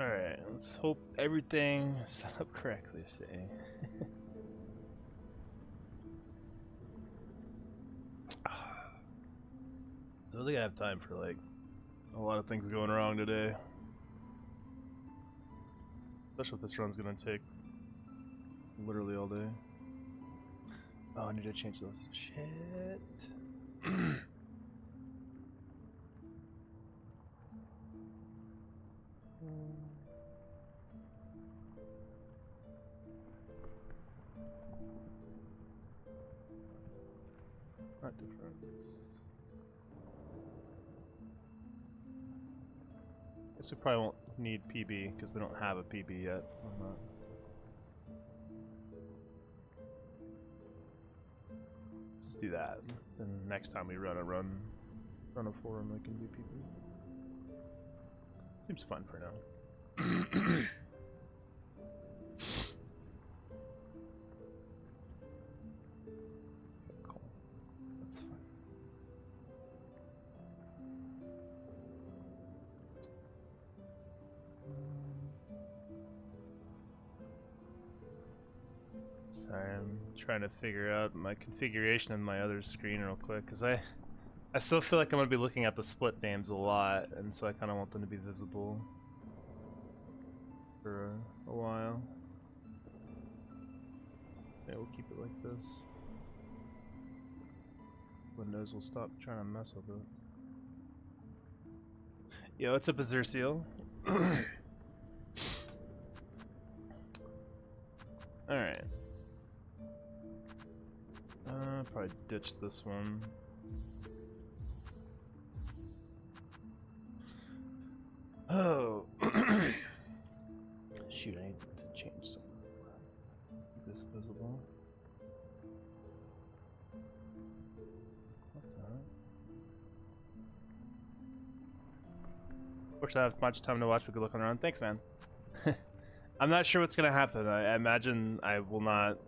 Alright, let's hope everything is set up correctly today. So I think I have time for like a lot of things going wrong today. Especially if this run's gonna take literally all day. Oh, I need to change those. Shit. Not difference. Guess we probably won't need PB because we don't have a PB yet on that. Let's just do that. Then next time we run a forum, we can do PB. Seems fun for now. Cool. That's fine. Sorry, I'm trying to figure out my configuration on my other screen real quick, because I still feel like I'm going to be looking at the split names a lot, and so I kind of want them to be visible for a while. Yeah, we'll keep it like this. Windows will stop trying to mess with it. Yo, what's up, Azurciel? Alright. Probably ditch this one. Oh. Shoot, I need to change something. This visible. What the heck? Fortunately, I have much time to watch people looking around. Thanks, man. I'm not sure what's gonna happen. I imagine I will not.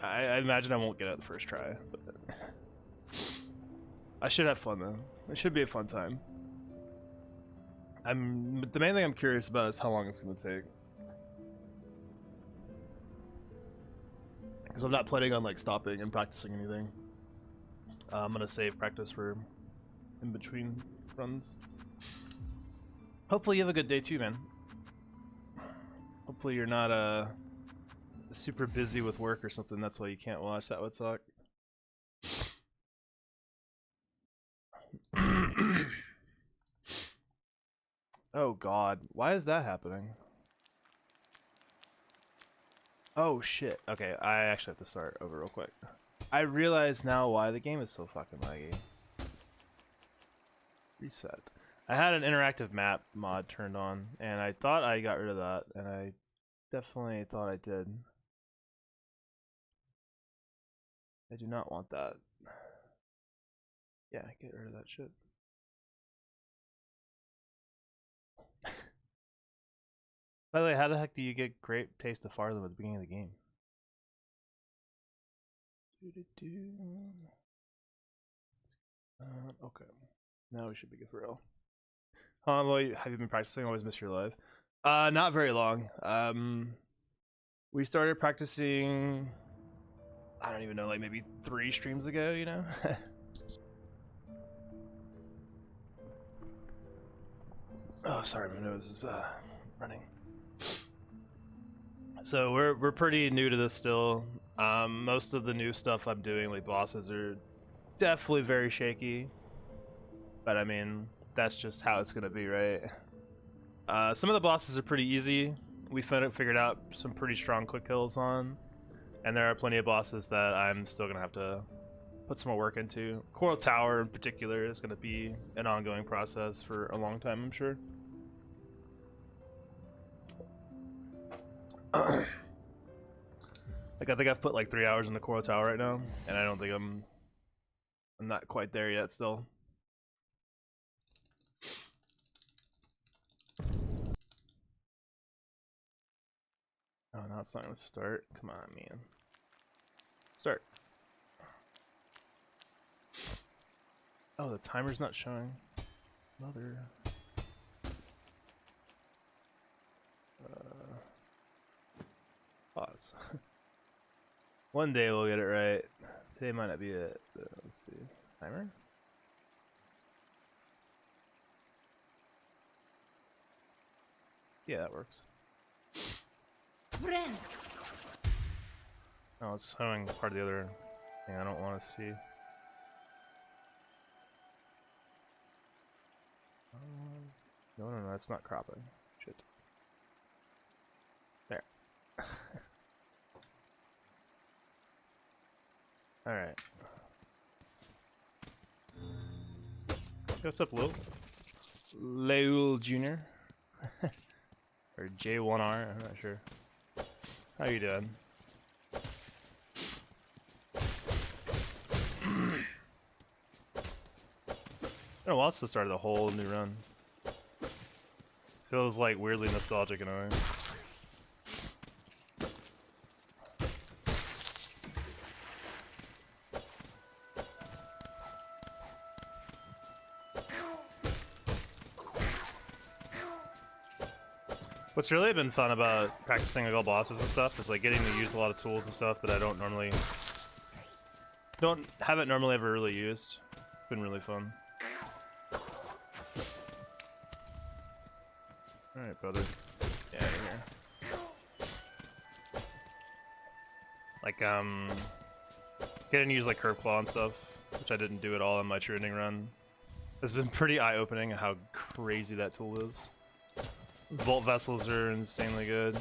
I imagine I won't get it the first try. But I should have fun though. It should be a fun time. The main thing I'm curious about is how long it's gonna take. Because I'm not planning on like stopping and practicing anything. I'm gonna save practice for in between runs. Hopefully you have a good day too, man. Hopefully you're not super busy with work or something. That's why you can't watch. That would suck. Oh god, why is that happening? Oh shit. Okay, I actually have to start over real quick. I realize now why the game is so fucking laggy. Reset. I had an interactive map mod turned on, and I thought I got rid of that, and I definitely thought I did. I do not want that. Yeah, get rid of that shit. By the way, how the heck do you get Great Taste of Fartham at the beginning of the game? Okay. Now we should be good for real. Well, have you been practicing? Always miss your live. Not very long. We started practicing, I don't even know, like maybe 3 streams ago, you know? Oh, sorry, my nose is running. So we're pretty new to this still. Most of the new stuff I'm doing, like bosses, are definitely very shaky. But I mean, that's just how it's gonna be, right? Some of the bosses are pretty easy. We figured out some pretty strong quick kills on, and there are plenty of bosses that I'm still gonna have to put some more work into. Coral Tower in particular is gonna be an ongoing process for a long time, I'm sure. Like I think I've put like 3 hours in the Coral Tower right now, and I don't think I'm not quite there yet still. Oh, now it's not gonna start. Come on, man. Start. Oh, the timer's not showing. Mother. knows? One day we'll get it right. Today might not be it. Let's see. Timer? Yeah, that works. Oh, it's showing part of the other thing I don't want to see. No, that's not cropping. Shit. There. Alright. What's up, Lil? Leul Jr. Or J1R, I'm not sure. How you doing? Been a while since I started a whole new run. Feels like weirdly nostalgic in a way. What's really been fun about practicing like all bosses and stuff is like getting to use a lot of tools and stuff that I haven't normally ever really used. It's been really fun. Alright, brother. Yeah, in here. Like, getting to use like Curve Claw and stuff, which I didn't do at all in my training run. It's been pretty eye-opening how crazy that tool is. Volt vessels are insanely good.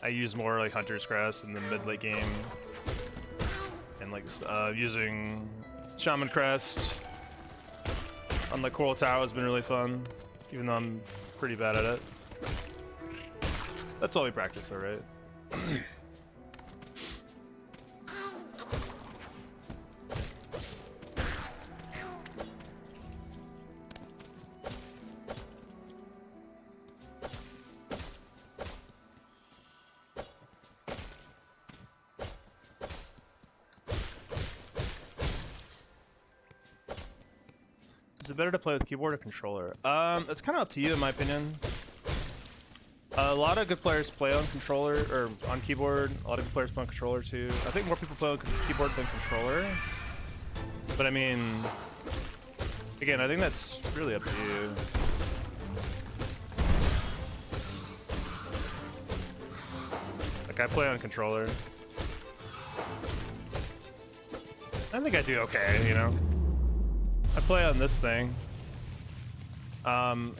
I use more like Hunter's Crest in the mid-late game. And like, using Shaman Crest on the Coral Tower has been really fun, even though I'm pretty bad at it. That's all we practice though, right? Is it better to play with keyboard or controller? It's kind of up to you, in my opinion. A lot of good players play on controller or on keyboard. A lot of good players play on controller too. I think more people play on keyboard than controller. But I mean, again, I think that's really up to you. Like I play on controller. I think I do okay, you know. I play on this thing.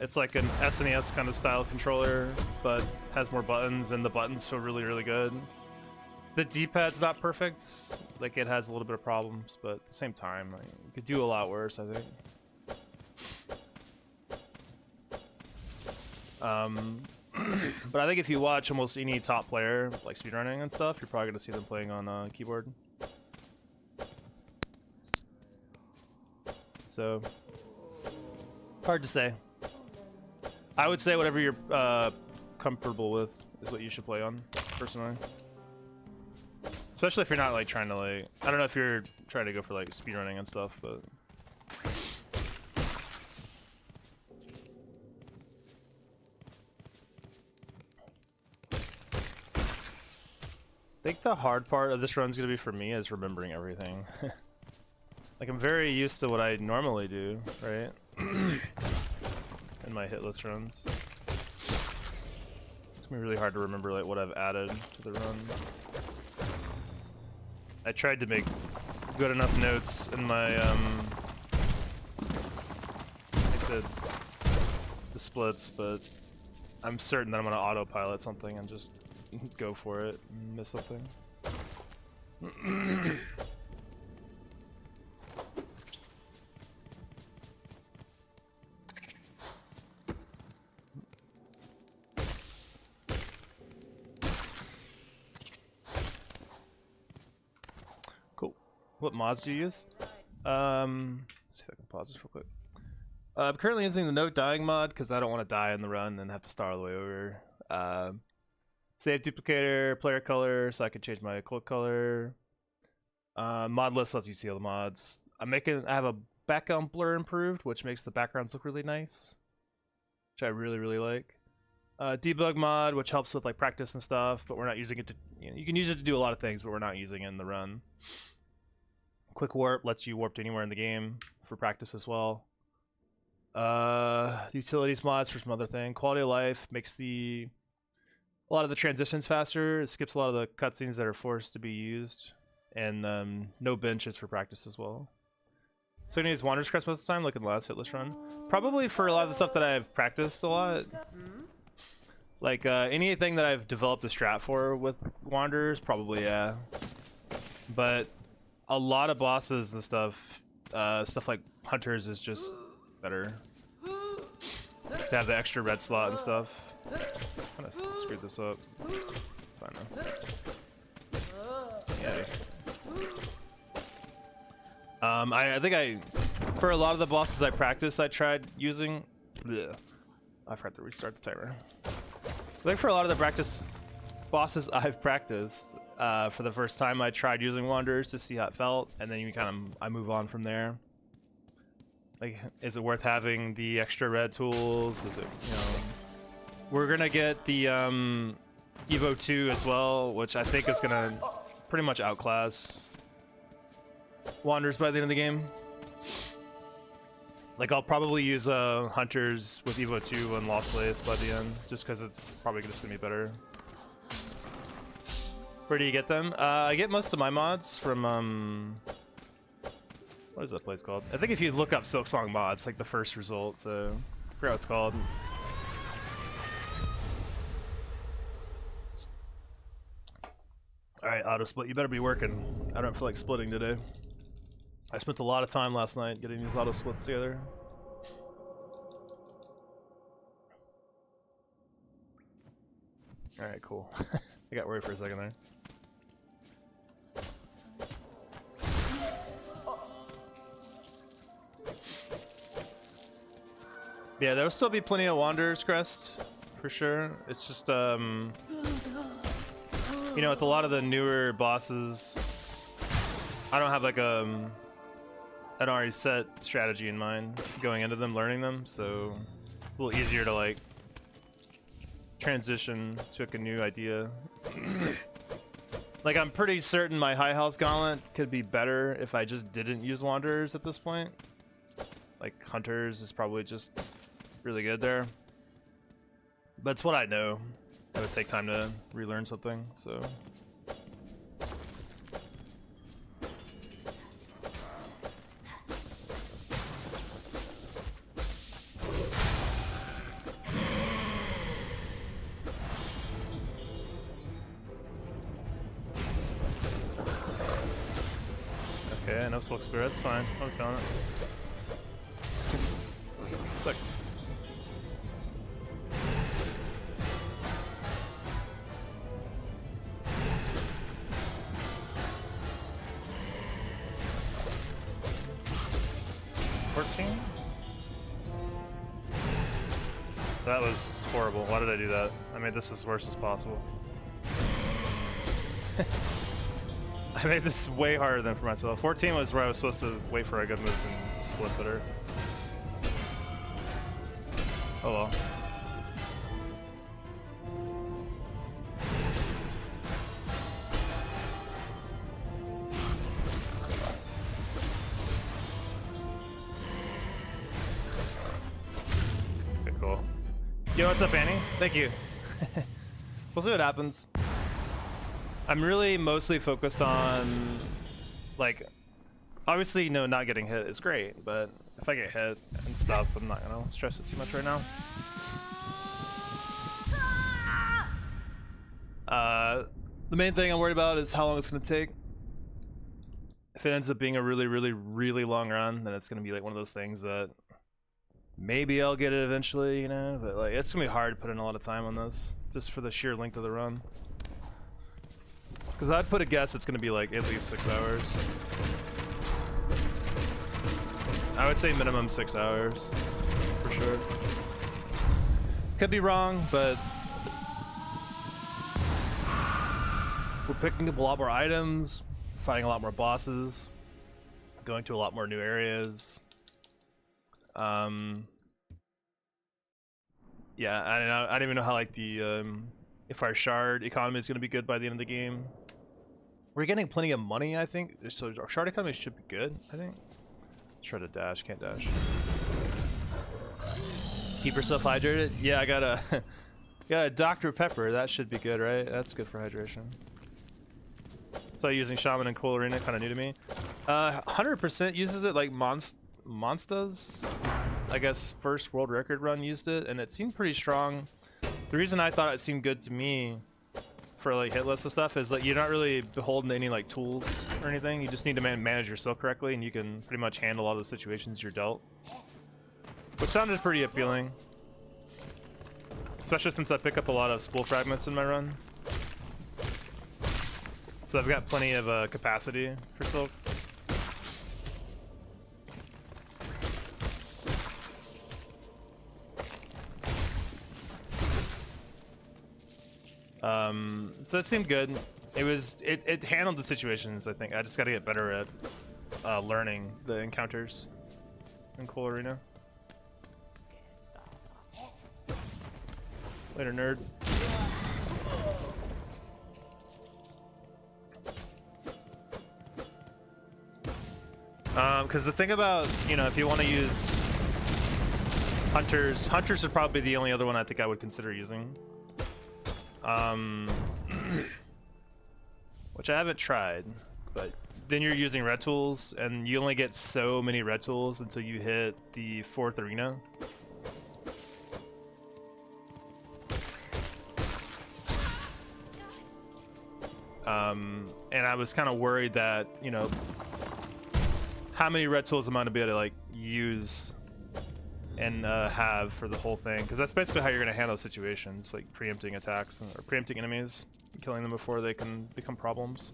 It's like an SNES kind of style controller, but has more buttons, and the buttons feel really, really good. The D-pad's not perfect, like it has a little bit of problems, but at the same time, like, you could do a lot worse, I think. But I think if you watch almost any top player, like speedrunning and stuff, you're probably gonna see them playing on keyboard. So, hard to say. I would say whatever you're comfortable with is what you should play on, personally. Especially if you're not like trying to like, I don't know if you're trying to go for like speedrunning and stuff, but I think the hard part of this run's gonna be for me is remembering everything. Like I'm very used to what I normally do, right? In my hitless runs. It's gonna be really hard to remember like what I've added to the run. I tried to make good enough notes in my like the splits, but I'm certain that I'm gonna autopilot something and just go for it and miss something. Cool. What mods do you use? Let's see if I can pause this real quick. I'm currently using the no dying mod because I don't want to die in the run and have to start all the way over. Save duplicator, player color, so I can change my cloak color. Mod list lets you see all the mods. I have a background blur improved, which makes the backgrounds look really nice, which I really, really like. Debug mod, which helps with like practice and stuff, but we're not using it to. You can use it to do a lot of things, but we're not using it in the run. Quick warp lets you warp to anywhere in the game for practice as well. Utilities mods for some other thing. Quality of life makes a lot of the transitions faster. It skips a lot of the cutscenes that are forced to be used, and no benches for practice as well. So you use Wanderer's Crest most of the time, like in the last Hitless run. Probably for a lot of the stuff that I've practiced a lot. Like anything that I've developed a strat for with Wanderers, probably yeah. But a lot of bosses and stuff, stuff like Hunters is just better. To have the extra red slot and stuff. Kind of screwed this up. It's fine though. Yeah. I think for a lot of the bosses I practiced, I tried using. Bleh, I forgot to restart the timer. I think for a lot of the bosses I've practiced, for the first time I tried using Wanderers to see how it felt, and then I move on from there. Like, is it worth having the extra red tools? Is it, we're gonna get the Evo 2 as well, which I think is gonna pretty much outclass Wanderers by the end of the game. Like, I'll probably use Hunters with Evo 2 and Lost Lace by the end, just because it's probably just gonna be better. Where do you get them? I get most of my mods from what is that place called? I think if you look up Silksong mods, like the first result, so I forgot what it's called. Alright, auto split, you better be working. I don't feel like splitting today. I spent a lot of time last night getting these auto splits together. Alright, cool. I got worried for a second there. Yeah, there'll still be plenty of Wanderer's Crest, for sure. It's just, with a lot of the newer bosses, I don't have like an already set strategy in mind going into them, learning them, so it's a little easier to like transition to like a new idea. Like, I'm pretty certain my High House Gauntlet could be better if I just didn't use Wanderers at this point. Like, Hunters is probably just really good there. But it's what I know. It would take time to relearn something, so. Okay, enough Silk Spirits, fine. I'm feeling it. 6. That was horrible. Why did I do that? I made this as worse as possible. I made this way harder than for myself. 14 was where I was supposed to wait for a good move and split better. Oh well. Okay, cool. Yo, what's up, Annie? Thank you. We'll see what happens. I'm really mostly focused on, like, obviously, not getting hit is great, but if I get hit and stuff, I'm not gonna stress it too much right now. The main thing I'm worried about is how long it's gonna take. If it ends up being a really, really, really long run, then it's gonna be like one of those things that maybe I'll get it eventually, but like it's gonna be hard to put in a lot of time on this, just for the sheer length of the run. Because I'd put a guess it's gonna be like at least 6 hours. I would say minimum 6 hours, for sure. Could be wrong, but we're picking up a lot more items, fighting a lot more bosses, going to a lot more new areas. Yeah, I don't know. I don't even know how like the if our shard economy is gonna be good by the end of the game. We're getting plenty of money, I think. So our shard economy should be good, I think. Let's try to dash. Can't dash. Keep yourself hydrated. Yeah, I got a got a Dr. Pepper. That should be good, right? That's good for hydration. So using Shaman and Cool Arena kind of new to me. 100% uses it, like Monsta's, I guess, first world record run used it, and it seemed pretty strong. The reason I thought it seemed good to me for like Hitless and stuff is like you're not really beholden to any like tools or anything. You just need to manage your skill correctly, and you can pretty much handle all the situations you're dealt. Which sounded pretty appealing. Especially since I pick up a lot of spool fragments in my run. So I've got plenty of capacity for Silk. So it seemed good. It handled the situations, I think. I just gotta get better at learning the encounters in Cool Arena. Later, nerd. Because the thing about, you know, if you want to use hunters are probably the only other one I think I would consider using. Which I haven't tried, but then you're using red tools, and you only get so many red tools until you hit the 4th arena. And I was kind of worried that, you know, how many red tools am I going to be able to like use and have for the whole thing, because that's basically how you're going to handle situations, like preempting attacks or preempting enemies, killing them before they can become problems.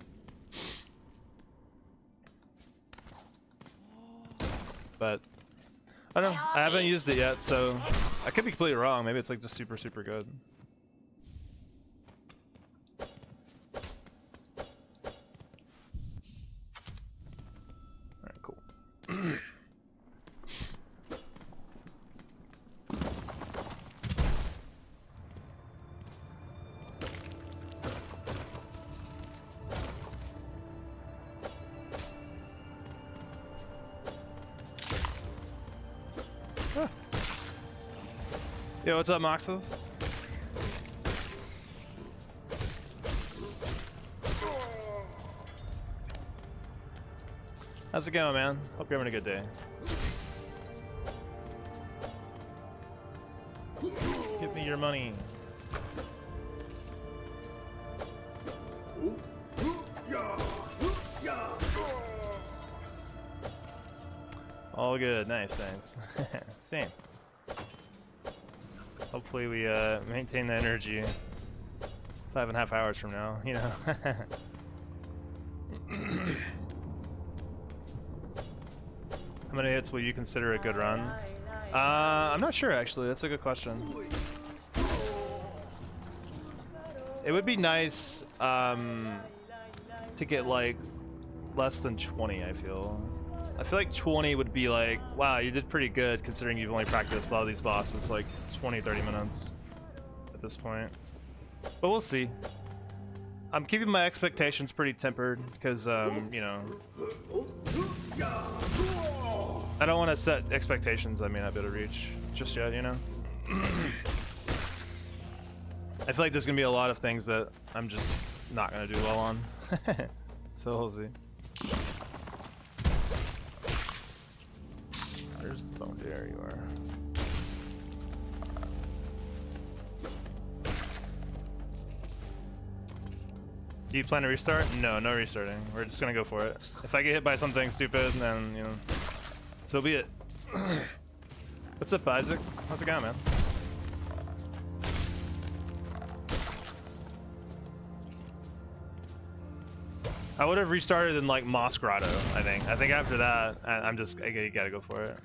But I don't know, I haven't used it yet, so I could be completely wrong. Maybe it's like just super good. Alright, cool. Yo, what's up, Moxus? How's it going, man? Hope you're having a good day. Give me your money. All good. Nice, thanks. Same. Hopefully we maintain the energy 5.5 hours from now, you know. How many hits will you consider a good run? I'm not sure, actually. That's a good question. It would be nice to get like less than 20, I feel. I feel like 20 would be like, wow, you did pretty good considering you've only practiced a lot of these bosses like 20-30 minutes at this point. But we'll see. I'm keeping my expectations pretty tempered because, you know, I don't want to set expectations I may not be able to reach just yet, you know? I feel like there's going to be a lot of things that I'm just not going to do well on. So we'll see. Where's the bone? There you are. Do you plan to restart? No, no restarting. We're just gonna go for it. If I get hit by something stupid, then, you know, so be it. What's up, Isaac? How's it going, man? I would have restarted in like Moss Grotto, I think. I think after that, I gotta go for it.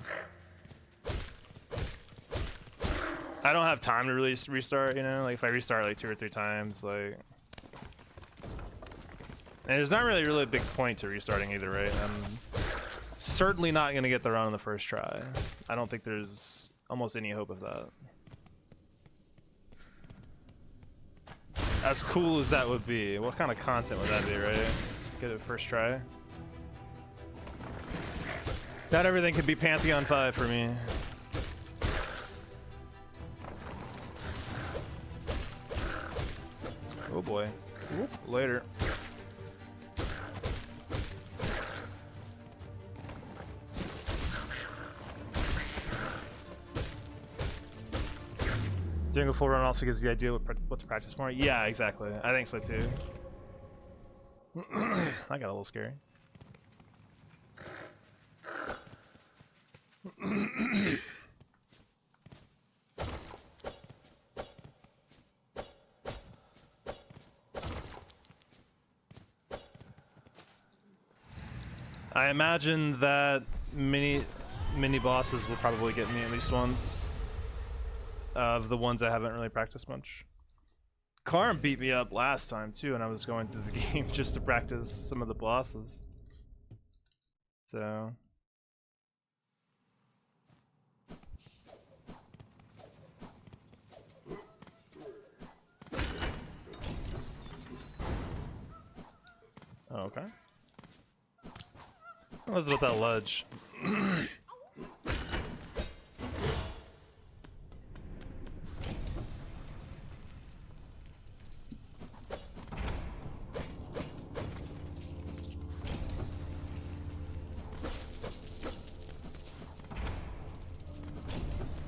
I don't have time to really restart, you know? Like if I restart like 2 or 3 times, like... And there's not really a big point to restarting either, right? I'm certainly not gonna get the run on the first try. I don't think there's almost any hope of that. As cool as that would be, what kind of content would that be, right? Get it first try. Not everything could be Pantheon 5 for me. Oh boy. Whoop, later. Doing a full run also gives the idea what to practice more. Yeah, exactly. I think so too. I got a little scary. I imagine that mini bosses will probably get me at least once. Of the ones I haven't really practiced much. Karm beat me up last time too, and I was going through the game just to practice some of the bosses. So. Oh, okay. What was with that ledge?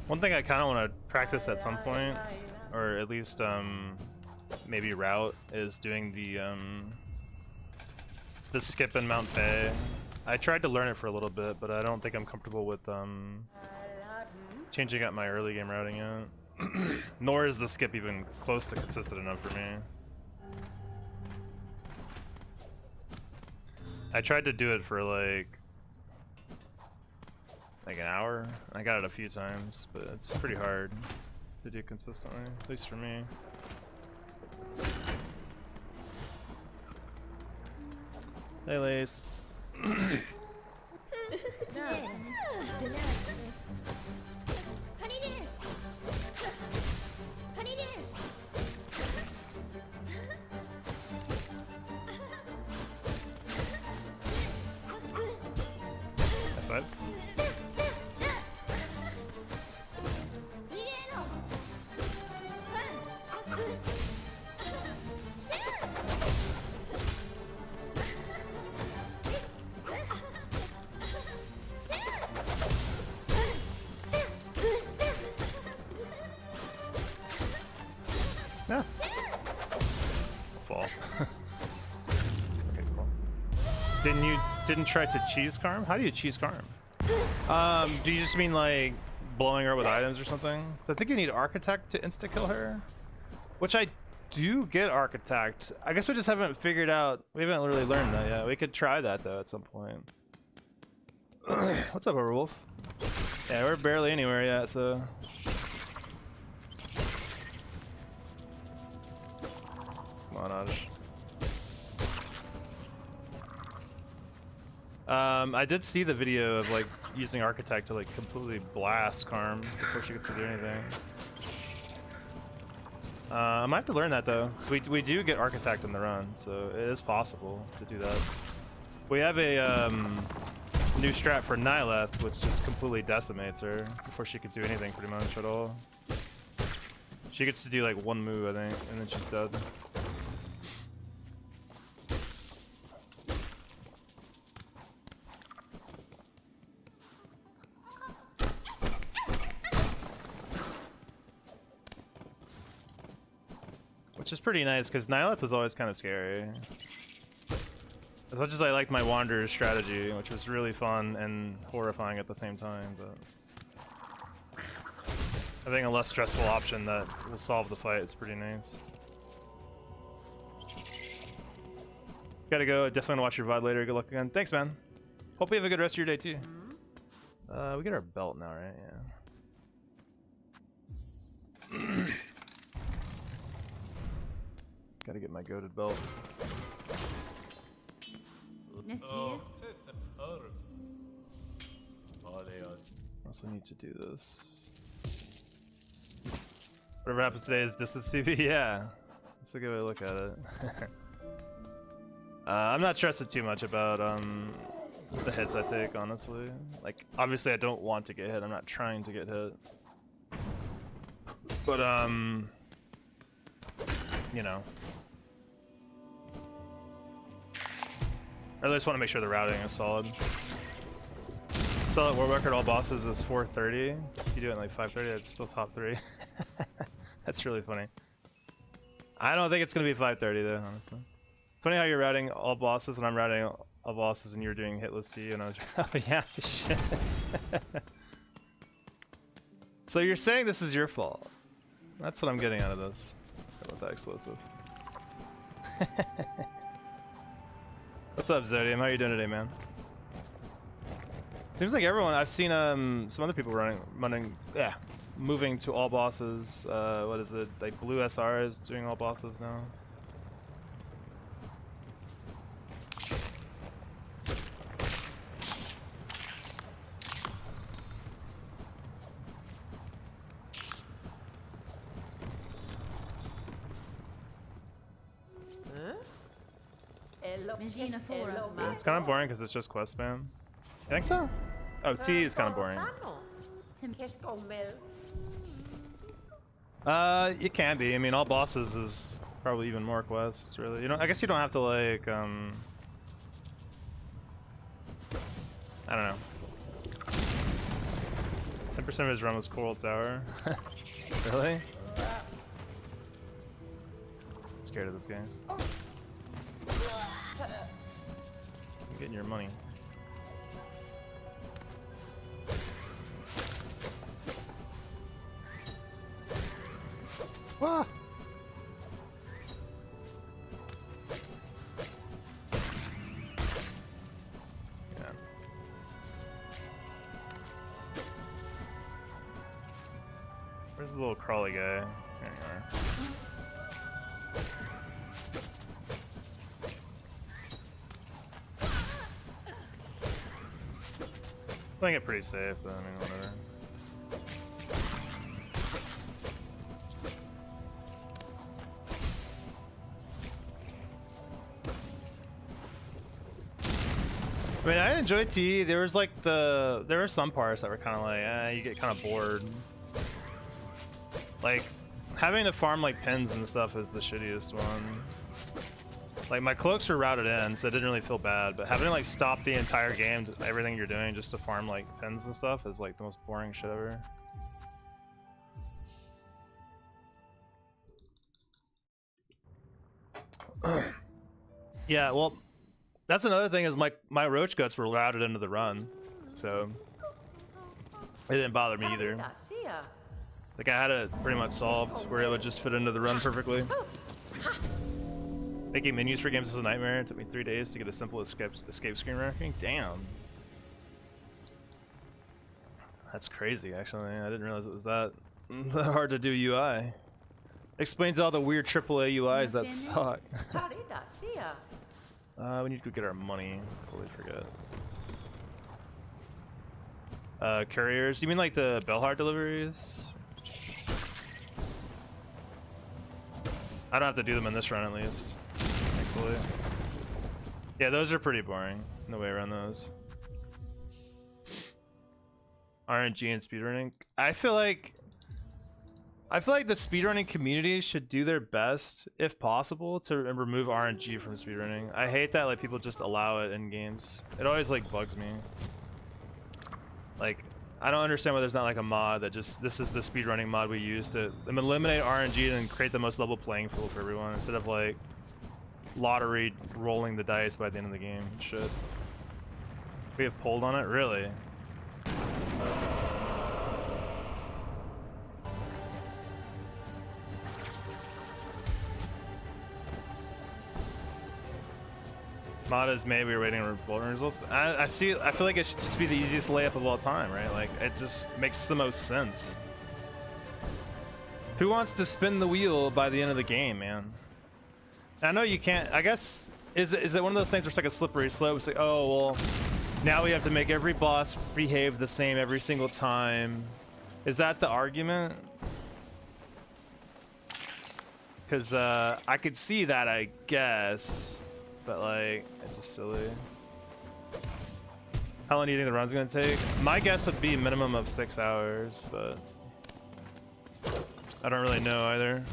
One thing I kind of want to practice at some point, or at least maybe route, is doing the skip in Mount Fay. I tried to learn it for a little bit, but I don't think I'm comfortable with changing up my early game routing yet. Nor is the skip even close to consistent enough for me. I tried to do it for like an hour. I got it a few times, but it's pretty hard to do consistently, at least for me. Hey, Lace. F5. Yeah. Fall. Okay, cool. Didn't try to cheese Karm? How do you cheese Karm? Do you just mean like blowing her with items or something? I think you need Architect to insta kill her, which I do get Architect. I guess we just haven't figured out. We haven't really learned that yet. We could try that though at some point. What's up, Overwolf? Yeah, we're barely anywhere yet, so. Come on, Aj. I did see the video of like using Architect to like completely blast Karm before she gets to do anything. I might have to learn that though. We do get Architect in the run, so it is possible to do that. We have a new strat for Nyleth, which just completely decimates her before she could do anything pretty much at all. She gets to do like one move, I think, and then she's dead. Which is pretty nice, because Nyleth was always kind of scary. As much as I liked my Wanderer's strategy, which was really fun and horrifying at the same time, but I think a less stressful option that will solve the fight is pretty nice. Gotta go, definitely watch your VOD later, good luck again. Thanks, man. Hope you have a good rest of your day too. We get our belt now, right? Yeah. Gotta get my goated belt. Also need to do this. Whatever happens today is distance CV. Yeah, That's a good way to look at it. I'm not stressing too much about the hits I take, honestly. Like, obviously I don't want to get hit. I'm not trying to get hit. But you know, I just want to make sure the routing is solid. Solid world record all bosses is 430. If you do it in like 530, it's still top 3. That's really funny. I don't think it's gonna be 530 though, honestly. Funny how you're routing all bosses and I'm routing all bosses and you're doing Hitless C and I was oh yeah, shit. So you're saying this is your fault. That's what I'm getting out of this. With that explosive. What's up, Zodium? How are you doing today, man? Seems like everyone I've seen some other people moving to all bosses. What is it? Like Blue SR is doing all bosses now. It's kind of boring because it's just quest spam. You think so? Oh, T is kind of boring. It can be. I mean, all bosses is probably even more quests, really. You know, I guess you don't have to like, I don't know. 10% of his run was Coral Tower. Really? I'm scared of this game. I'm getting your money. Wah! Yeah. Where's the little crawly guy? There you are. Playing it pretty safe, but I mean, whatever. I mean, I enjoyed T. There was like there were some parts that were kind of like, you get kind of bored. Like, having to farm like pins and stuff is the shittiest one. Like, my cloaks were routed in, so it didn't really feel bad, but having to like stop the entire game, everything you're doing just to farm like pins and stuff is like the most boring shit ever. Yeah, well, that's another thing is my roach guts were routed into the run, so it didn't bother me either. Like, I had it pretty much solved where it would just fit into the run perfectly. Making menus for games is a nightmare. It took me 3 days to get a simple escape screen ranking. Damn. That's crazy, actually. I didn't realize it was that hard to do UI. Explains all the weird AAA UIs that suck. We need to go get our money. Totally forget. Couriers? You mean like the Bellheart deliveries? I don't have to do them in this run at least. Thankfully. Yeah, those are pretty boring. No way around those. RNG and speedrunning. I feel like the speedrunning community should do their best, if possible, to remove RNG from speedrunning. I hate that like people just allow it in games. It always like bugs me. Like, I don't understand why there's not like a mod that just, this is the speedrunning mod we use to eliminate RNG and create the most level playing field for everyone, instead of like lottery rolling the dice by the end of the game. Shit. We have pulled on it? Really? Mod is May, we were waiting for voting results. I feel like it should just be the easiest layup of all time, right? Like, it just makes the most sense. Who wants to spin the wheel by the end of the game, man? I know you can't, I guess, is it one of those things where it's like a slippery slope? It's like, oh, well, now we have to make every boss behave the same every single time. Is that the argument? Cause I could see that, I guess, but like it's just silly. How long do you think the run's gonna take? My guess would be a minimum of 6 hours, but I don't really know either.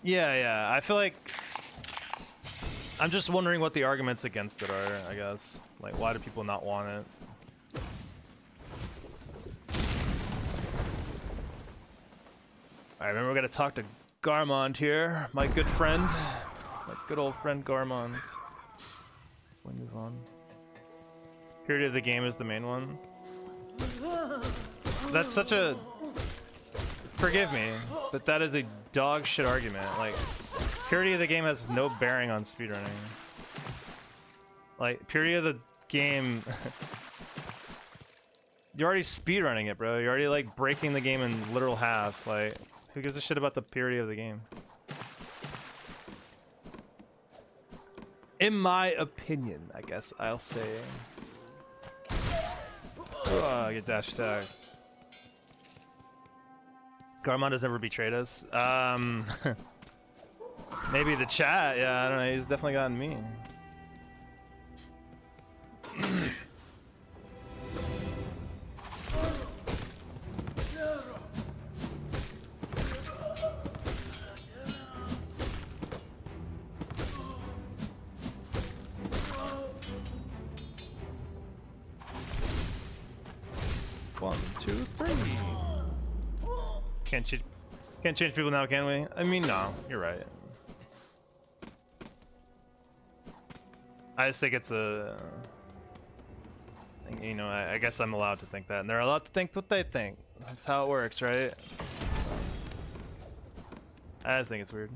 Yeah, I feel like I'm just wondering what the arguments against it are, I guess. Like, why do people not want it? Alright, remember we gotta talk to Garmond here, my good friend. My good old friend Garmond. We move on. Period of the game is the main one. That's such a... Forgive me, but that is a dog shit argument. Like, purity of the game has no bearing on speedrunning. Like, purity of the game... You're already speedrunning it, bro. You're already, like, breaking the game in literal half. Like, who gives a shit about the purity of the game? In my opinion, I guess I'll say. Oh, I get dash tagged. Garmond has never betrayed us. Maybe the chat, yeah, I don't know, he's definitely gotten me. One, two, three. Can't change people now, can we? I mean, no, you're right. I just think it's a... You know, I guess I'm allowed to think that, and they're allowed to think what they think. That's how it works, right? I just think it's weird.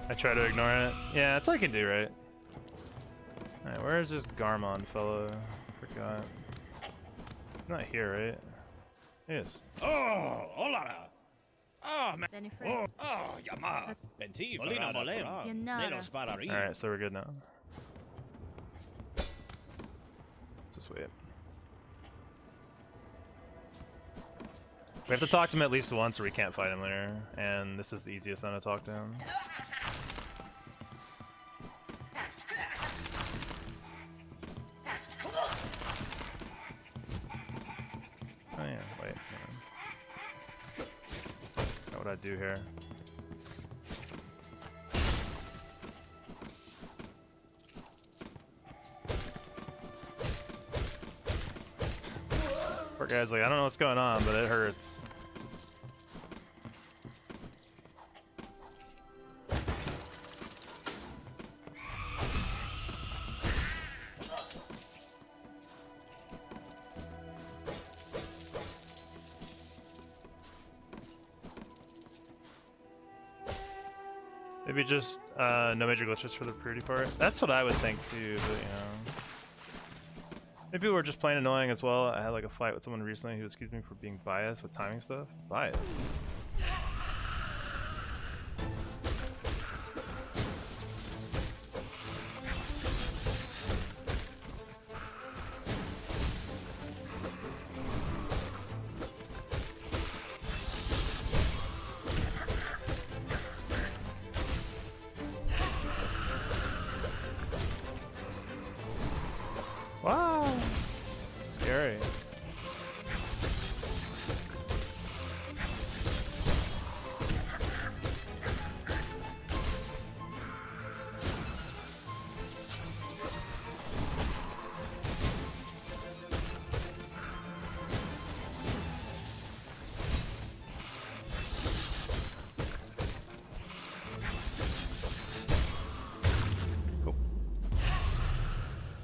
I try to ignore it. Yeah, that's all I can do, right? Alright, where is this Garmond fellow? Forgot. He's not here, right? He is. Oh, hola. Oh, man. Benefit. Oh, llama. Venti, Molino, molem. Yanara. Alright, so we're good now. Just wait. We have to talk to him at least once or we can't fight him later. And this is the easiest one to talk to him. Oh yeah, wait. What would I do here? Poor guy's like, I don't know what's going on, but it hurts. Maybe just no major glitches for the purity part. That's what I would think too, but you know. Maybe we're just plain annoying as well. I had like a fight with someone recently who accused me for being biased with timing stuff. Biased? Wow, scary.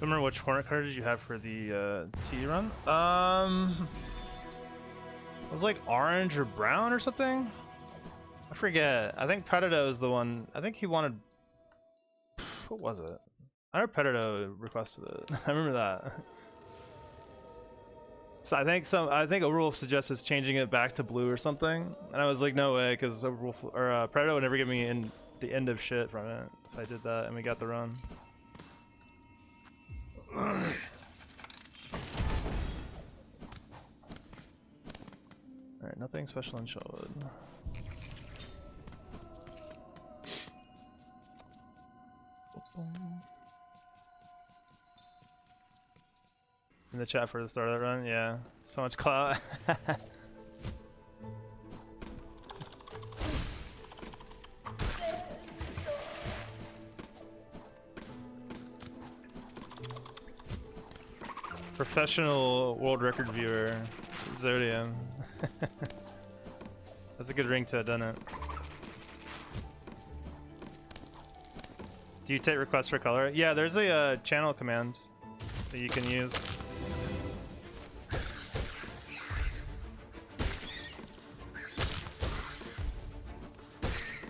Remember which Hornet card did you have for the T run? It was like orange or brown or something? I forget. I think Predator is the one. I think he wanted... What was it? I know Predator requested it. I remember that. So I think Overwolf suggested changing it back to blue or something, and I was like, no way, because Overwolf or Predator would never give me in the end of shit from it if I did that, and we got the run. Alright, nothing special in Shellwood. In the chat for the start of that run, yeah. So much clout. Professional world record viewer, Zodium. That's a good ring to it, doesn't it? Do you take requests for color? Yeah, there's a channel command that you can use.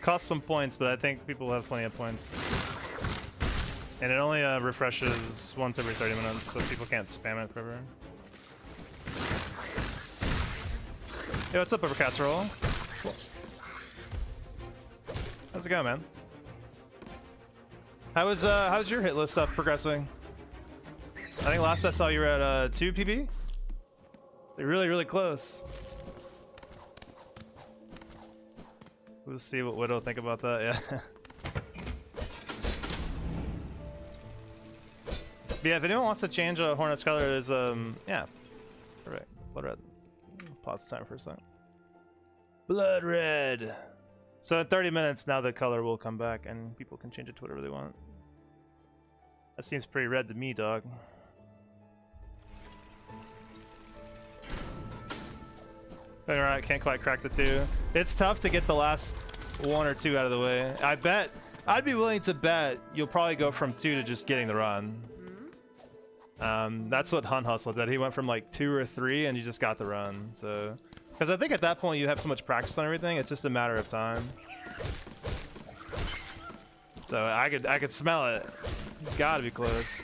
Costs some points, but I think people have plenty of points. And it only refreshes once every 30 minutes, so people can't spam it forever. Yo, what's up, Upper Casserole? How's it going, man? How's your Hitless stuff progressing? I think last I saw you were at 2 PB? They're really close. We'll see what Widow think about that, yeah. But yeah, if anyone wants to change a Hornet's color, there's yeah. Perfect. Blood red. Pause the time for a second. Blood red! So in 30 minutes now the color will come back and people can change it to whatever they want. That seems pretty red to me, dog. Alright, can't quite crack the 2. It's tough to get the last 1 or 2 out of the way. I'd be willing to bet you'll probably go from 2 to just getting the run. That's what Hunt Hustle did. He went from like 2 or 3 and you just got the run. So, because I think at that point you have so much practice on everything, it's just a matter of time. So I could smell it. Gotta be close.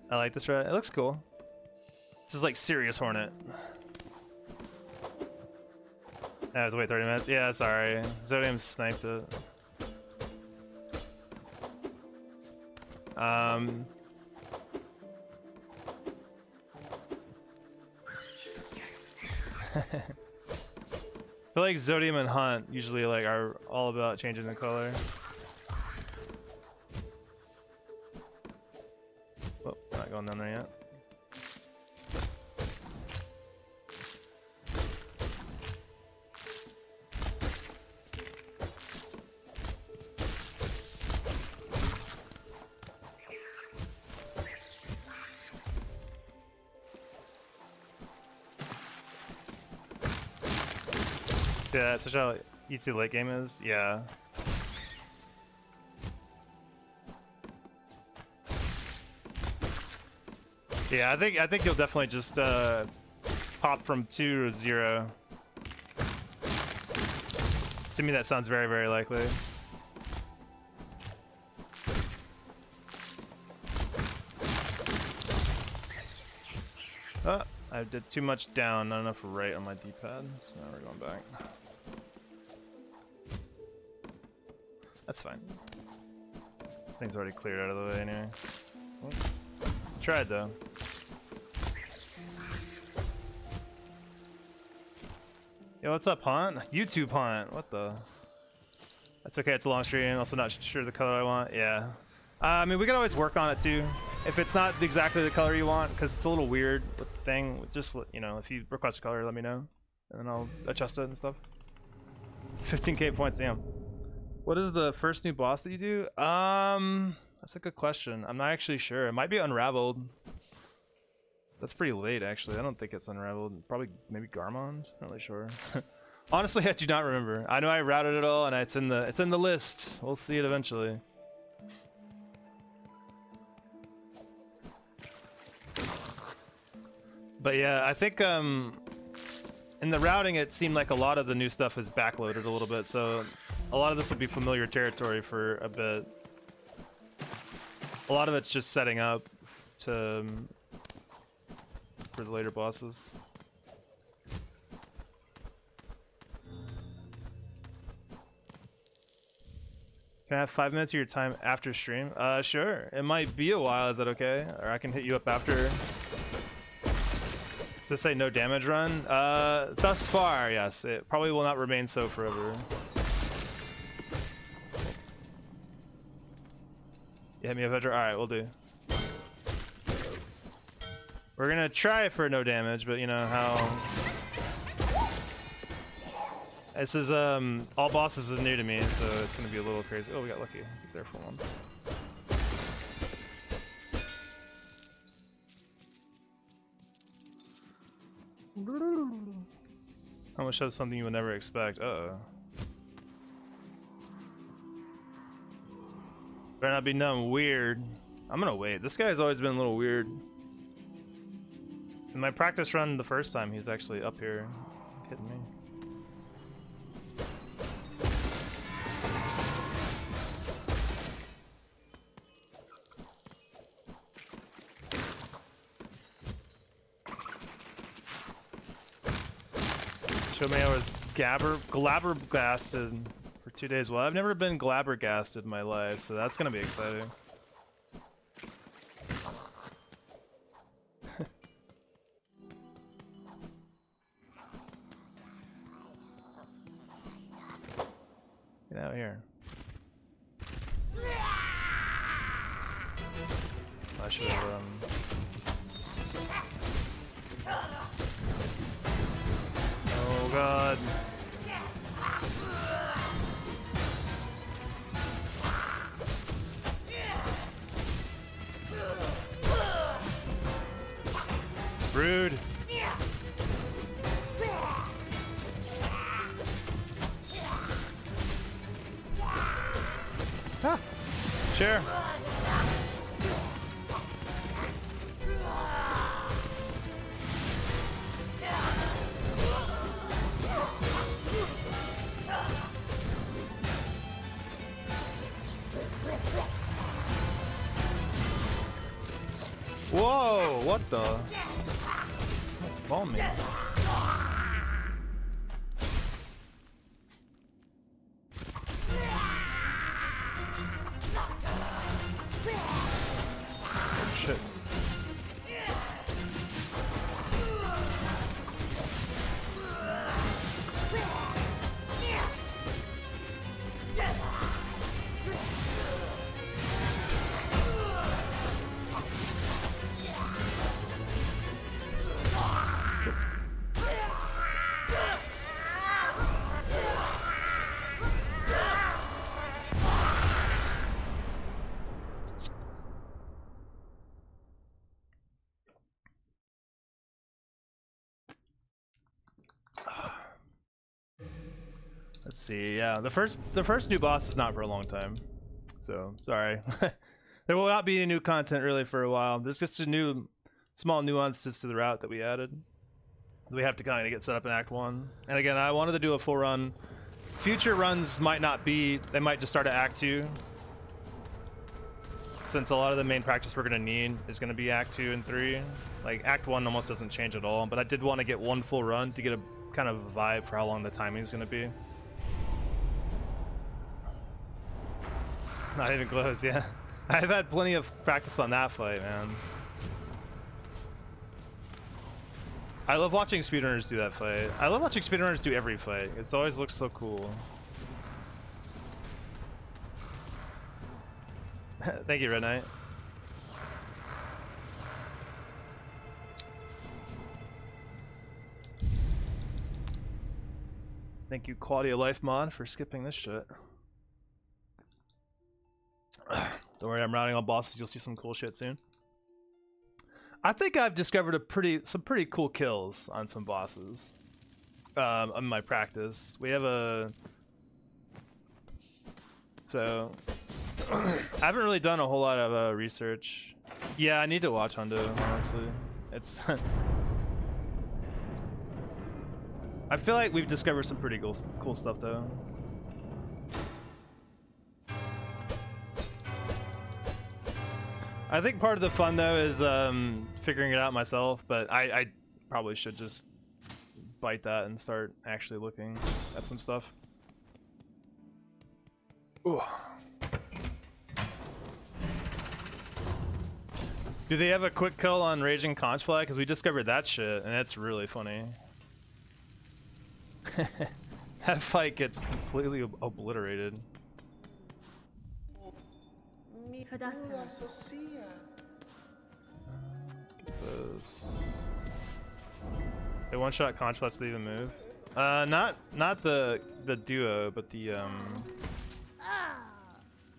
I like this red. It looks cool. This is like serious Hornet. I have to wait 30 minutes. Yeah, sorry. Zodium sniped it. I feel like Zodium and Hunt usually like are all about changing the color. Oh, not going down there yet. Yeah, such how easy the late game is. Yeah. Yeah, I think you'll definitely just pop from 2 to 0. To me, that sounds very likely. Oh, I did too much down, not enough right on my D-pad, so now we're going back. That's fine. Things already cleared out of the way anyway. Oh, tried though. Yo, what's up, Hunt? YouTube Hunt. What the? That's okay. It's a long stream. Also, not sure the color I want. Yeah. I mean, we can always work on it too. If it's not exactly the color you want, because it's a little weird with the thing. Just if you request a color, let me know, and then I'll adjust it and stuff. 15k points, damn. What is the first new boss that you do? That's a good question. I'm not actually sure. It might be Unraveled. That's pretty late, actually. I don't think it's Unraveled. Probably maybe Garmond. Not really sure. Honestly, I do not remember. I know I routed it all, and it's in the list. We'll see it eventually. But yeah, I think in the routing, it seemed like a lot of the new stuff is backloaded a little bit, so a lot of this will be familiar territory for a bit. A lot of it's just setting up to for the later bosses. Can I have 5 minutes of your time after stream? Sure. It might be a while. Is that okay? Or I can hit you up after. To say no damage run? Thus far, yes. It probably will not remain so forever. You hit me up after? Alright, we'll do. We're gonna try for no damage, but you know how... This is, all bosses is new to me, so it's gonna be a little crazy. Oh, we got lucky. I was there for once. How much of something you would never expect? Uh-oh. Better not be nothing weird. I'm gonna wait. This guy's always been a little weird. In my practice run the first time, he's actually up here. Are you kidding me? Show me I was glabbergasted for 2 days. Well, I've never been glabbergasted in my life, so that's gonna be exciting. Get out here. I should have Oh god. Rude. Ah, sure. Whoa, what the? Ball me. Oh, shit. Let's see. Yeah, the first new boss is not for a long time, so sorry. There will not be any new content really for a while. There's just a new small nuances to the route that we added. We have to kind of get set up in Act 1. And again, I wanted to do a full run. Future runs might not be. They might just start at Act 2, since a lot of the main practice we're gonna need is gonna be Act 2 and 3. Like Act 1 almost doesn't change at all, but I did want to get one full run to get a kind of a vibe for how long the timing is gonna be. Not even close, yeah. I've had plenty of practice on that fight, man. I love watching speedrunners do that fight. I love watching speedrunners do every fight. It always looks so cool. Thank you, Red Knight. Thank you, Quality of Life Mod, for skipping this shit. Don't worry, I'm routing on bosses. You'll see some cool shit soon. I think I've discovered some pretty cool kills on some bosses. On my practice, we have a. So, I haven't really done a whole lot of research. Yeah, I need to watch Hundo, honestly. It's. I feel like we've discovered some pretty cool stuff though. I think part of the fun though is figuring it out myself, but I probably should just bite that and start actually looking at some stuff. Ooh. Do they have a quick kill on Raging Conch Fly? Because we discovered that shit, and it's really funny. That fight gets completely obliterated. Those. They one-shot Conch Flies to even move. Not the duo, but the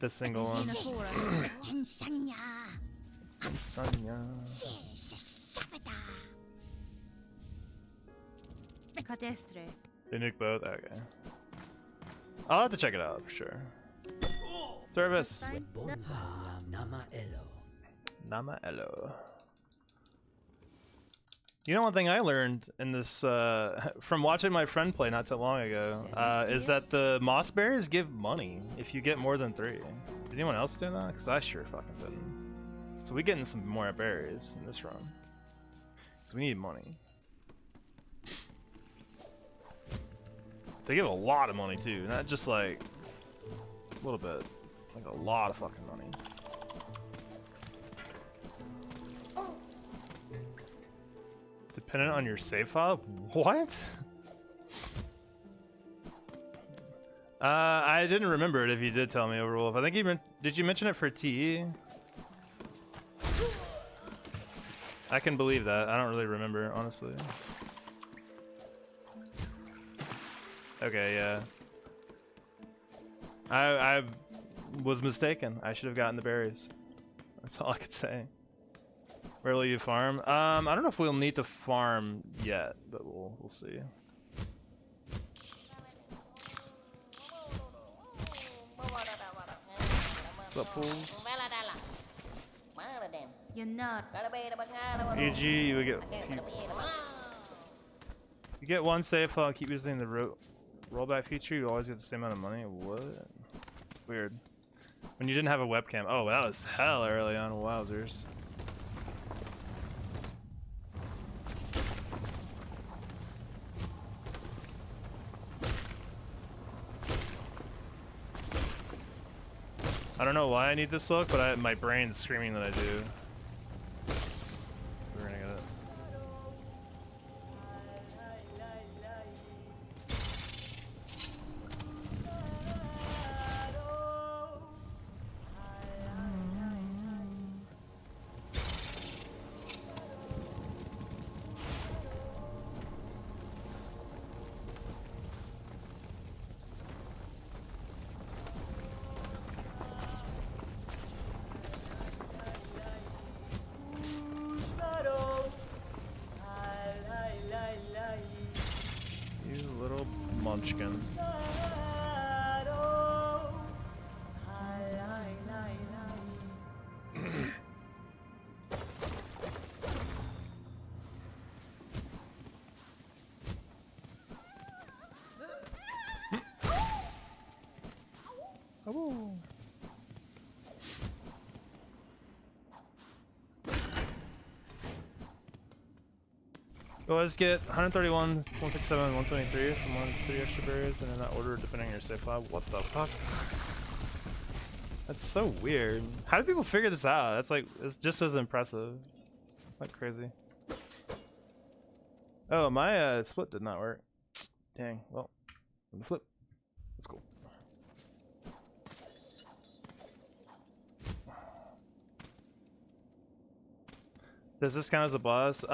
single one. They nuke both? Okay. I'll have to check it out for sure. Service! Nama Elo. You know, one thing I learned in this, from watching my friend play not too long ago, is that the moss berries give money if you get more than 3. Did anyone else do that? Because I sure fucking didn't. So we getting some more berries in this run. Because we need money. They give a lot of money too, not just like a little bit. Like a lot of fucking money. Dependent on your save file? What? I didn't remember it if you did tell me, Overwolf. I think you did you mention it for TE? I can believe that. I don't really remember, honestly. Okay, yeah. I was mistaken. I should have gotten the berries. That's all I could say. Where will you farm? I don't know if we'll need to farm yet, but we'll see. What's up, fools? You're not. EG, you get one save file, keep using the rollback feature, you always get the same amount of money? What? Weird. When you didn't have a webcam. Oh, that was hell early on, wowzers. I don't know why I need this look, but my brain's screaming that I do. We're gonna get it. Munchkin. Oh. You'll always get 131, 157, 173 from 1 to 3 extra berries, and in that order depending on your save file. What the fuck? That's so weird. How do people figure this out? That's like, it's just as impressive. Like crazy. Oh, my split did not work. Dang, well, the flip. That's cool. Does this count as a boss?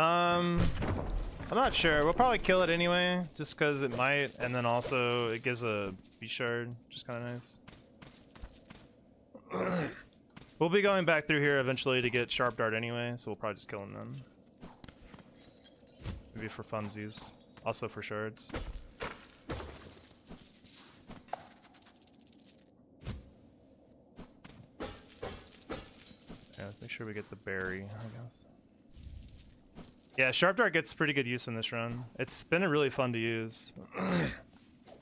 I'm not sure. We'll probably kill it anyway, just because it might, and then also it gives a beast shard, which is kind of nice. We'll be going back through here eventually to get Sharp Dart anyway, so we'll probably just kill him then. Maybe for funsies, also for shards. Yeah, let's make sure we get the berry, I guess. Yeah, Sharp Dart gets pretty good use in this run. It's been really fun to use.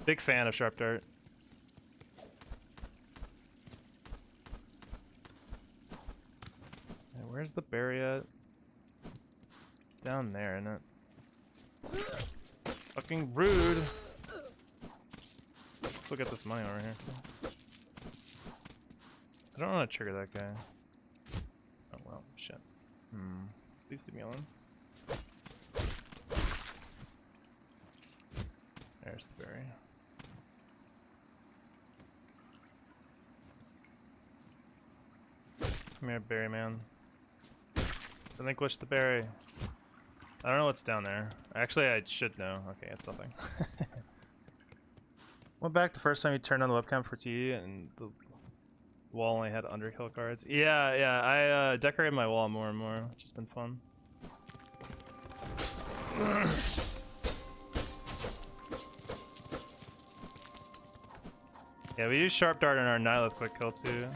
Big fan of Sharp Dart. Where's the berry at? It's down there, isn't it? Fucking rude. Let's look at this money over here. I don't want to trigger that guy. Oh well, shit. Please leave me alone. There's the berry. Come here, berry man. Relinquish the berry. I don't know what's down there. Actually, I should know. Okay, it's nothing. Went back the first time you turned on the webcam for TE and the wall only had underkill cards. Yeah, I decorated my wall more and more, which has been fun. Yeah, we use Sharp Dart in our Nihilith quick kill too.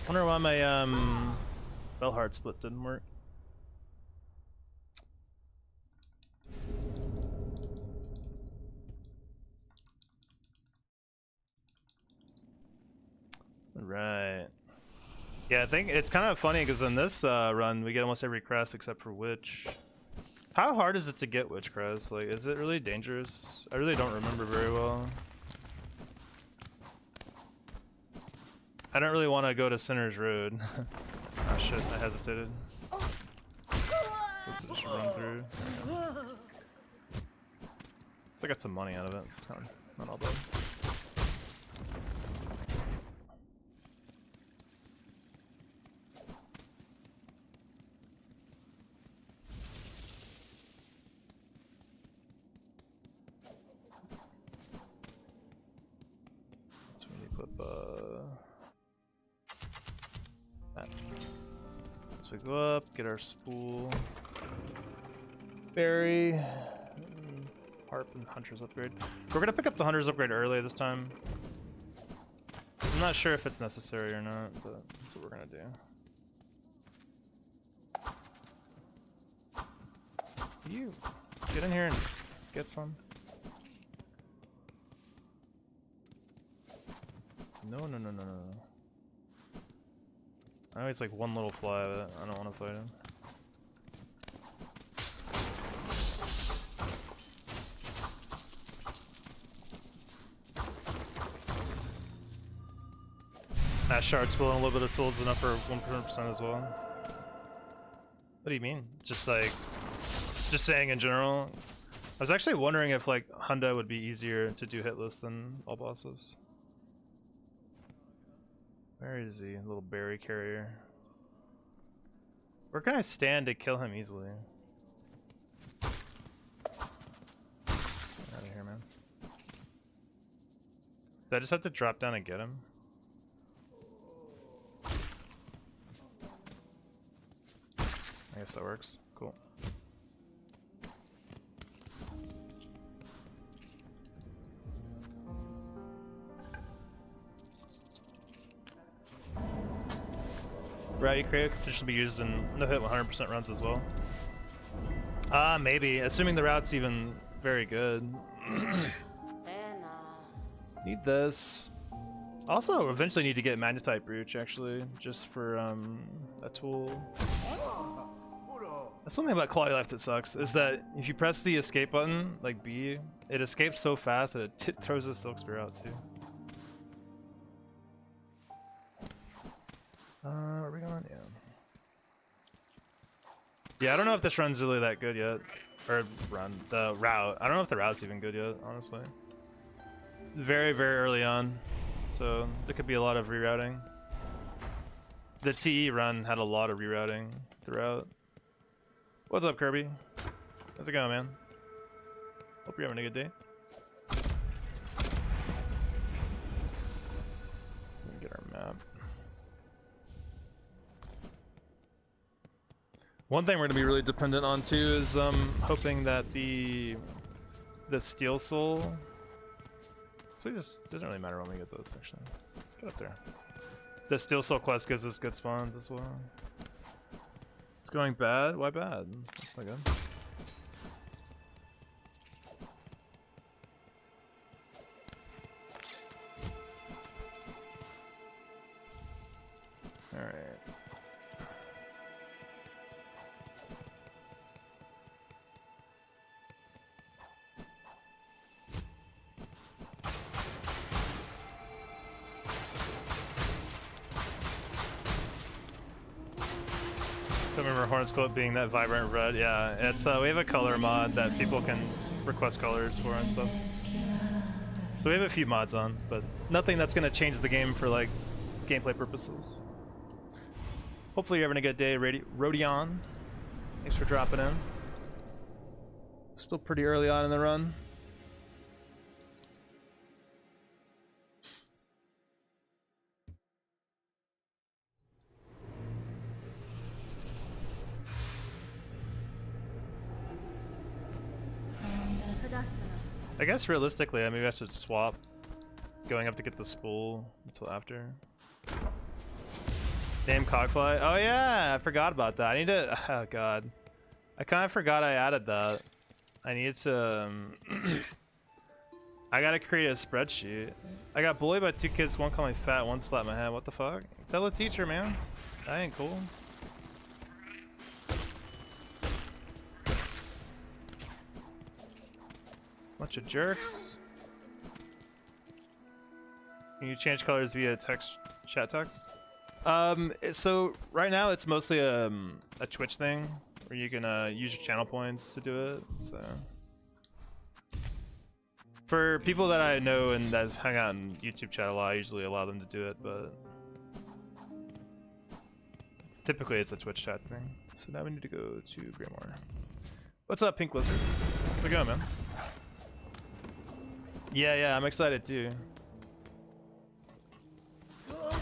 Wonder why my Bellheart split didn't work. Right. Yeah, I think it's kind of funny because in this run we get almost every crest except for Witch. How hard is it to get Witch crest? Like, is it really dangerous? I really don't remember very well. I don't really want to go to Sinner's Road. Oh shit, I hesitated. Supposed to just run through. So I got some money out of it. It's kind of not all bad. So we need to put that. So we go up, get our spool, berry, harp, and hunter's upgrade. We're gonna pick up the hunter's upgrade early this time. I'm not sure if it's necessary or not, but that's what we're gonna do. You get in here and get some. No. I know he's like one little fly, but I don't want to fight him. That shard spill and a little bit of tools enough for 100% as well. What do you mean? Just saying in general. I was actually wondering if like Honda would be easier to do hitless than all bosses. Where is he, little berry carrier? Where can I stand to kill him easily? Get out of here, man. Did I just have to drop down and get him? I guess that works. Cool. Route you create could just be used in no hit 100% runs as well. Maybe, assuming the route's even very good. Need this. Also, eventually need to get Magnetite Brooch actually, just for a tool. That's one thing about quality life that sucks, is that if you press the escape button, like B, it escapes so fast that it throws the Silk Spear out too. Where are we going? Yeah. Yeah, I don't know if this run's really that good yet. Or the route. I don't know if the route's even good yet, honestly. Very, very early on. So there could be a lot of rerouting. The TE run had a lot of rerouting throughout. What's up, Kirby? How's it going, man? Hope you're having a good day. Get our One thing we're gonna be really dependent on too is hoping that the Steel Soul. So it just doesn't really matter when we get those actually. Get up there. The Steel Soul quest gives us good spawns as well. It's going bad? Why bad? That's not good. Alright. I remember Hornet's Coat being that vibrant red. Yeah, it's we have a color mod that people can request colors for and stuff. So we have a few mods on, but nothing that's gonna change the game for like gameplay purposes. Hopefully you're having a good day, Rodion. Thanks for dropping in. Still pretty early on in the run. I guess realistically, maybe I should swap going up to get the spool until after. Name Cogfly. Oh yeah, I forgot about that. I need to. Oh god, I kind of forgot I added that. I need to. I gotta create a spreadsheet. I got bullied by 2 kids. One called me fat. One slapped my head. What the fuck? Tell the teacher, man. That ain't cool. Bunch of jerks. Can you change colors via text, chat text? So right now it's mostly a Twitch thing where you can use your channel points to do it. So for people that I know and that hang out in YouTube chat a lot, I usually allow them to do it, but typically it's a Twitch chat thing. So now we need to go to Grimoire. What's up, Pink Lizard? How's it going, man? Yeah, I'm excited too. Oh,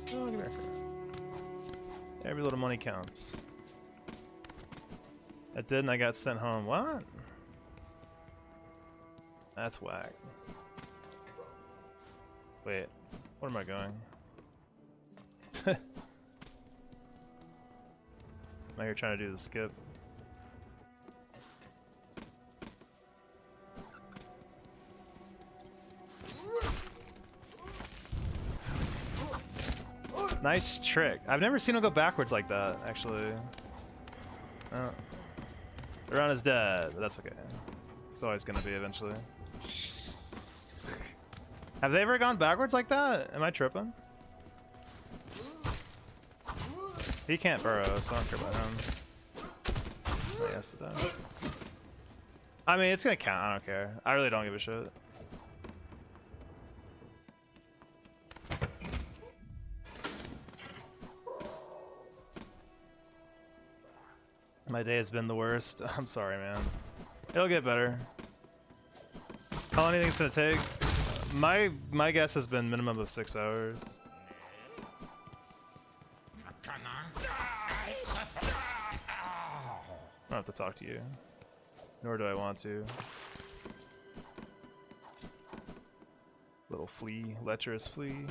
give me a card. Every little money counts. I did and I got sent home. What? That's whack. Wait, where am I going? Am I here trying to do the skip? Nice trick. I've never seen him go backwards like that, actually. Oh. The run is dead, but that's okay. It's always gonna be eventually. Have they ever gone backwards like that? Am I tripping? He can't burrow, so I don't care about him. Oh, yes, it does. I mean, it's gonna count. I don't care. I really don't give a shit. My day has been the worst. I'm sorry, man. It'll get better. How long do you think it's gonna take? My guess has been minimum of 6 hours. I don't have to talk to you. Nor do I want to. Little flea, lecherous flea.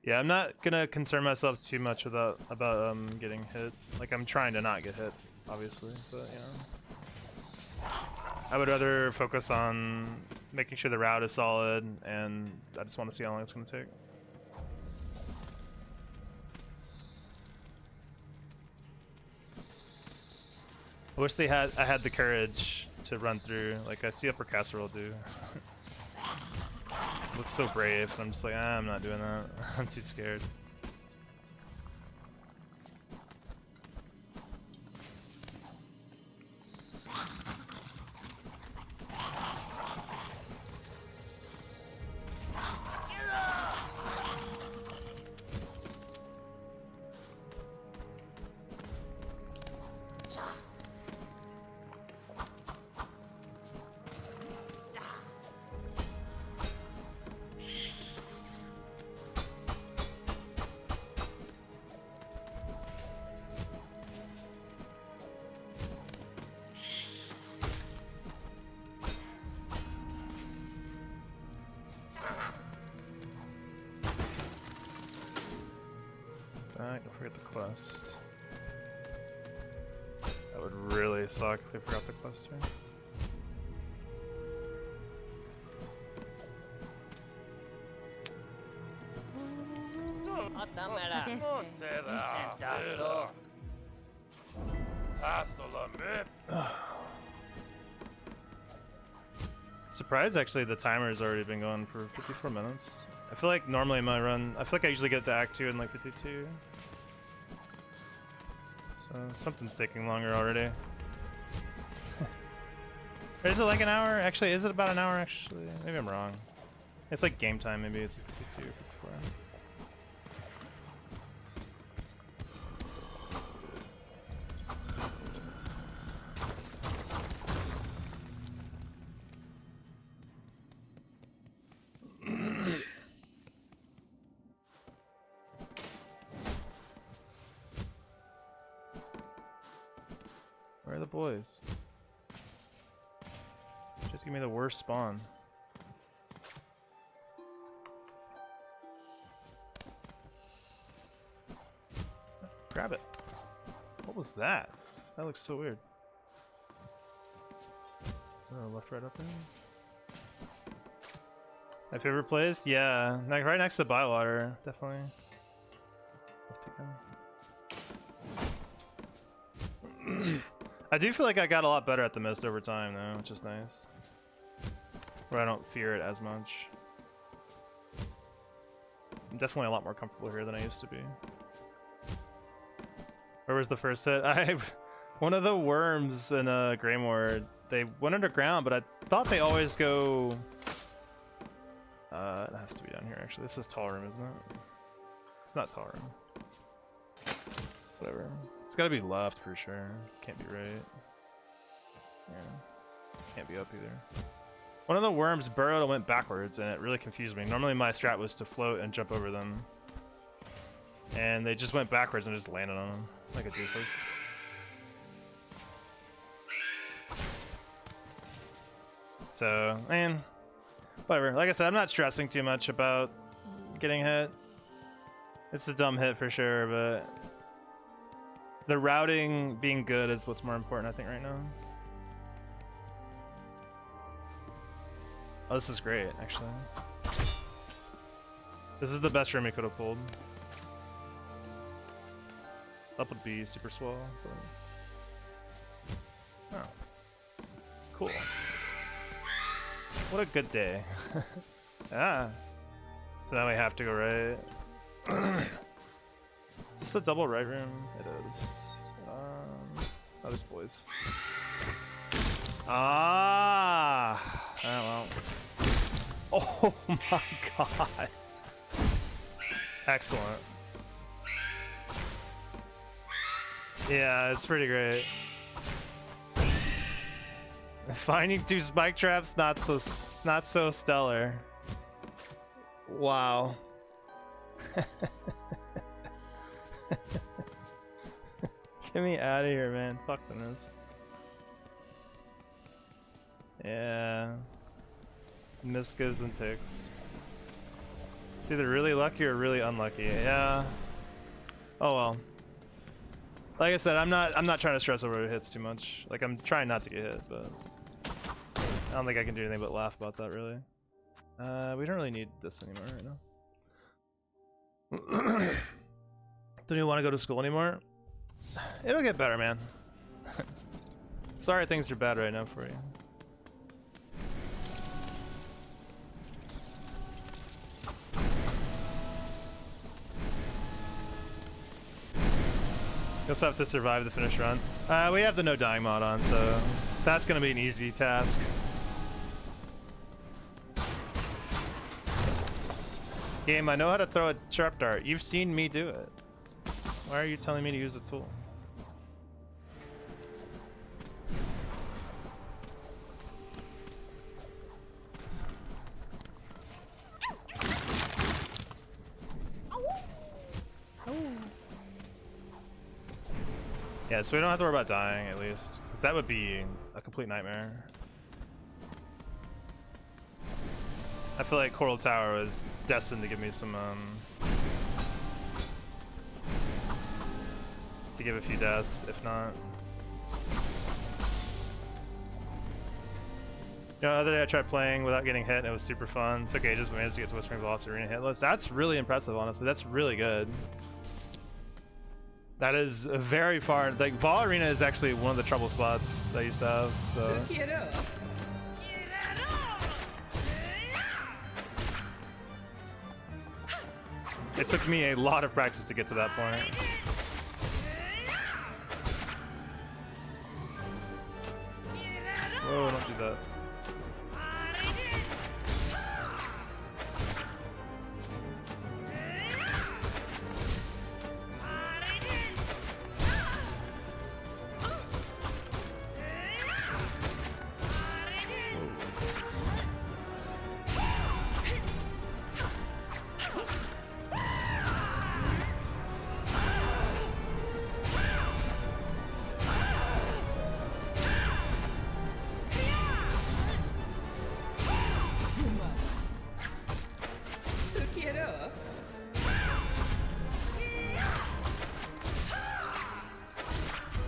Yeah, I'm not gonna concern myself too much about getting hit. Like, I'm trying to not get hit, obviously, but you know. I would rather focus on making sure the route is solid, and I just want to see how long it's gonna take. I wish I had the courage to run through, like I see Upper Casserole do. Looks so brave, and I'm just like, I'm not doing that. I'm too scared. that. Don't forget the quest. That would really suck if we forgot the quest here. Surprised actually the timer's already been going for 54 minutes. I feel like normally in my run, I feel like I usually get to Act 2 in like 52. So something's taking longer already. Or is it like an hour? Actually, is it about an hour actually? Maybe I'm wrong. It's like game time, maybe it's 52 or 54. Where are the boys? Just give me the worst spawn. Grab it. What was that? That looks so weird. Oh, left, right, up there. My favorite place? Yeah, like right next to the Bywater, definitely. Left again. I do feel like I got a lot better at the mist over time though, which is nice. Where I don't fear it as much. I'm definitely a lot more comfortable here than I used to be. Where was the first hit? One of the worms in Greymoor, they went underground, but I thought they always go... it has to be down here actually. This is tall room, isn't it? It's not tall room. Whatever. It's gotta be left for sure. Can't be right. Yeah. Can't be up either. One of the worms burrowed and went backwards, and it really confused me. Normally my strat was to float and jump over them. And they just went backwards and just landed on them. Like a doofus. So, man, whatever. Like I said, I'm not stressing too much about getting hit. It's a dumb hit for sure, but the routing being good is what's more important, I think, right now. Oh, this is great, actually. This is the best room he could have pulled. Up would be super swell, but... Oh. Cool. What a good day. Ah. So now we have to go right. Is this a double right room? It is. Oh, there's boys. Ah! Oh, well. Oh my god. Excellent. Yeah, it's pretty great. Finding 2 spike traps, not so stellar. Wow. Get me out of here, man. Fuck the mist. Yeah. Mist goes and ticks. It's either really lucky or really unlucky. Yeah. Oh well. Like I said, I'm not trying to stress over hits too much. Like I'm trying not to get hit, but I don't think I can do anything but laugh about that really. We don't really need this anymore right now. Don't you want to go to school anymore? It'll get better, man. Sorry things are bad right now for you. You also have to survive the finish run. We have the no dying mod on, so that's gonna be an easy task. Game, I know how to throw a sharp dart. You've seen me do it. Why are you telling me to use a tool? Yeah, so we don't have to worry about dying at least, because that would be a complete nightmare. I feel like Coral Tower was destined to give me some to give a few deaths, if not. You know, the other day I tried playing without getting hit and it was super fun. Took ages but managed to get to Whispering Velocity Arena hitless. That's really impressive, honestly. That's really good. That is very far. Like, Vol Arena is actually one of the trouble spots that I used to have, so. It took me a lot of practice to get to that point. Whoa, don't do that.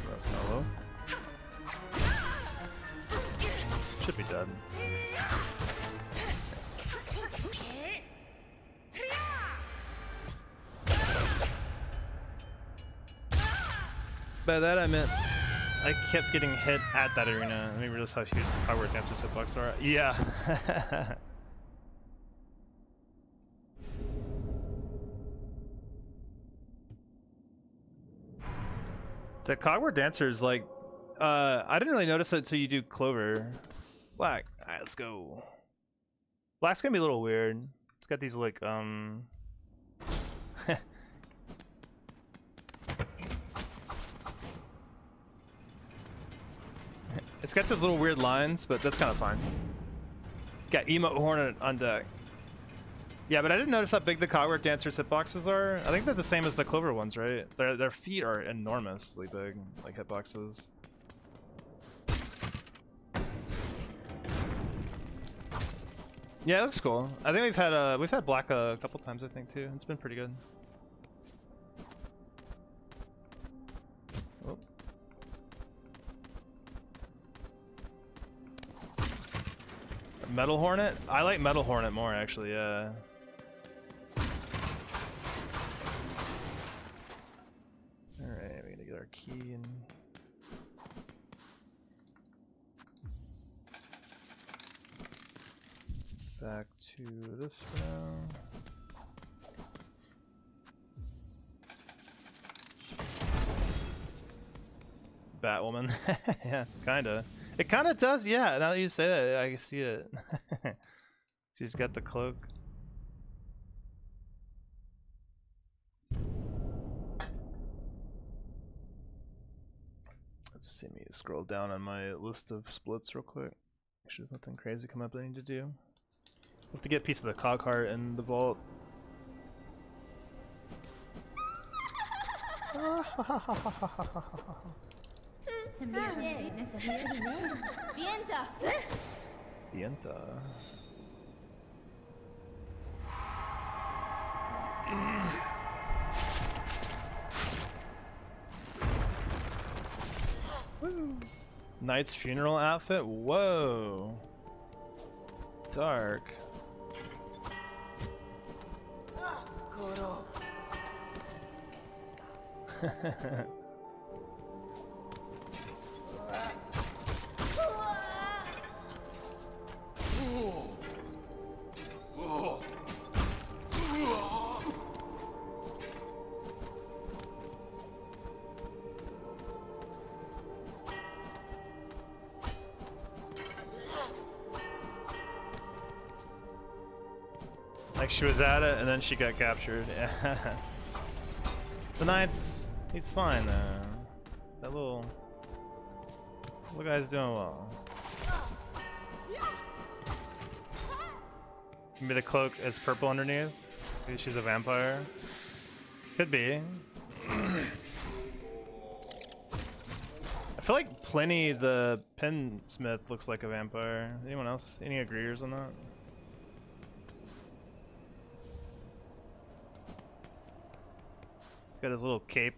That's kind of low. Should be dead. Yes. By that I meant I kept getting hit at that arena. I didn't realize how huge the Cogward Dancer's hitbox are. Yeah. The Cogward Dancer is like, I didn't really notice it until you do Clover. Black. Alright, let's go. Black's gonna be a little weird. It's got these like, it's got those little weird lines, but that's kind of fine. Got Emote Hornet on deck. Yeah, but I didn't notice how big the Cogward Dancer's hitboxes are. I think they're the same as the Clover ones, right? Their feet are enormously big, like hitboxes. Yeah, it looks cool. I think we've had Black a couple times, I think, too. It's been pretty good. Oh. Metal Hornet? I like Metal Hornet more, actually, yeah. Alright, we're gonna get our key and... back to this for now. Batwoman. Yeah, kinda. It kinda does, yeah. Now that you say that, I can see it. She's got the cloak. Let's see me scroll down on my list of splits real quick. Make sure there's nothing crazy come up that I need to do. Have to get a piece of the cog heart in the vault. Vienta. Woo. Knight's funeral outfit? Whoa. Dark. Like she was at it and then she got captured. Yeah. The Knight's, he's fine though. That little guy's doing well. Maybe the cloak is purple underneath. Maybe she's a vampire. Could be. I feel like Pliny the Pinsmith looks like a vampire. Anyone else? Any agreeers on that? He's got his little cape.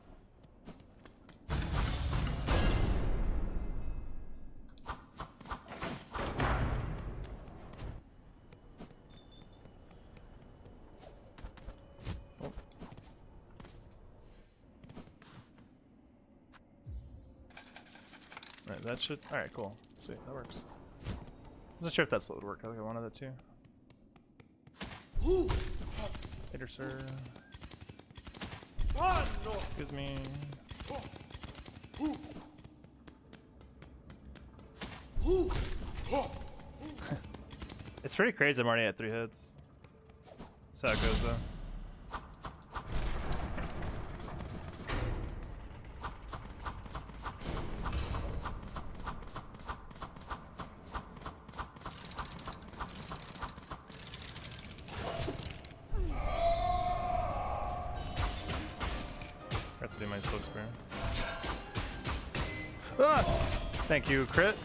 Alright, that should. Alright, cool. Sweet, that works. Wasn't sure if that would work. I think I wanted it too. Later, sir. Excuse me. It's pretty crazy I'm already at 3 hits. That's how it goes though. Have to do my silk spear. Ah! Thank you, crit.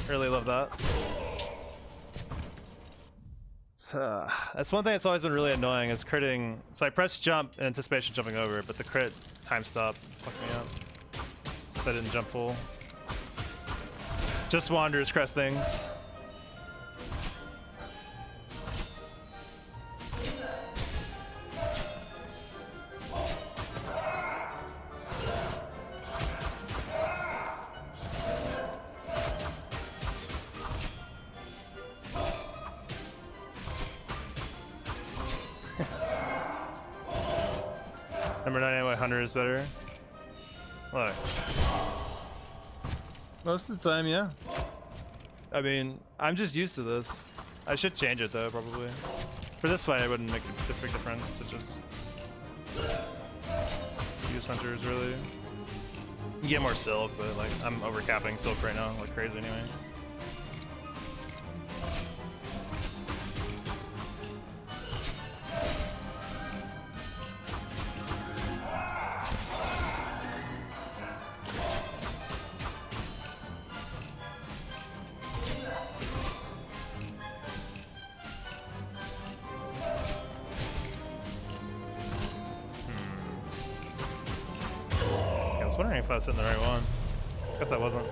Really love that. So, that's one thing that's always been really annoying is critting. So I press jump in anticipation of jumping over, but the crit time stop fucked me up. So I didn't jump full. Just wanders, crest things. Number 99 Hunter is better. Look. Most of the time, yeah. I mean, I'm just used to this. I should change it though, probably. For this fight, I wouldn't make a big difference to just use Hunters, really. You get more Silk, but like, I'm overcapping Silk right now, like crazy anyway. I was wondering if I was hitting the right one. Guess I wasn't.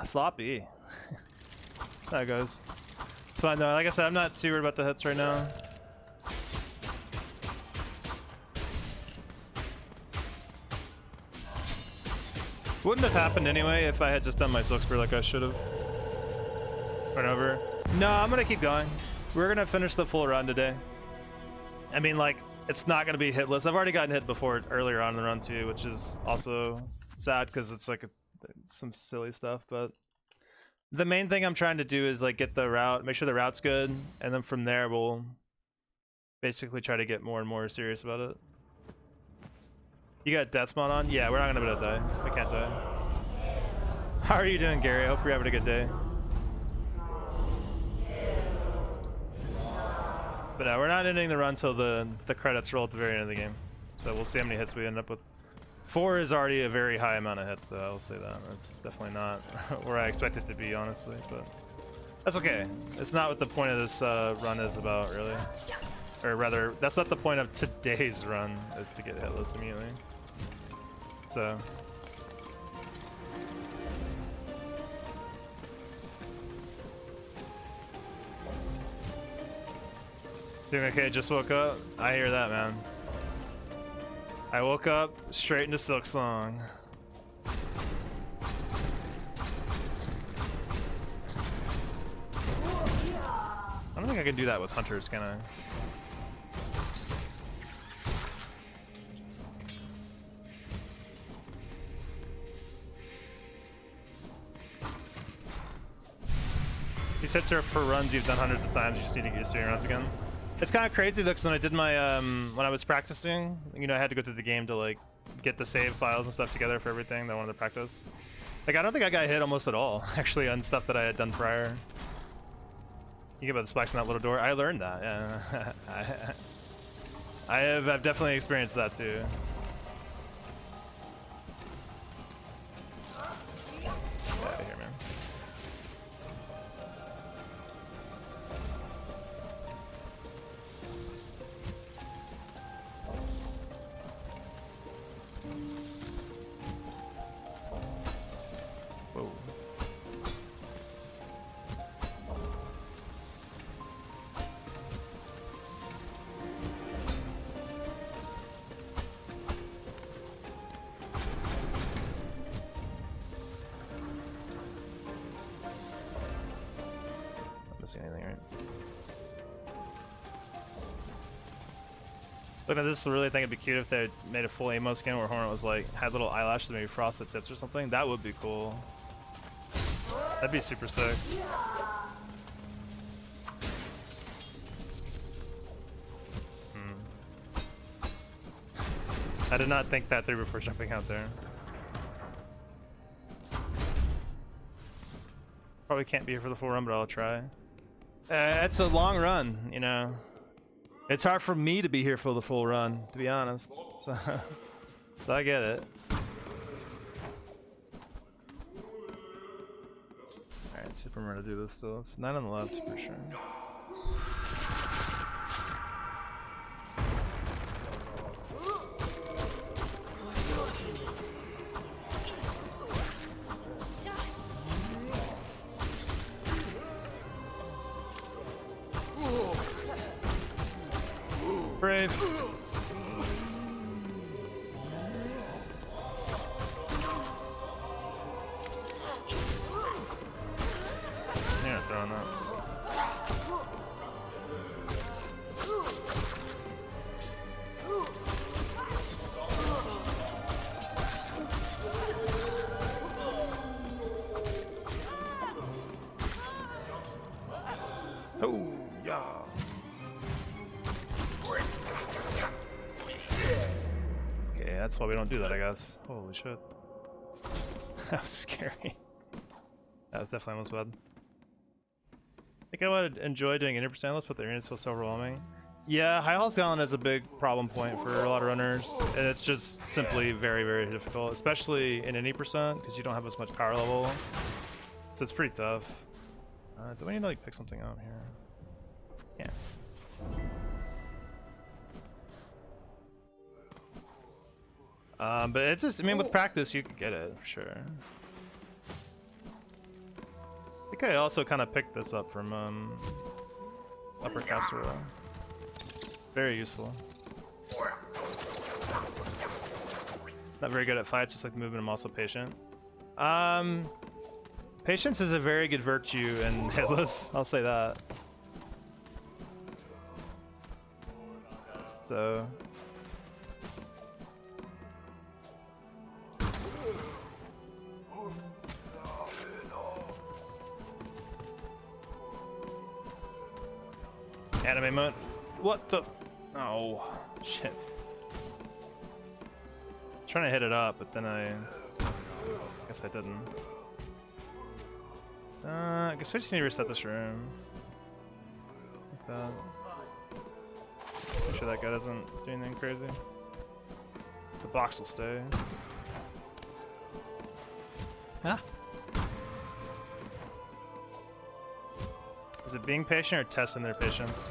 Sloppy. That goes. It's fine though. Like I said, I'm not too worried about the hits right now. Wouldn't have happened anyway if I had just done my silk spear like I should have. Run over. No, I'm gonna keep going. We're gonna finish the full run today. I mean, like, it's not gonna be hitless. I've already gotten hit before earlier on in the run too, which is also sad because it's like some silly stuff. But the main thing I'm trying to do is like get the route, make sure the route's good, and then from there we'll basically try to get more and more serious about it. You got death spawn on? Yeah, we're not gonna be able to die. We can't die. How are you doing, Gary? I hope you're having a good day. But no, we're not ending the run till the credits roll at the very end of the game. So we'll see how many hits we end up with. 4 is already a very high amount of hits, though. I will say that. That's definitely not where I expect it to be, honestly. But that's okay. It's not what the point of this run is about, really. Or rather, that's not the point of today's run, is to get hitless immediately. So. Doing okay, just woke up. I hear that, man. I woke up straight into Silksong. I don't think I can do that with Hunters, can I? These hits are for runs you've done hundreds of times. You just need to get used to your runs again. It's kind of crazy though, because when I did my when I was practicing, you know, I had to go through the game to like get the save files and stuff together for everything that I wanted to practice. Like, I don't think I got hit almost at all, actually, on stuff that I had done prior. You get about the spikes in that little door. I learned that. Yeah, I've definitely experienced that too. Get out of here, man. Whoa. see anything, right? Looking at this, I really think it'd be cute if they made a full emo skin where Hornet was like, had little eyelashes, maybe frosted tips or something. That would be cool. That'd be super sick. I did not think that through before jumping out there. Probably can't be here for the full run, but I'll try. It's a long run, you know. It's hard for me to be here for the full run, to be honest. So, so I get it. Alright, super rare to do this still. It's 9 on the left for sure. Brave. You're not throwing that. Oh, yeah. Okay, that's why we don't do that, I guess. Holy shit. That was scary. That was definitely almost bad. I think I would enjoy doing 80% list, but the units feels so overwhelming. Yeah, High Hall Talent is a big problem point for a lot of runners, and it's just simply very, very difficult, especially in 80% because you don't have as much power level. So it's pretty tough. Do we need to like pick something out here? Yeah. But it's just, I mean, with practice, you can get it, for sure. I think I also kind of picked this up from Upper Casserole. Very useful. Not very good at fights, just like the movement. I'm also patient. Patience is a very good virtue in Hitless, I'll say that. So... Anime mode. What the? Oh, shit. Trying to hit it up, but then I guess I didn't. I guess we just need to reset this room. Like that. Make sure that guy doesn't do anything crazy. The box will stay. Huh? Is it being patient or testing their patience?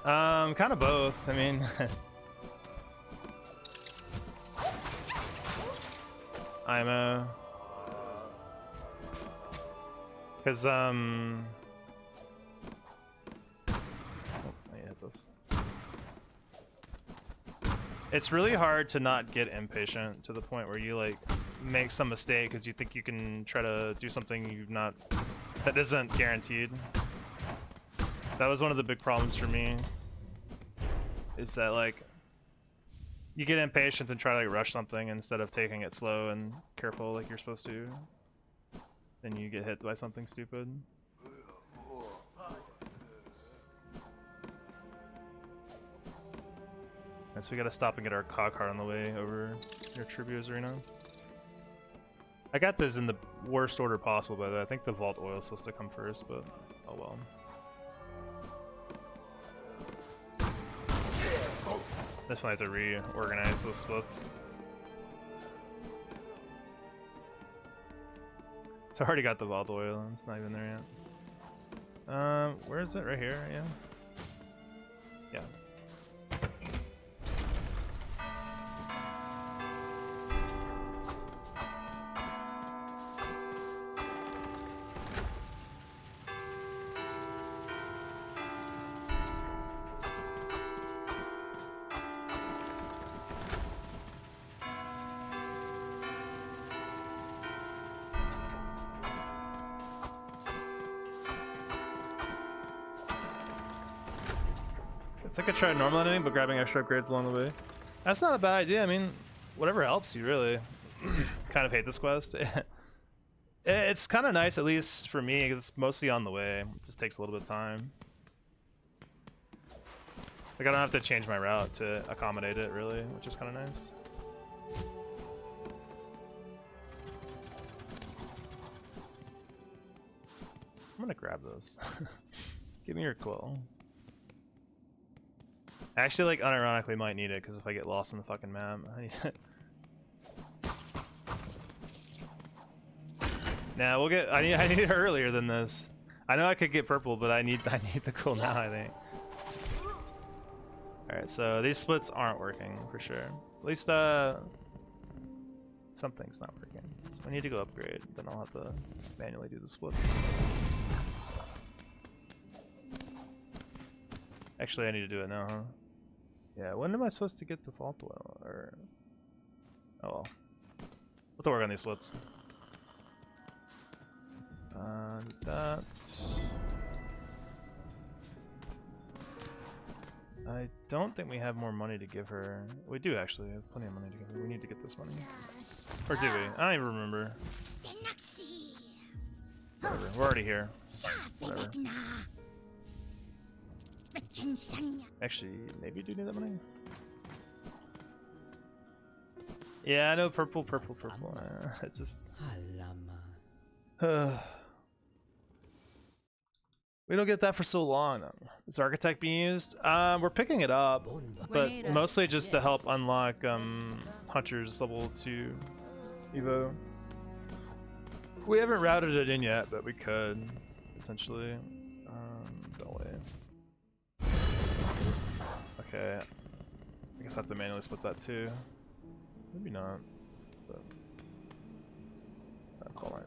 Kind of both. I mean, I'm a... Because, oh, I hit this. It's really hard to not get impatient to the point where you, like, make some mistake because you think you can try to do something that isn't guaranteed. That was one of the big problems for me, is that like you get impatient and try to like rush something instead of taking it slow and careful like you're supposed to. Then you get hit by something stupid. So we gotta stop and get our cog card on the way over near Tributa's Arena. I got this in the worst order possible, by the way. I think the Vault Oil is supposed to come first, but oh well. Definitely have to reorganize those splits. So I already got the Vault Oil, and it's not even there yet. Where is it? Right here, yeah? Yeah. It's like I tried normal ending, but grabbing extra upgrades along the way. That's not a bad idea. I mean, whatever helps you, really. Kind of hate this quest. It's kind of nice, at least for me, because it's mostly on the way. It just takes a little bit of time. Like, I don't have to change my route to accommodate it, really, which is kind of nice. I'm gonna grab those. Give me your quill. I actually, like, unironically might need it, because if I get lost in the fucking map, I need it. Nah, we'll get. I need it earlier than this. I know I could get purple, but I need the quill now, I think. All right, so these splits aren't working for sure. At least something's not working. So I need to go upgrade. Then I'll have to manually do the splits. Actually, I need to do it now, huh? Yeah. When am I supposed to get the fault oil? Or oh well. We'll have to work on these splits. That. I don't think we have more money to give her. We do actually have plenty of money to give her. We need to get this money. Or do we? I don't even remember. Whatever. We're already here. Whatever. Actually, maybe we do need that money. Yeah, I know purple. It's just. We don't get that for so long. Is Architect being used? We're picking it up, but mostly just to help unlock Hunter's level 2 Evo. We haven't routed it in yet, but we could potentially. Don't wait. Okay, I guess I have to manually split that too. Maybe not, but I'll call in.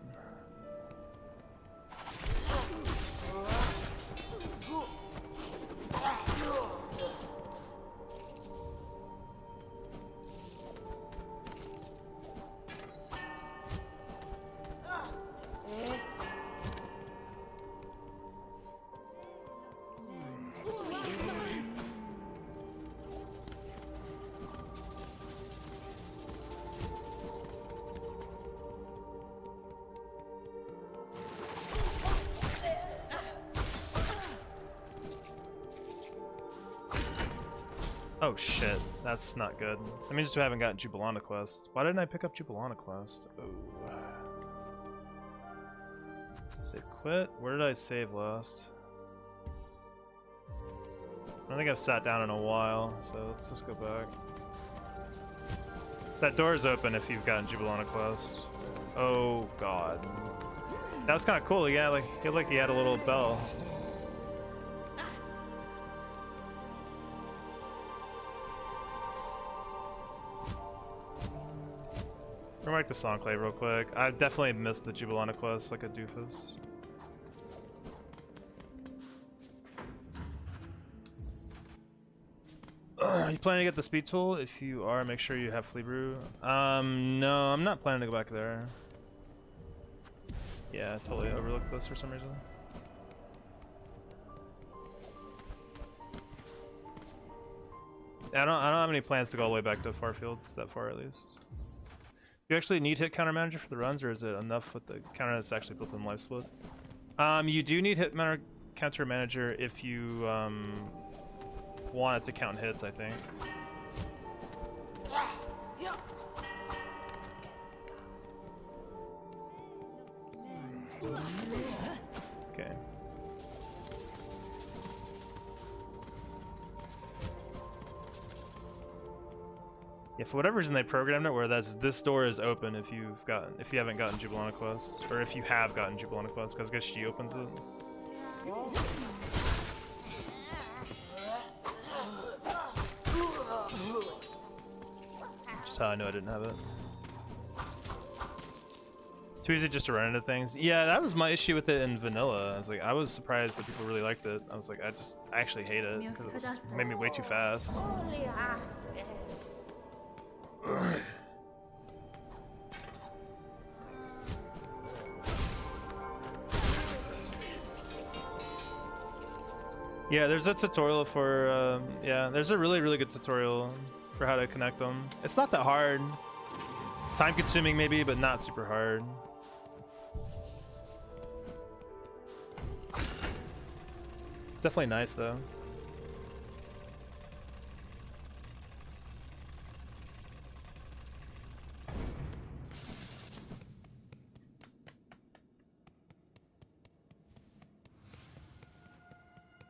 Oh shit, that's not good. That means we haven't gotten Jubilana quest. Why didn't I pick up Jubilana quest? Oh. Save quit? Where did I save last? I don't think I've sat down in a while, so let's just go back. That door is open if you've gotten Jubilana quest. Oh god. That was kind of cool. Yeah, like he had a little bell. I'm gonna write this enclave real quick. I definitely missed the Jubilana quest like a doofus. You planning to get the speed tool? If you are, make sure you have flea brew. No, I'm not planning to go back there. Yeah, I totally overlooked this for some reason. I don't have any plans to go all the way back to Farfields, that far at least. Do you actually need hit counter manager for the runs, or is it enough with the counter that's actually built in life split? You do need hit counter manager if you want it to count hits, I think. Okay. Yeah, for whatever reason they programmed it where this door is open if you haven't gotten Jubilana quest, or if you have gotten Jubilana quest, because I guess she opens it. Just how I know I didn't have it. Too easy just to run into things. Yeah, that was my issue with it in vanilla. I was surprised that people really liked it. I was like, I actually hate it because it made me way too fast. Yeah, there's a tutorial for, yeah, there's a really good tutorial for how to connect them. It's not that hard. Time consuming maybe, but not super hard. It's definitely nice though.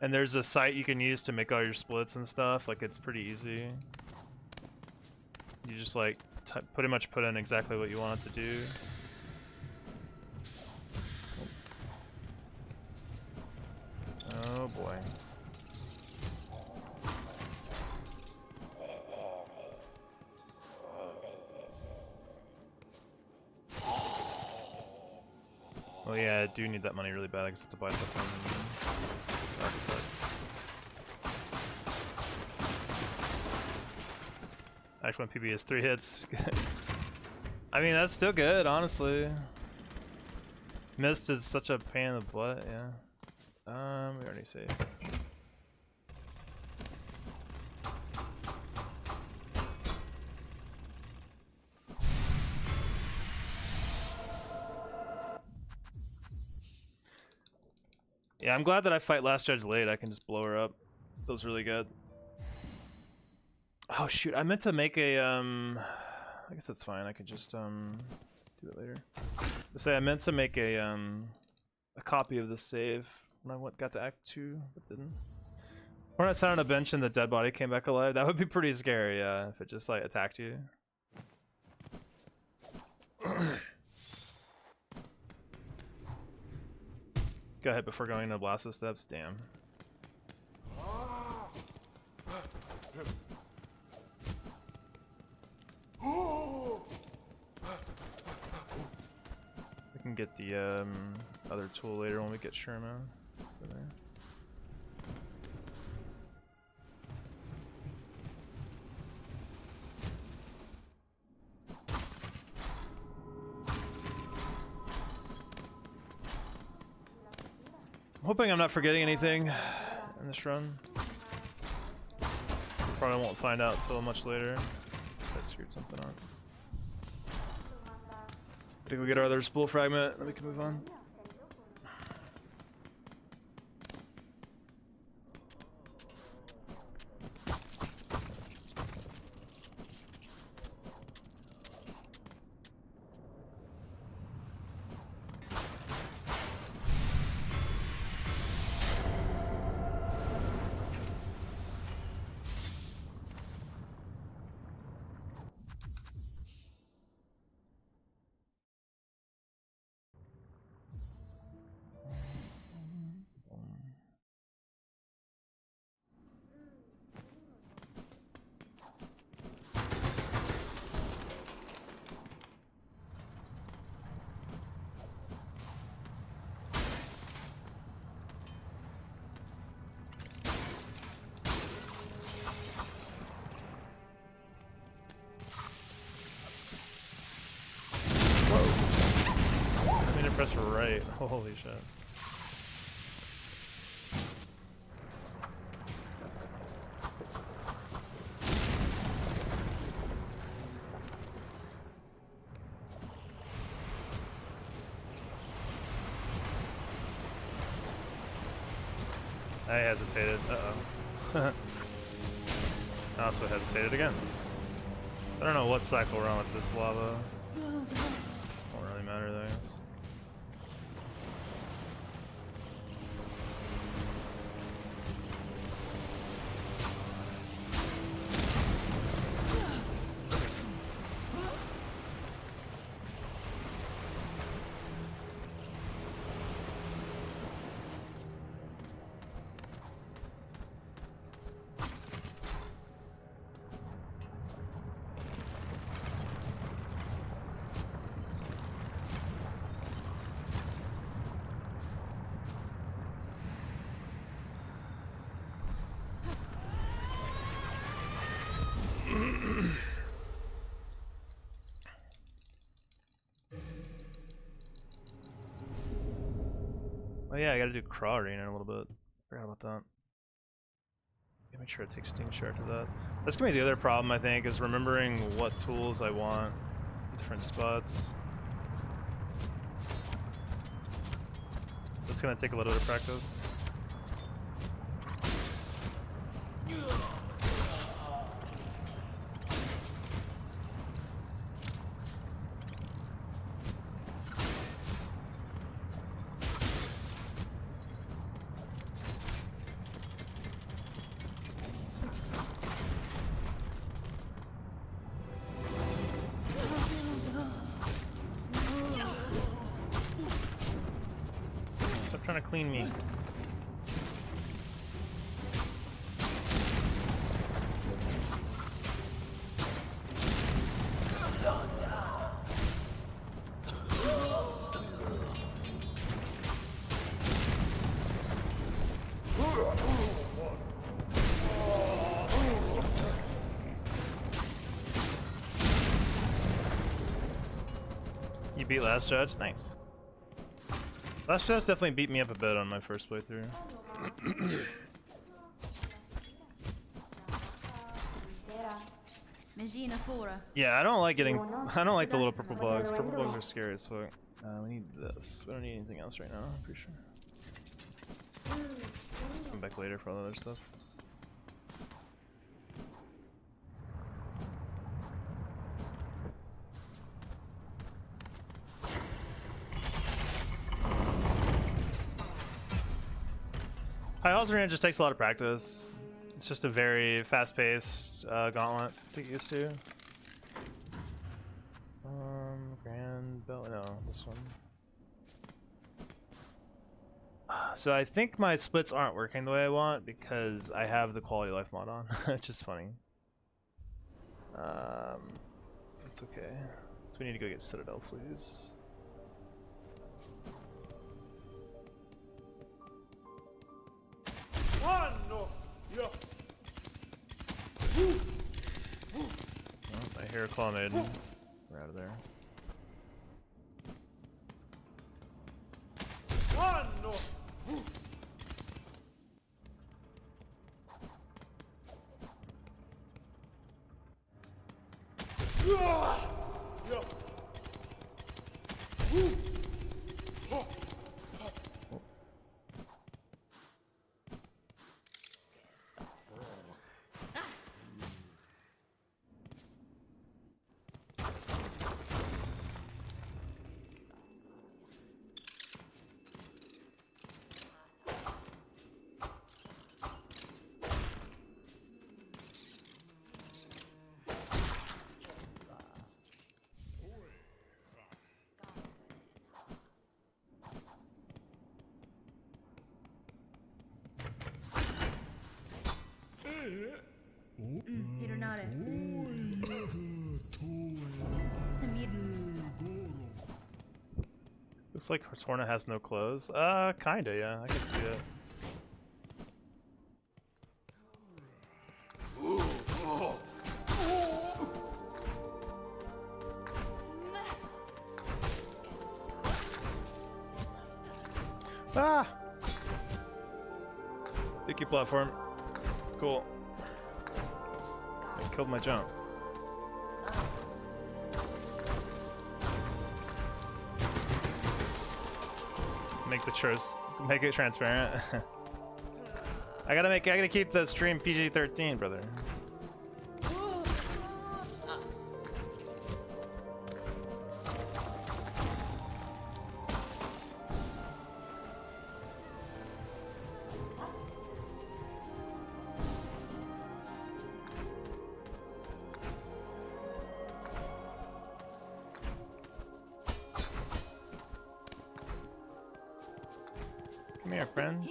And there's a site you can use to make all your splits and stuff. Like, it's pretty easy. You just like pretty much put in exactly what you want it to do. Oh boy. Oh yeah, I do need that money really bad. I guess I have to buy stuff from Actually, my PB is 3 hits. I mean, that's still good, honestly. Mist is such a pain in the butt, yeah. We already saved. Yeah, I'm glad that I fight Last Judge late. I can just blow her up. Feels really good. Oh shoot, I meant to make a I guess that's fine. I could just do it later. Say I meant to make a copy of the save when I got to Act 2, but didn't. When I sat on a bench and the dead body came back alive, that would be pretty scary, yeah, if it just like attacked you. Go ahead before going to blast the steps, damn. We can get the other tool later when we get Sherma. I'm hoping I'm not forgetting anything in this run. Probably won't find out until much later. I screwed something up. I think we get our other spool fragment, then we can move on. Press right. Holy shit. I hesitated. Uh-oh. I also hesitated again. I don't know what cycle we're on with this lava. Won't really matter though, I guess. Oh yeah, I gotta do craw arena in a little bit. Forgot about that. Make sure it takes Steam Share to that. That's gonna be the other problem, I think, is remembering what tools I want in different spots. That's gonna take a little bit of practice. Trying to clean me. You beat last judge? Nice. Last judge definitely beat me up a bit on my first playthrough. Yeah, I don't like the little purple bugs. Purple bugs are scary as fuck. We need this. We don't need anything else right now, I'm pretty sure. Come back later for all the other stuff. High Halls Arena just takes a lot of practice. It's just a very fast-paced gauntlet to get used to. Grand Bell, no, this one. So I think my splits aren't working the way I want because I have the quality of life mod on, which is funny. It's okay. So we need to go get Citadel, please. Oh, I hear a Claw Maiden. We're out of there. Looks like Hortorna has no clothes. Kinda, yeah, I can see it. Ah! Icky platform. Cool. I killed my jump. Make the chores, make it transparent. I gotta keep the stream PG-13, brother. Come here, friend.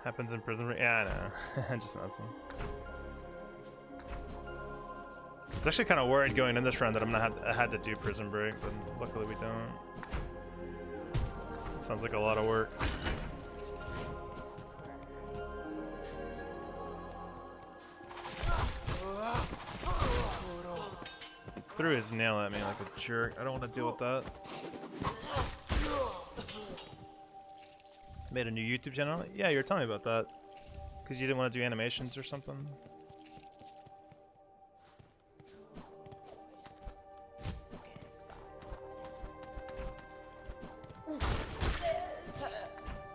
Happens in prison. Yeah, I know. I'm just messing. I was actually kind of worried going in this run that I had to do prison break, but luckily we don't. Sounds like a lot of work. threw his nail at me like a jerk. I don't want to deal with that. Made a new YouTube channel? Yeah, you were telling me about that. Because you didn't want to do animations or something?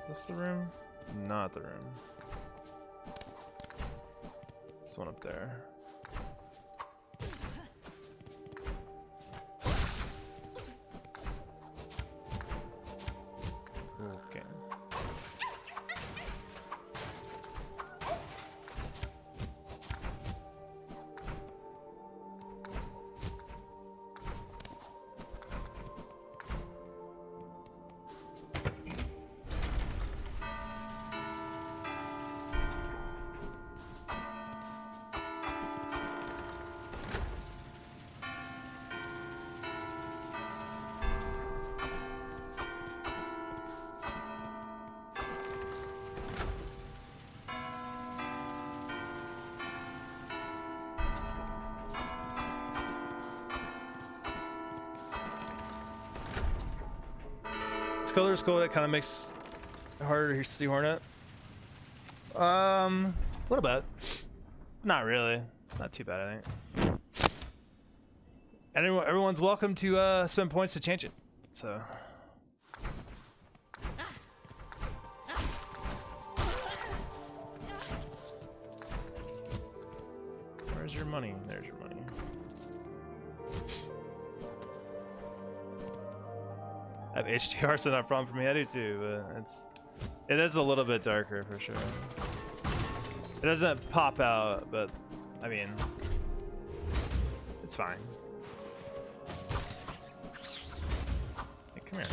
Is this the room? Not the room. This one up there. Okay. Color is cool. That kind of makes it harder to see Hornet. A little bit. Not really. Not too bad, I think. And everyone's welcome to spend points to change it. So. Where's your money? There's your money. I have HDR, so not a problem for me. I do too, but it is a little bit darker for sure. It doesn't pop out, but I mean, it's fine. Hey, come here.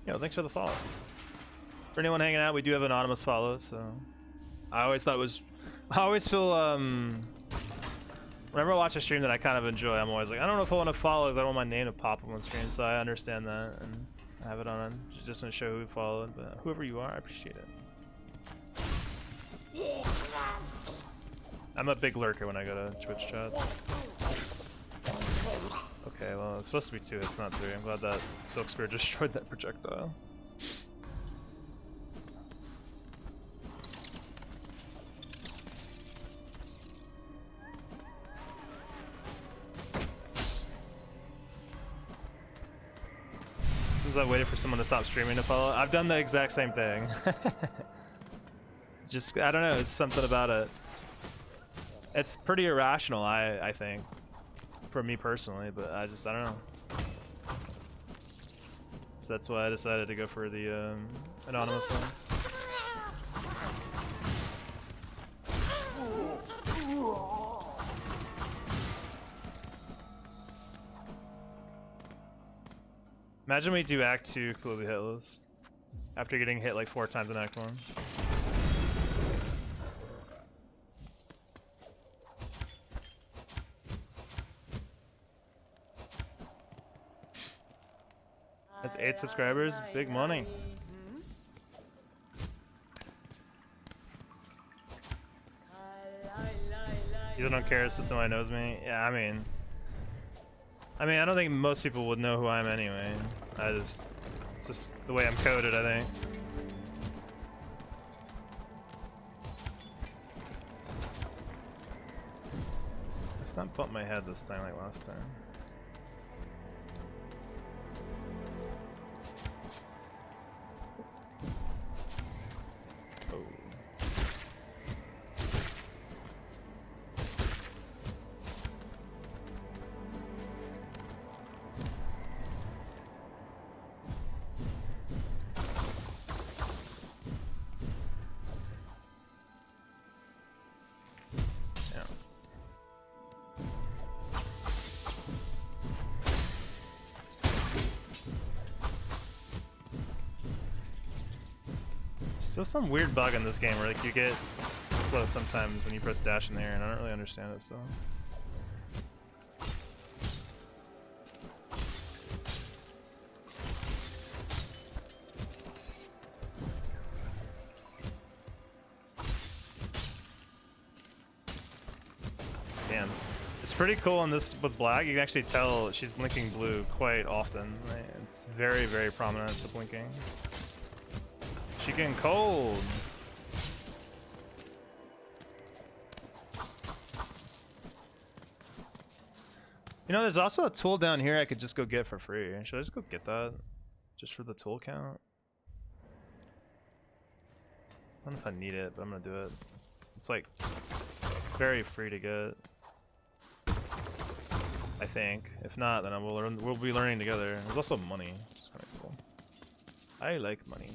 Yo, thanks for the follow. For anyone hanging out, we do have anonymous follows, so I always thought it was. I always feel whenever I watch a stream that I kind of enjoy, I'm always like, I don't know if I want to follow because I don't want my name to pop up on screen, so I understand that and I have it on just to show who followed. But whoever you are, I appreciate it. I'm a big lurker when I go to Twitch chats. Okay, well, it's supposed to be 2, it's not 3. I'm glad that Silk Spear destroyed that projectile. Since I waited for someone to stop streaming to follow, I've done the exact same thing. Just, I don't know, it's something about it. It's pretty irrational, I think. For me personally, but I don't know. So that's why I decided to go for the anonymous ones. Imagine we do Act 2 completely hitless after getting hit like 4 times in Act 1. That's 8 subscribers, big money. You don't care if somebody knows me? Yeah, I mean, I don't think most people would know who I am anyway. It's just the way I'm coded, I think. Let's not bump my head this time like last time. So some weird bug in this game where like you get float sometimes when you press dash in the air, and I don't really understand it still. Damn. It's pretty cool in this with black. You can actually tell she's blinking blue quite often. Right? It's very, very prominent, the blinking. She getting cold. You know, there's also a tool down here I could just go get for free. Should I just go get that? Just for the tool count? I don't know if I need it, but I'm gonna do it. It's like very free to get. I think. If not, then we'll be learning together. There's also money, which is kind of cool. I like money.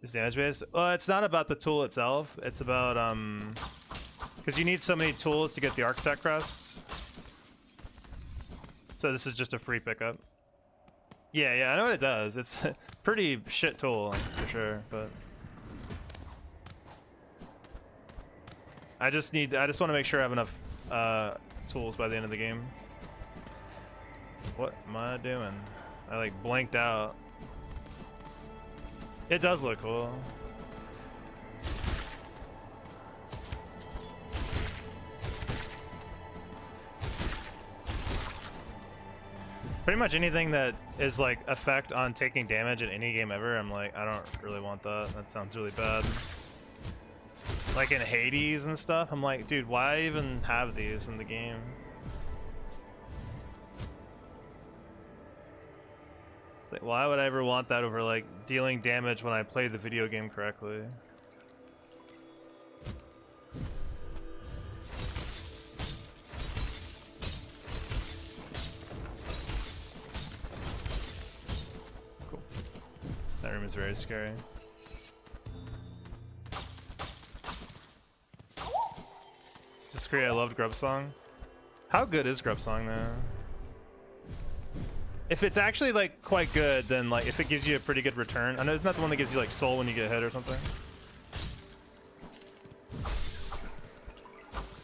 Is damage based? Well, it's not about the tool itself. It's about because you need so many tools to get the architect crest. So this is just a free pickup. Yeah, I know what it does. It's a pretty shit tool for sure, but I just want to make sure I have enough tools by the end of the game. What am I doing? I like blanked out. It does look cool. Pretty much anything that is like effect on taking damage in any game ever, I'm like, I don't really want that. That sounds really bad. Like in Hades and stuff, I'm like, dude, why even have these in the game? It's like, why would I ever want that over like dealing damage when I play the video game correctly? Cool. That room is very scary. Just great, I loved Grubsong. How good is Grubsong though? If it's actually like quite good, then like if it gives you a pretty good return. I know it's not the one that gives you like soul when you get hit or something.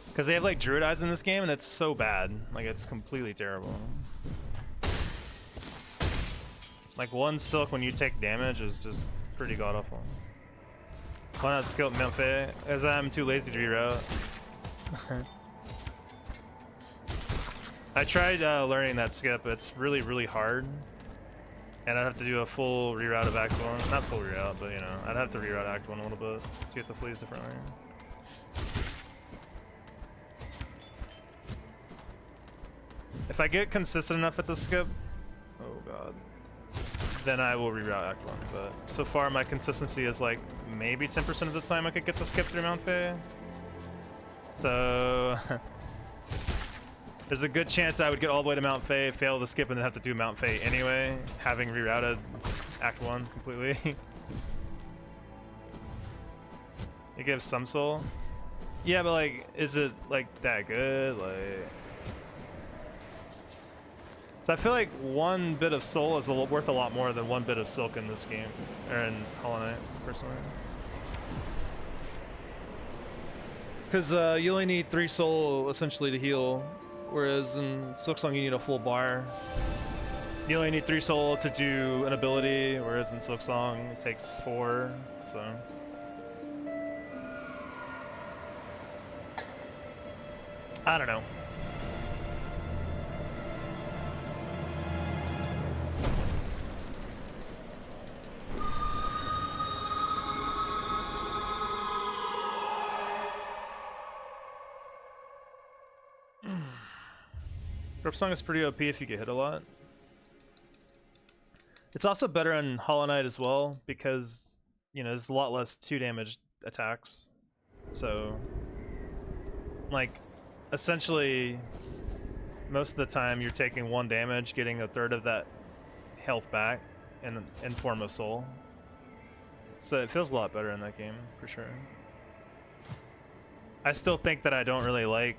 Because they have like Druid Eyes in this game and it's so bad. Like it's completely terrible. Like one silk when you take damage is just pretty god awful. Why not skill Mount Fae? As I'm too lazy to reroute. I tried learning that skip. It's really, really hard. And I'd have to do a full reroute of Act 1. Not full reroute, but you know, I'd have to reroute Act 1 a little bit to get the fleas differently. If I get consistent enough at the skip, oh god, then I will reroute Act 1. But so far my consistency is like maybe 10% of the time I could get the skip through Mount Fae. So there's a good chance I would get all the way to Mount Fae, fail the skip, and then have to do Mount Fae anyway, having rerouted Act 1 completely. It gives some soul. Yeah, but like, is it like that good? Like, so I feel like one bit of soul is worth a lot more than one bit of silk in this game, or in Hollow Knight, personally. Because you only need 3 soul essentially to heal. Whereas in Silksong you need a full bar. You only need 3 soul to do an ability, whereas in Silksong it takes 4, so. I don't know. Grubsong is pretty OP if you get hit a lot. It's also better in Hollow Knight as well because, you know, there's a lot less 2 damage attacks. So, like, essentially, most of the time you're taking 1 damage, getting a third of that health back in form of soul. So it feels a lot better in that game, for sure. I still think that I don't really like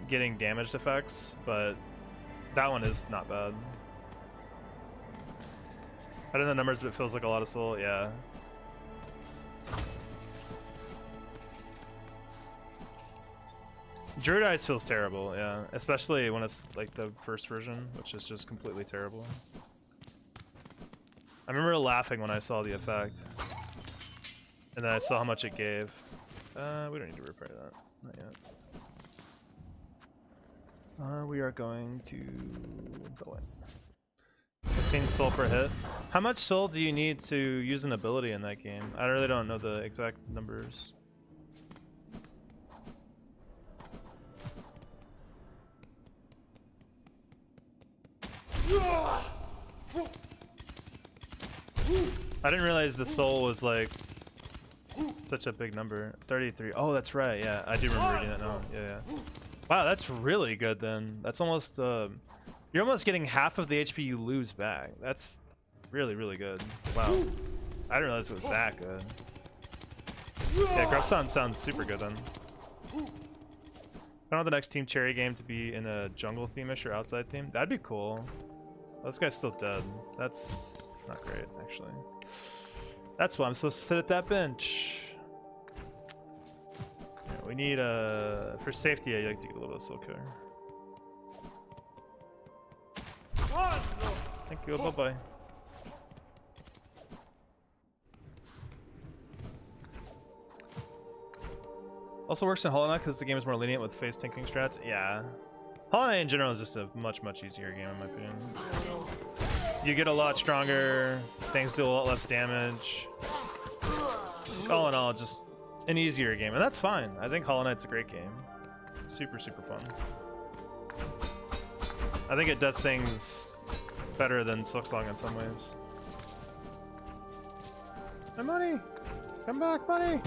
getting damaged effects, but that one is not bad. I don't know the numbers, but it feels like a lot of soul, yeah. Druid Eyes feels terrible, yeah. Especially when it's like the first version, which is just completely terrible. I remember laughing when I saw the effect. And then I saw how much it gave. We don't need to repair that. Not yet. We are going to go in. 15 soul per hit. How much soul do you need to use an ability in that game? I really don't know the exact numbers. I didn't realize the soul was like such a big number. 33. Oh, that's right. Yeah, I do remember reading that now. Yeah. Wow, that's really good then. That's almost you're almost getting half of the HP you lose back. That's really, really good. Wow. I didn't realize it was that good. Yeah, Grubson sounds super good then. I want the next Team Cherry game to be in a jungle theme-ish or outside theme. That'd be cool. Oh, this guy's still dead. That's not great, actually. That's why I'm supposed to sit at that bench. Yeah, we need for safety, I like to get a little bit of soul killer. Thank you, bye-bye. Also works in Hollow Knight because the game is more lenient with face tanking strats. Yeah. Hollow Knight in general is just a much easier game in my opinion. You get a lot stronger, things do a lot less damage. All in all, just an easier game, and that's fine. I think Hollow Knight's a great game. Super fun. I think it does things better than Silksong in some ways. My money! Come back, money!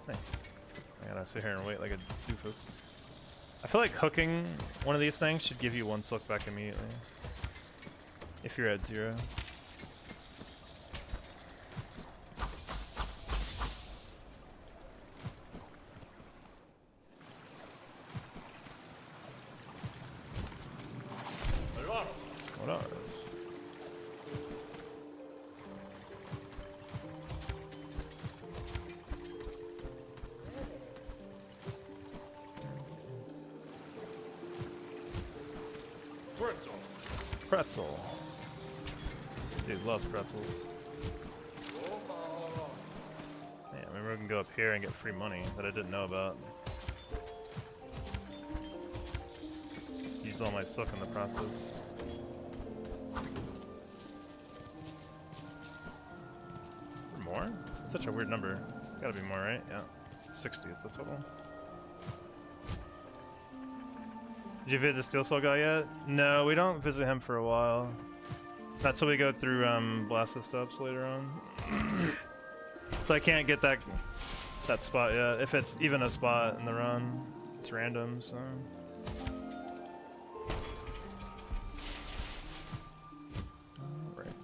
Nice. I gotta sit here and wait like a doofus. I feel like hooking one of these things should give you 1 silk back immediately. If you're at 0. What are those? Pretzel. Dude loves pretzels. Yeah, maybe we can go up here and get free money that I didn't know about. Use all my silk in the process. More? That's such a weird number. Gotta be more, right? Yeah. 60 is the total. Did you visit the Steel Soul guy yet? No, we don't visit him for a while. Not till we go through Blasted Steps later on. So I can't get that spot yet. If it's even a spot in the run, it's random. So. Alright.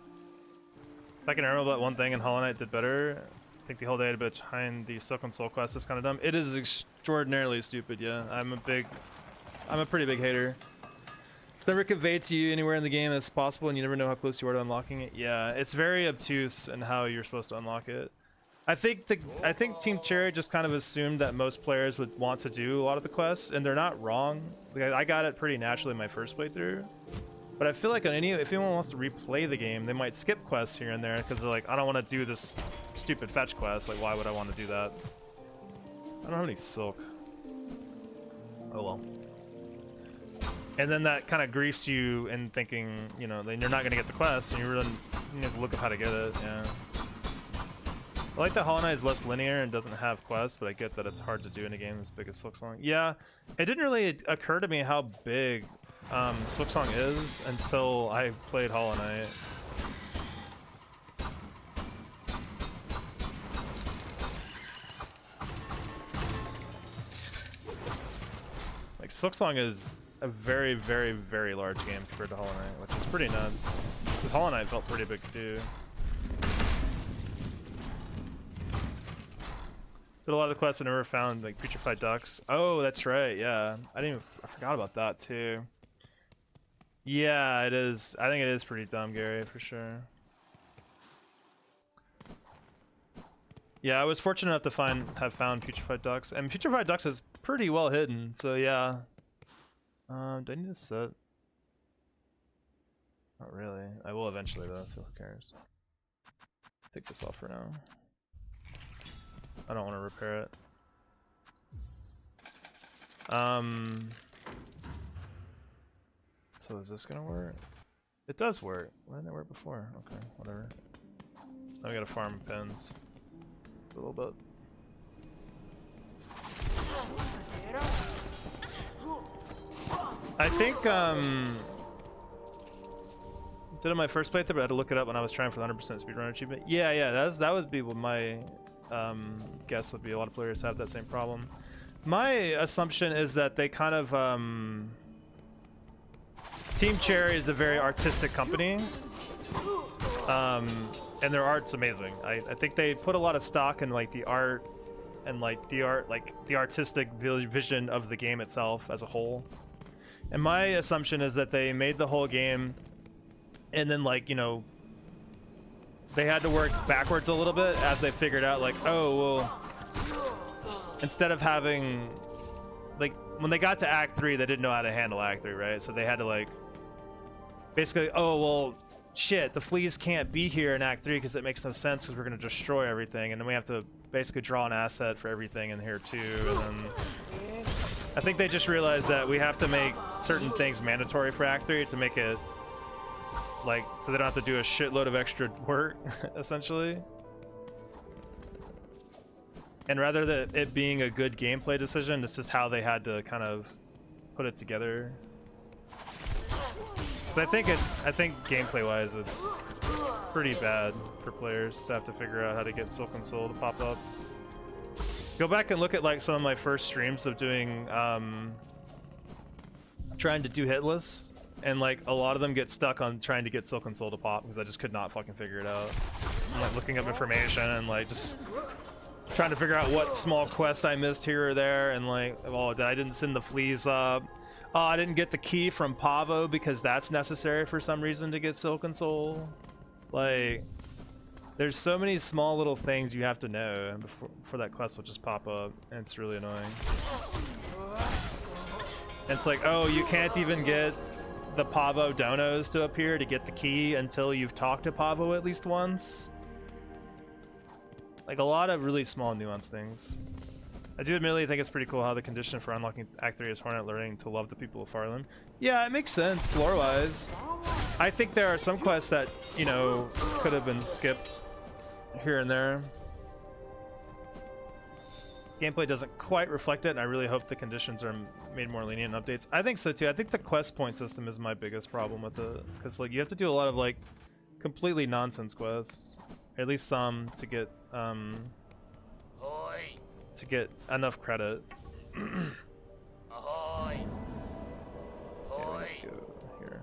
If I can remember that one thing in Hollow Knight did better, I think the whole data behind the Silk and Soul quest is kind of dumb. It is extraordinarily stupid. Yeah, I'm a pretty big hater. It's never conveyed to you anywhere in the game as possible, and you never know how close you are to unlocking it. Yeah, it's very obtuse in how you're supposed to unlock it. I think Team Cherry just kind of assumed that most players would want to do a lot of the quests, and they're not wrong. Like, I got it pretty naturally in my first playthrough, but I feel like if anyone wants to replay the game, they might skip quests here and there because they're like, I don't want to do this stupid fetch quest. Like, why would I want to do that? I don't have any silk. Oh well. And then that kind of griefs you in thinking, you know, then you're not going to get the quest, and you have to look up how to get it, yeah. I like that Hollow Knight is less linear and doesn't have quests, but I get that it's hard to do in a game as big as Silksong. Yeah, it didn't really occur to me how big Silksong is until I played Hollow Knight. Like, Silksong is a very large game compared to Hollow Knight, which is pretty nuts. But Hollow Knight felt pretty big too. Did a lot of the quests, but never found like putrefied ducks. Oh, that's right. Yeah, I forgot about that too. Yeah, it is. I think it is pretty dumb, Gary, for sure. Yeah, I was fortunate enough to have found putrefied ducks, and putrefied ducks is pretty well hidden. So yeah. Do I need to set? Not really. I will eventually though, so who cares? Take this off for now. I don't want to repair it. So is this gonna work? It does work. Why didn't it work before? Okay, whatever. Now we gotta farm pins a little bit. I think did it my first playthrough, but I had to look it up when I was trying for the 100% speedrun achievement. Yeah, that would be what my guess would be. A lot of players have that same problem. My assumption is that they kind of Team Cherry is a very artistic company, and their art's amazing. I think they put a lot of stock in like the art and like the artistic vision of the game itself as a whole. And my assumption is that they made the whole game, and then like, you know, they had to work backwards a little bit as they figured out like, oh well, instead of having like when they got to Act 3, they didn't know how to handle Act 3, right? So they had to like basically, oh well, shit, the fleas can't be here in Act 3 because it makes no sense because we're going to destroy everything, and then we have to basically draw an asset for everything in here too. And then I think they just realized that we have to make certain things mandatory for Act 3 to make it like so they don't have to do a shitload of extra work essentially. And rather than it being a good gameplay decision, it's just how they had to kind of put it together. But I think gameplay-wise, it's pretty bad for players to have to figure out how to get Silksong Soul to pop up. Go back and look at like some of my first streams of doing, trying to do Hitless, and like a lot of them get stuck on trying to get Silksong Soul to pop because I just could not fucking figure it out. I'm like looking up information and like just trying to figure out what small quest I missed here or there, and like, oh, I didn't send the fleas up. Oh, I didn't get the key from Pavo because that's necessary for some reason to get Silksong Soul. Like, there's so many small little things you have to know before that quest will just pop up, and it's really annoying. And it's like, oh, you can't even get the Pavo donos to appear to get the key until you've talked to Pavo at least once. Like a lot of really small nuanced things. I do admittedly think it's pretty cool how the condition for unlocking Act 3 is Hornet learning to love the people of Farland. Yeah, it makes sense, lore-wise. I think there are some quests that, you know, could have been skipped here and there. Gameplay doesn't quite reflect it, and I really hope the conditions are made more lenient in updates. I think so too. I think the quest point system is my biggest problem with it, because like you have to do a lot of like completely nonsense quests, or at least some, to get enough credit. Ahoy! Ahoy! Go here.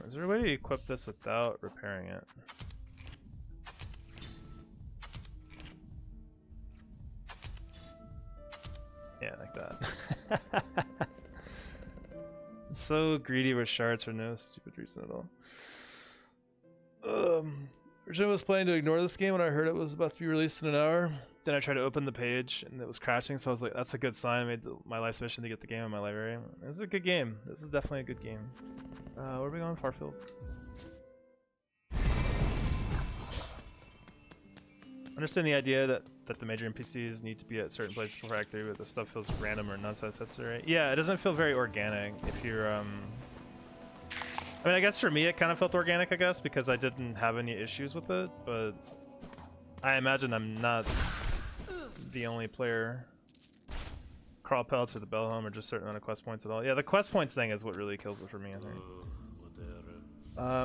Is there a way to equip this without repairing it? Yeah, like that. So greedy with shards for no stupid reason at all. Originally was planning to ignore this game when I heard it was about to be released in an hour. Then I tried to open the page and it was crashing, so I was like, that's a good sign. I made my life's mission to get the game in my library. This is a good game. This is definitely a good game. Where are we going? Farfields. Understand the idea that the major NPCs need to be at certain places before Act 3, but the stuff feels random or not so necessary. Yeah, it doesn't feel very organic if you're, I mean, I guess for me it kind of felt organic, I guess, because I didn't have any issues with it, but I imagine I'm not the only player. Crawl pellets or the bell home or just certain amount of quest points at all. Yeah, the quest points thing is what really kills it for me, I think.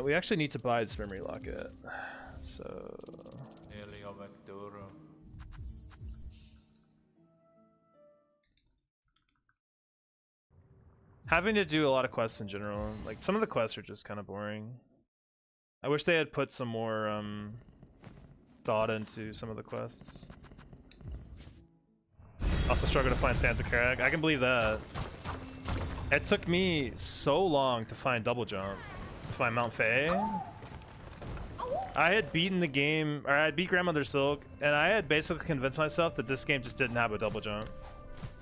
We actually need to buy the Memory Locket, so... Having to do a lot of quests in general. Like, some of the quests are just kind of boring. I wish they had put some more thought into some of the quests. Also struggle to find Santa Carag. I can believe that. It took me so long to find Double Jump. To find Mount Faye. I had beaten the game, or I had beat Grandmother Silk, and I had basically convinced myself that this game just didn't have a double jump.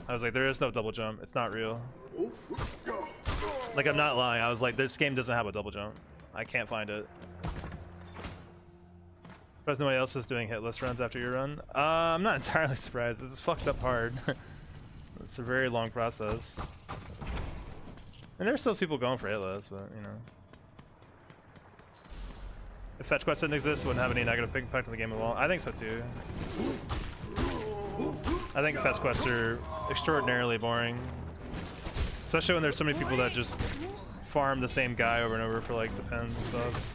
I was like, there is no double jump. It's not real. Like, I'm not lying. I was like, this game doesn't have a double jump. I can't find it. Suppose nobody else is doing hitless runs after your run. I'm not entirely surprised. This is fucked up hard. It's a very long process. And there's still people going for hitless, but you know. If fetch quest didn't exist, it wouldn't have any negative impact on the game at all. I think so too. I think fetch quests are extraordinarily boring. Especially when there's so many people that just farm the same guy over and over for like the pens and stuff.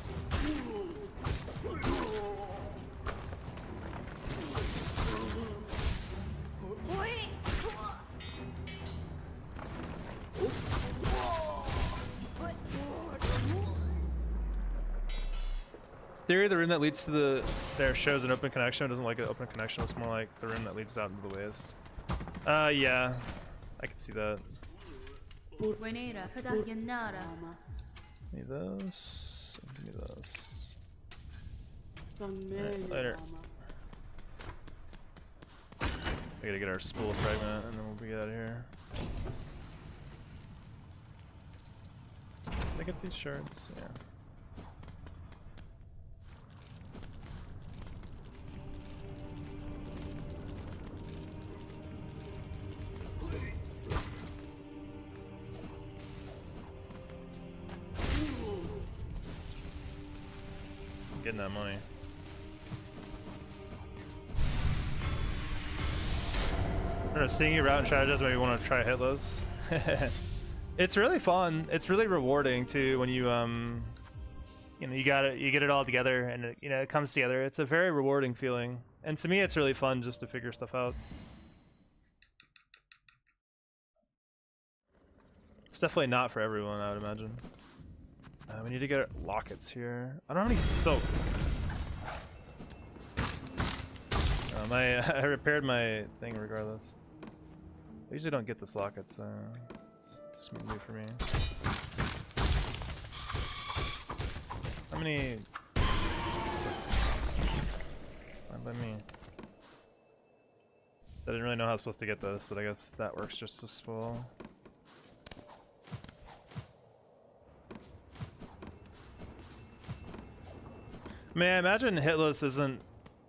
Theory, the room that leads to there shows an open connection. It doesn't like an open connection. It's more like the room that leads out into the ways. Yeah, I can see that. Need those. Give me those. Right, later. We gotta get our spool fragment and then we'll be out of here. Can I get these shards? Yeah. Getting that money. I don't know, seeing you route and strategize maybe want to try hitless. It's really fun. It's really rewarding too when you you know, you get it all together and it, you know, it comes together. It's a very rewarding feeling. And to me it's really fun just to figure stuff out. It's definitely not for everyone, I would imagine. We need to get lockets here. I don't have any silk. I repaired my thing regardless. I usually don't get this locket, so it's new for me. How many? 6. Fine by me. I didn't really know how I was supposed to get this, but I guess that works just as well. I mean, I imagine hitless isn't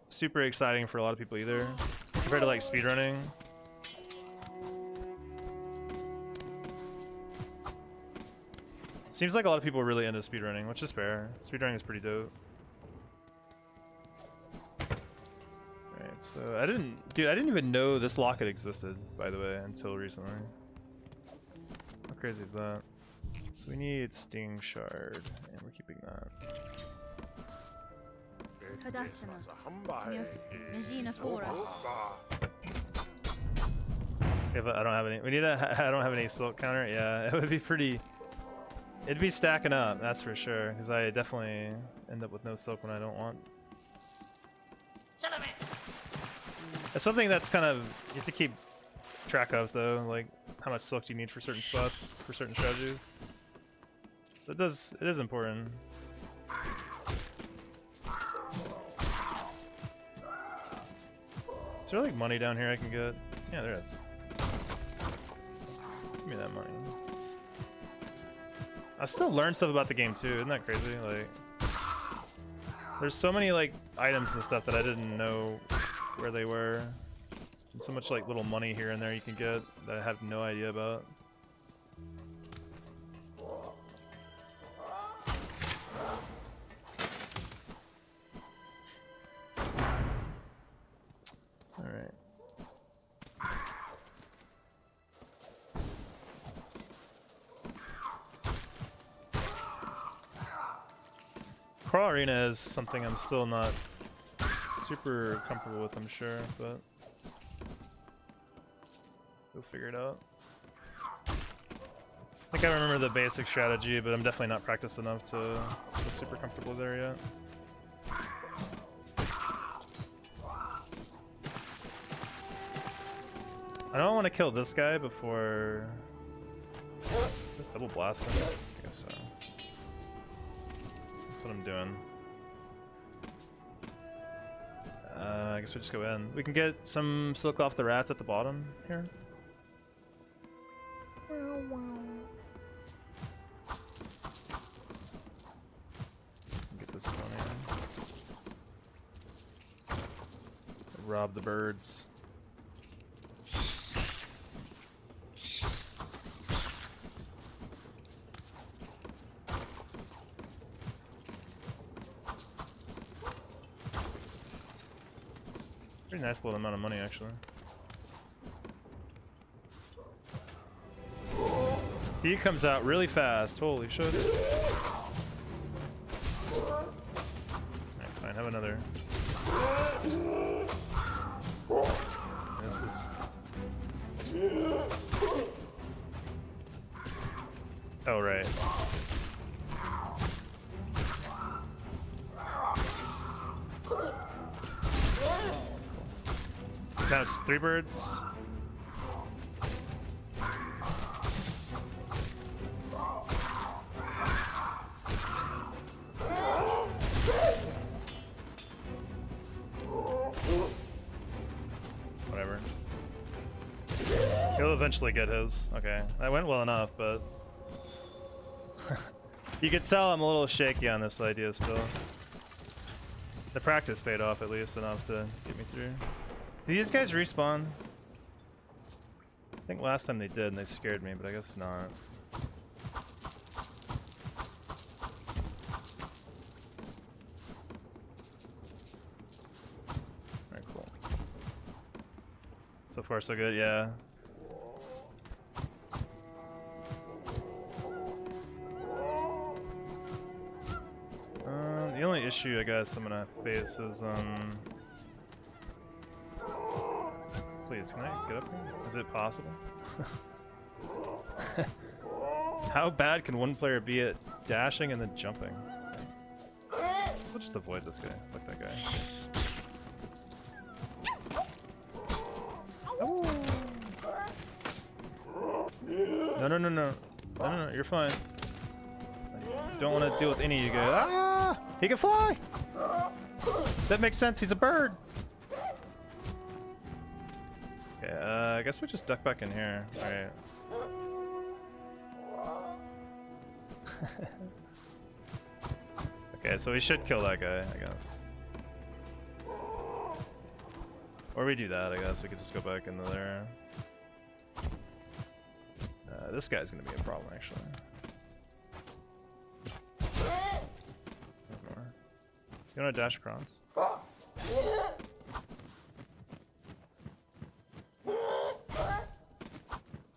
super exciting for a lot of people either, compared to like speedrunning. Seems like a lot of people are really into speedrunning, which is fair. Speedrunning is pretty dope. Alright, so I didn't even know this locket existed, by the way, until recently. How crazy is that? So we need Sting Shard, and we're keeping that. I don't have any. I don't have any silk counter. Yeah, it would be pretty. It'd be stacking up, that's for sure. Because I definitely end up with no silk when I don't want. It's something that's kind of you have to keep track of, though. Like how much silk do you need for certain spots, for certain strategies. It is important. Is there like money down here I can get? Yeah, there is. Give me that money. I still learned stuff about the game too, isn't that crazy? Like, there's so many like items and stuff that I didn't know where they were. And so much like little money here and there you can get that I have no idea about. Alright. Crawl Arena is something I'm still not super comfortable with, I'm sure, but we'll figure it out. I think think I remember the basic strategy, but I'm definitely not practiced enough to feel super comfortable there yet. I don't want to kill this guy before... Just double blast him? I guess so. That's what I'm doing. I guess we just go in. We can get some silk off the rats at the bottom here. Get this one in. Rob the birds. Pretty nice little amount of money, actually. He comes out really fast. Holy shit. Alright, fine, have another. This is... Oh, right. Now it's 3 birds. Whatever. He'll eventually get his. Okay, that went well enough, but... You could tell I'm a little shaky on this idea still. The practice paid off at least enough to get me through. Do these guys respawn? I think last time they did and they scared me, but I guess not. Alright, cool. So far so good, yeah. The only issue I guess I'm gonna face is please, can I get up here? Is it possible? How bad can one player be at dashing and then jumping? We'll just avoid this guy. Fuck that guy. Oh. No, no, no, no. No, no, no, you're fine. I don't want to deal with any of you guys. Ah! He can fly! That makes sense, he's a bird! Okay, I guess we just duck back in here. Alright. Okay, so we should kill that guy, I guess. Or we do that, I guess. We could just go back into there. This guy's gonna be a problem, actually. You wanna dash across?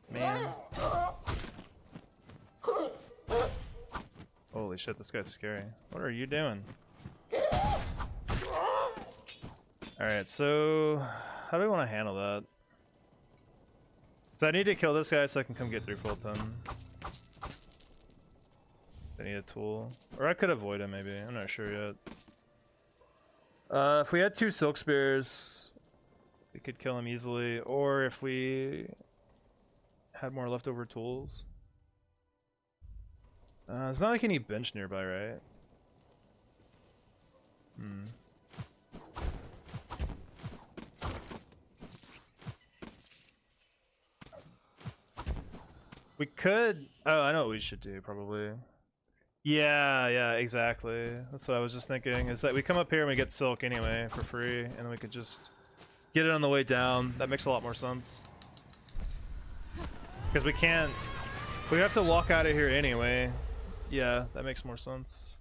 Man. Holy shit, this guy's scary. What are you doing? Alright, so how do we want to handle that? So I need to kill this guy so I can come get through full ton. I need a tool. Or I could avoid him maybe, I'm not sure yet. If we had 2 silk spears, we could kill him easily, or if we had more leftover tools. It's not like any bench nearby, right? Hmm. We could... Oh, I know what we should do, probably. Yeah, yeah, exactly. That's what I was just thinking, is that we come up here and we get silk anyway for free, and then we could just get it on the way down. That makes a lot more sense. Because we can't... We have to walk out of here anyway. Yeah, that makes more sense.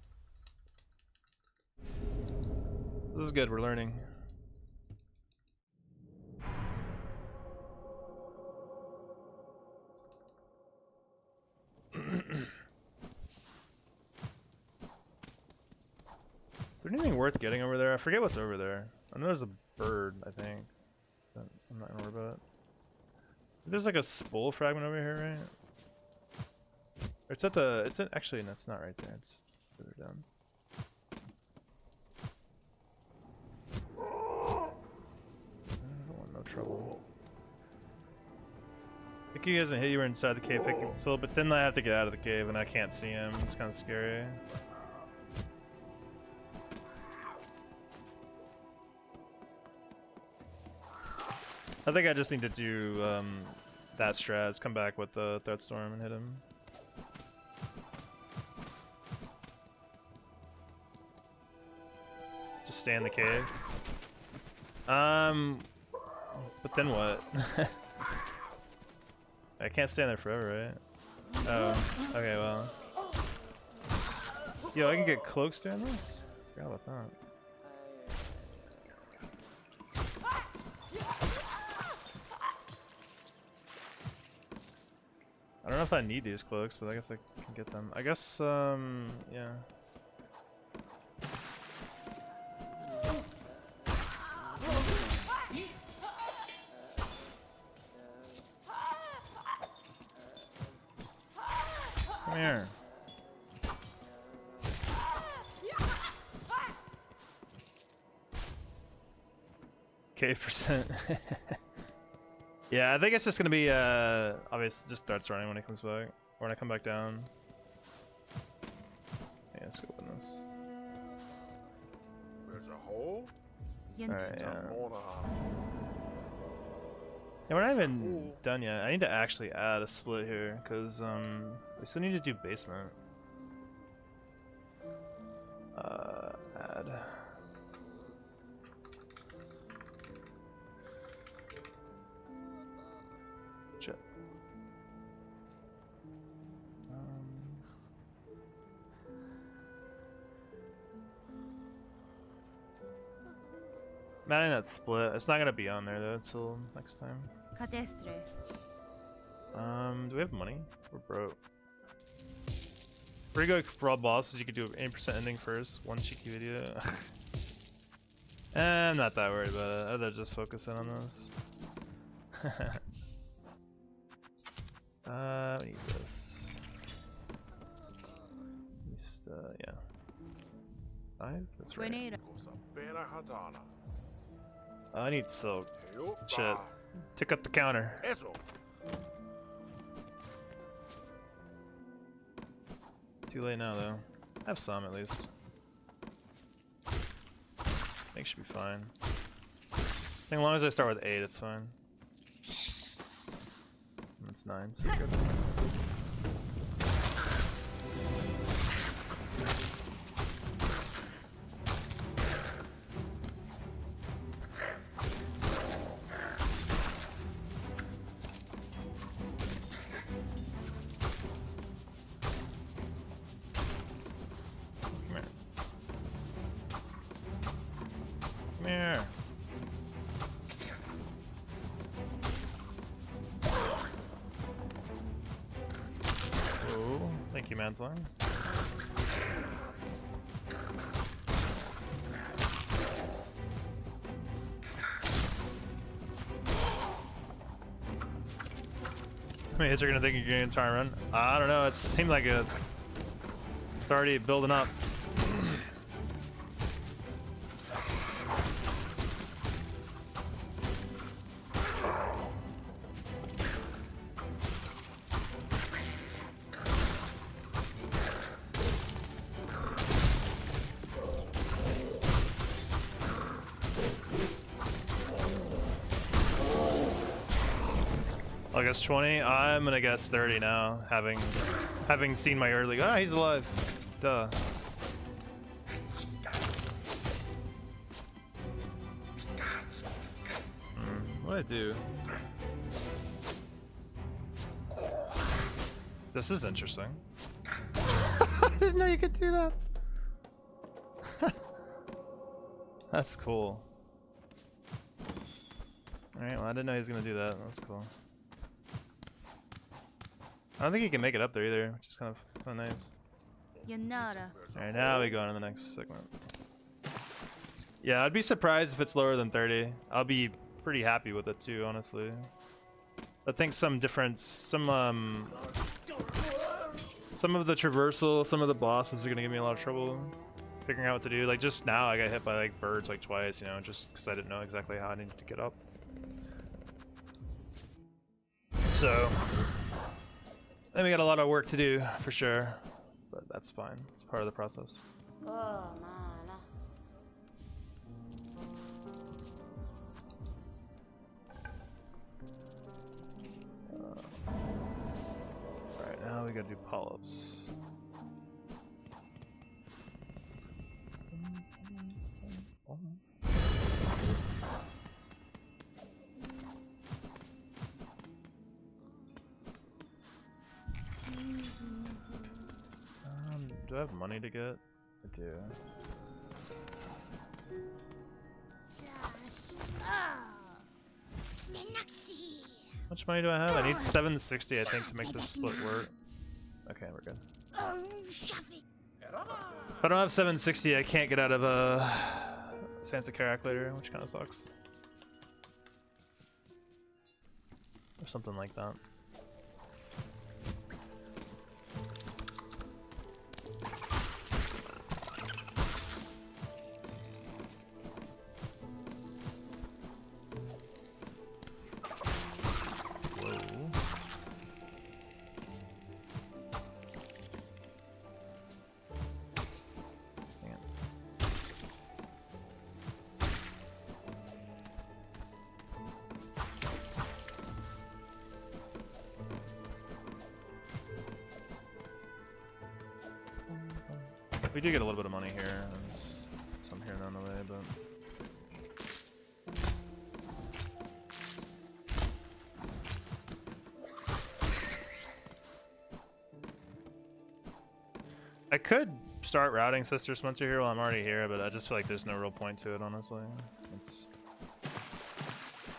This is good, we're learning. Is there anything worth getting over there? I forget what's over there. I know there's a bird, I think. But I'm not gonna worry about it. There's like a spool fragment over here, right? It's at the. It's at, actually, that's not right there. It's further down. I don't want no trouble. I think he hasn't hit you. We're inside the cave picking the tool, but then I have to get out of the cave and I can't see him. It's kind of scary. I think I just need to do that strats, come back with the threat storm and hit him. Just stay in the cave. But then what? I can't stand there forever, right? Oh, okay, well. Yo, I can get cloaks doing this? Forgot about that. I don't know if I need these cloaks, but I guess I can get them. I guess, yeah. Come here. Cave percent. Yeah, I think it's just gonna be obviously just starts running when he comes back. Or when I come back down. Yeah, let's go open this. There's a hole? Alright, yeah. Yeah. Yeah, we're not even done yet. I need to actually add a split here, because we still need to do basement. Add. Shit. I'm adding that split. It's not gonna be on there though until next time. Do we have money? We're broke. Pretty good for all bosses. You could do an 80% ending first. One cheeky video. I'm not that worried about it. I'd rather just focus in on this. We need this. At least, yeah. 5? That's right. I need silk. Shit. Tick up the counter. Too late now, though. I have some, at least. I think should be fine. I think as long as I start with 8, it's fine. That's 9, so good. Here. Oh, thank you, Mansline. How many hits are gonna think you're getting an entire run? I don't know. It seemed like it's already building up. I guess 20. I'm gonna guess 30 now, having seen my early. Ah, he's alive. Duh. What'd I do? This is interesting. I didn't know you could do that. That's cool. Alright, well I didn't know he was gonna do that. That's cool. I don't think he can make it up there either, which is kind of nice. Alright, now we go on to the next segment. Yeah, I'd be surprised if it's lower than 30. I'll be pretty happy with it too, honestly. I think some some of the traversal, some of the bosses are gonna give me a lot of trouble figuring out what to do. Like just now, I got hit by like birds like twice, you know, just because I didn't know exactly how I needed to get up. So, then we got a lot of work to do for sure, but that's fine. It's part of the process. Alright, now we gotta do polyps. Do I have money to get? I do. How much money do I have? I need 760, I think, to make this split work. Okay, we're good. If I don't have 760, I can't get out of Santa Carac later, which kind of sucks. Or something like that. We do get a little bit of money here, and some here and on the way, but I could start routing Sister Spencer here while I'm already here, but I just feel like there's no real point to it, honestly.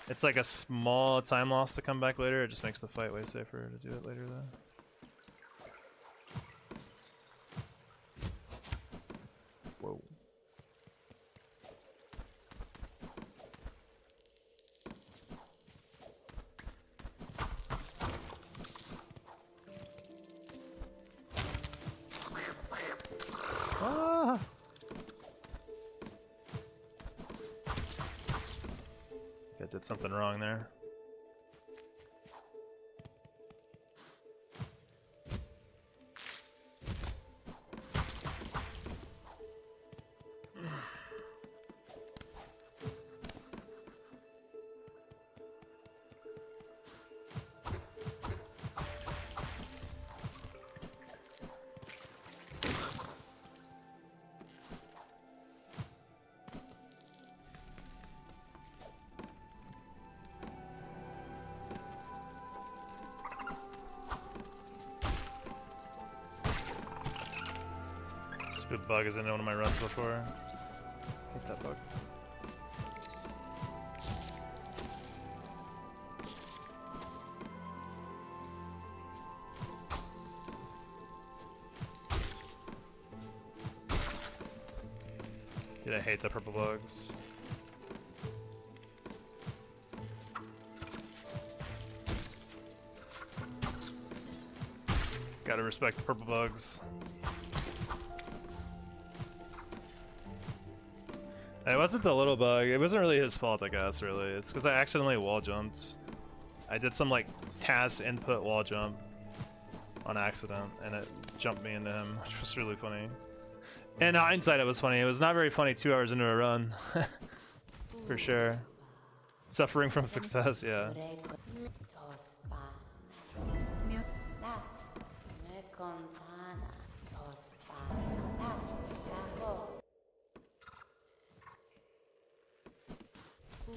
It's like a small time loss to come back later. It just makes the fight way safer to do it later, though. Whoa. Ah! I did something wrong there. Stupid bug is in one of my runs before. Hate that bug. Dude, I hate the purple bugs. Gotta respect the purple bugs. It wasn't the little bug, it wasn't really his fault, I guess, really. It's because I accidentally wall jumped. I did some like task input wall jump on accident, and it jumped me into him, which was really funny. In hindsight, it was funny. It was not very funny 2 hours into a run. For sure. Suffering from success, yeah.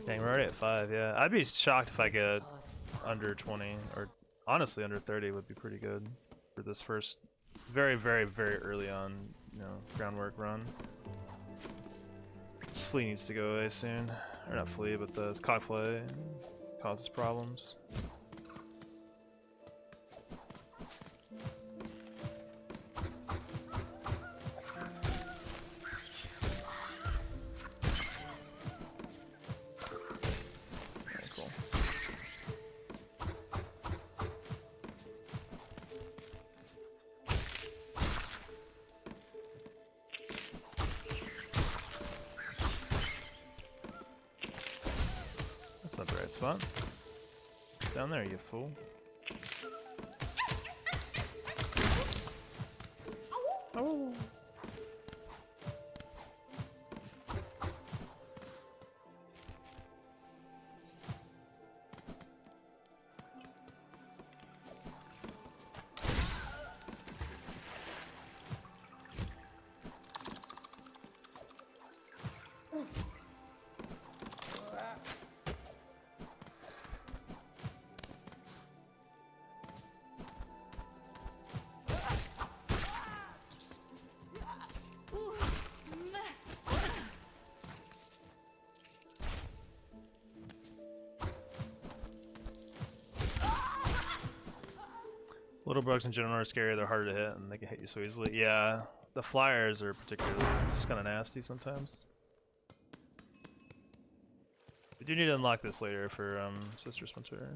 Dang, we're already at 5, yeah. I'd be shocked if I get under 20, or honestly under 30 would be pretty good for this first very, very, very early on, you know, groundwork run. This flea needs to go away soon. Or not flea, but the cockfly causes problems. Right spot. Down there, you fool. Oh. Little bugs in general are scary, they're harder to hit and they can hit you so easily. Yeah, the flyers are particularly just kind of nasty sometimes. We do need to unlock this later for Sister Splinter.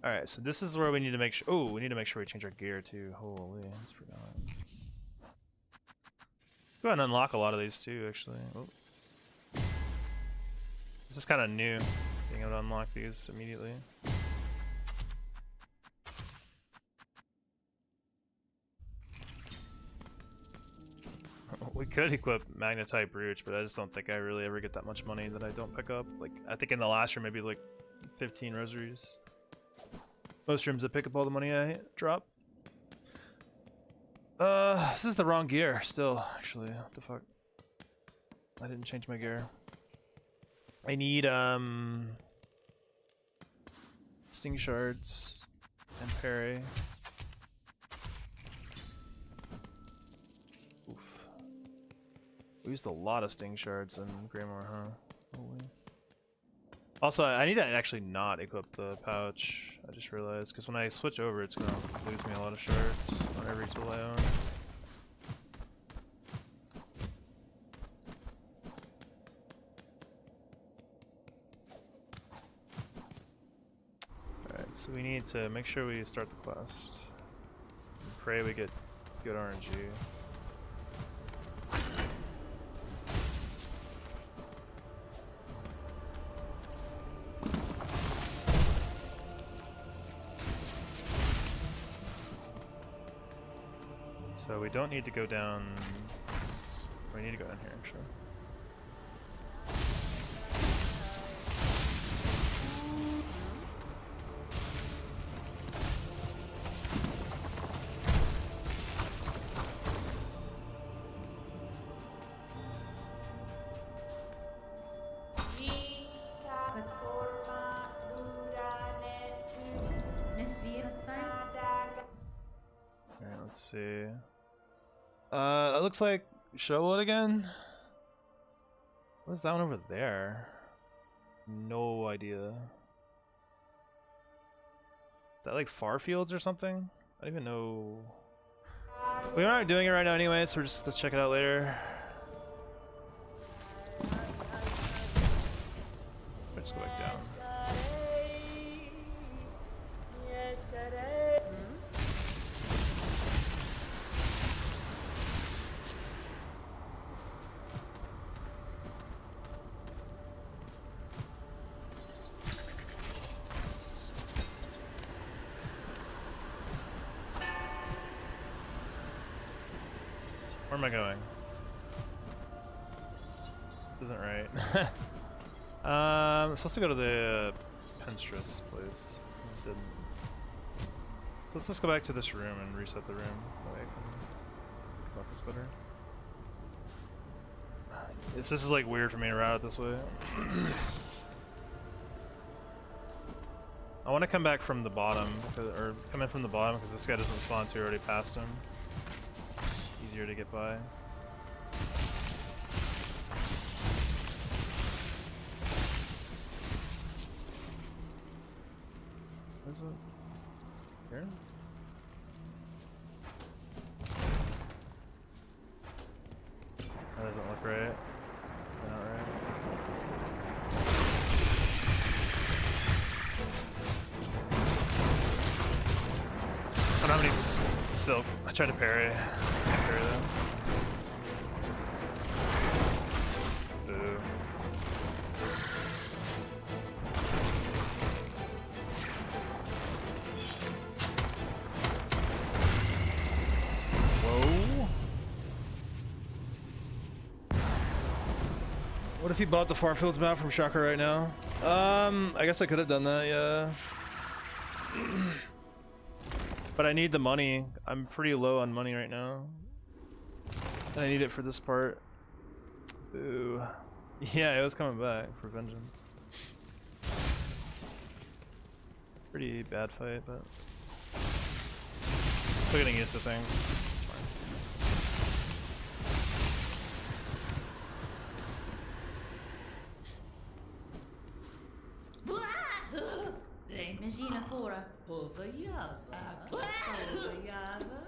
Alright, so this is where we need to make sure. Oh, we need to make sure we change our gear too. Holy, I just forgot. Go ahead and unlock a lot of these too, actually. Oh. This is kind of new, being able to unlock these immediately. We could equip Magnetite Brooch, but I just don't think I really ever get that much money that I don't pick up. Like, I think in the last room, maybe like 15 rosaries. Most rooms that pick up all the money I drop. This is the wrong gear still, actually. What the fuck? I didn't change my gear. I need sting shards and parry. Oof. We used a lot of sting shards in Greymoor, huh? Holy. Also, I need to actually not equip the pouch. I just realized, because when I switch over, it's gonna lose me a lot of shards on every tool I own. So we need to make sure we start the quest. And pray we get good RNG. So we don't need to go down. We need to go down here actually. Let's see. It looks like shovel it again. What is that one over there? No idea. Is that like far fields or something? I don't even know. We aren't doing it right now anyway, so let's check it out later. Let's go back down. Where am I going? This isn't right. I'm supposed to go to the Penstress place. I didn't. So let's just go back to this room and reset the room. That way I can focus better. This is like weird for me to route it this way. I want to come back from the bottom, or come in from the bottom because this guy doesn't spawn until you're already past him. Easier to get by. Is it here? That doesn't look right. Not right. I don't have any silk. I tried to parry. I can't parry though. What if you bought the Farfields map from Shaka right now? I guess I could have done that, yeah. But I need the money. I'm pretty low on money right now. And I need it for this part. Ooh. Yeah, it was coming back for vengeance. Pretty bad fight, but still getting used to things. Rijdt met je naar voren. Overjava. Overjava.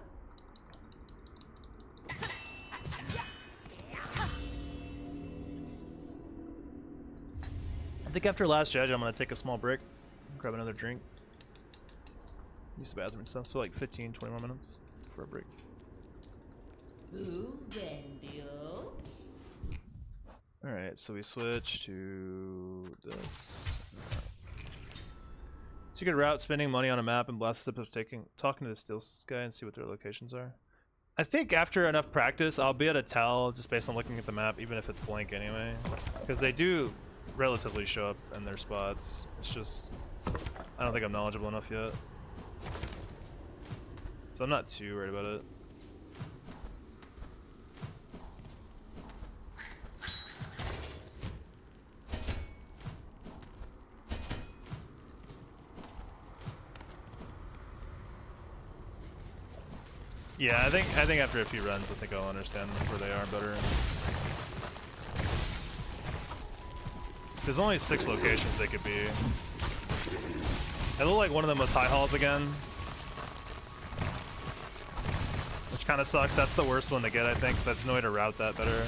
I think after last judge, I'm gonna take a small break, grab another drink, use the bathroom and stuff. So like 15, 20 more minutes for a break. Alright, so we switch to this. Secret route, spending money on a map and blast tips of talking to the Steels guy and see what their locations are. I think after enough practice, I'll be able to tell just based on looking at the map, even if it's blank anyway. Because they do relatively show up in their spots. It's just, I don't think I'm knowledgeable enough yet. So I'm not too worried about it. Yeah, I think after a few runs, I think I'll understand where they are better. There's only 6 locations they could be. It looked like one of them was high halls again, which kind of sucks. That's the worst one to get, I think, because there's no way to route that better.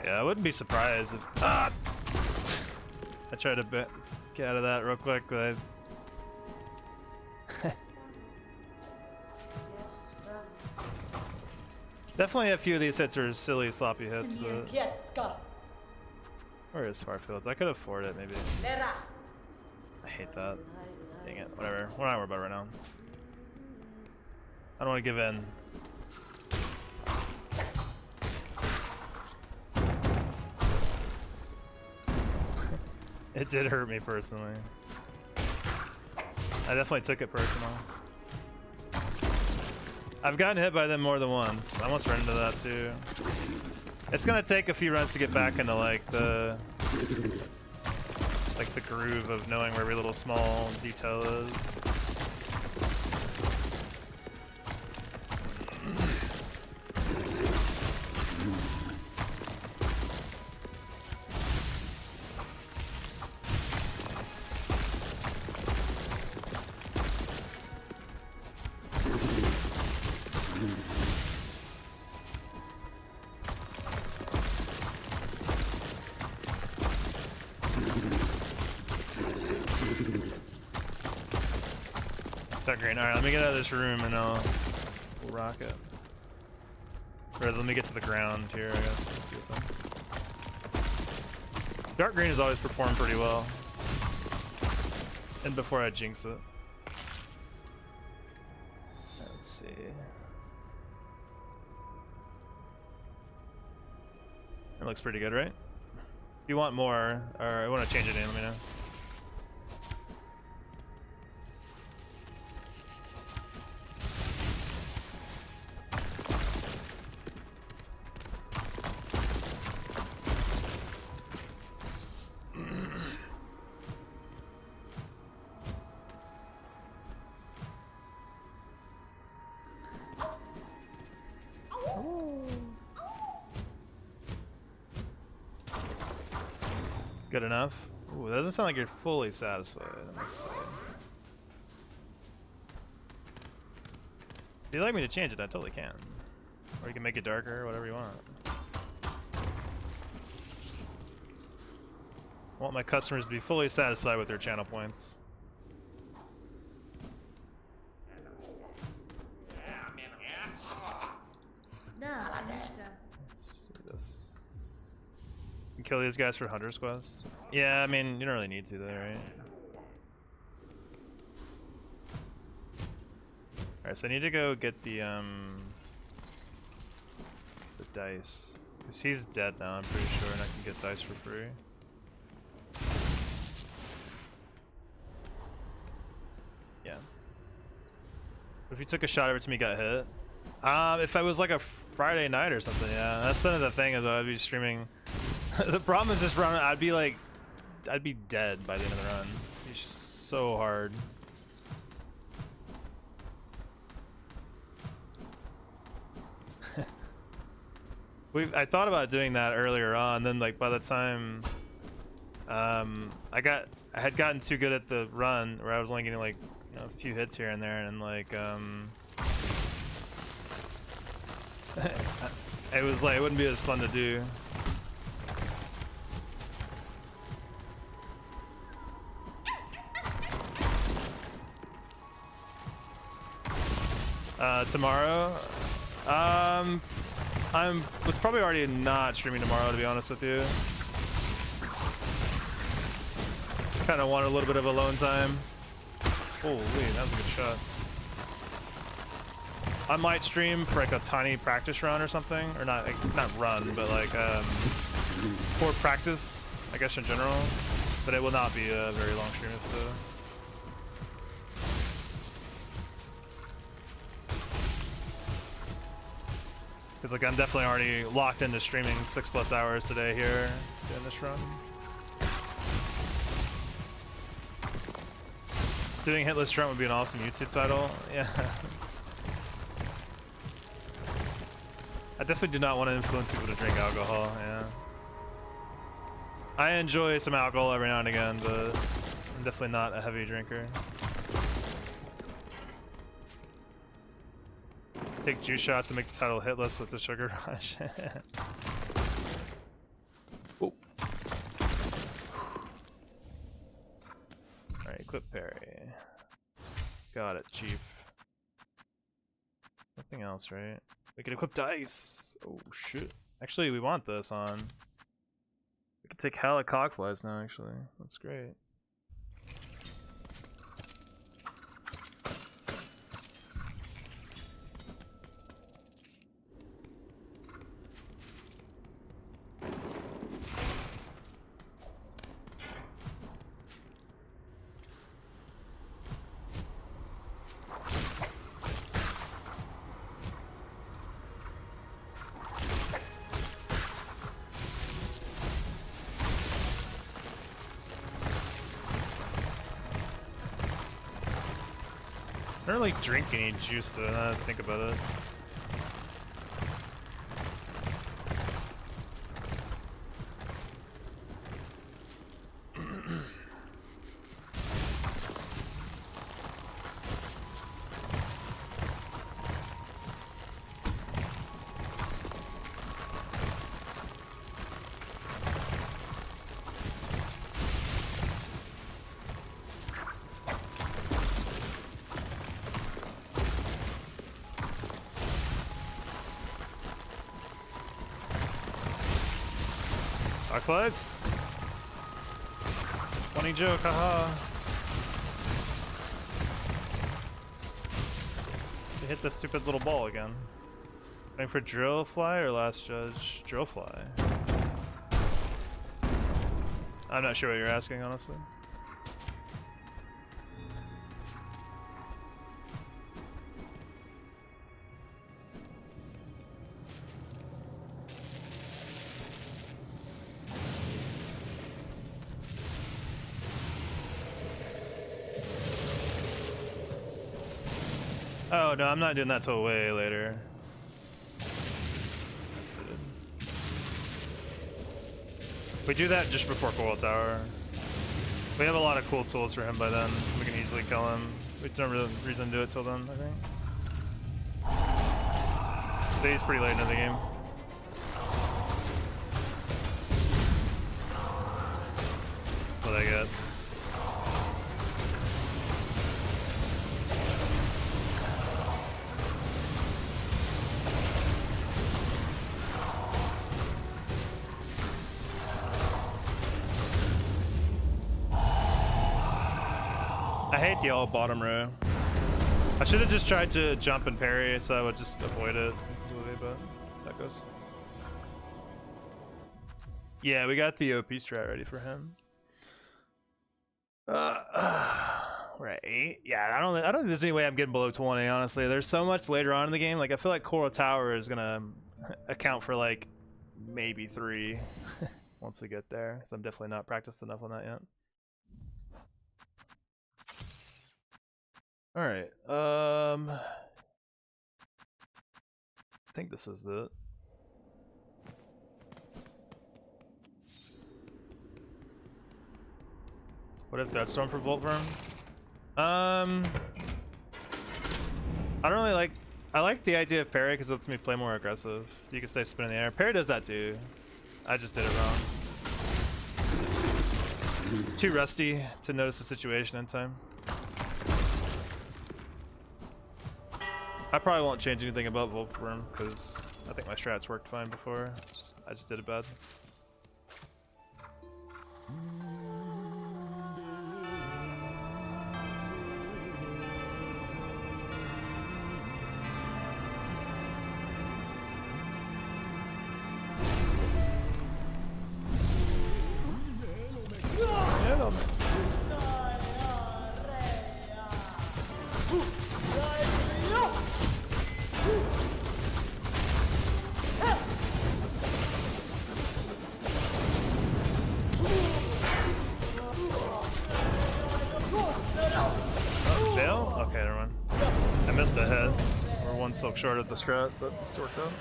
Yeah, I wouldn't be surprised if I tried to get out of that real quick, but definitely a few of these hits are silly, sloppy hits, but where is Farfields? I could afford it, maybe. I hate that. Dang it. Whatever. We're not worried about it right now. I don't want to give in. It did hurt me personally. I definitely took it personal. I've gotten hit by them more than once. I almost ran into that too. It's gonna take a few runs to get back into like the groove of knowing where every little small detail is. Great. Alright, let me get out of this room and we'll rock it. Or let me get to the ground here, I guess. Dark green has always performed pretty well. And before I jinx it. Let's see. It looks pretty good, right? If you want more, or I want to change it in, let me know. Good enough? Ooh, that doesn't sound like you're fully satisfied, I must say. If you'd like me to change it, I totally can. Or you can make it darker, whatever you want. I want my customers to be fully satisfied with their channel points. Let's see this. You can kill these guys for Hunter's Quest? Yeah, I mean, you don't really need to though, right? Alright, so I need to go get the dice. Because he's dead now, I'm pretty sure, and I can get dice for free. Yeah. But if he took a shot every time he got hit? If I was like a Friday night or something, yeah. That's kind of the thing, is I'd be streaming. The problem is this run, I'd be dead by the end of the run. It's so hard. I thought about doing that earlier on, then like by the time I had gotten too good at the run where I was only getting like, you know, a few hits here and there, and like it was like, it wouldn't be as fun to do. Tomorrow, was probably already not streaming tomorrow, to be honest with you. Kind of want a little bit of alone time. Holy, that was a good shot. I might stream for like a tiny practice run or something, or not run, but like for practice, I guess in general. But it will not be a very long stream, so. Because like I'm definitely already locked into streaming 6+ hours today here doing this run. Doing Hitless Trump would be an awesome YouTube title. Yeah. I definitely do not want to influence people to drink alcohol. Yeah. I enjoy some alcohol every now and again, but I'm definitely not a heavy drinker. Take juice shots to make the title Hitless with the sugar rush. Oh. Alright, equip parry. Got it, chief. Nothing else, right? We can equip dice! Oh shit. Actually, we want this on. We can take hella cogflies now, actually. That's great. I don't really drink any juice though, now that I think about it. Close. Funny joke, haha. You hit the stupid little ball again. Going for drill fly or last judge? Drill fly. I'm not sure what you're asking, honestly. Oh no, I'm not doing that till way later. That's it. We do that just before Coral Tower. We have a lot of cool tools for him by then. We can easily kill him. We have no real reason to do it till then, I think. He's pretty late into the game. What I get? I hate the all bottom row. I should have just tried to jump and parry so I would just avoid it. But that goes. Yeah, we got the OP strat ready for him. We're at 8. Yeah, I don't think there's any way I'm getting below 20, honestly. There's so much later on in the game. Like I feel like Coral Tower is gonna account for like maybe 3 once we get there. Because I'm definitely not practiced enough on that yet. Alright, I think this is it. What if Death Storm for Volt Verm? I don't really like. I like the idea of parry because it lets me play more aggressive. You can stay spin in the air. Parry does that too. I just did it wrong. Too rusty to notice the situation in time. I probably won't change anything about Volt Verm because I think my strats worked fine before. I just did it bad. Silk short of the strat, but it still worked out.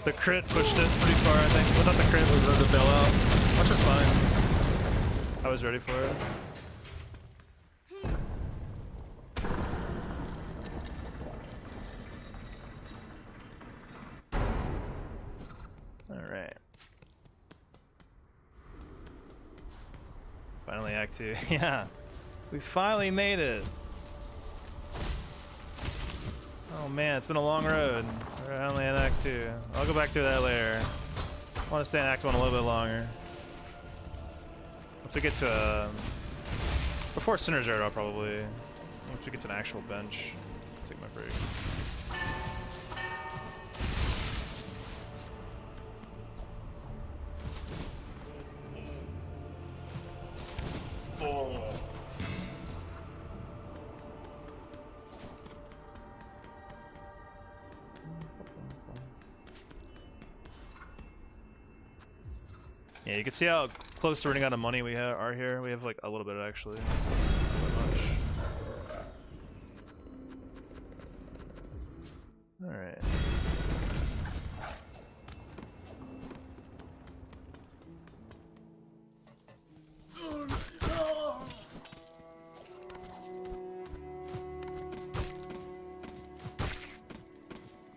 The crit pushed it pretty far, I think. Without the crit, we would have bail out, which is fine. I was ready for it. Alright. Finally Act 2. Yeah. We finally made it. Oh man, it's been a long road. We're only in Act 2. I'll go back through that later. I want to stay in Act 1 a little bit longer. Once we get to before Sinner's Yard, I'll probably... Once we get to an actual bench, take my break. Oh. Yeah, you can see how close to running out of money we are here. We have like a little bit actually. Not much. Alright.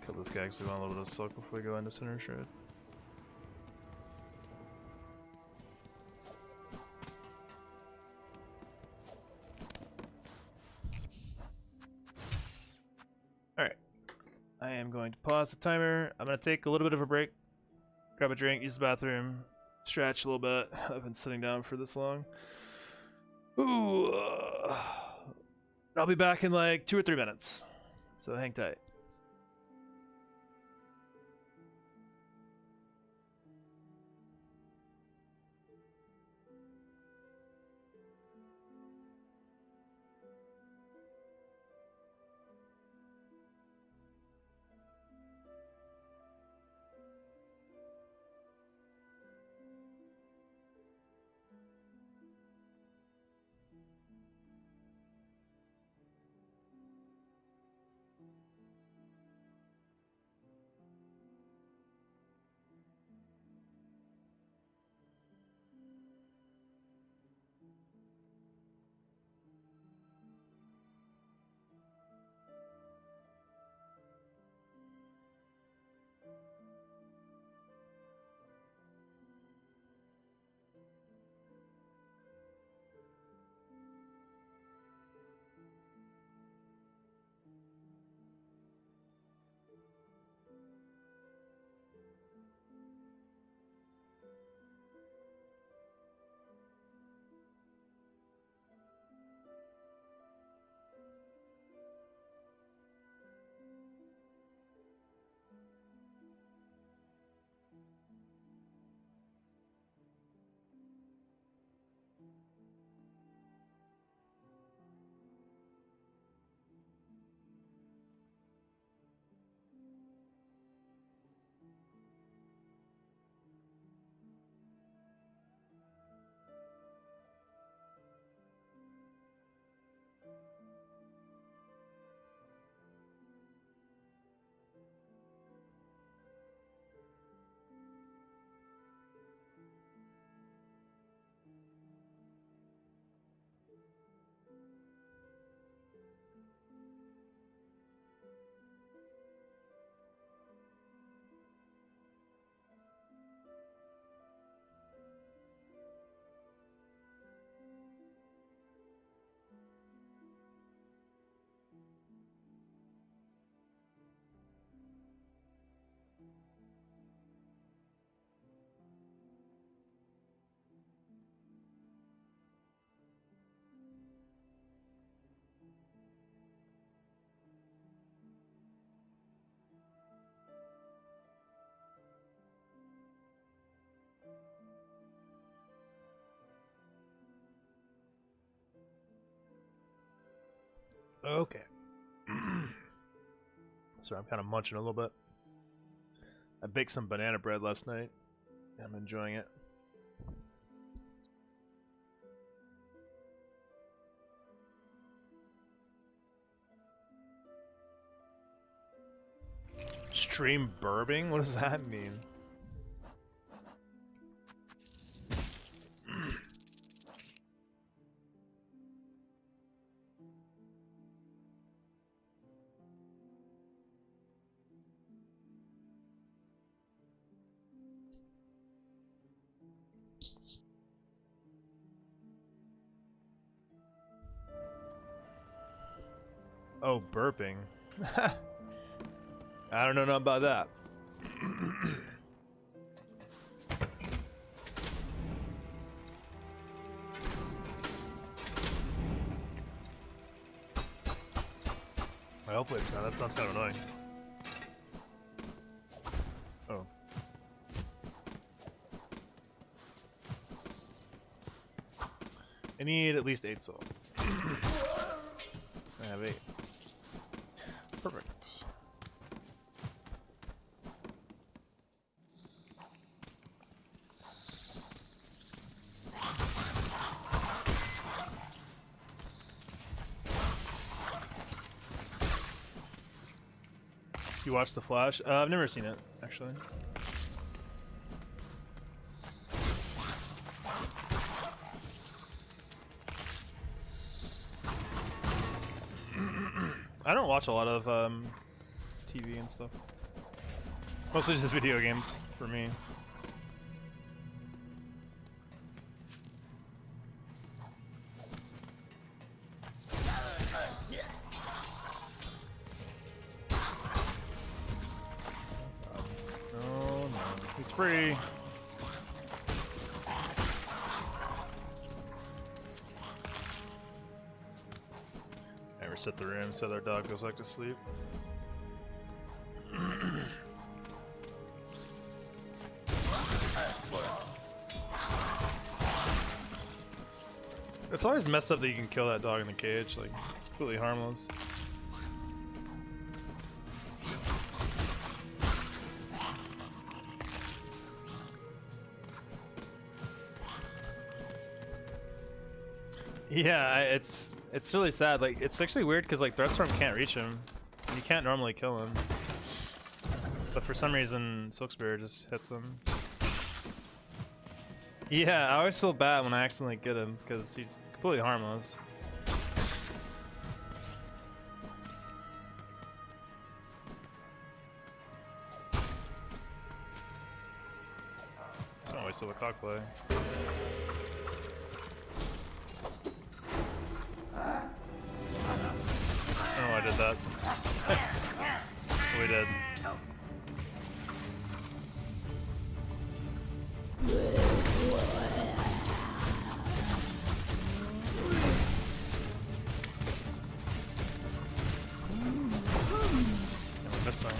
Kill this guy because we want a little bit of silk before we go into Center Shred. I am going to pause the timer. I'm going to take a little bit of a break, grab a drink, use the bathroom, stretch a little bit. I've been sitting down for this long. Ooh, I'll be back in like 2 or 3 minutes, so hang tight. Okay. So I'm kind of munching a little bit. I baked some banana bread last night. I'm enjoying it. Stream burping? What does that mean? Oh, burping. I don't know nothing about that. Well, hopefully it's not. That sounds kind of annoying. Oh. I need at least 8 salt. I have 8. Perfect. You watched The Flash? I've never seen it, actually. I don't watch a lot of TV and stuff. Mostly just video games for me. Oh no, he's free. I reset the room so their dog goes back to sleep. It's always messed up that you can kill that dog in the cage, like, it's completely harmless. Yeah, it's really sad. Like, it's actually weird because like Threatstorm can't reach him. You can't normally kill him, but for some reason Silksong just hits him. Yeah, I always feel bad when I accidentally get him because he's completely harmless. It's not a waste of a cock play. Oh, I did that. We did. We missed some.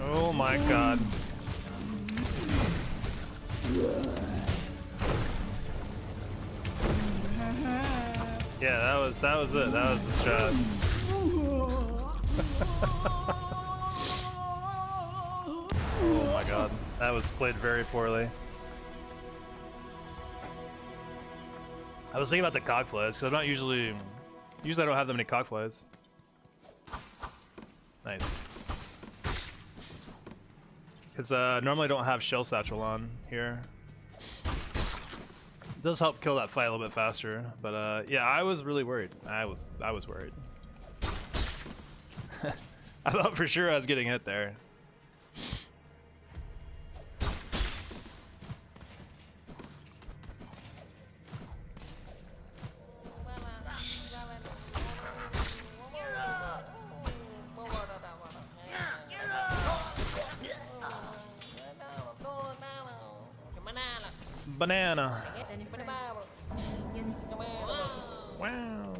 Oh my god. Yeah, that was it. That was the strat. Oh my god. That was played very poorly. I was thinking about the cogflies because I'm not usually I don't have that many cogflies. Nice. Because normally I don't have shell satchel on here. It does help kill that fight a little bit faster, but yeah, I was really worried. I was worried. I thought for sure I was getting hit there. Banana. Wow.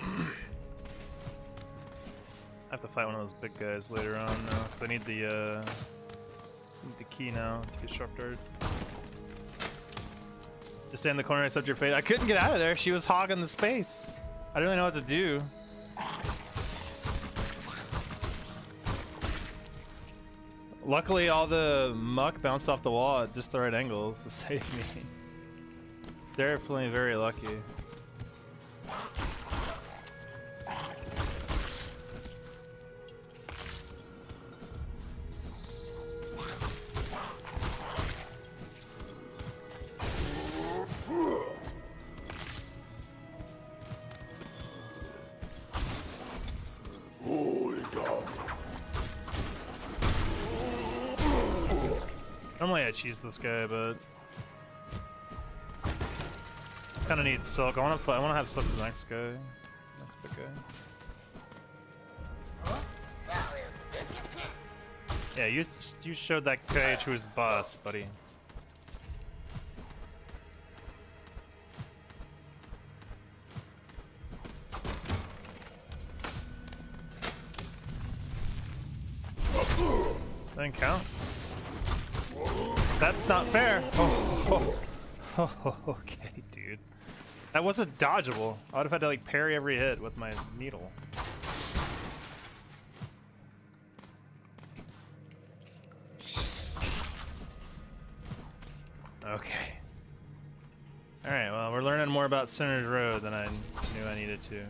I have to fight one of those big guys later on now, because I need the Need the key now to get sharp dart. Just stay in the corner, accept your fate. I couldn't get out of there. She was hogging the space. I didn't really know what to do. Luckily, all the muck bounced off the wall at just the right angles to save me. Definitely very lucky. Normally I cheese this guy, but kind of need Silk. I want to have Silk for the next guy, next big guy. Yeah, you showed that guy who was boss, buddy. Doesn't count. That's not fair. Oh, okay, dude. That wasn't dodgeable. I would have had to like parry every hit with my needle. Okay. Alright, well, we're learning more about Sinner's Road than I knew I needed to.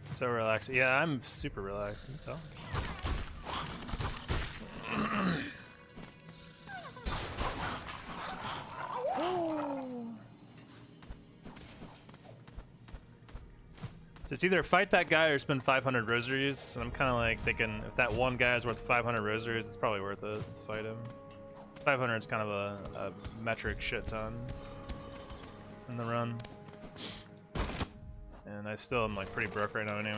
So relaxed. Yeah, I'm super relaxed, can you tell? So it's either fight that guy or spend 500 rosaries, and I'm kind of like thinking if that one guy is worth 500 rosaries, it's probably worth it to fight him. 500 is kind of a metric shit ton in the run. And I still am like pretty broke right now anyway.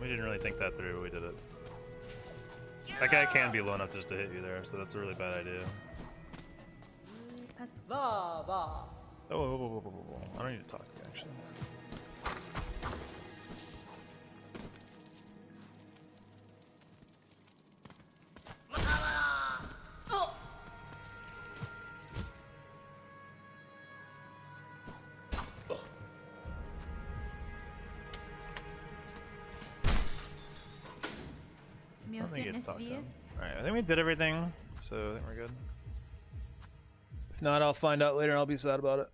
We didn't really think that through, but we did it. That guy can be low enough just to hit you there, so that's a really bad idea. Oh, I don't need to talk to you, actually. Alright, I think we did everything, so I think we're good. If not, I'll find out later and I'll be sad about it.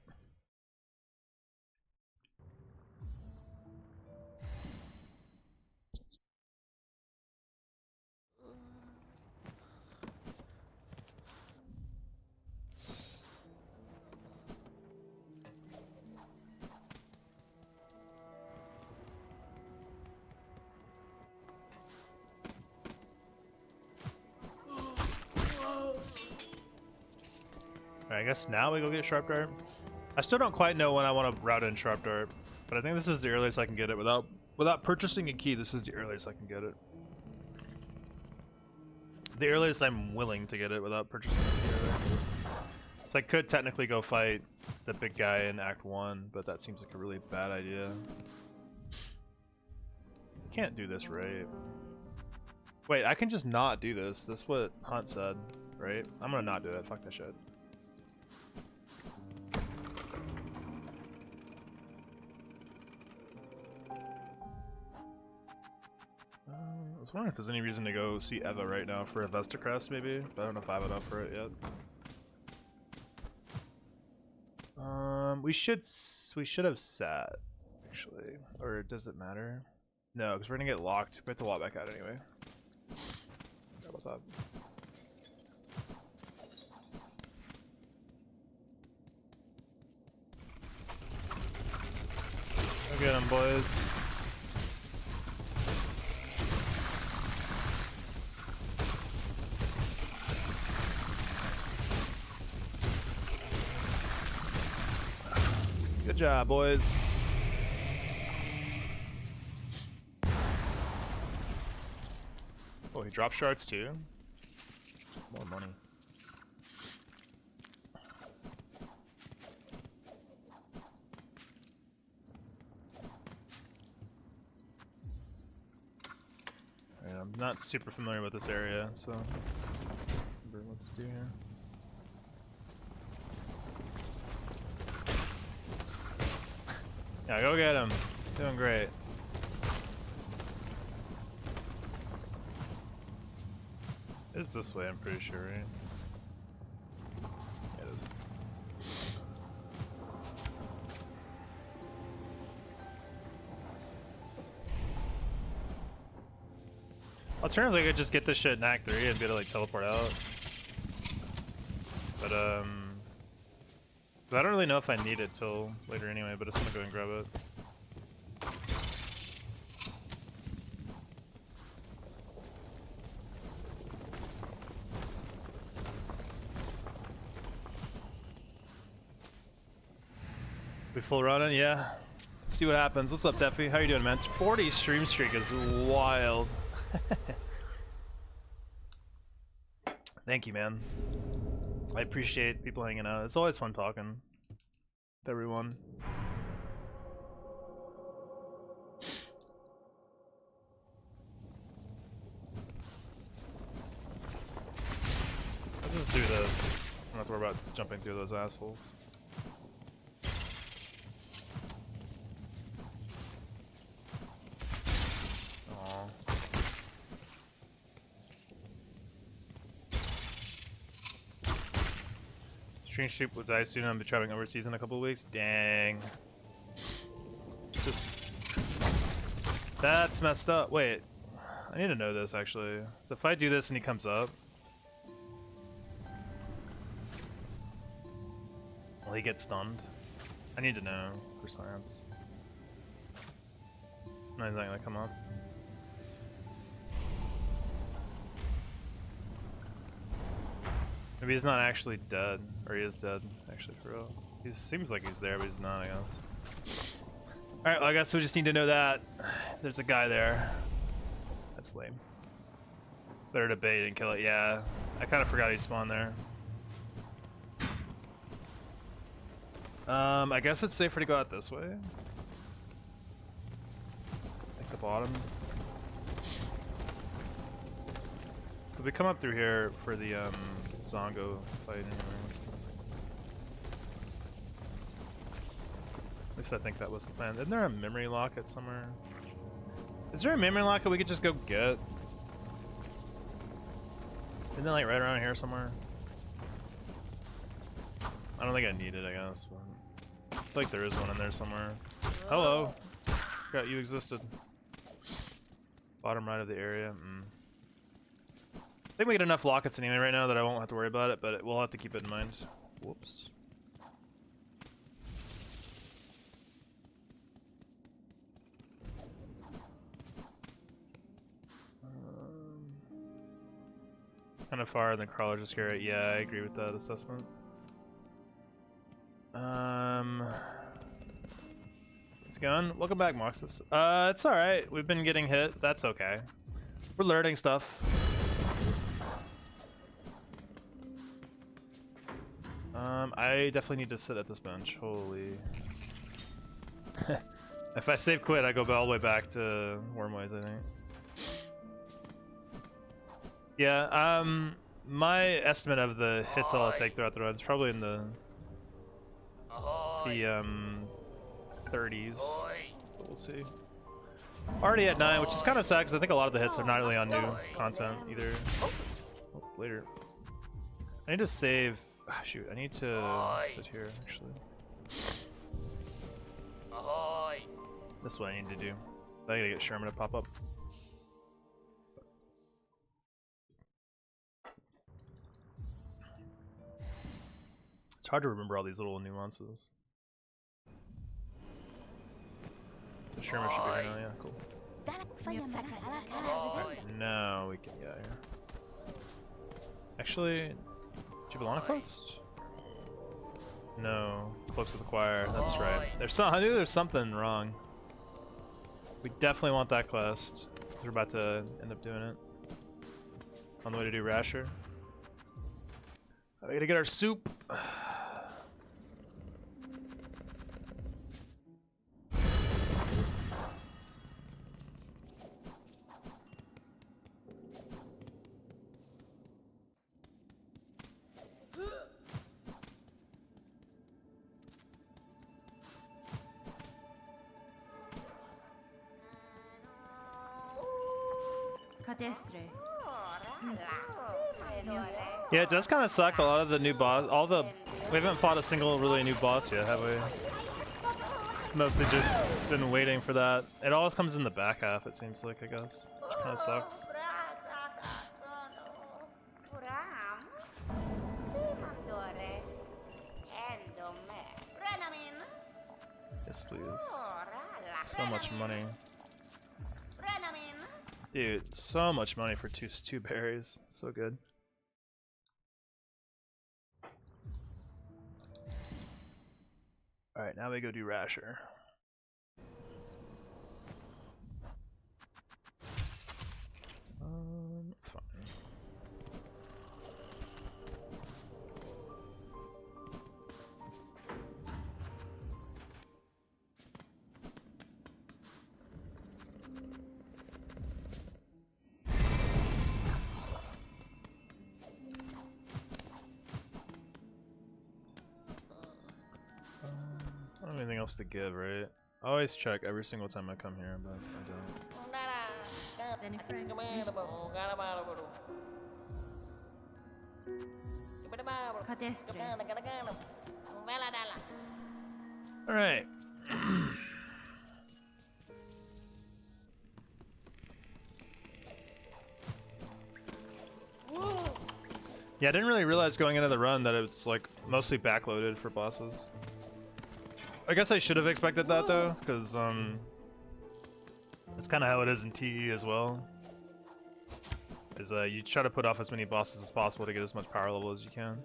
I guess now we go get Sharp Dart. I still don't quite know when I want to route in Sharp Dart, but I think this is the earliest I can get it without purchasing a key. This is the earliest I can get it. The earliest I'm willing to get it without purchasing a key. So I could technically go fight the big guy in Act 1, but that seems like a really bad idea. Can't do this, right? Wait, I can just not do this. That's what Hunt said, right? I'm gonna not do it. Fuck that shit. I was wondering if there's any reason to go see Eva right now for a Vesta Crest, maybe, but I don't know if I have enough for it yet. We should have sat, actually, or does it matter? No, because we're gonna get locked. We have to walk back out anyway. Yeah, what's up? Go get him, boys. job, boys. Oh, he dropped shards too? More money. Alright, I'm not super familiar with this area, so remember what to do here. Yeah, go get him. Doing great. It's this way, I'm pretty sure, right? Yeah, it is. Alternatively, I could just get this shit in Act 3 and be able to like teleport out. But I don't really know if I need it till later anyway, but I'm just gonna go and grab it. We full running? Yeah. Let's see what happens. What's up, Teffy? How you doing, man? 40 stream streak is wild. Thank you, man. I appreciate people hanging out. It's always fun talking with everyone. I'll just do this. I don't have to worry about jumping through those assholes. Stream streak will die soon. I'll be traveling overseas in a couple of weeks. Dang. That's messed up. Wait. I need to know this actually. So if I do this and he comes up. Will he get stunned? I need to know for science. No, he's not gonna come up. Maybe he's not actually dead, or he is dead, actually, for real. He seems like he's there, but he's not, I guess. Alright, well, I guess we just need to know that. There's a guy there. That's lame. Better to bait and kill it, yeah. I kind of forgot he spawned there. I guess it's safer to go out this way. Like the bottom. Could we come up through here for the, Zongo fight anyways. At least I think that was the plan. Isn't there a memory locket somewhere? Is there a memory locket we could just go get? Isn't it like right around here somewhere? I don't think I need it, I guess, but I feel like there is one in there somewhere. Hello! Forgot you existed. Bottom right of the area. I think we get enough lockets anyway right now that I won't have to worry about it, but we'll have to keep it in mind. Whoops. Kind of far, and the crawler just here. Yeah, I agree with that assessment. It's going. Welcome back, Moxus. It's alright. We've been getting hit. That's okay. We're learning stuff. I definitely need to sit at this bench. Holy. If I save quit, I go all the way back to Wormways, I think. Yeah, my estimate of the hits I'll take throughout the run is probably in the 30s. But we'll see. Already at 9, which is kind of sad because I think a lot of the hits are not really on new content either. Oh, later. I need to save. Shoot, I need to sit here actually. This is what I need to do. I gotta get Sherman to pop up. It's hard to remember all these little nuances. So Sherman should be here now, yeah, cool. Right, now we can get out of here. Actually, do you have a Lana quest? No, close to the choir. That's right. I knew there's something wrong. We definitely want that quest. We're about to end up doing it. On the way to do Rasher. We gotta get our soup. Yeah, it does kind of suck. A lot of the new boss, we haven't fought a single really new boss yet, have we? It's mostly just been waiting for that. It always comes in the back half, it seems like, I guess. Which kind of sucks. Yes, please. So much money. Dude, so much money for two berries. So good. Alright, now we go do Rasher. It's fine. I don't have anything else to give, right? I always check every single time I come here, but I don't. Alright. Yeah, I didn't really realize going into the run that it's like mostly backloaded for bosses. I guess I should have expected that though, because it's kind of how it is in TE as well. Is you try to put off as many bosses as possible to get as much power level as you can.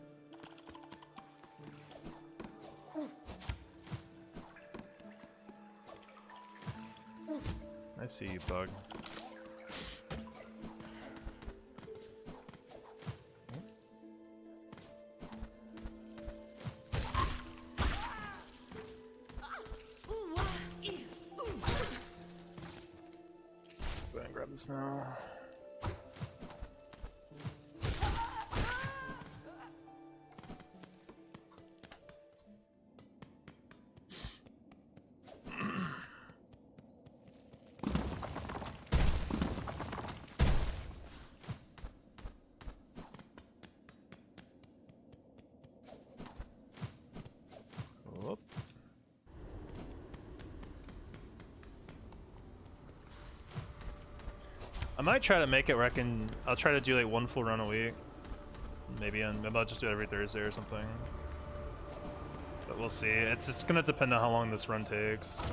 I see you, bug. Go ahead and grab this now. I might try to make it where I'll try to do like one full run a week. Maybe I'll just do it every Thursday or something. But we'll see. It's gonna depend on how long this run takes.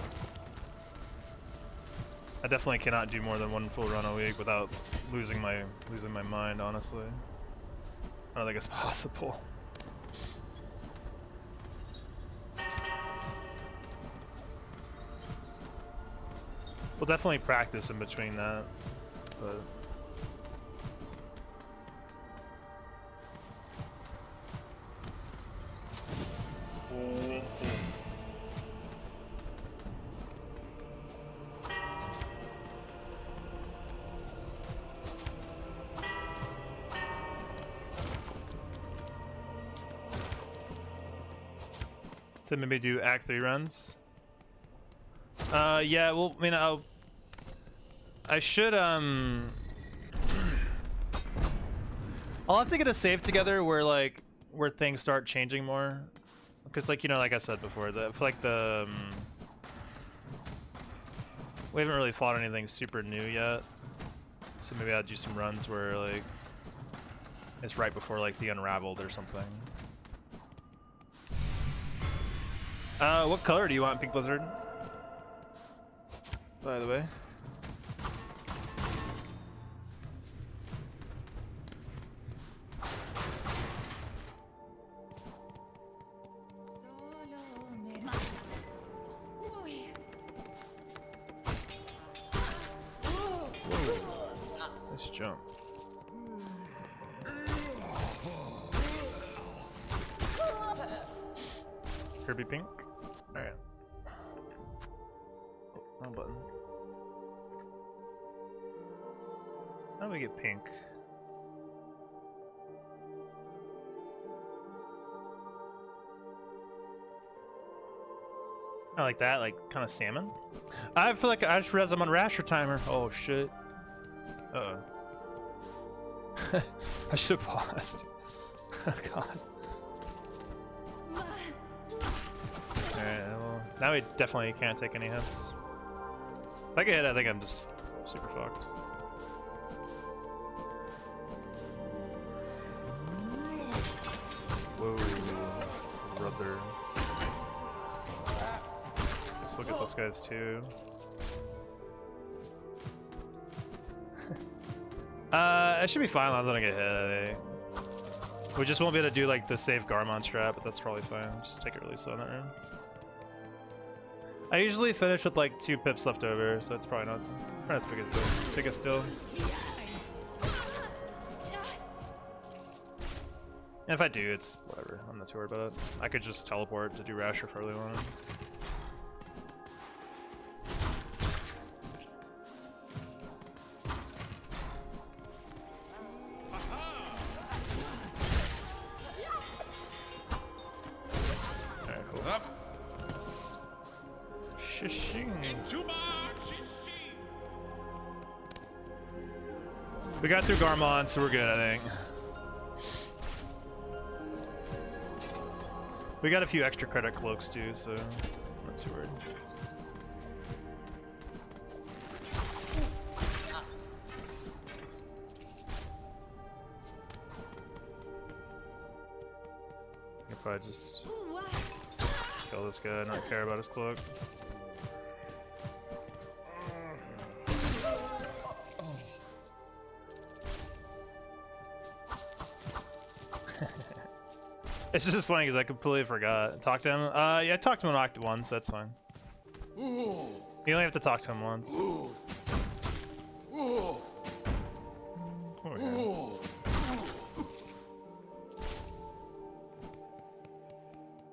I definitely cannot do more than one full run a week without losing my mind, honestly. I don't think it's possible. We'll definitely practice in between that. But so maybe do Act 3 runs. Yeah, well, I mean, I should, I'll have to get a save together where things start changing more. Because, like, you know, like I said before, I feel like we haven't really fought anything super new yet. So maybe I'll do some runs where, like, it's right before, like, the Unraveled or something. What color do you want, Pink Blizzard? By the way. Kirby pink. Alright. Oh, wrong button. How do we get pink? I like that, like kind of salmon. I feel like I just realized I'm on rasher timer. Oh shit. Uh oh. I should have paused. Oh god. Alright, well, now we definitely can't take any hits. If I get hit, I think I'm just super fucked. Whoa, brother. Let's look at those guys too. It should be fine as long as I don't get hit, I think. We just won't be able to do like the save Garmon strat, but that's probably fine. Just take it really slow in that room. I usually finish with like 2 pips left over, so it's probably not biggest deal. And if I do, it's whatever. I'm not too worried about it. I could just teleport to do Rasher if I really wanted. We got through Garmon, so we're good, I think. We got a few extra credit cloaks too, so not too worried. I could probably just kill this guy, not care about his cloak. It's just funny because I completely forgot. Talk to him? Yeah, I talked to him on Act 1, so that's fine. You only have to talk to him once. Oh, yeah.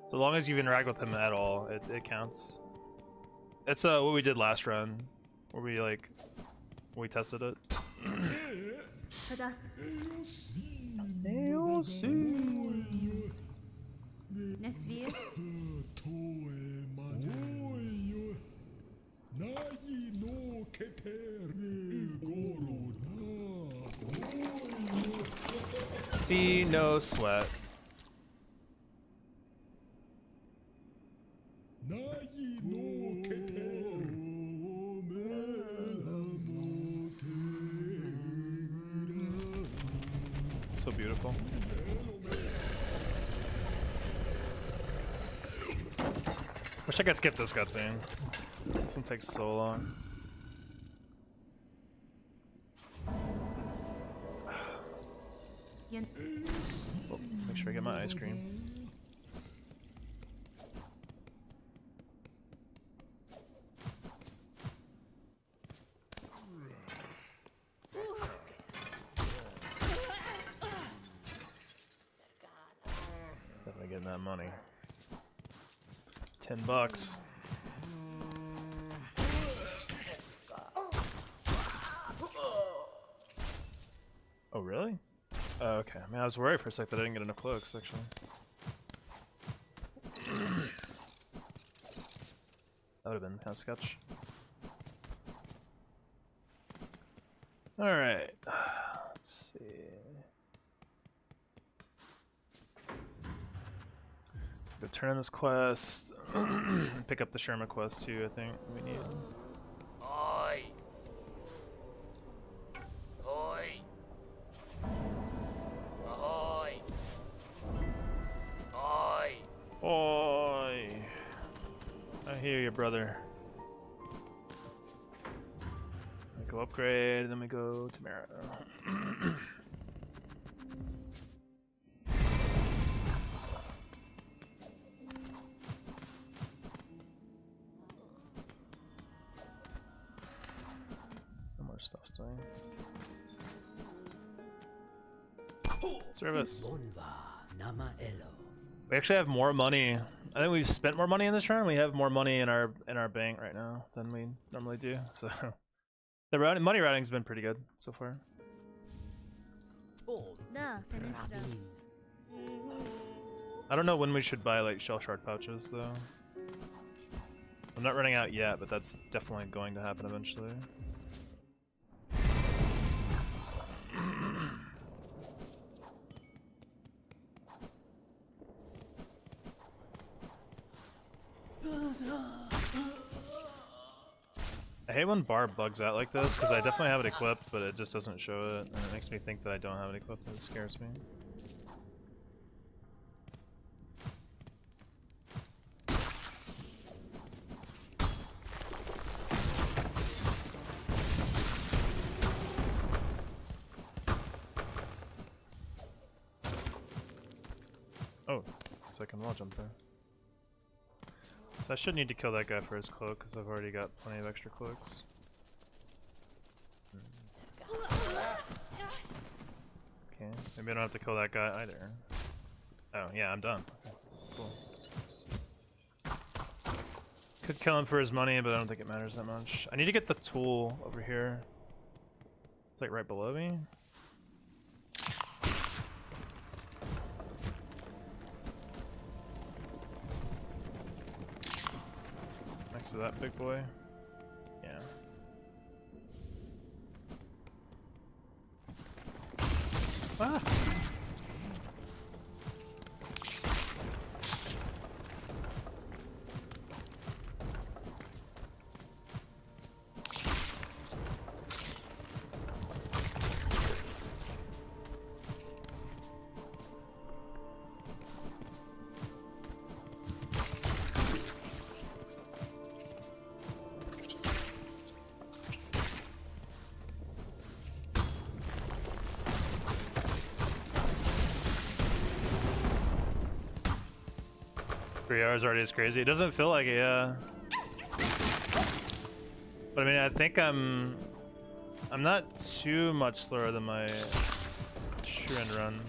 So long as you've interacted with him at all, it counts. It's what we did last run, where we tested it. See, no sweat. So beautiful. Wish I could skip this cutscene. This one takes so long. Oh, make sure I get my ice cream. Definitely getting that money. $10. Oh really? Oh, okay. I mean, I was worried for a sec that I didn't get enough cloaks, actually. That would have been kind of sketch. Alright. Let's see. Go turn in this quest. Pick up the Sherma quest too, I think we need. Oi! Oi! Ahoy! Oi! Oi! I hear you, brother. We go upgrade, then we go to Mara. No more stuff's doing. Service. We actually have more money. I think we've spent more money in this round. We have more money in our bank right now than we normally do. So the money routing's been pretty good so far. I don't know when we should buy like shell shard pouches though. I'm not running out yet, but that's definitely going to happen eventually. I hate when bar bugs out like this because I definitely have it equipped, but it just doesn't show it, and it makes me think that I don't have it equipped, and it scares me. Oh, second wall jump there. So I should need to kill that guy for his cloak, because I've already got plenty of extra cloaks. Okay, maybe I don't have to kill that guy either. Oh, yeah, I'm done. Okay, cool. Could kill him for his money, but I don't think it matters that much. I need to get the tool over here. It's like right below me. Next to that big boy. Yeah. Ah! Three hours already is crazy. It doesn't feel like it, yeah. But I mean, I think I'm not too much slower than my Shuren run.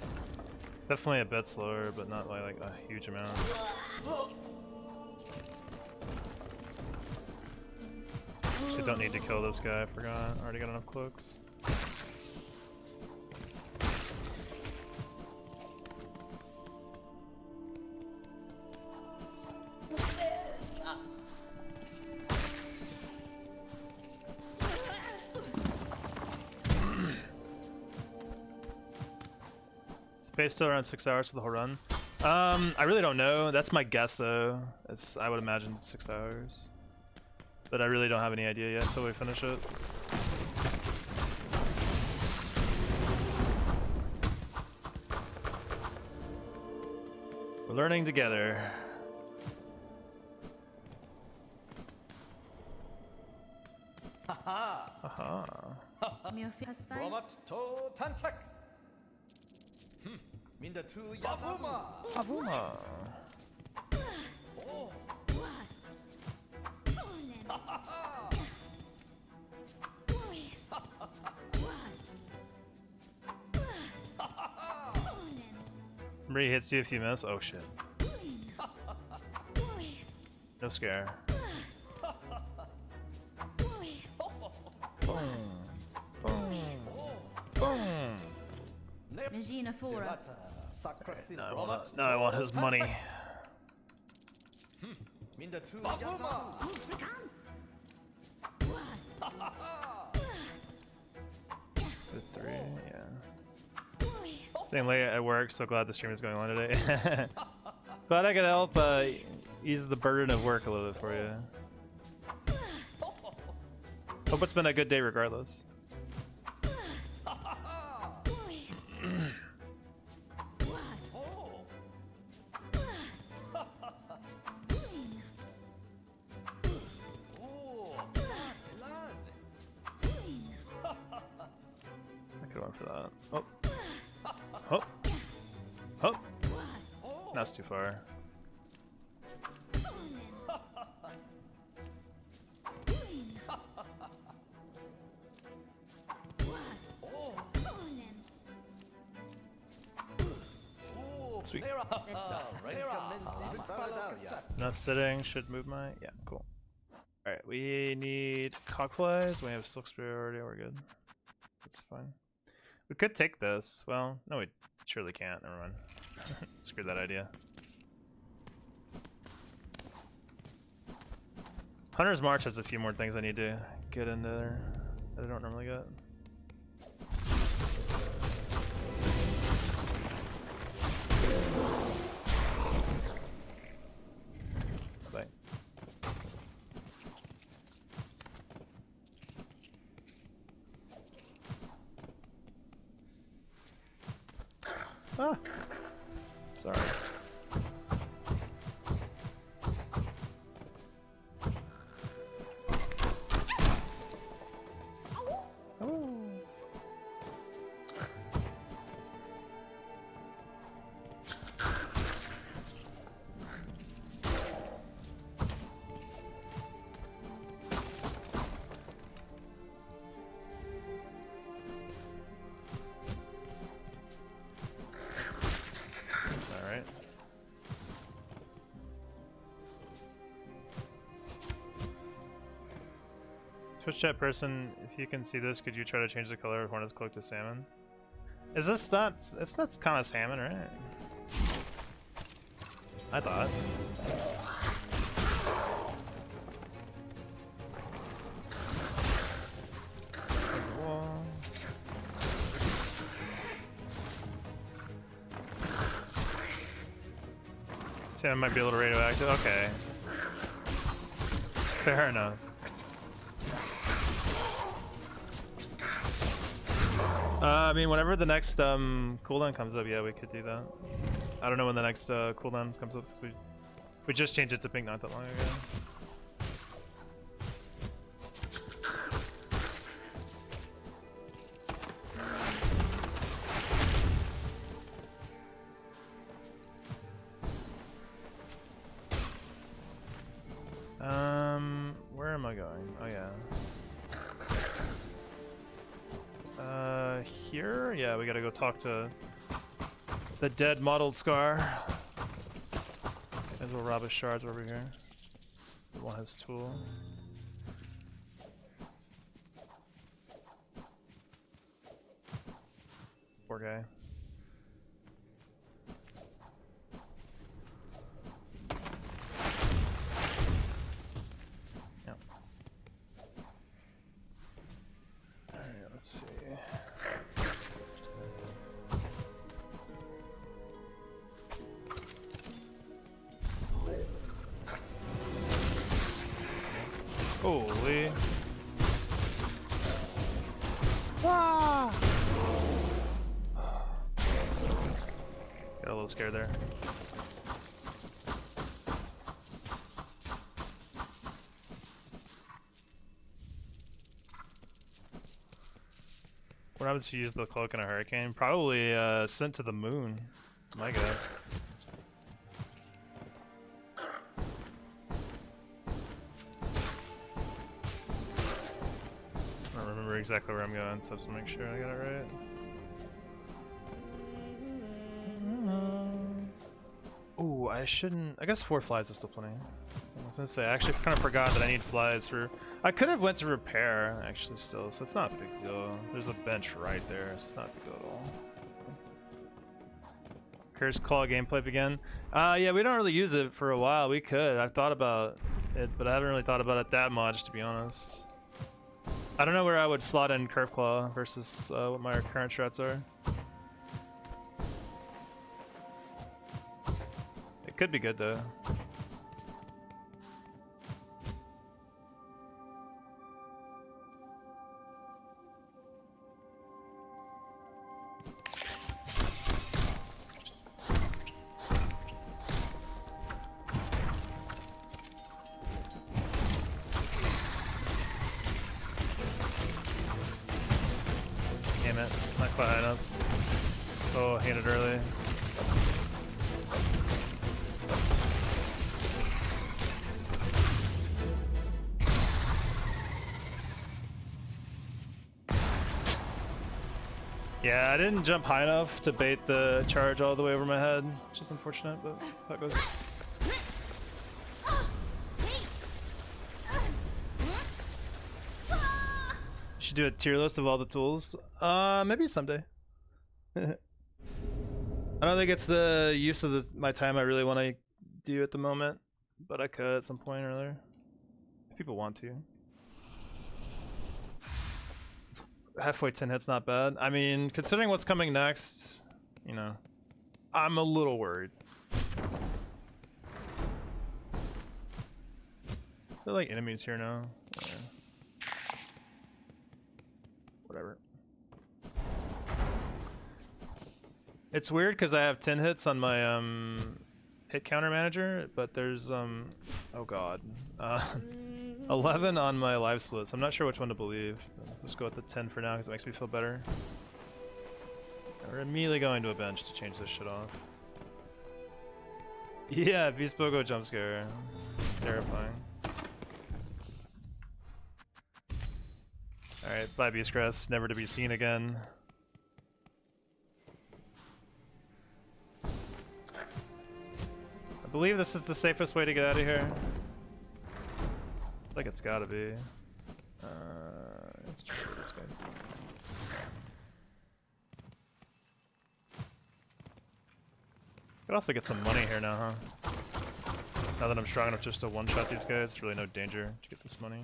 Definitely a bit slower, but not by like a huge amount. Actually, don't need to kill this guy. I forgot. Already got enough cloaks. Space still around 6 hours for the whole run. I really don't know. That's my guess though. I would imagine 6 hours. But I really don't have any idea yet until we finish it. We're learning together. Haha. Haha. Romat to tanchak. Minda tu Yavuma. Avuma. Oh. Somebody hits you if you miss. Oh shit. No scare. Boom. Boom. Boom. Regina Fora. Now I want his money. Minda tu Yavuma. Good 3, yeah. Staying late at work, so glad the stream is going on today. Glad I could help ease the burden of work a little bit for you. Hope it's been a good day regardless. I could went for that. Oh. Oh. Oh. That's too far. It's Sweet. Recommended. Not sitting, should move my... Yeah, cool. Alright, we need cogflies. We have silk spear already, we're good. That's fine. We could take this. Well, no, we surely can't. Never mind. Screw that idea. Hunter's March has a few more things I need to get into there that I don't normally get. Bye. Ah! Sorry. Twitch chat person, if you can see this, could you try to change the color of Hornet's cloak to salmon? Is this not? It's not kind of salmon, right? I thought. Salmon might be a little radioactive. Okay. Fair enough. I mean, whenever the next cooldown comes up, yeah, we could do that. I don't know when the next cooldown comes up because we just changed it to pink not that long ago. Where am I going? Oh yeah. Here? Yeah, we gotta go talk to the dead mottled Scar. As well rob his shards over here. One has tool. Poor guy. Yep. Alright, let's see. Holy. Ah! Got a little scared there. What happens if you use the cloak in a hurricane? Probably sent to the moon, my guess. Exactly where I'm going, so I have to make sure I got it right. Ooh, I shouldn't. I guess 4 flies is still plenty. I was gonna say, I actually kind of forgot that I need flies for. I could have went to repair actually still, so it's not a big deal. There's a bench right there, so it's not a big deal at all. Curse Claw gameplay again. Yeah, we don't really use it for a while. We could. I've thought about it, but I haven't really thought about it that much, to be honest. I don't know where I would slot in Curve Claw versus what my current strats are. It could be good though. Not quite high enough. Oh, I hit it early. Yeah, I didn't jump high enough to bait the charge all the way over my head, which is unfortunate, but that goes. Should do a tier list of all the tools. Maybe someday. I don't think it's the use of my time I really want to do at the moment, but I could at some point or other. If people want to. Halfway 10 hits, not bad. I mean, considering what's coming next, you know, I'm a little worried. They're like enemies here now. Yeah. Whatever. It's weird because I have 10 hits on my hit counter manager, but there's oh god, 11 on my live splits. I'm not sure which one to believe. Let's go with the 10 for now because it makes me feel better. We're immediately going to a bench to change this shit off. Yeah, Beast Bogo jump scare. Terrifying. Alright, bye Beastcrest, never to be seen again. I believe this is the safest way to get out of here. I think it's gotta be. Let's try this guys. Could also get some money here now, huh? Now that I'm strong enough just to one-shot these guys, it's really no danger to get this money.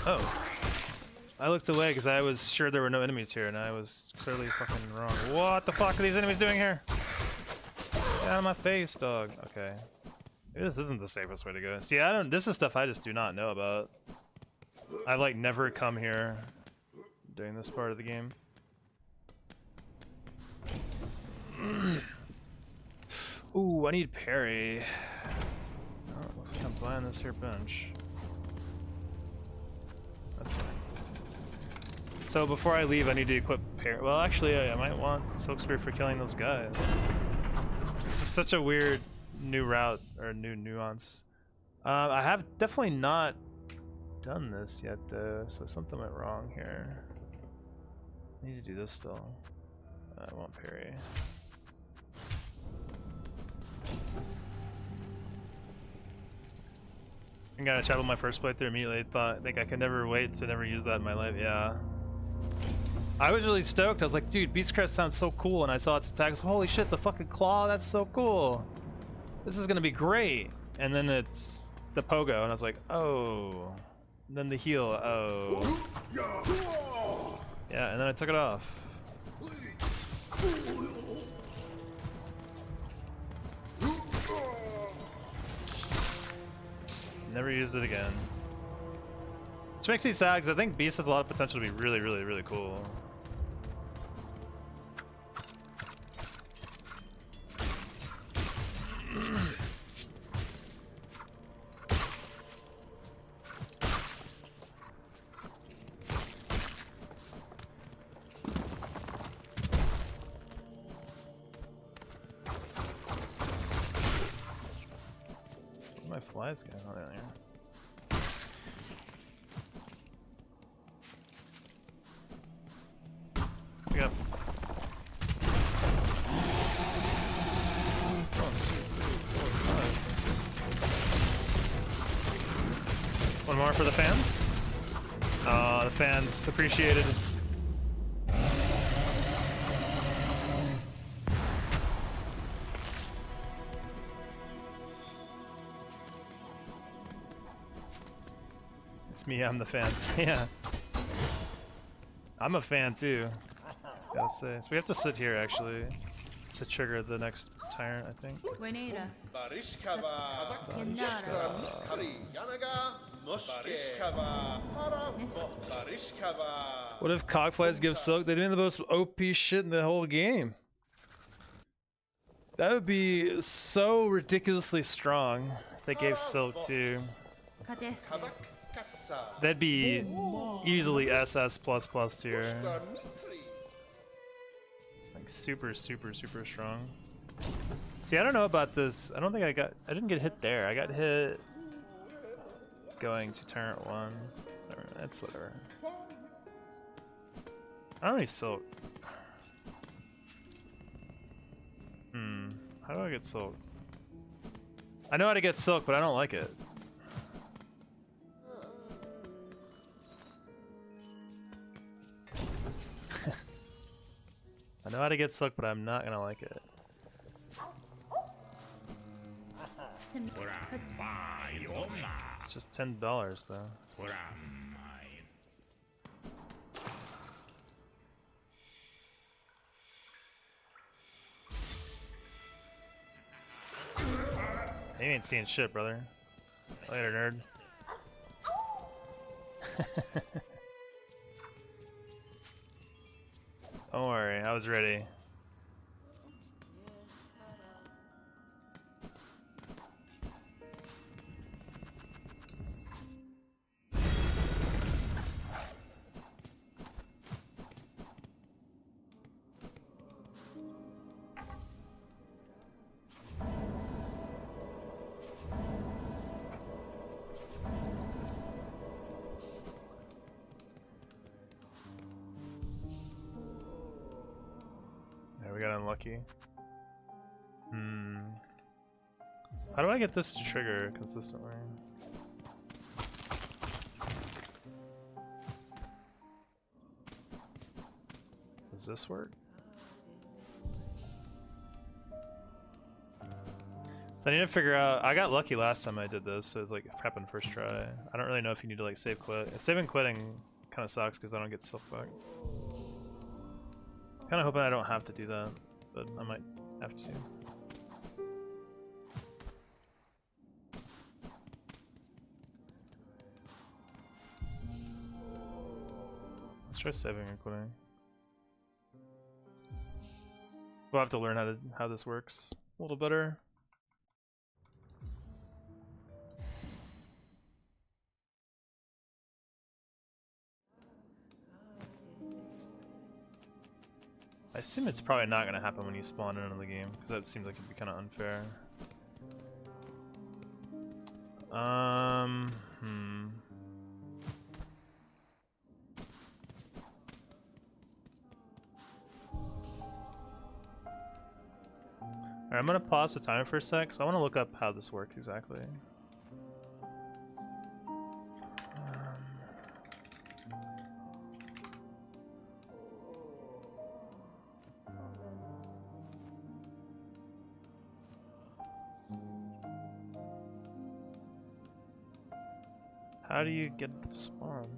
Oh. I looked away because I was sure there were no enemies here and I was clearly fucking wrong. What the fuck are these enemies doing here? Get out of my face, dog. Okay. Maybe this isn't the safest way to go. See, this is stuff I just do not know about. I've like never come here during this part of the game. Ooh, I need parry. Oh, looks like I'm buying this here bench. That's fine. So before I leave, I need to equip parry. Well, actually, I might want Silk Spear for killing those guys. This is such a weird new route, or new nuance. I have definitely not done this yet, though, so something went wrong here. I need to do this still. I want parry. I got a chat with my first playthrough immediately. I think I could never wait to never use that in my life. Yeah. I was really stoked. I was like, dude, Beastcrest sounds so cool. And I saw its attacks. Holy shit, it's a fucking claw. That's so cool. This is gonna be great. And then it's the pogo, and I was like, oh. And then the heal, oh. Yeah, and then I took it off. Never used it again. Which makes me sad, because I think Beast has a lot of potential to be really, really, really cool. My flies going on there. Pick up. 1, 2, 3, 4, 5. One more for the fans. The fans appreciated. It's me, I'm the fans. Yeah. I'm a fan too. Gotta say. So we have to sit here actually to trigger the next tyrant, I think. What if Cogflies give Silk? They're doing the most OP shit in the whole game. That would be so ridiculously strong if they gave Silk to. That'd be easily SS++ tier. Like super, super, super strong. See, I don't know about this. I don't think I didn't get hit there. I got hit going to turret 1. That's whatever. I don't need silk. How do I get silk? I know how to get silk, but I don't like it. I know how to get silk, but I'm not gonna like it. It's just $10 though. You ain't seeing shit, brother. Later, nerd. Don't worry, I was ready. There, we got unlucky. How do I get this to trigger consistently? Does this work? So I need to figure out. I got lucky last time I did this, so it's like it happened first try. I don't really know if you need to like save quit. Saving quitting kind of sucks because I don't get silk back. Kind of hoping I don't have to do that, but I might have to. Let's try saving and quitting. We'll have to learn how this works a little better. I assume it's probably not going to happen when you spawn into the game, because that seems like it'd be kind of unfair. Alright, I'm going to pause the timer for a sec, because I want to look up how this works exactly. How do you get the spawn?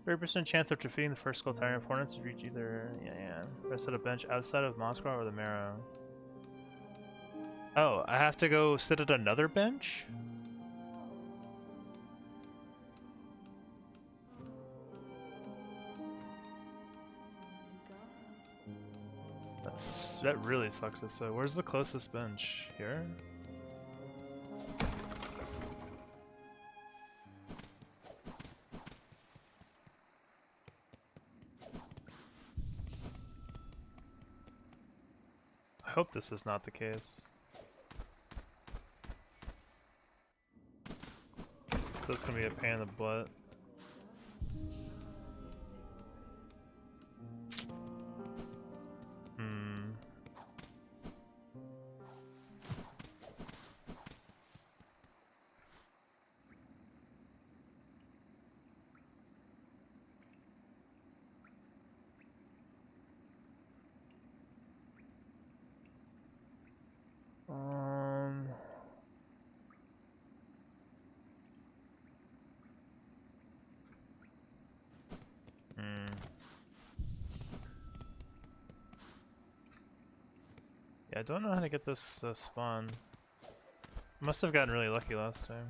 30% chance of defeating the first skull tyrant opponents to reach either rest at a bench outside of Moscow or the Marrow. Oh, I have to go sit at another bench? That really sucks if so. Where's the closest bench? Here? I hope this is not the case. So it's gonna be a pain in the butt. Yeah, I don't know how to get this spawn. Must have gotten really lucky last time.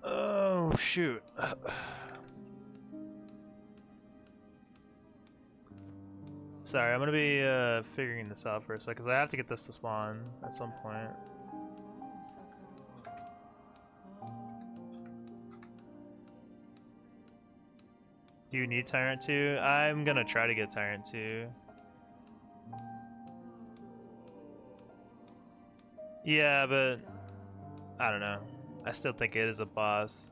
Oh shoot. Sorry, I'm gonna be figuring this out for a sec, because I have to get this to spawn at some point. You need Tyrant 2? I'm gonna try to get Tyrant 2. Yeah, but I don't know. I still think it is a boss.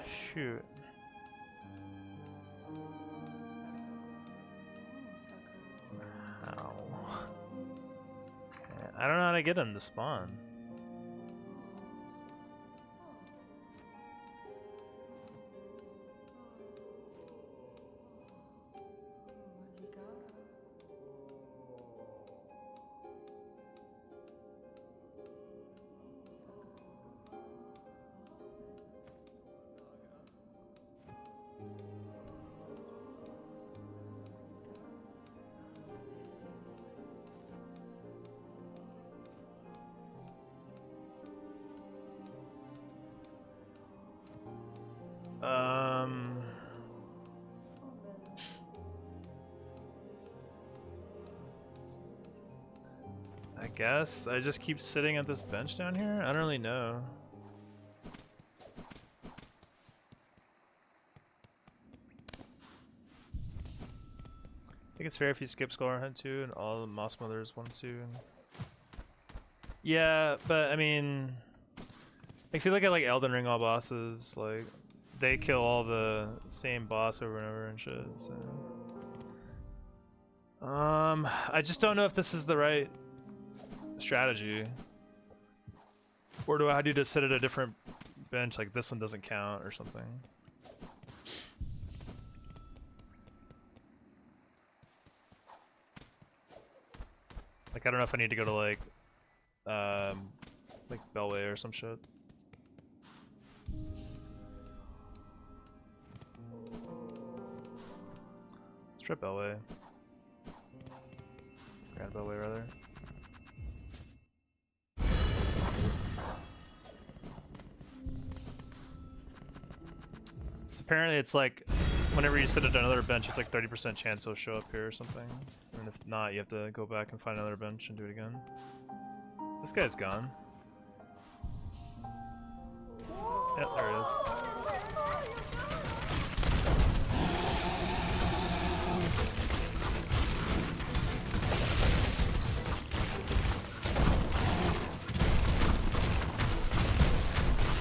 Shoot. Ow. I don't know how to get him to spawn. I guess I just keep sitting at this bench down here? I don't really know. I think it's fair if you skip Skull Hunt 2 and all the Moss Mothers 1 2. Yeah, but I mean, if you look at like Elden Ring all bosses, like they kill all the same boss over and over and shit. So. I just don't know if this is the right strategy, or do I need to sit at a different bench, like this one doesn't count or something. Like I don't know if I need to go to like Bellway or some shit. Let's try Bellway. Grand Bellway rather. Apparently it's like, whenever you sit at another bench, it's like 30% chance it'll show up here or something. And if not, you have to go back and find another bench and do it again. This guy's gone. Yeah, there it is.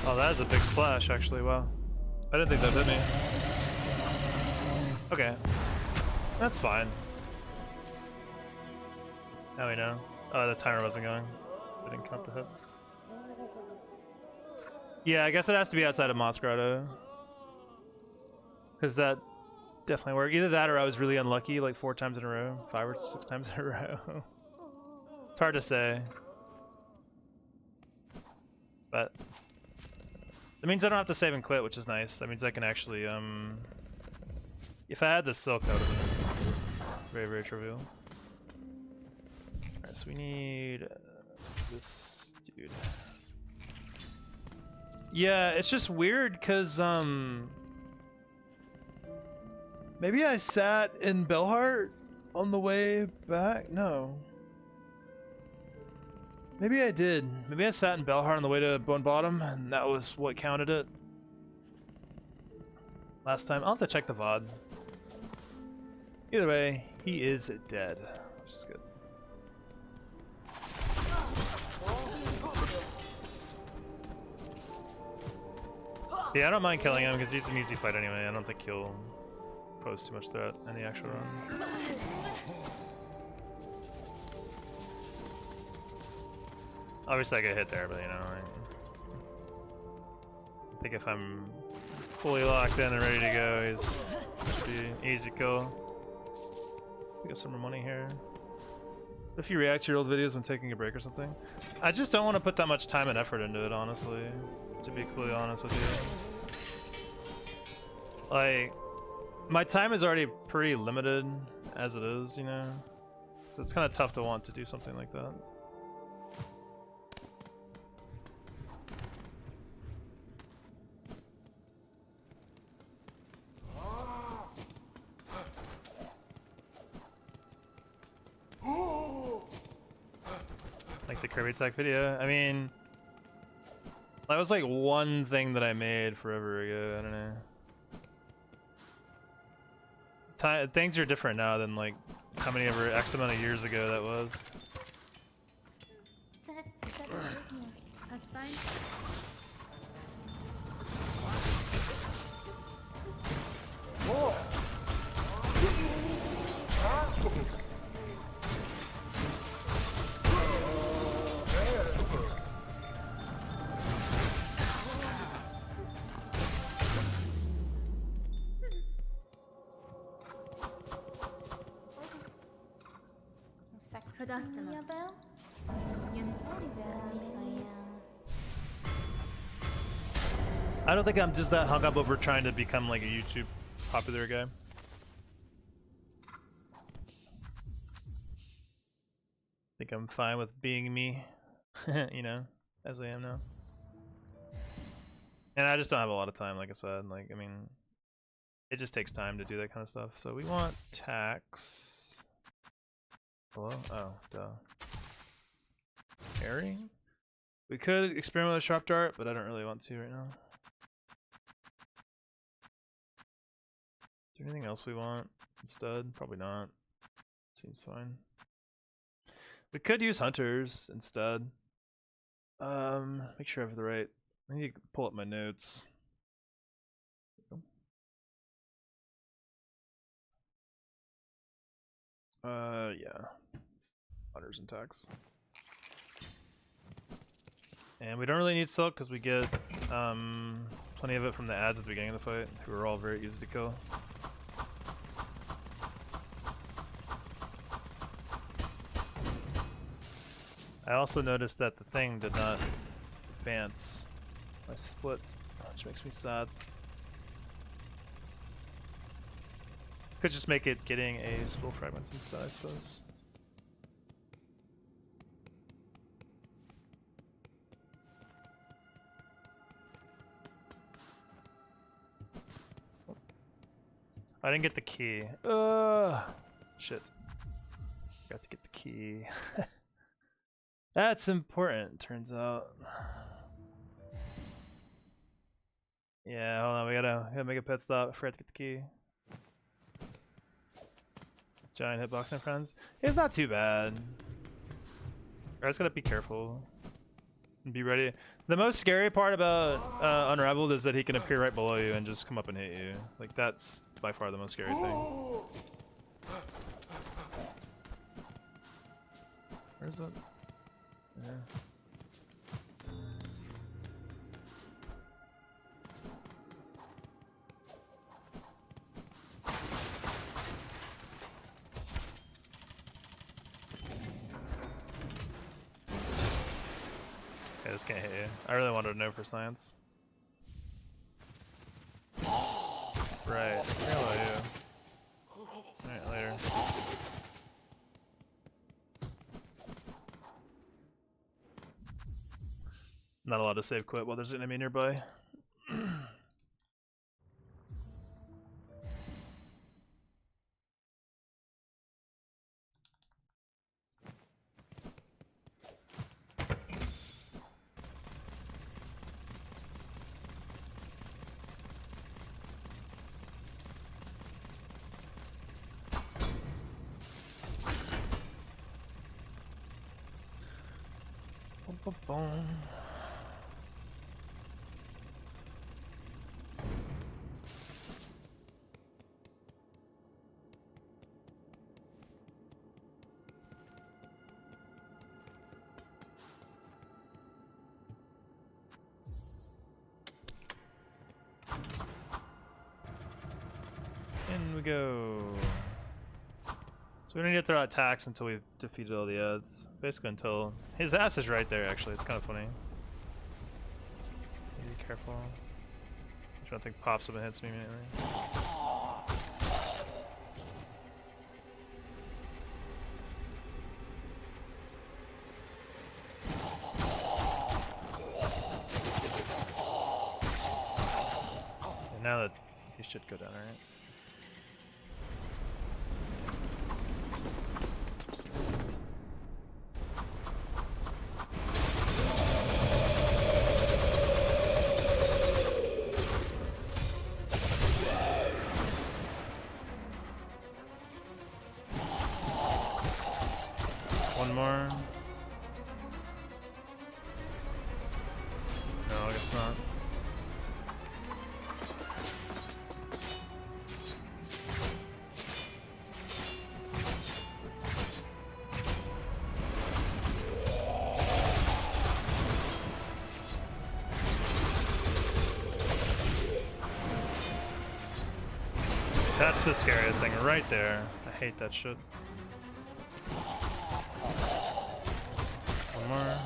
Oh, that is a big splash, actually, wow. I didn't think that hit me. Okay. That's fine. Now we know. Oh, the timer wasn't going. I didn't count the hit. Yeah, I guess it has to be outside of Moss Grotto. Because that definitely worked. Either that or I was really unlucky like 4 times in a row. 5 or 6 times in a row. It's hard to say. But that means I don't have to save and quit, which is nice. That means I can actually, if I had the Silk, that would have been very, very trivial. Alright, so we need this dude. Yeah, it's just weird because, maybe I sat in Belhart on the way back? No. Maybe I did. Maybe I sat in Belhart on the way to Bone Bottom, and that was what counted it. Last time. I'll have to check the VOD. Either way, he is dead, which is good. Yeah, I don't mind killing him because he's an easy fight anyway. I don't think he'll pose too much threat in the actual run. Obviously I get hit there, but you know, I think if I'm fully locked in and ready to go, he's should be an easy kill. Get some more money here. If you react to your old videos when taking a break or something, I just don't want to put that much time and effort into it, honestly. To be completely honest with you. Like, my time is already pretty limited as it is, you know? So it's kind of tough to want to do something like that. Like the Kirby Tech video. I mean, that was like one thing that I made forever ago. I don't know. Things are different now than like how many ever X amount of years ago that was. Is that yeah, that's fine. I don't think I'm just that hung up over trying to become like a YouTube popular guy. I think I'm fine with being me, you know, as I am now. And I just don't have a lot of time, like I said. Like, I mean, it just takes time to do that kind of stuff. So we want tax. Hello? Oh, duh. Herring? We could experiment with a sharp dart, but I don't really want to right now. Is there anything else we want instead? Probably not. Seems fine. We could use hunters instead. Make sure I have the right. I need to pull up my notes. Yeah. Hunters and tax. And we don't really need silk because we get plenty of it from the ads at the beginning of the fight, who are all very easy to kill. I also noticed that the thing did not advance my split, which makes me sad. Could just make it getting a spill fragment instead, I suppose. I didn't get the key. Shit. Got to get the key. That's important, turns out. Yeah, hold on, we gotta make a pit stop. I forgot to get the key. Giant hitbox, my friends. It's not too bad. I just gotta be careful and be ready. The most scary part about Unraveled is that he can appear right below you and just come up and hit you. Like, that's by far the most scary thing. Where's that? Yeah. Okay, this can't hit you. I really wanted to know for science. Right. Hello, you. Alright, later. Not allowed to save quit while there's an enemy nearby. Boom. In we go. So we don't need to throw out attacks until we've defeated all the ads. Basically until... His ass is right there, actually. It's kind of funny. Be careful. I don't think pops up and hits me immediately. And now that he should go down, right? One more. No, I guess not. That's the scariest thing right there. I hate that shit. One more.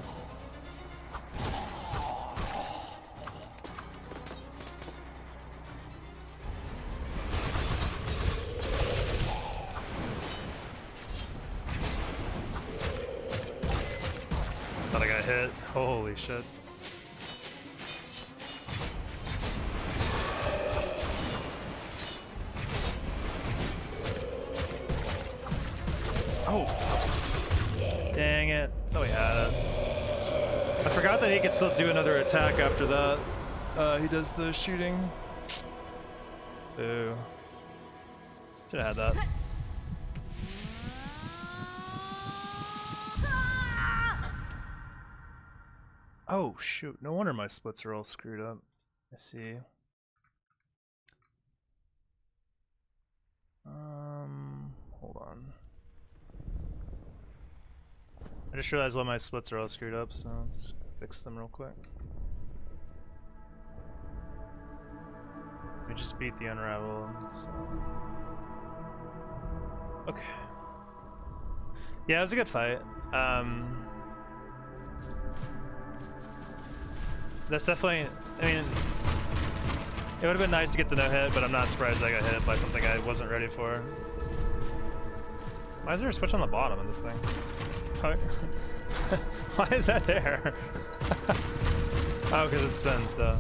Thought I got hit. Holy shit. Oh! Dang it. Oh, he had it. I forgot that he could still do another attack after that. He does the shooting. Boo. Should've had that. Oh shoot, no wonder my splits are all screwed up. I see. Hold on. I just realized why my splits are all screwed up, so let's fix them real quick. We just beat the unravel, so. Okay. Yeah, it was a good fight. That's definitely, I mean, it would have been nice to get the no-hit, but I'm not surprised I got hit by something I wasn't ready for. Why is there a switch on the bottom of this thing? Why is that there? Oh, because it spins, though.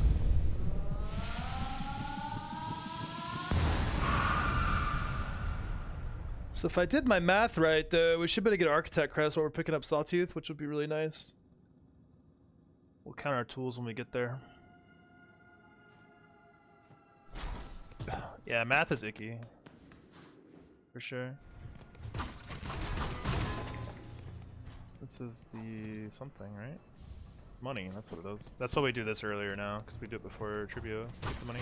So if I did my math right, we should be able to get Architect credits while we're picking up Sawtooth, which would be really nice. We'll count our tools when we get there. Yeah, math is icky. For sure. This is the something, right? Money, that's what it is. That's why we do this earlier now, because we do it before Tribute to get the money.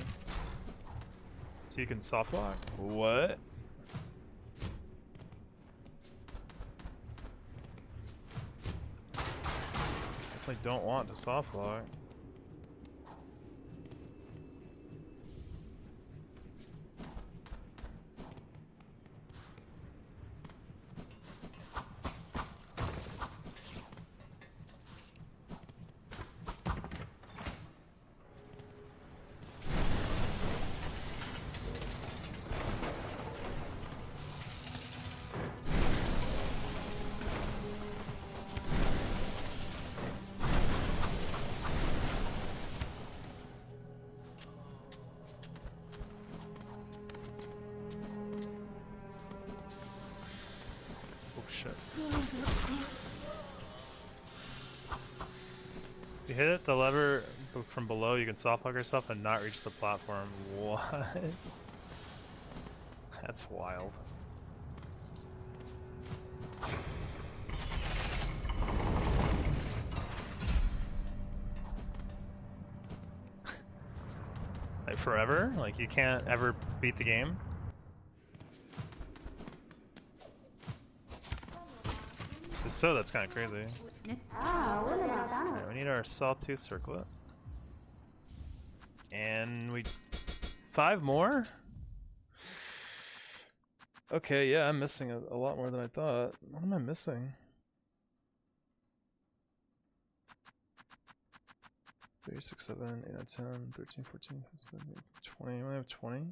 So you can soft lock? What? Definitely don't want to soft lock. If you hit the lever from below, you can soft lock yourself and not reach the platform. What? That's wild. Like forever? Like you can't ever beat the game? So that's kind of crazy. Right, we need our Sawtooth Circlet. And we... 5 more? Okay, yeah, I'm missing a lot more than I thought. What am I missing? 3, 6, 7, 8, 9, 10, 13, 14, 15, 20. I have 20.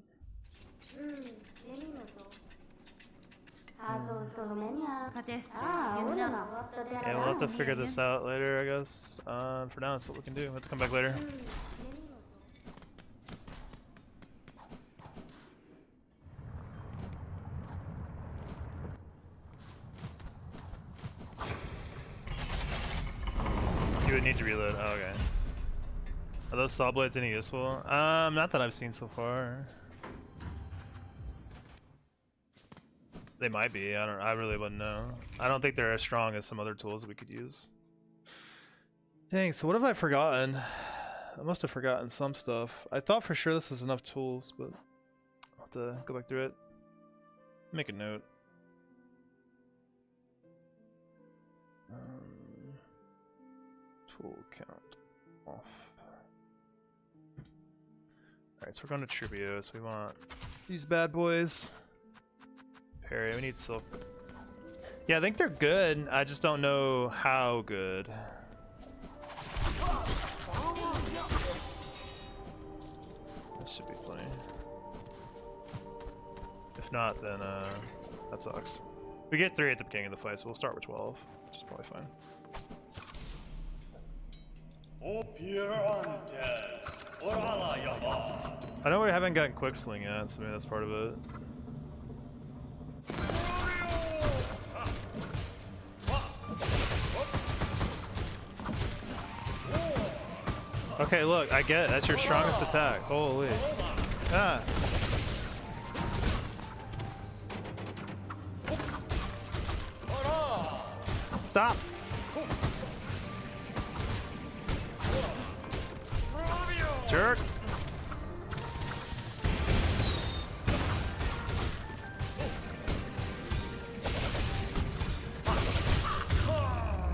Yeah, we'll have to figure this out later, I guess. For now, that's what we can do. We'll have to come back later. You would need to reload. Oh, okay. Are those saw blades any useful? Not that I've seen so far. They might be. I really wouldn't know. I don't think they're as strong as some other tools that we could use. Dang, so what have I forgotten? I must have forgotten some stuff. I thought for sure this is enough tools, but I'll have to go back through it. Make a note. Tool count off. Alright, so we're going to Trivios. We want these bad boys. Parry, we need silk. Yeah, I think they're good. I just don't know how good. This should be plenty. If not, then that sucks. We get 3 at the beginning of the fight, so we'll start with 12, which is probably fine. I know we haven't gotten quick sling yet, so maybe that's part of it. Okay, look, I get it. That's your strongest attack. Holy. Ah. Stop. Jerk.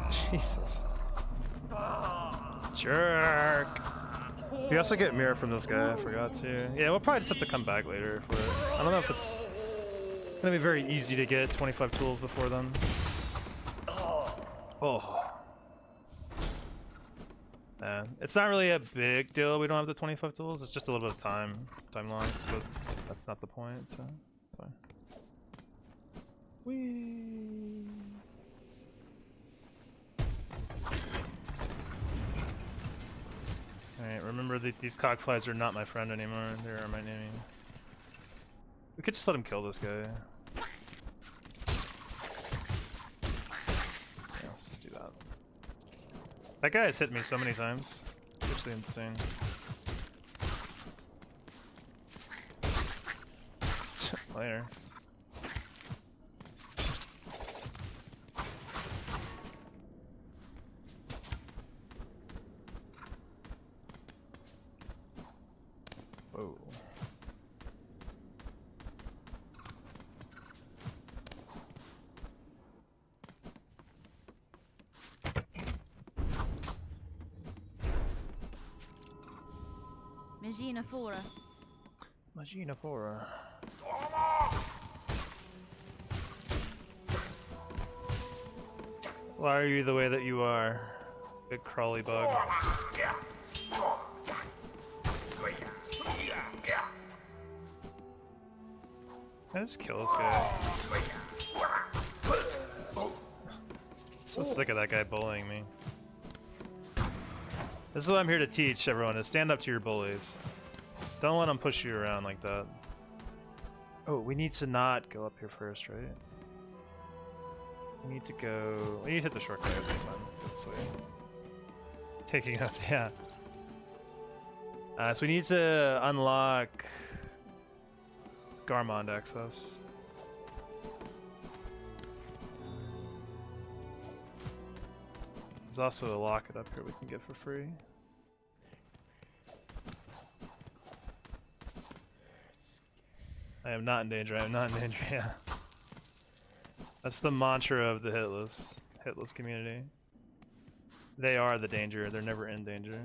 Jesus. Jerk. We also get mirror from this guy, I forgot to. Yeah, we'll probably just have to come back later for it. I don't know if it's gonna be very easy to get 25 tools before then. Oh. Yeah, it's not really a big deal we don't have the 25 tools, it's just a little bit of time loss, but that's not the point, so it's fine. Whee! Alright, remember that these cockflies are not my friend anymore, they are my enemy. We could just let him kill this guy. Yeah, let's just do that. That guy has hit me so many times. It's actually insane. Later. Whoa. Magina Fora. Magina Fora. Why are you the way that you are? Big crawly bug. Can I just kill this guy? So sick of that guy bullying me. This is what I'm here to teach everyone, is stand up to your bullies. Don't let them push you around like that. Oh, we need to not go up here first, right? We need to go... We need to hit the shortcut this time. Go this way. Taking out, yeah. So we need to unlock Garmond access. There's also a locket up here we can get for free. I am not in danger, I am not in danger, yeah. That's the mantra of the Hitless community. They are the danger, they're never in danger.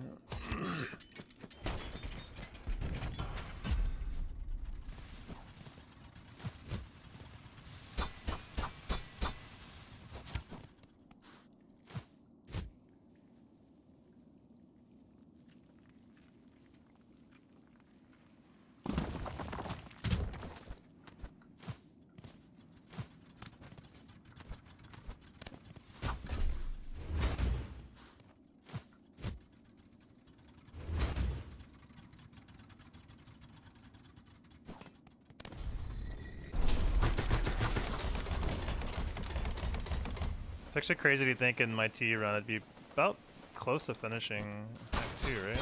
actually crazy to think in my T run I'd be about close to finishing Act 2, right?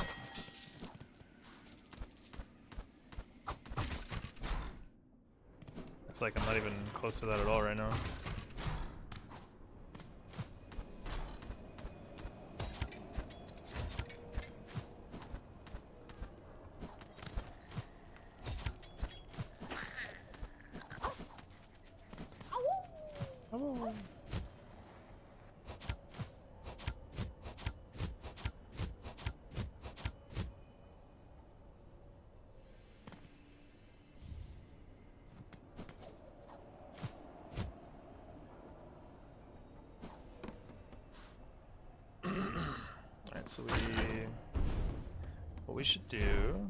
I feel like I'm not even close to that at all right now. Oh. Alright, so what we should do...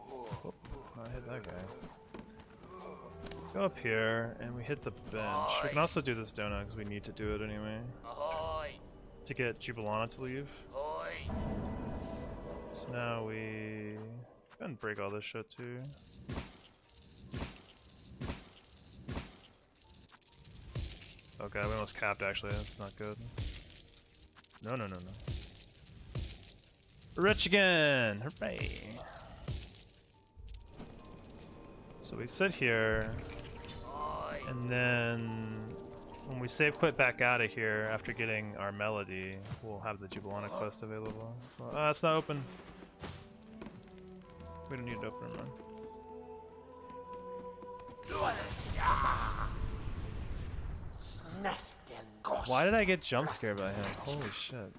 Oh, I hit that guy. Go up here, and we hit the bench. We can also do this donut, because we need to do it anyway. Ahoy! To get Jubilana to leave. Ahoy! So now we... Go and break all this shit too. Oh god, we almost capped actually, that's not good. No, no, no, no. We're rich again! Hooray! So we sit here, and then when we save quit back out of here after getting our melody, we'll have the Jubilana quest available. Well, it's not open. We don't need it open, man. Why did I get jump scared by him? Holy shit.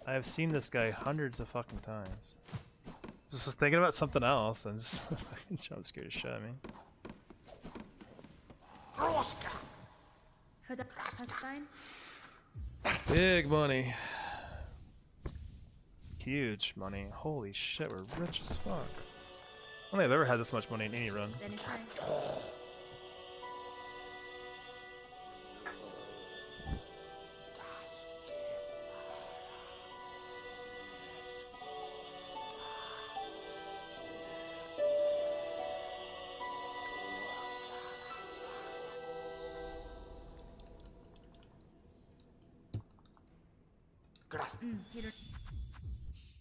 I have seen this guy hundreds of fucking times. Just was thinking about something else and just fucking jump scared the shit out of me. For the Pathfind. Big money. Huge money. Holy shit, we're rich as fuck. I don't think I've ever had this much money in any run. Then it's fine.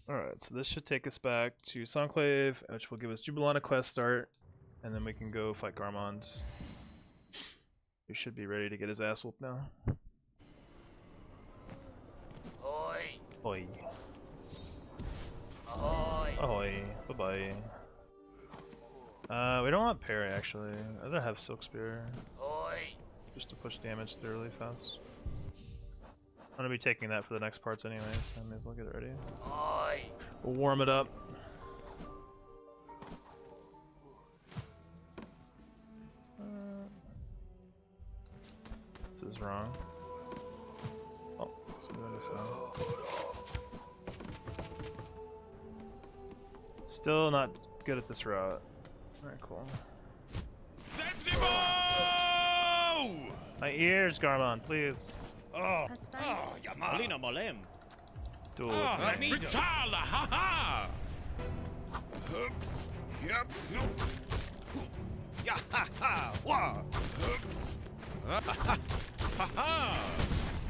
Alright, so this should take us back to Songclave, which will give us Jubilana quest start, and then we can go fight Garmond. We should be ready to get his ass whooped now. Ahoy! Oi. Ahoy! Ahoy. Bye-bye. We don't want parry actually. I'd rather have Silk Spear, Ahoy! just to push damage through really fast. I'm gonna be taking that for the next parts anyway, so I may as well get it ready. Ahoy! We'll warm it up. This is wrong. Oh, let's move on this now. Still not good at this route. Alright, cool. My ears, Garmon, please. Oh, Pathfind. Molina Molem. Duel. Brichala, ha ha! Yep. Ya ha ha! Wah! Ha ha!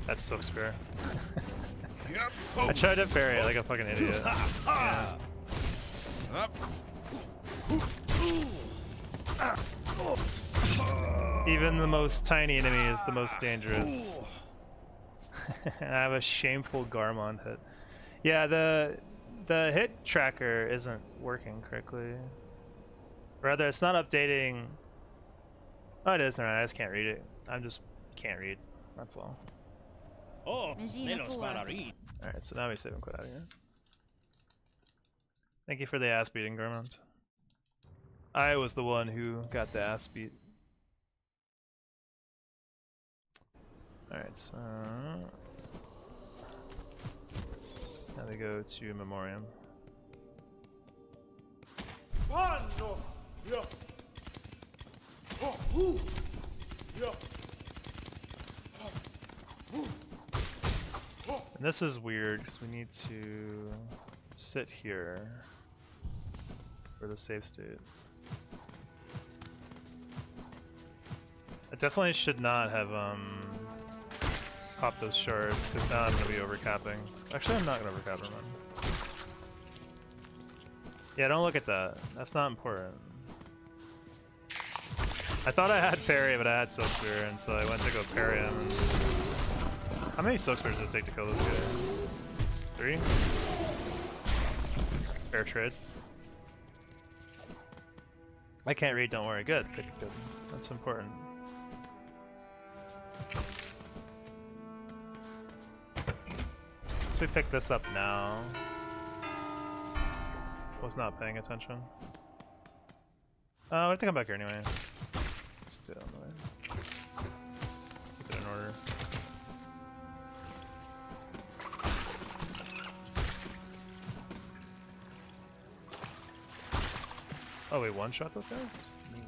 That's so spare. Yep. I tried to parry it like a fucking idiot. Yeah. Even the most tiny enemy is the most dangerous. I have a shameful Garmon hit. Yeah, the hit tracker isn't working correctly. Rather, it's not updating. Oh, it is. No, I just can't read it. I just can't read. That's all. Oh, Regina menos four. para read. Alright, so now we save and quit out of here. Thank you for the ass beating, Garmond. I was the one who got the ass beat. Alright, so now we go to Memoriam. And this is weird because we need to sit here for the save state. I definitely should not have pop those shards, because now I'm going to be overcapping. Actually, I'm not going to overcap them. Yeah, don't look at that. That's not important. I thought I had parry, but I had Silk Spear, and so I went to go parry him. And... How many Silk Spears does it take to kill this guy? 3? Fair trade. I can't read, don't worry. Good, good, good. That's important. So we pick this up now. Was not paying attention. I have to come back here anyway. Just do it on the way. Keep it in order. Oh, we one-shot those guys? Neat.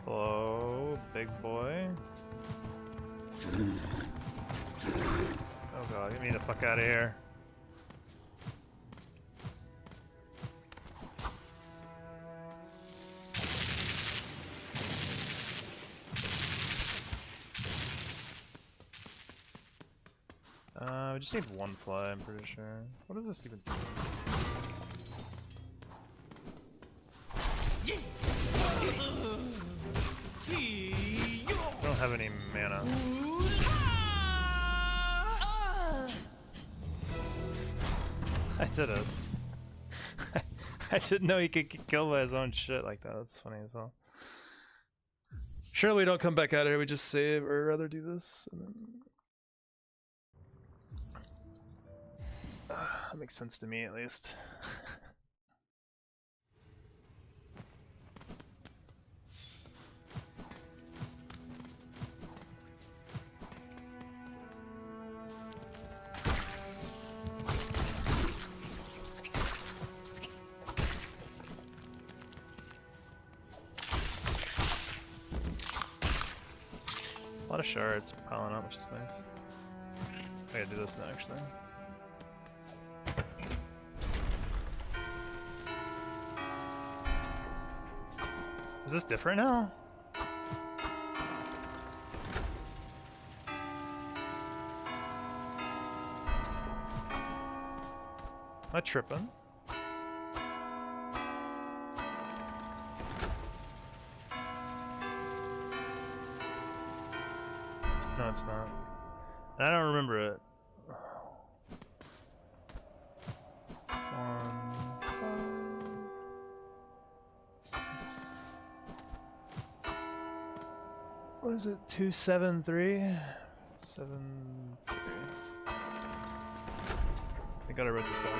Hello, big boy. Oh god, get me the fuck out of here. We just need one fly, I'm pretty sure. What does this even do? I don't have any mana. I did it. I didn't know he could get killed by his own shit like that. That's funny as hell. Surely we don't come back out here, we just save, or rather do this. And then... that makes sense to me at least. A lot of shards piling up, which is nice. I gotta do this now, actually. Is this different now? Am I tripping? No, it's not. And I don't remember it. 1, 5, 6. What is it? 273? 73. I gotta write this down.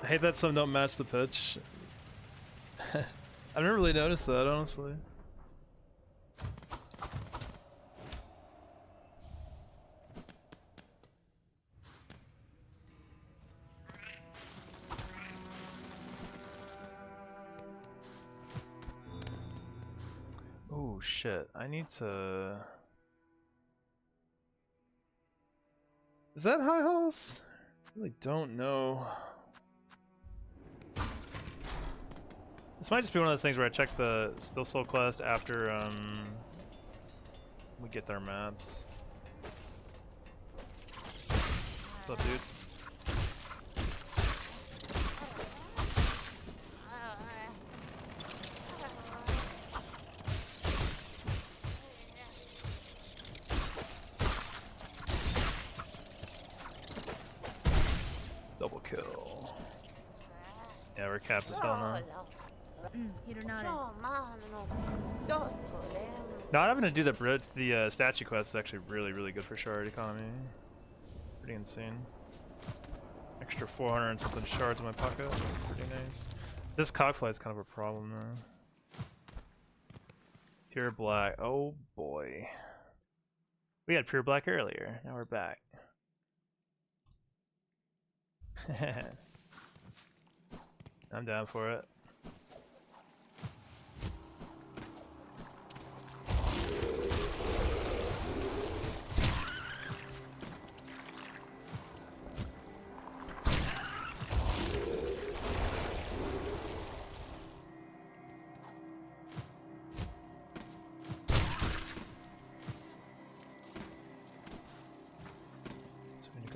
I hate that some don't match the pitch. I've never really noticed that, honestly. Oh shit, I need to... Is that high halls? I really don't know. This might just be one of those things where I check the Still Soul quest after we get their maps. What's up, dude? Double kill. Yeah, we're capped as hell now. Not having to do the statue quest is actually really good for shard economy. Pretty insane. Extra 400 and something shards in my pocket. Pretty nice. This cogfly is kind of a problem though. Pure black. Oh boy. We had pure black earlier. Now we're back. I'm down for it.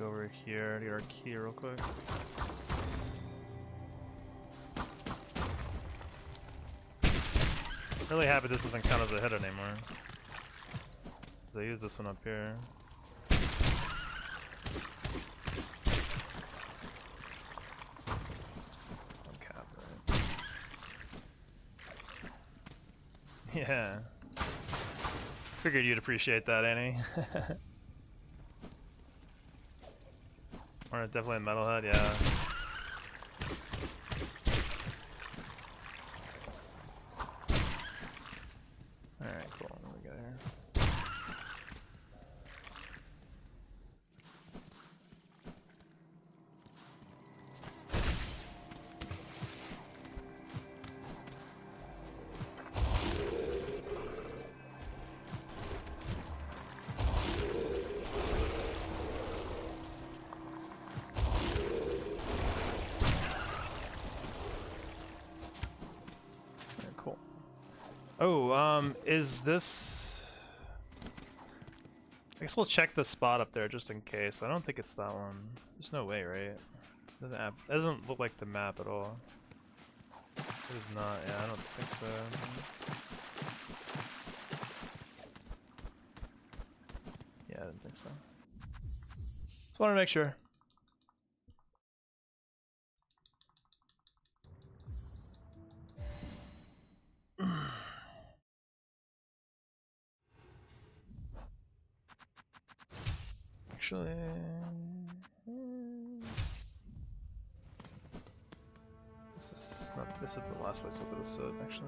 go over here to get our key real quick. Really happy this doesn't count as a hit anymore. I use this one up here. Cap, right? Yeah. Figured you'd appreciate that, Annie. Or definitely a metalhead, yeah. Alright, cool. What do we got here? Oh, is this... I guess we'll check the spot up there just in case, but I don't think it's that one. There's no way, right? Doesn't look like the map at all. It is not, yeah, I don't think so. Yeah, I didn't think so. Just wanted to make sure. Actually, this is the last place I'll go to sit, actually.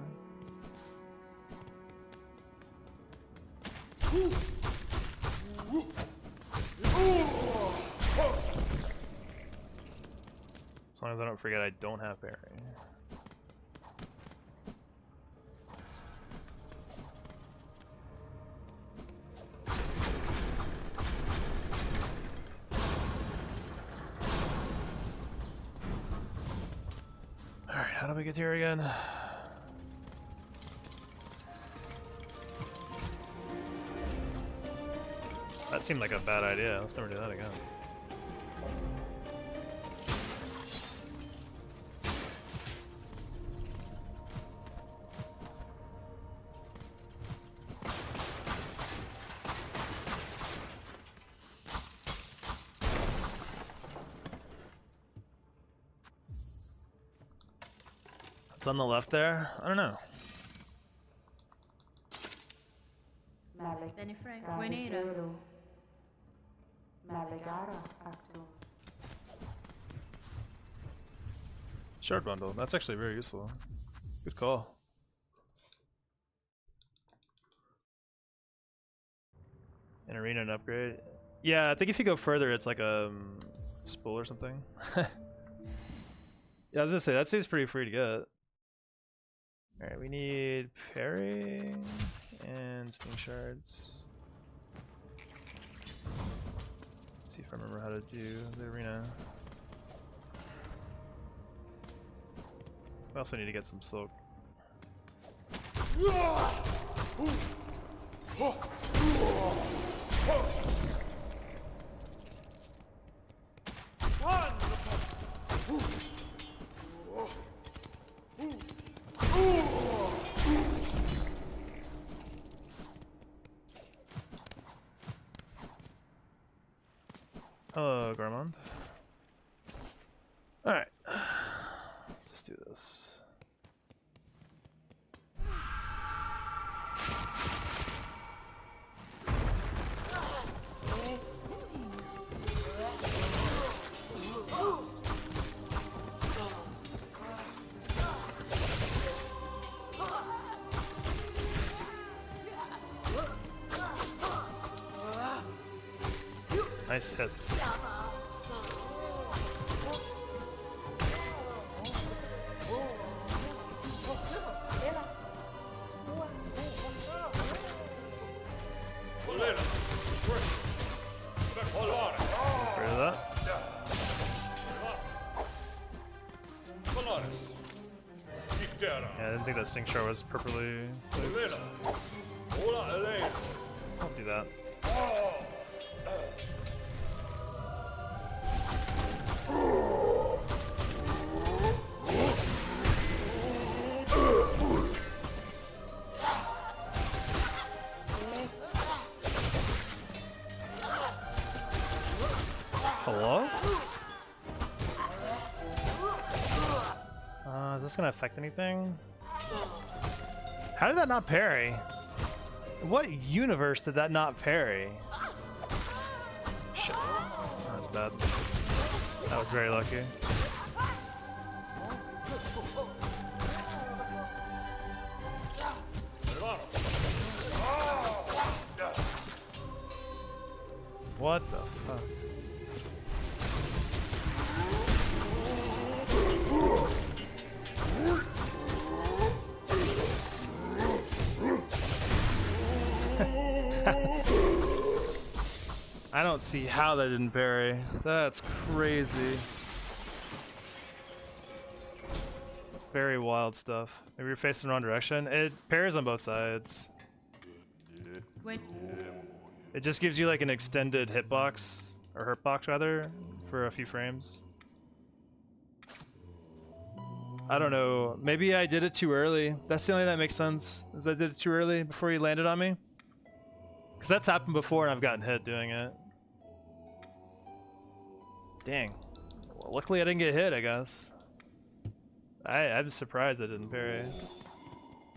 As long as I don't forget I don't have berry. How do we get here again? That seemed like a bad idea. Let's never do that again. On the left there? I don't know. Shard bundle. That's actually very useful. Good call. An arena and upgrade. Yeah, I think if you go further, it's like a spool or something. Yeah, I was gonna say that seems pretty free to get. Alright, we need parry and sting shards. Let's see if I remember how to do the arena. We also need to get some silk. Hello, Garmond. Alright. Let's just do this. Nice hits. Yeah, I didn't think that Sting Shard was properly placed. I'll do that. Hello? Is this gonna affect anything? How did that not parry? What universe did that not parry? Shit. Oh, that's bad. That was very lucky. What the fuck? I don't see how that didn't parry. That's crazy. Very wild stuff. Maybe you're facing the wrong direction. It parries on both sides. Wait. It just gives you like an extended hitbox, or hurtbox rather, for a few frames. I don't know. Maybe I did it too early. That's the only thing that makes sense, is I did it too early before he landed on me. Because that's happened before and I've gotten hit doing it. Dang. Well, luckily I didn't get hit, I guess. I'm surprised I didn't parry.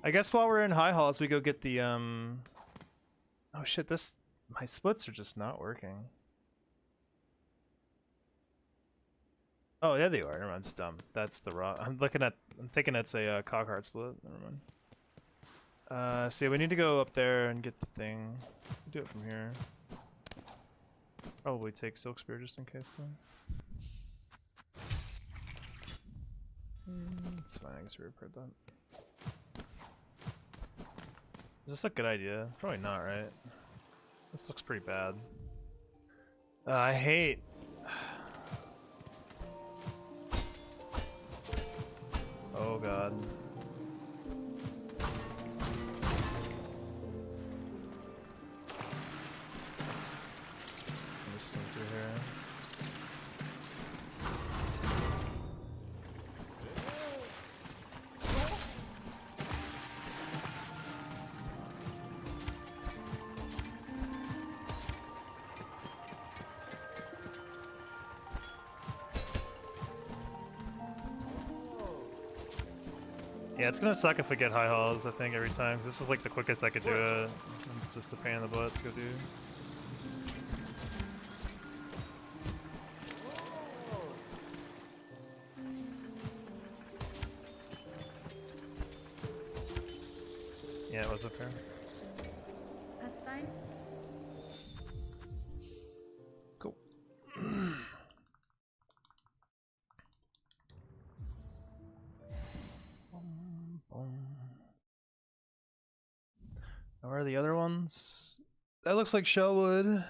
I guess while we're in high halls we go get the oh shit, my splits are just not working. Oh yeah, they are. Never mind, I'm just dumb. That's the wrong. I'm thinking it's a Cockhart split. Never mind. So yeah, we need to go up there and get the thing. Do it from here. Probably take Silk Spear just in case though. It's fine, I guess we repaired that. Is this a good idea? Probably not, right? This looks pretty bad. I hate... Oh god. Let me swing through here. Yeah, it's gonna suck if I get high hauls, I think, every time. This is like the quickest I could do it. It's just a pain in the butt to go do. Yeah, it was up here. That's fine. Cool. Where are the other ones? That looks like Shellwood.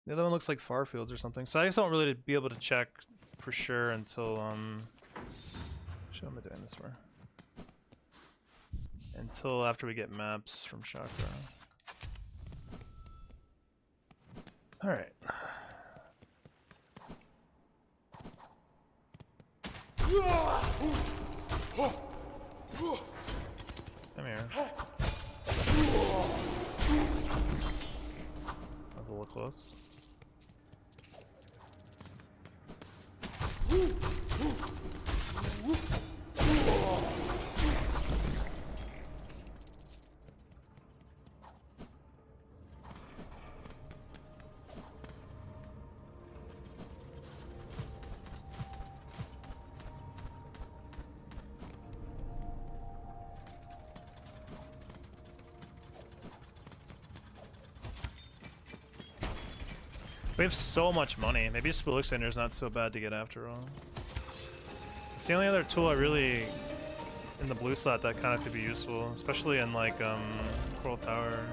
The other one looks like Farfields or something. So I just don't really be able to check for sure until What am I doing this for? Until after we get maps from Chakra. Alright. Come here. That was a little close. We have so much money. Maybe a Spell Extender is not so bad to get after all. It's the only other tool I really, in the blue slot, that kind of could be useful, especially in like Coral Tower,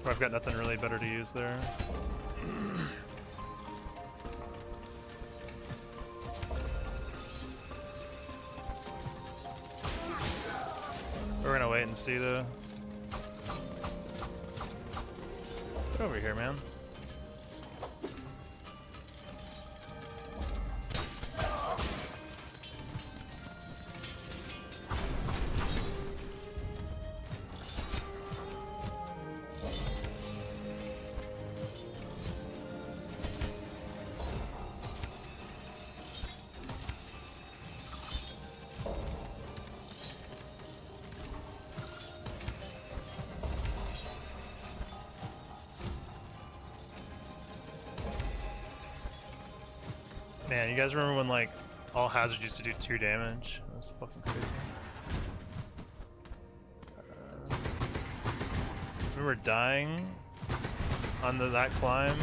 where I've got nothing really better to use there. We're gonna wait and see though. Get over here, man. Man, you guys remember when like all hazards used to do 2 damage? That was fucking crazy. Remember dying on that climb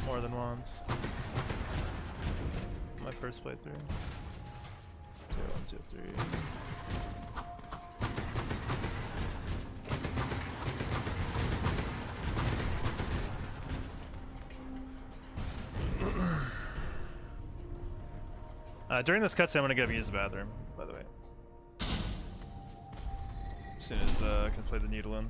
more than once. My first playthrough. 0, 1, 2, 3. During this cutscene, I'm gonna go use the bathroom, by the way. As soon as I can play the needle in.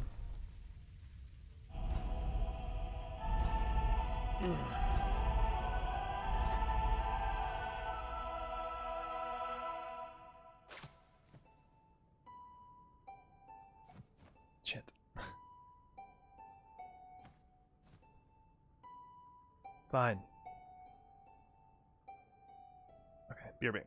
Shit. Fine. Okay, BRB.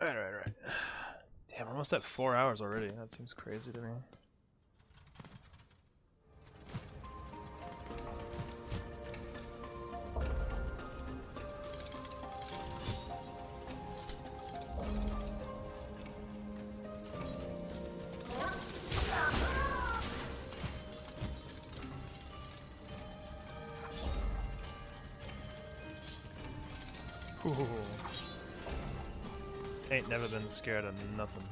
Right. Damn, we're almost at 4 hours already. That seems crazy to me. Ooh. Ain't never been scared of nothing.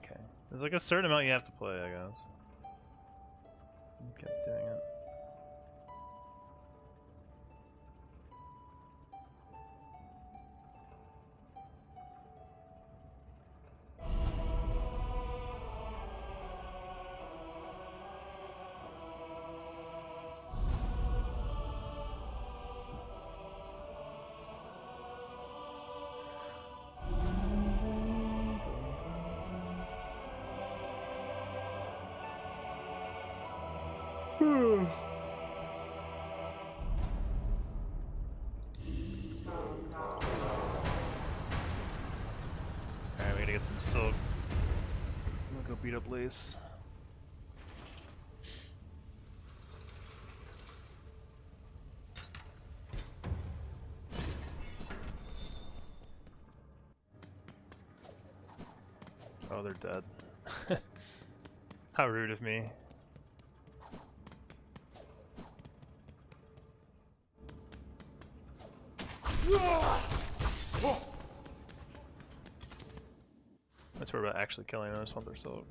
Okay. There's like a certain amount you have to play, I guess. Kept doing it. Alright, we gotta get some silk. I'm gonna go beat up Lace. Oh, they're dead. How rude of me. That's what we're about actually killing them. I just want their silk.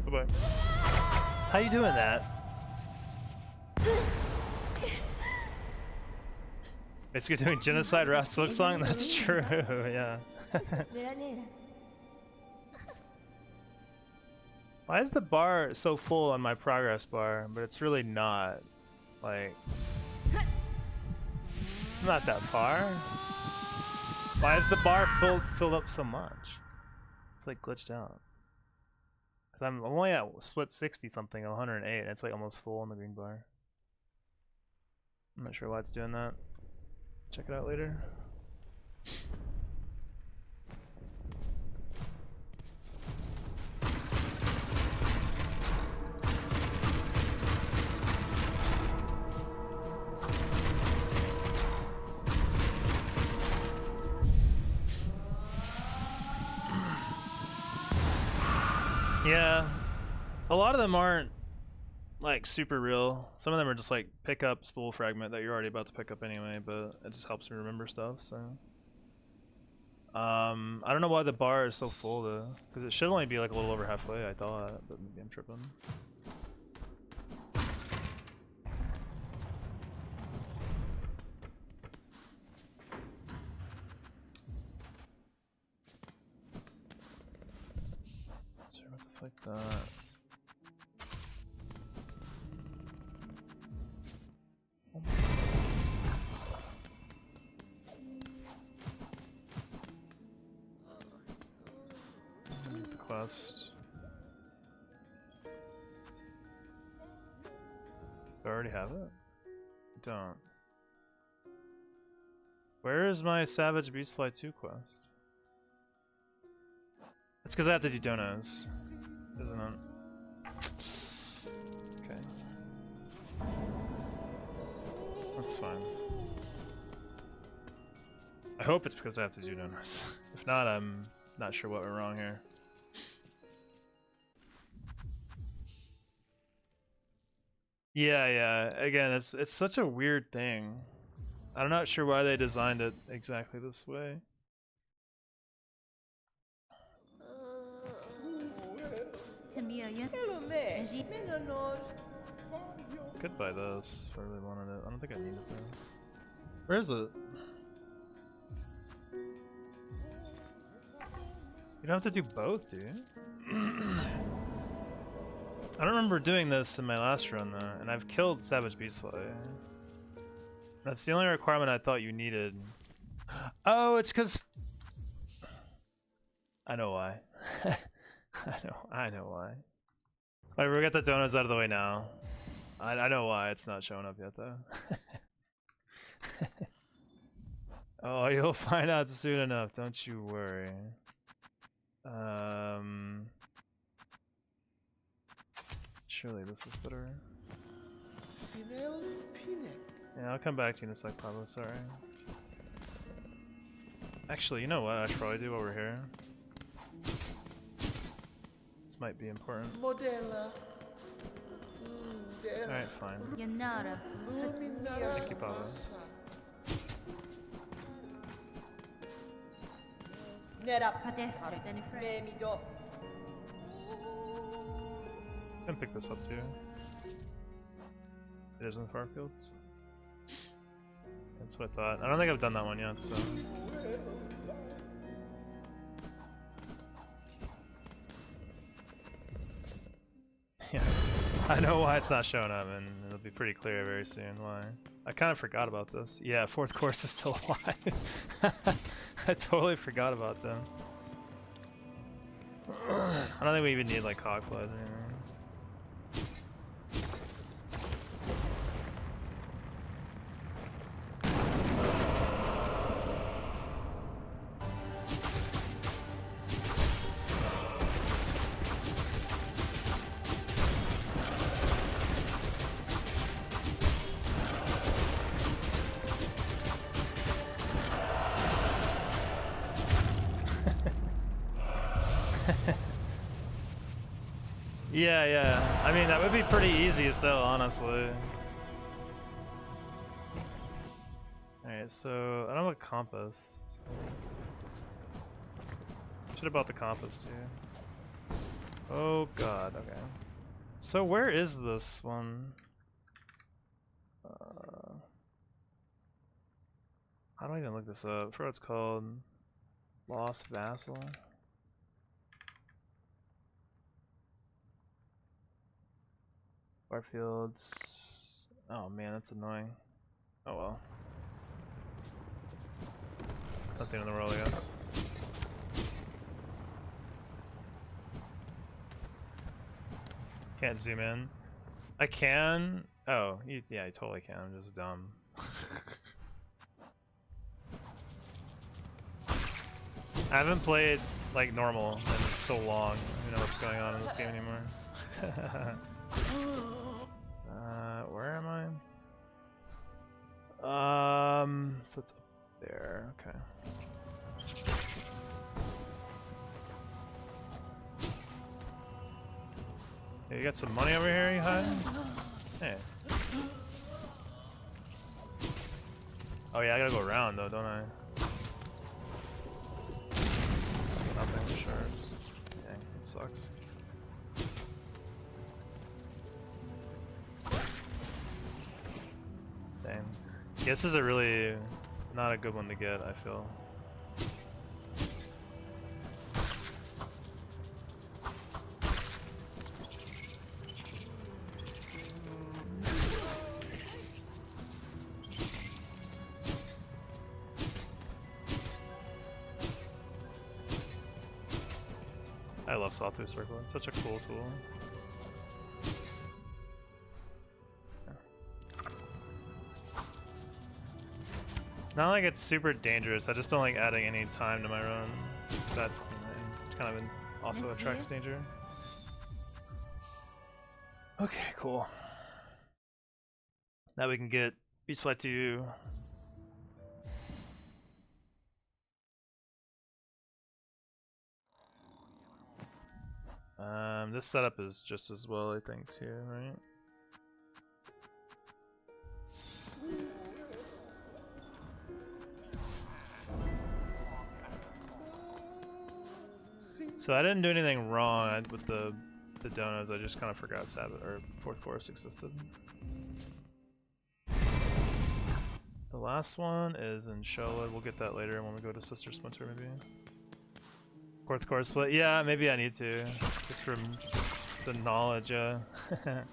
Bye-bye. How you doing that? Basically doing genocide route Silksong? That's true, yeah. Why is the bar so full on my progress bar, but it's really not? Like, not that far. Why is the bar filled up so much? It's like glitched out. Cause I'm only at split 60 something, 108. And it's like almost full on the green bar. I'm not sure why it's doing that. Check it out later. Yeah, a lot of them aren't like super real. Some of them are just like pick up spool fragment that you're already about to pick up anyway, but it just helps me remember stuff. So, I don't know why the bar is so full though, because it should only be like a little over halfway. I thought, but maybe I'm tripping. Sorry, what the fuck that? The quest. Do I already have it? I don't. Where is my Savage Beastfly 2 quest? It's because I have to do donos, isn't it? Okay. That's fine. I hope it's because I have to do donos. If not, I'm not sure what went wrong here. Yeah. Again, it's such a weird thing. I'm not sure why they designed it exactly this way. Could buy this if I really wanted it. I don't think I need it though. Where is it? You don't have to do both, do you? I don't remember doing this in my last run though, and I've killed Savage Beastfly. That's the only requirement I thought you needed. Oh, it's because I know why. I know why. Alright, we'll get the donuts out of the way now. I know why it's not showing up yet though. Oh, you'll find out soon enough, don't you worry. Surely this is better. Yeah, I'll come back to you in a sec, Pablo, sorry. Actually, you know what I should probably do while we're here? This might be important. Alright, fine. Thank you, Pablo. I can pick this up too. It is in the far fields. That's what I thought. I don't think I've done that one yet, so. Yeah, I know why it's not showing up, and it'll be pretty clear very soon why. I kind of forgot about this. Yeah, fourth course is still alive. I totally forgot about them. I don't think we even need like cogflies anymore. Yeah. I mean, that would be pretty easy still, honestly. Alright, so I don't have a compass. Should have bought the compass too. Oh god, okay. So where is this one? How do I even look this up? I forgot what it's called. Lost Vassal. Barfields. Oh man, that's annoying. Oh well. Nothing in the world, I guess. Can't zoom in. I can. Oh, yeah, I totally can. I'm just dumb. I haven't played like normal in so long. I don't know what's going on in this game anymore. Where am I? So it's up there. Okay. Hey, you got some money over here, you hide? Hey. Oh yeah, I gotta go around though, don't I? Nothing for shards. Dang, it sucks. Dang. This is a really not a good one to get, I feel. I love Sawtooth Circle, it's such a cool tool. Not like it's super dangerous, I just don't like adding any time to my run. That kind of also attracts danger. Okay, cool. Now we can get Beast Flight 2. This setup is just as well, I think, too, right? So I didn't do anything wrong with the donos, I just kind of forgot Sabbath or Fourth Chorus existed. The last one is in Shola, we'll get that later when we go to Sister Splinter maybe. Fourth Chorus split, yeah, maybe I need to, just from the knowledge, yeah. Get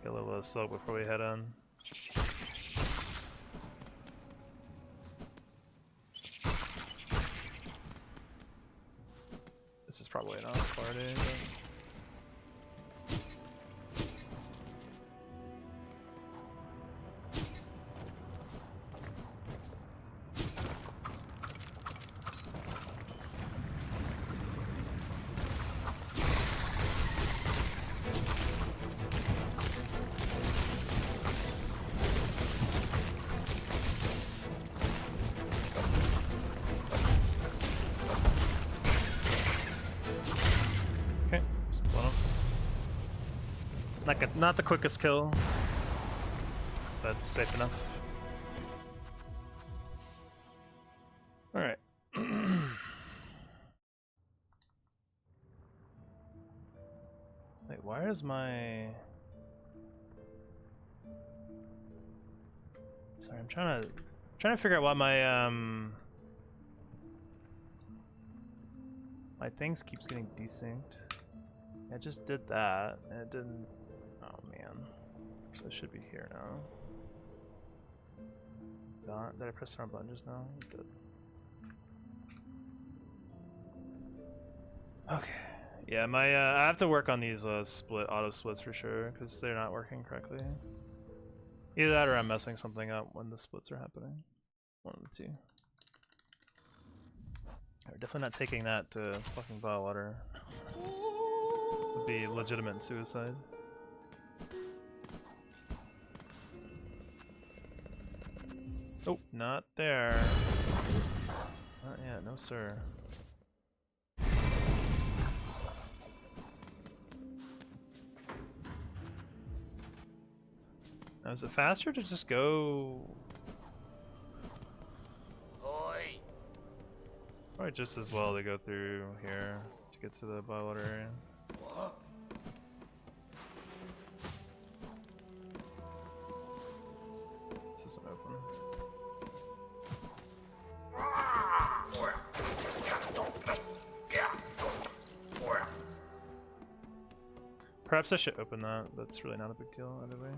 a little bit of silk before we head on. This is probably not a party, but... Not the quickest kill, but safe enough. Alright. Wait, why is my... Sorry, I'm trying to figure out why my my things keeps getting desynced. I just did that and it didn't. Oh man. So it should be here now. Did I press the wrong button just now? I did. Okay. Yeah, my I have to work on these auto splits for sure because they're not working correctly. Either that or I'm messing something up when the splits are happening. One of the two. We're definitely not taking that to fucking bottle water. Would be legitimate suicide. Oh, not there. Not yet, no sir. Now, is it faster to just go? Oi. Probably just as well to go through here to get to the boiler area. What? This isn't open. Perhaps I should open that. That's really not a big deal either way.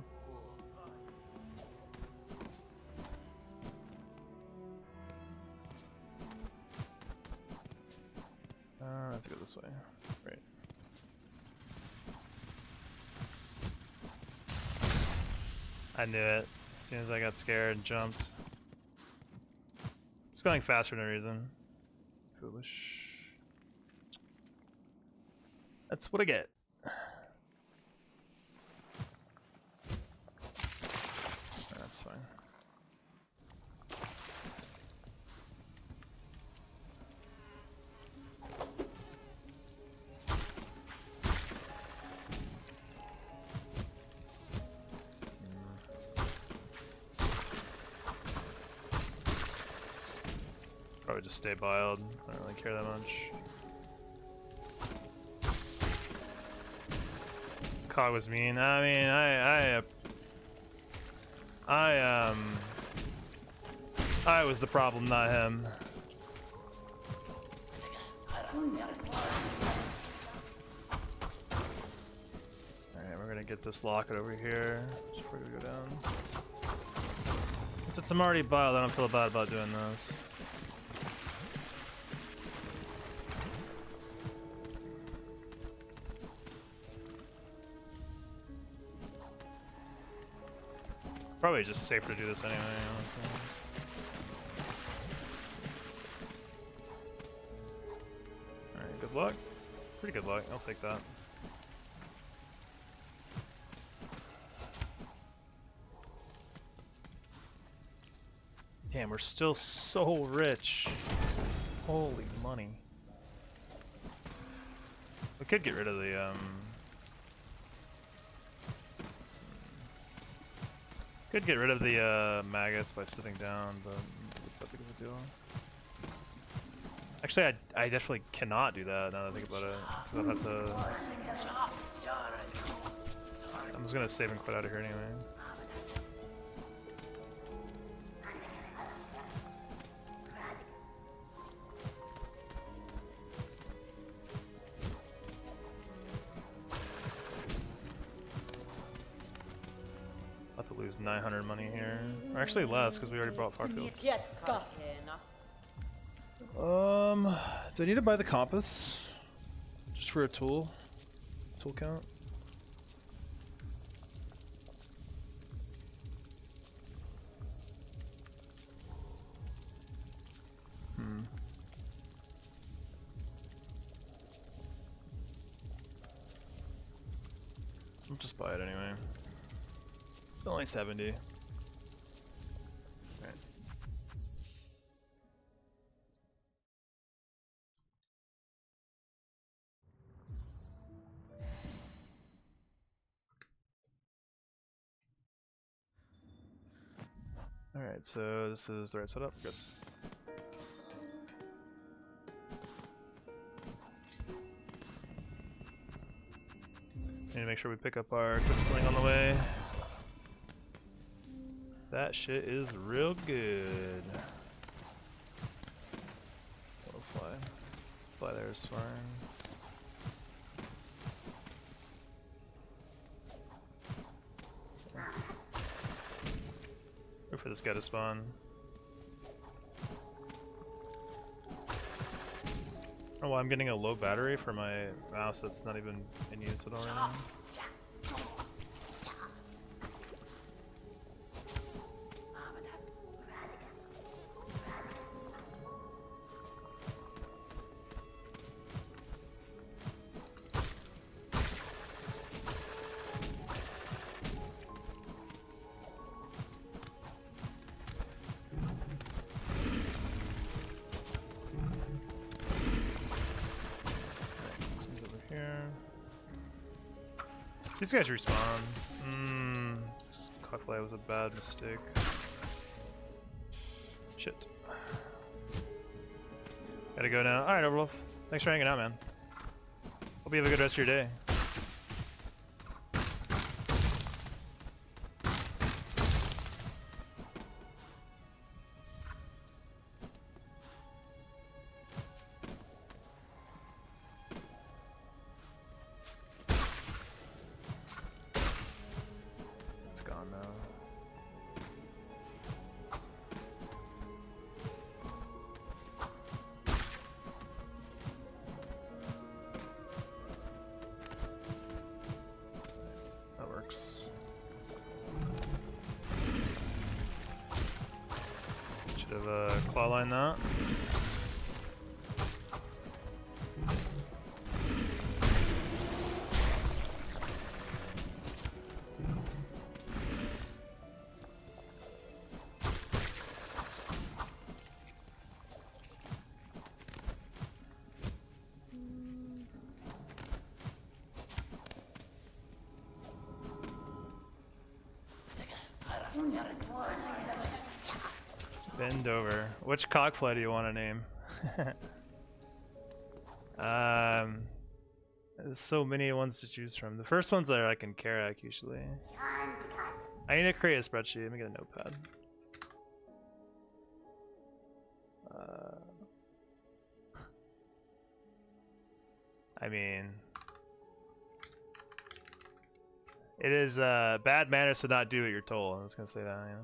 Let's go this way. Right. I knew it. As soon as I got scared and jumped. It's going fast for no reason. Foolish. That's what I get. That's fine. Probably just stay biled. I don't really care that much. Cog was mean. I mean, I was the problem, not him. Alright, we're gonna get this locket over here before we go down. Since I'm already biled, I don't feel bad about doing this. Probably just safer to do this anyway, honestly. Alright, good luck. Pretty good luck, I'll take that. Damn, we're still so rich. Holy money. We could get rid of the, could get rid of the maggots by sitting down, but it's that big of a deal. Actually, I definitely cannot do that now that I think about it. I'll have to. I'm just gonna save and quit out of here anyway. To lose 900 money here, or actually less because we already bought Farfields. Do I need to buy the compass just for a tool count? I'll just buy it anyway. It's only 70. Right. Alright, so this is the right setup. Good. Need to make sure we pick up our quick sling on the way. That shit is real good. Little fly. Fly there is fine. Wait for this guy to spawn. Oh, well, I'm getting a low battery for my mouse that's not even in use at all right now. These guys respawn. Cockfly was a bad mistake. Shit. Gotta go now. Alright, Overwolf. Thanks for hanging out, man. Hope you have a good rest of your day. fall line that. Bend over. Which cockfly do you want to name? There's so many ones to choose from. The first ones are like in Karak usually. I need to create a spreadsheet. Let me get a notepad. I mean, it is bad manners to not do what you're told. I was gonna say that. Yeah.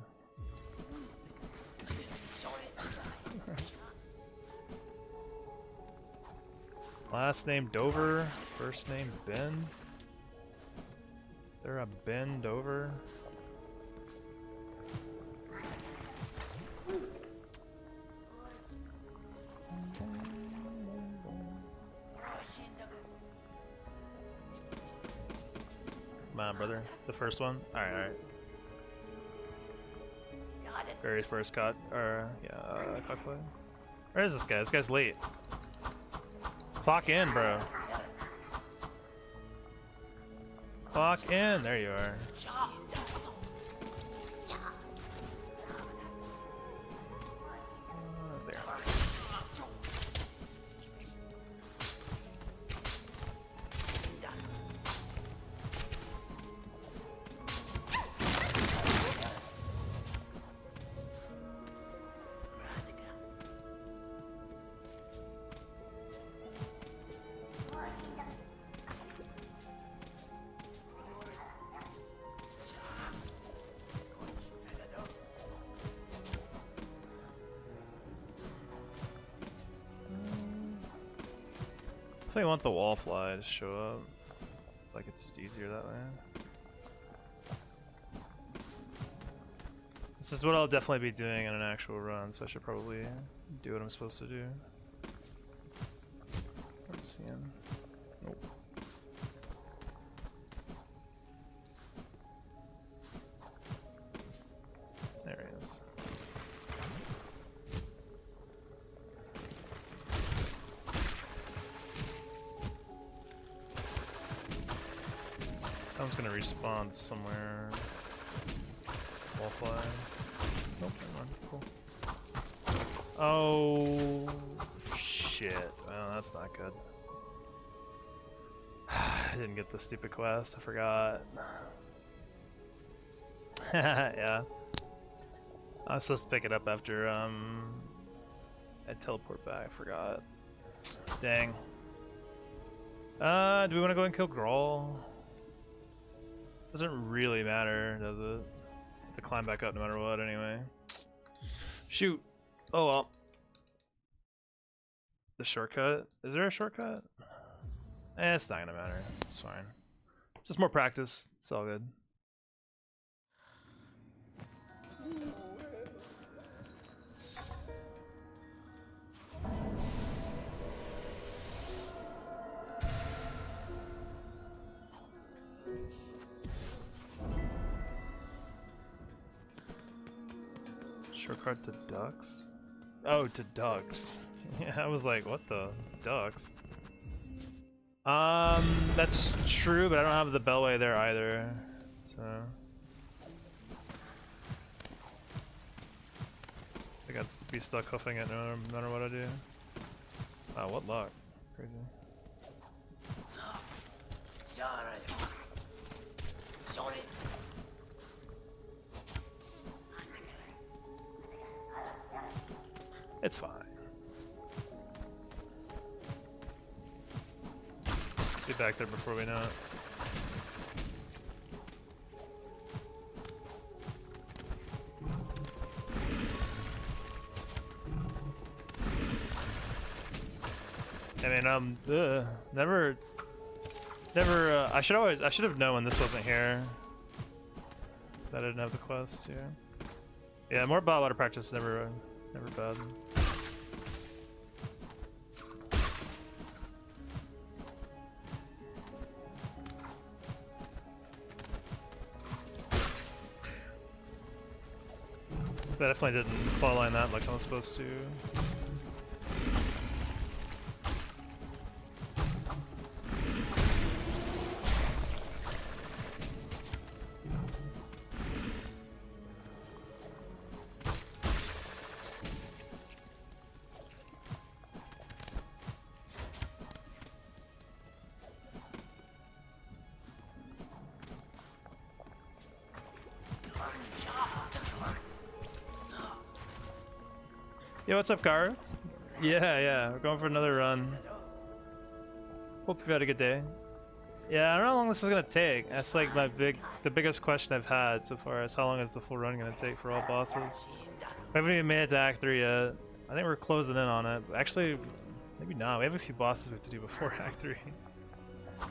Last name Dover, first name Ben. They're a Ben Dover. Come on, brother. The first one? Alright, alright. Very first cut, or, yeah, cockfly. Where is this guy? This guy's late. Clock in, bro. Clock in. There you are. There. I want the wall fly to show up. Like it's just easier that way. This is what I'll definitely be doing in an actual run, so I should probably do what I'm supposed to do. Let's see him. Nope. There he is. That one's gonna respawn somewhere. Wallfly. Nope, never mind. Cool. Oh shit. Well, that's not good. I didn't get the stupid quest, I forgot. Yeah. I was supposed to pick it up after I teleport back, I forgot. Dang. Do we want to go and kill Grawl? Doesn't really matter, does it? Have to climb back up no matter what anyway. Shoot! Oh well. The shortcut? Is there a shortcut? It's not gonna matter. It's fine. It's just more practice. It's all good. Shortcut to ducks? Oh, to ducks. Yeah, I was like, what the ducks? That's true, but I don't have the bellway there either. So I got to be stuck hoofing it no matter what I do. Wow, what luck. Crazy. It's fine. Let's get back there before we know it. I mean, never. I should have known this wasn't here. That I didn't have the quest here. Yeah, more botwater practice never Never bad. But I definitely didn't follow line that like I was supposed to. Yo, what's up, Car? Yeah, we're going for another run. Hope you've had a good day. Yeah, I don't know how long this is gonna take. That's like the biggest question I've had so far is how long is the full run gonna take for all bosses? We haven't even made it to Act 3 yet. I think we're closing in on it. Actually, maybe not. We have a few bosses we have to do before Act 3.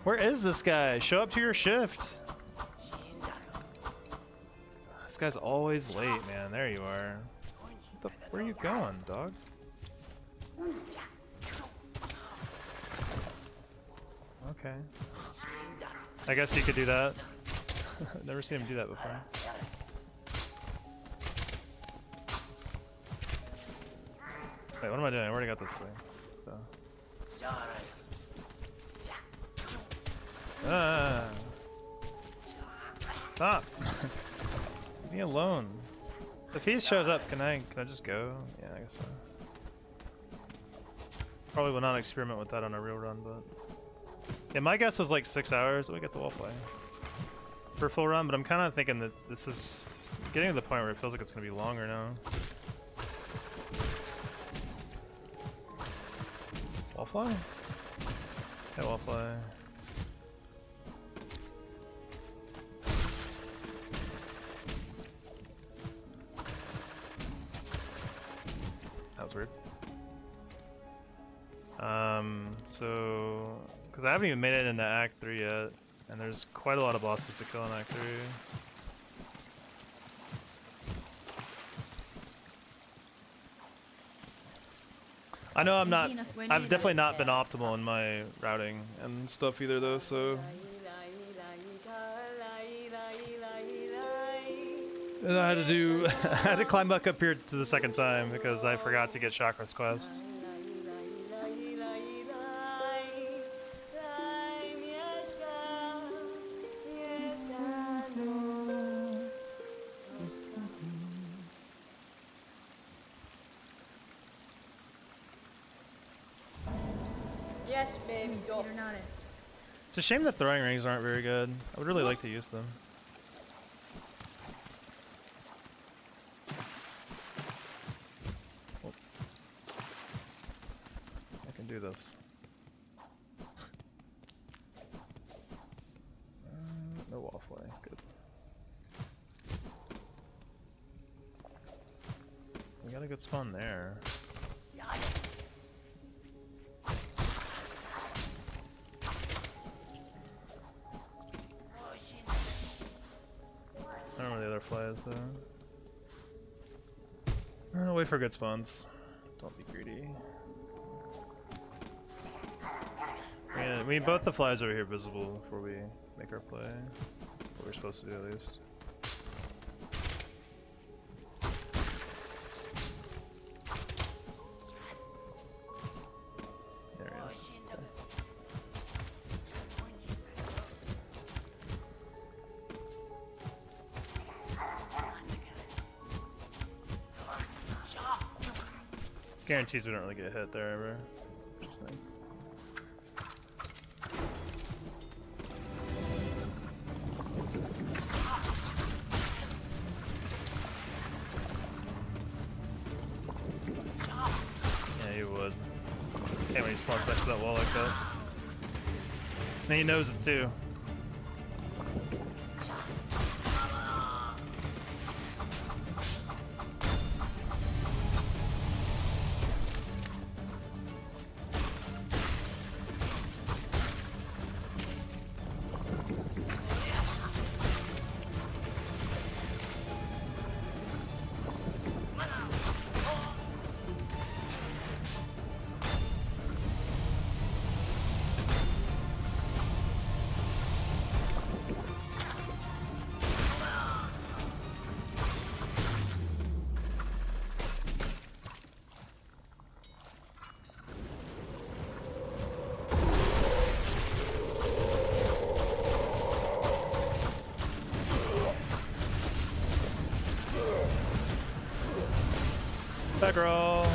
Where is this guy? Show up to your shift. This guy's always late, man. There you are. Where are you going, dog? Okay. I guess you could do that. Never seen him do that before. Wait, what am I doing? I already got this way. So. Stop! Leave me alone. If he shows up, can I just go? Yeah, I guess so. Probably will not experiment with that on a real run, but yeah, my guess was like 6 hours. We get the wallfly for a full run, but I'm kind of thinking that this is getting to the point where it feels like it's gonna be longer now. Wallfly? Hey, wallfly. That was weird. So, because I haven't even made it into Act 3 yet, and there's quite a lot of bosses to kill in Act 3. I know I've definitely not been optimal in my routing and stuff either though, so. And I had to I had to climb back up here to the second time because I forgot to get Chakra's quest. Yes, baby, go. It's a shame that throwing rings aren't very good. I would really like to use them. Oh. I can do this. No wallfly, good. We got a good spawn there. I don't know where the other fly is though. Wait for good spawns. Don't be greedy. Yeah, we need both the flies over here visible before we make our play. What we're supposed to do at least. There he is. Okay. Guarantees we don't really get hit there ever, which is nice. Yeah, you would. Can't when he spawns next to that wall like that. And he knows it too. girl.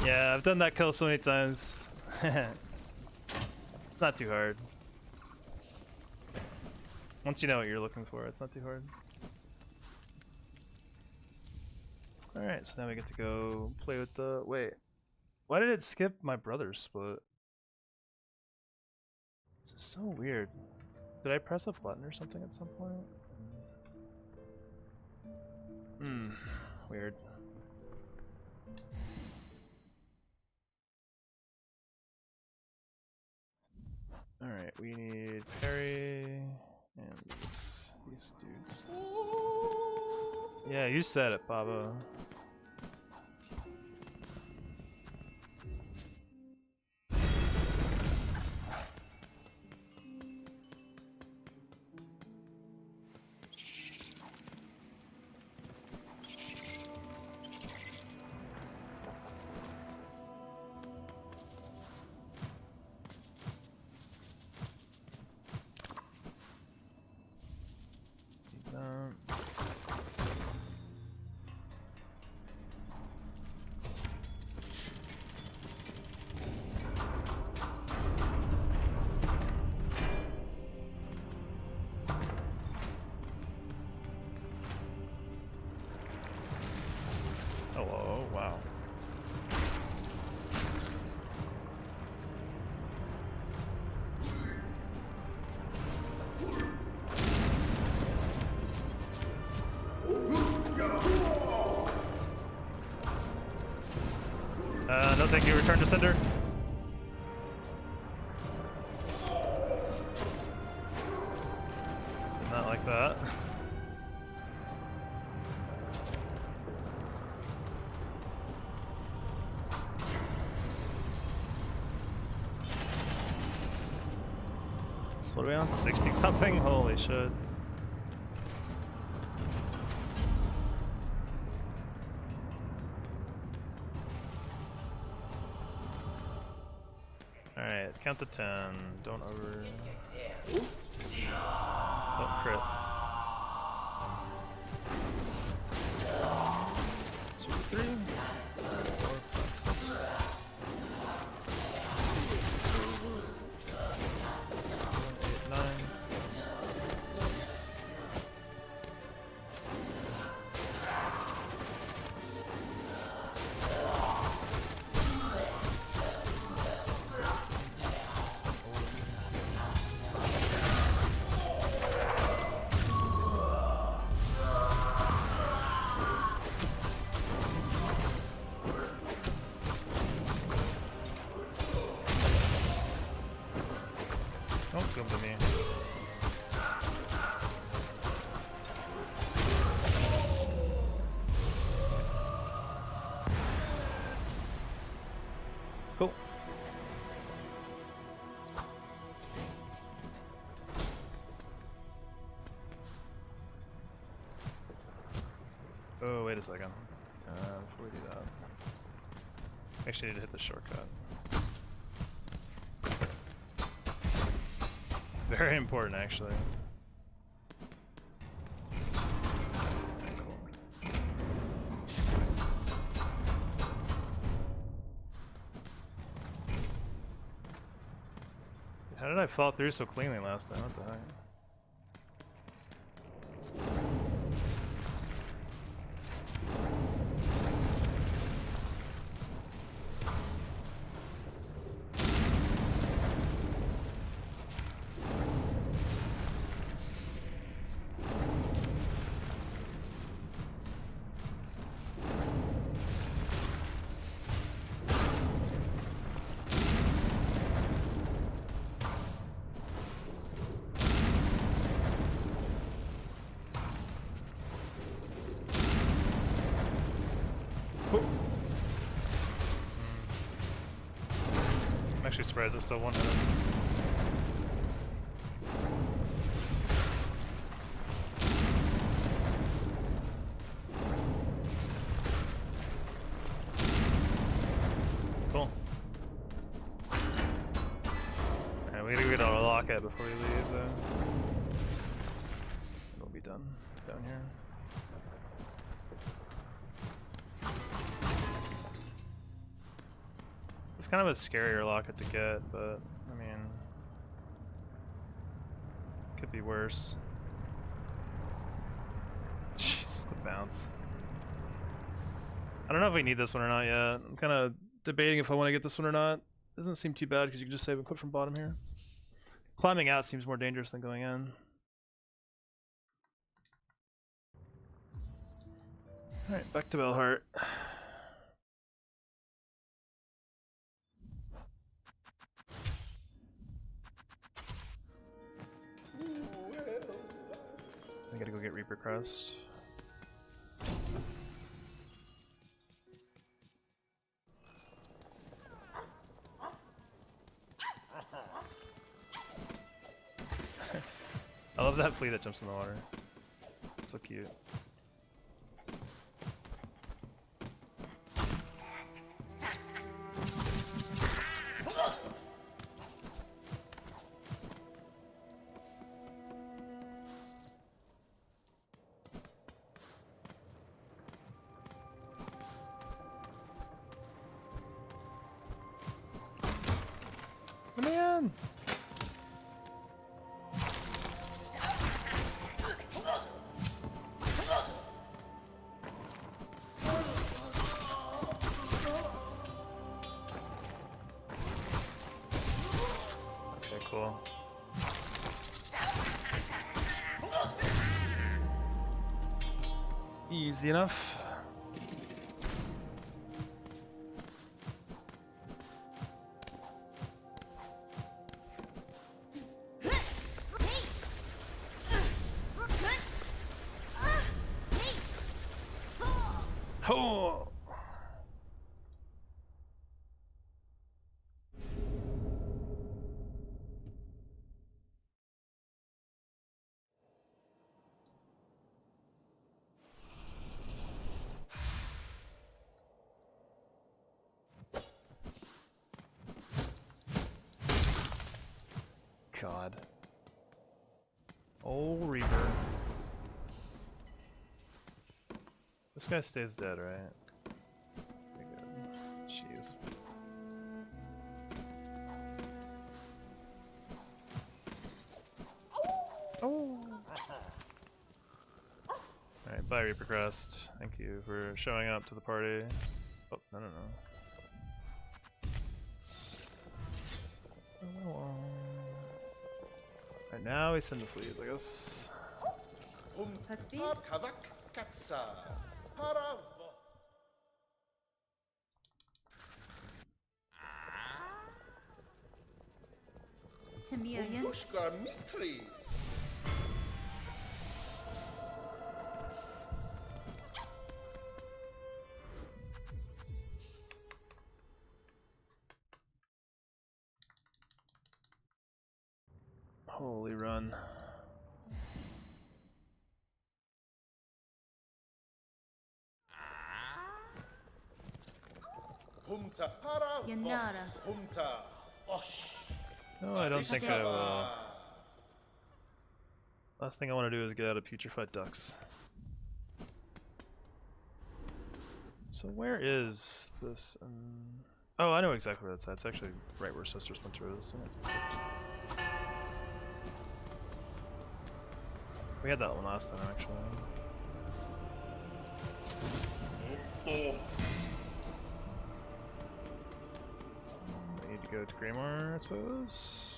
Yeah, I've done that kill so many times. It's not too hard. Once you know what you're looking for, it's not too hard. Alright, so now we get to go play with the... Wait. Why did it skip my brother's split? This is so weird. Did I press a button or something at some point? Weird. Alright, we need Perry and these dudes. Yeah, you said it, Baba. Oh, wow. No thank you, return to sender. Not like that. So what are we on? 60 something? Holy shit. Alright, count to 10. Don't over... Oh, crit. 2, 3, 4, 5, 6. 7, 8, 9. Don't come to me. Cool. Oh, wait a second. Before we do that, actually need to hit the shortcut. Very important, actually. Cool. How did I fall through so cleanly last time? What the heck? I'm actually surprised it's still one hit. at before we leave, though. We'll be done down here. It's kind of a scarier locket to get, but I mean, could be worse. Jeez, the bounce. I don't know if we need this one or not yet. I'm kind of debating if I want to get this one or not. Doesn't seem too bad because you can just save and quit from bottom here. Climbing out seems more dangerous than going in. Alright, back to Belhart. I gotta go get Reaper Crest. I love that flea that jumps in the water. It's so cute. Man! Okay, cool. Easy enough. Oh. God. Oh, Reaper. This guy stays dead, right? Pretty good. Jeez. Oh. Alright, bye Reaper Crest. Thank you for showing up to the party. Oh, no. Alright, now we send the fleas, I guess. Tamirian. Holy run. Yanara. No, I don't think I will. Last thing I want to do is get out of putrefied ducks. So where is this? Oh, I know exactly where that's at. It's actually right where Sister Splinter is. Yeah, it's perfect. We had that one last time, actually. We need to go to Grimoire, I suppose.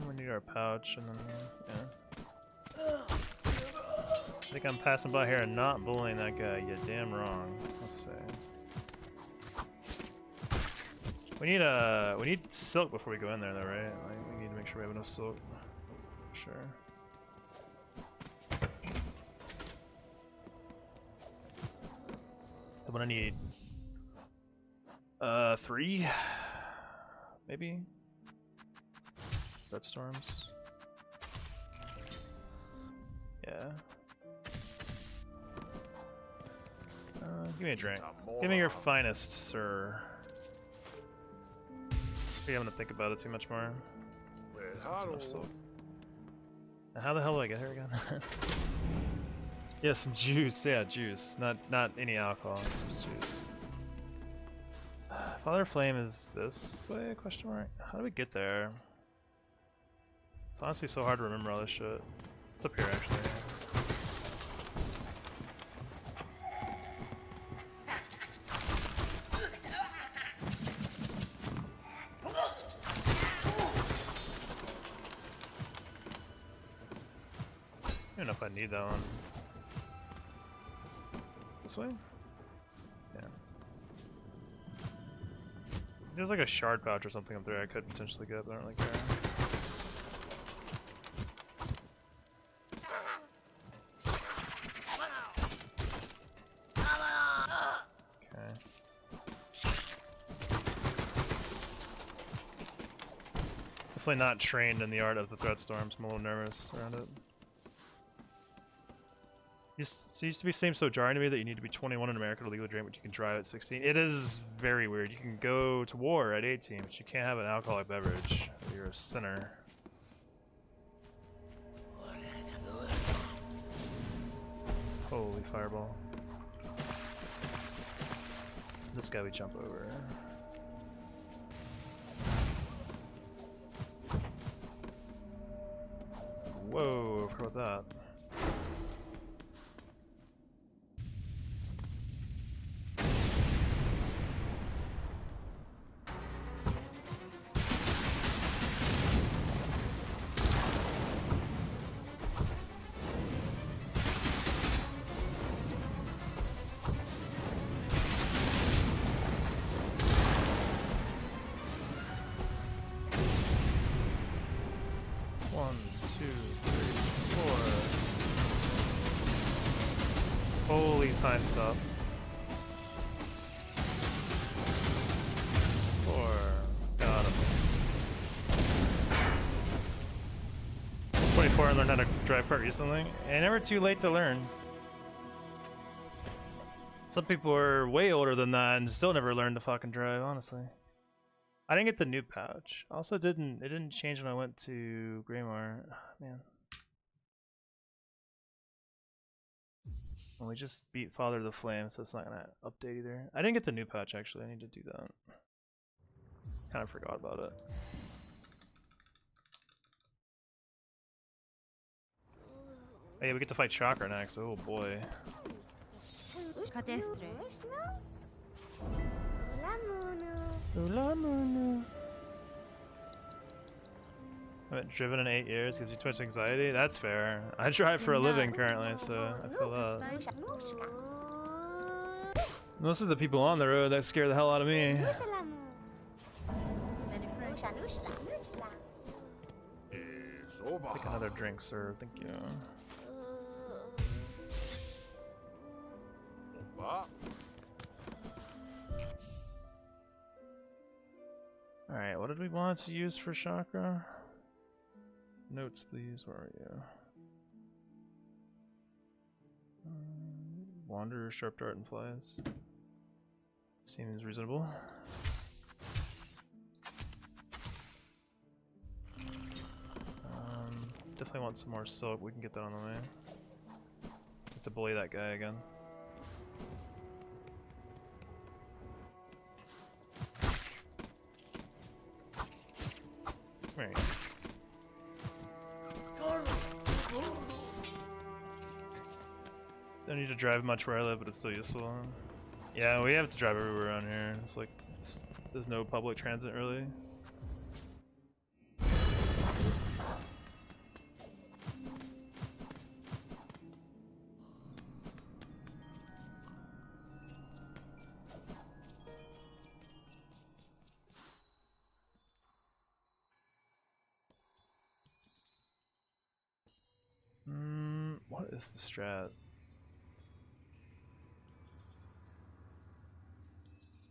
We need our pouch, and then yeah. I think I'm passing by here and not bullying that guy. You're damn wrong. Let's say. We need silk before we go in there, though, right? Like, we need to make sure we have enough silk. Sure. I'm gonna need 3, maybe. Red storms. Yeah. Give me a drink. Give me your finest, sir. I'm gonna think about it too much more. So much salt. And how the hell do I get here again? Yeah, some juice. Yeah, juice. Not any alcohol. It's just juice. Father Flame is this way? Question mark. How do we get there? It's honestly so hard to remember all this shit. It's up here actually. I don't know if I need that one. This way? Yeah. There's like a shard pouch or something up there I could potentially get, but I don't really care. Okay. Definitely not trained in the art of the threat storms. I'm a little nervous around it. It used to seem so jarring to me that you need to be 21 in America to legally drink, but you can drive at 16. It is very weird. You can go to war at 18, but you can't have an alcoholic beverage. You're a sinner. Holy fireball. This guy we jump over. Whoa, I forgot about that. Holy time stuff. 4. Got him. 24 and learned how to drive kart recently. And never too late to learn. Some people are way older than that and still never learned to fucking drive, honestly. I didn't get the new pouch. Also it didn't change when I went to Greymar. Man. And we just beat Father of the Flame, so it's not gonna update either. I didn't get the new patch actually, I need to do that. Kind of forgot about it. Hey, we get to fight Chakra next, oh boy. I haven't driven in 8 years, gives you too much anxiety? That's fair. I drive for a living currently, so I feel that. Most of the people on the road that scare the hell out of me. Take another drink, sir. Thank you. Alright, what did we want to use for chakra? Notes, please. Where are you? Wanderer, sharp dart, and flies. Seems reasonable. Definitely want some more silk. We can get that on the way. Have to bully that guy again. There you go. Don't need to drive much where I live, but it's still useful. Yeah, we have to drive everywhere around here. It's like there's no public transit really. What is the strat?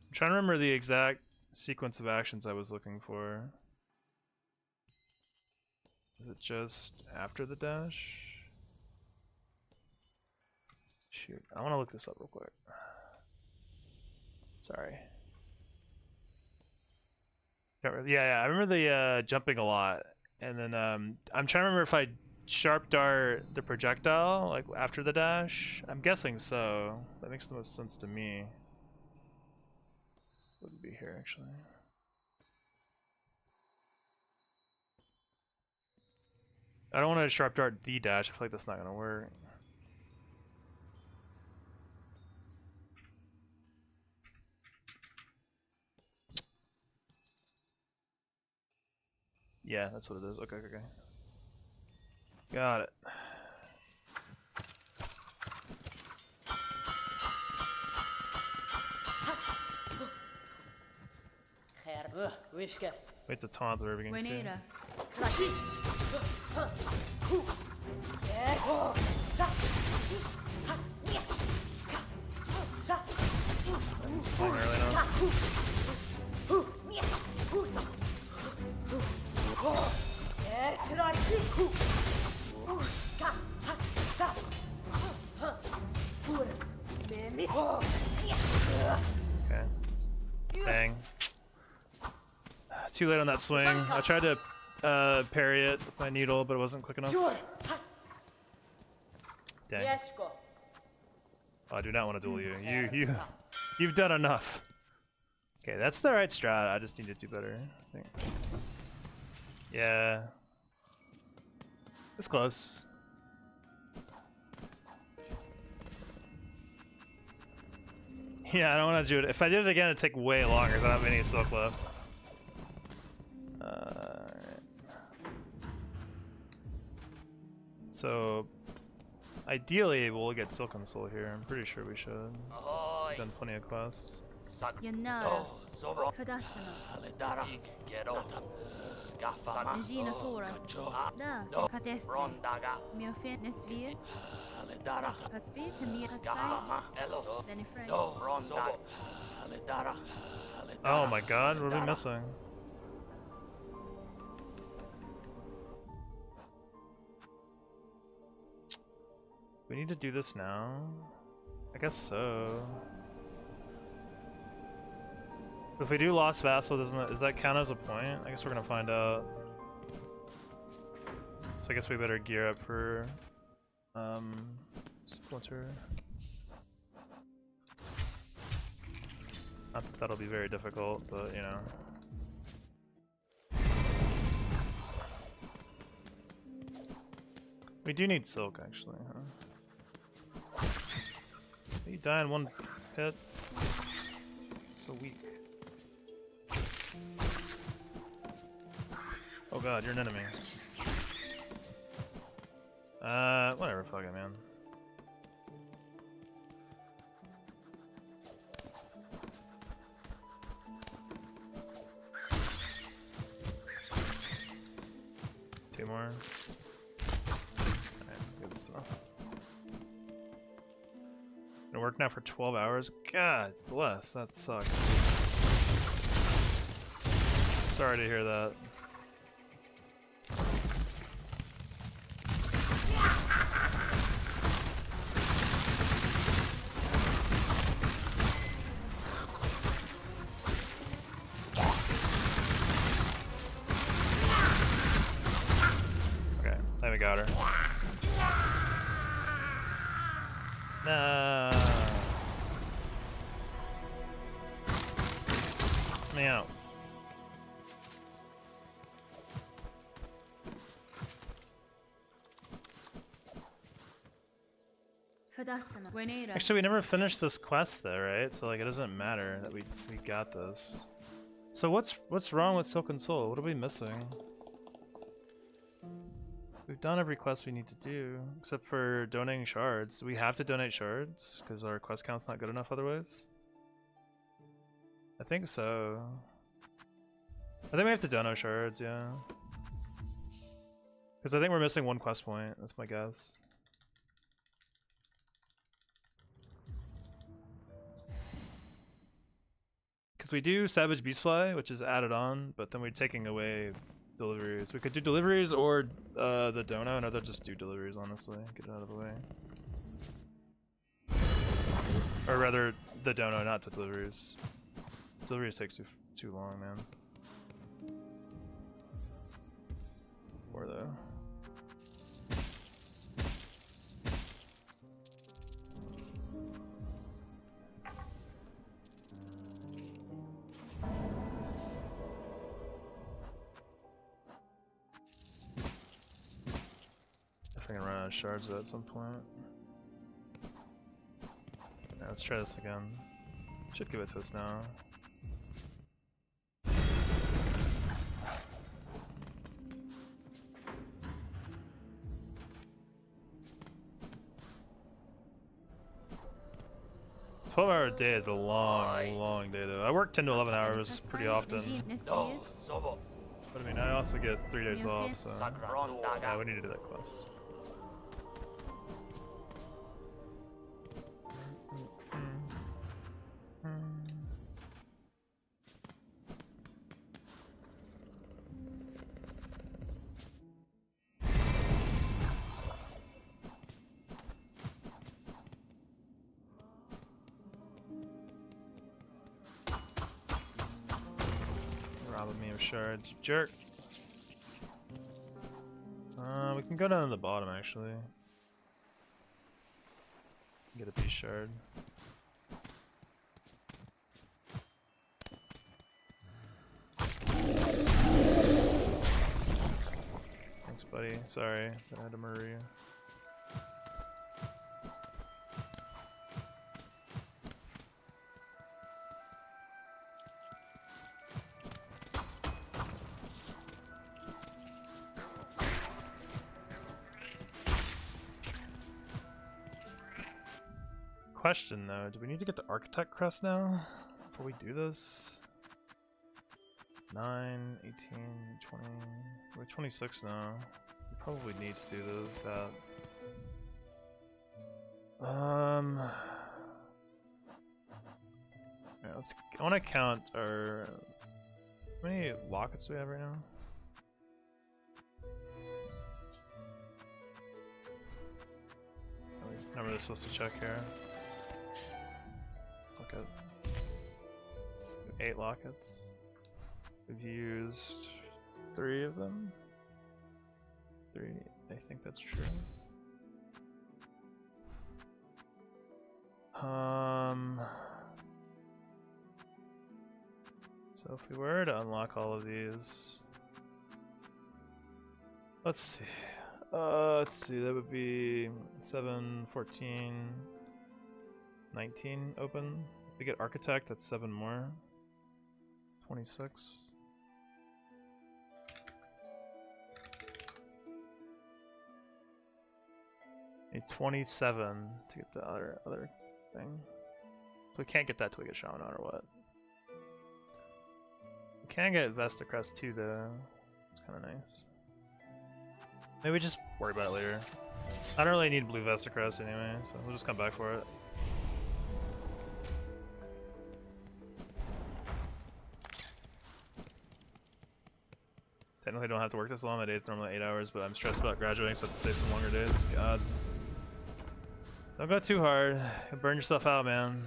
I'm trying to remember the exact sequence of actions I was looking for. Is it just after the dash? Shoot, I want to look this up real quick. Sorry. Yeah, I remember the jumping a lot, and then I'm trying to remember if I sharp dart the projectile like after the dash. I'm guessing so. That makes the most sense to me. Wouldn't be here actually. I don't want to sharp dart the dash. I feel like that's not gonna work. Yeah, that's what it is. Okay. Got it. Wait to taunt at the very beginning too. Buenera. And swing early enough. Okay. Dang. Too late on that swing. I tried to parry it with my needle, but it wasn't quick enough. Dang. Oh, I do not want to duel you. You've done enough. Okay, that's the right strat. I just need to do better, I think. Yeah. It's close. Yeah, I don't want to do it. If I did it again, it'd take way longer. I don't have any silk left. Alright. So, ideally, we'll get Silken Soul here. I'm pretty sure we should. Ahoy! We've done plenty of quests. Yannara. Zoro. Fadastana. Aledara. Gerota. Gafama. Regina Fora. Da. Katesti. Rondaga. Miofen Nesvir. Aledara. Kaspi. Tamir Kaspai. Gafama. Elos. Benefred. Rondaga. Aledara. Oh my god, what are we missing? We need to do this now? I guess so. If we do Lost Vassal, does that count as a point? I guess we're gonna find out. So I guess we better gear up for Splinter. Not that that'll be very difficult, but you know. We do need Silk actually, huh? You die in one hit. So weak. Oh god, you're an enemy. Whatever, fuck it, man. Two more. Alright, good stuff. Gonna work now for 12 hours? God bless, that sucks. Sorry to hear that. We got her. No. Meow. Actually, we never finished this quest though, right? So like, it doesn't matter that we got this. So what's wrong with Silken Soul? What are we missing? We've done every quest we need to do, except for donating shards. Do we have to donate shards? Because our quest count's not good enough otherwise? I think so. I think we have to dono shards, yeah. Because I think we're missing one quest point, that's my guess. Because we do Savage Beastfly, which is added on, but then we're taking away deliveries. We could do deliveries or the dono, and I'd just do deliveries, honestly. Get it out of the way. Or rather, the dono, not the deliveries. Deliveries takes too long, man. Or though. If I can run out of shards at some point. Yeah, let's try this again. Should give it to us now. "12-hour day is a long day though. I work 10 to 11 hours pretty often. No, Zobo. But I mean, I also get 3 days off, so Sagron yeah, Daga. we need to do that quest. Robbing me of shards, you jerk. We can go down to the bottom actually. Get a peace shard. Thanks, buddy. Sorry that I had to murder you. Question though, do we need to get the architect crest now before we do this? 9, 18, 20, we're 26 now. We probably need to do that. Alright, let's. I want to count our. How many lockets do we have right now? Remember, they're supposed to check here. Locket. 8 lockets. We've used 3 of them. 3, I think that's true. So if we were to unlock all of these, let's see, that would be 7, 14, 19 open. If we get architect, that's 7 more. 26. Need 27 to get the other thing. So we can't get that till we get Shaman or what? We can get Vesta Crest too though. It's kind of nice. Maybe we just worry about it later. I don't really need blue Vesta Crest anyway, so we'll just come back for it. Technically don't have to work this long, my day's normally 8 hours, but I'm stressed about graduating so I have to stay some longer days. God. Don't go too hard. You'll burn yourself out, man.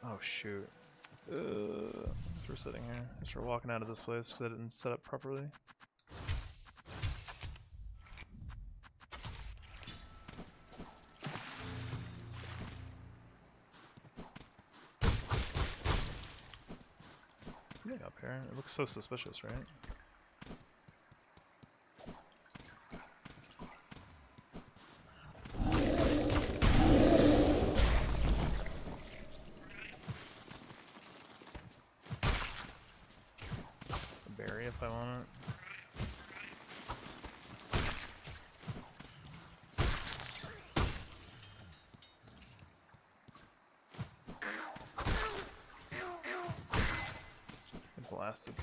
Oh shoot. We're sitting here. Just we're walking out of this place because I didn't set up properly. Something up here. It looks so suspicious, right? If I want it. Blasted.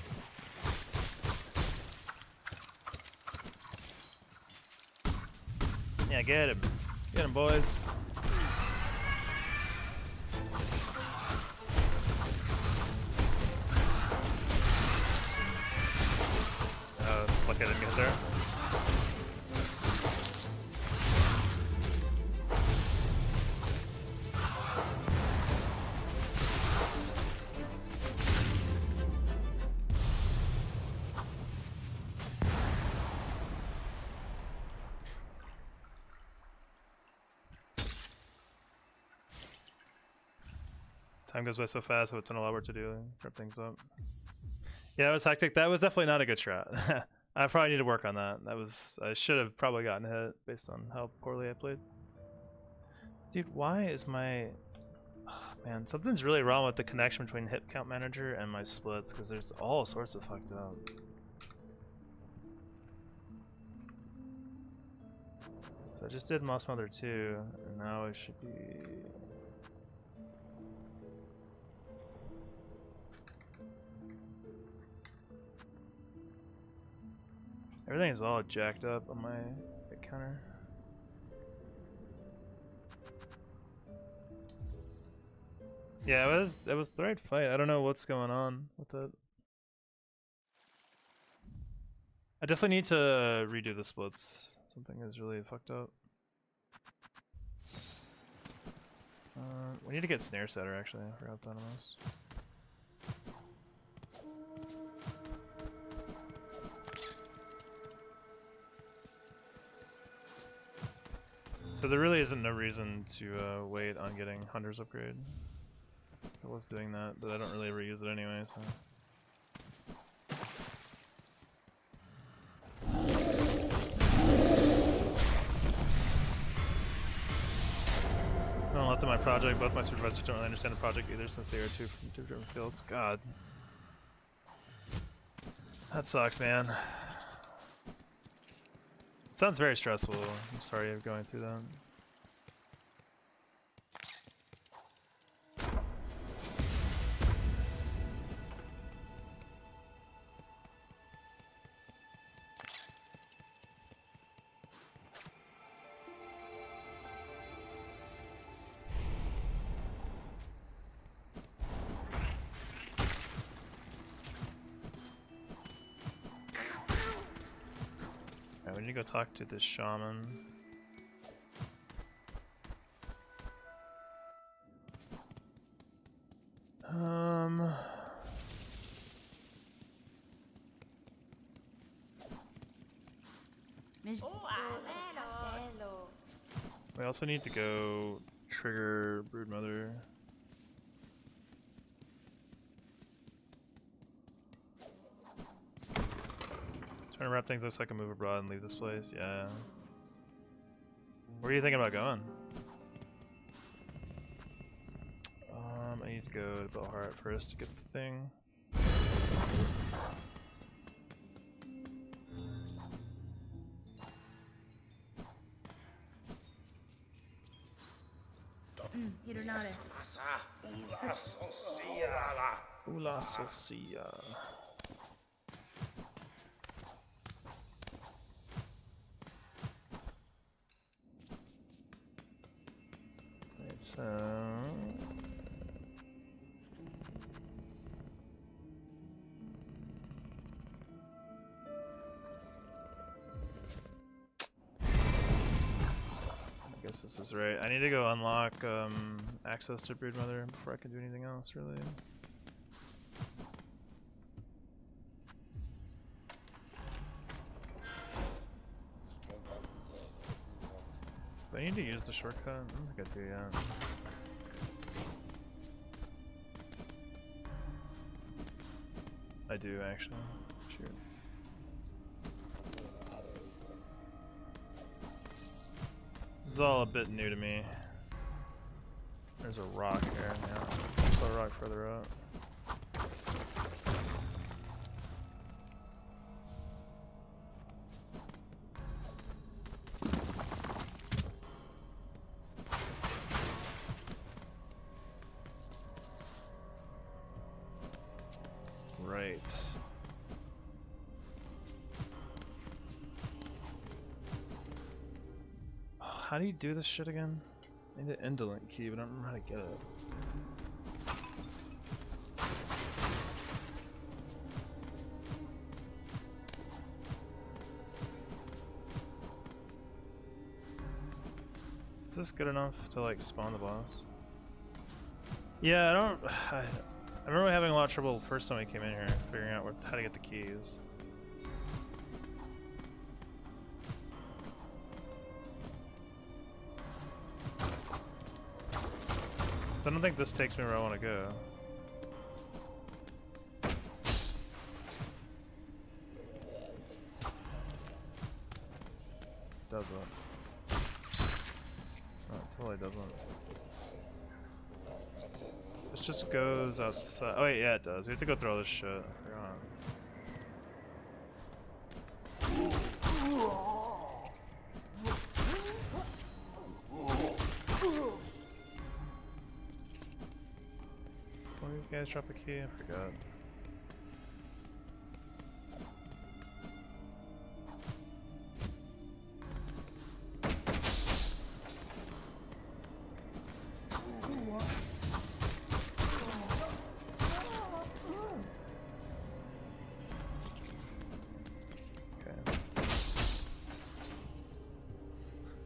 Yeah, get him. Get him, boys. Lucky I didn't get there. Time goes by so fast, so it's a lot of work to do. Wrap things up. Yeah, it was hectic. That was definitely not a good strat. I probably need to work on that. I should have probably gotten hit based on how poorly I played. Dude, why is my... Oh, man, something's really wrong with the connection between hit count manager and my splits, because there's all sorts of fucked up. So I just did Moss Mother 2, and now it should be... Everything is all jacked up on my hit counter. Yeah, it was the right fight. I don't know what's going on with it. I definitely need to redo the splits. Something is really fucked up. We need to get snare setter actually. I forgot that almost. So there really isn't no reason to wait on getting Hunter's upgrade. I was doing that, but I don't really ever use it anyway, so. Not left in my project, both my supervisors don't really understand the project either since they are from two different fields. God. That sucks, man. It sounds very stressful. I'm sorry I'm going through that. We need to go talk to this shaman. We also need to go trigger Broodmother. Trying to wrap things up so I can move abroad and leave this place. Yeah. Where are you thinking about going? I need to go to Belheart first to get the thing. Ula Socia. So I guess this is right. I need to go unlock access to Broodmother before I can do anything else, really. Do I need to use the shortcut? I don't think I do yet. I do actually. Shoot. This is all a bit new to me. There's a rock here now. There's a rock further up. Right. How do you do this shit again? I need an indolent key, but I don't remember how to get it. Is this good enough to like spawn the boss? Yeah, I remember having a lot of trouble the first time I came in here figuring out how to get the keys. I don't think this takes me where I want to go. Doesn't. Oh, it totally doesn't. This just goes outside. Oh wait, yeah it does. We have to go through all this shit. I forgot. One of these guys drop a key? I forgot.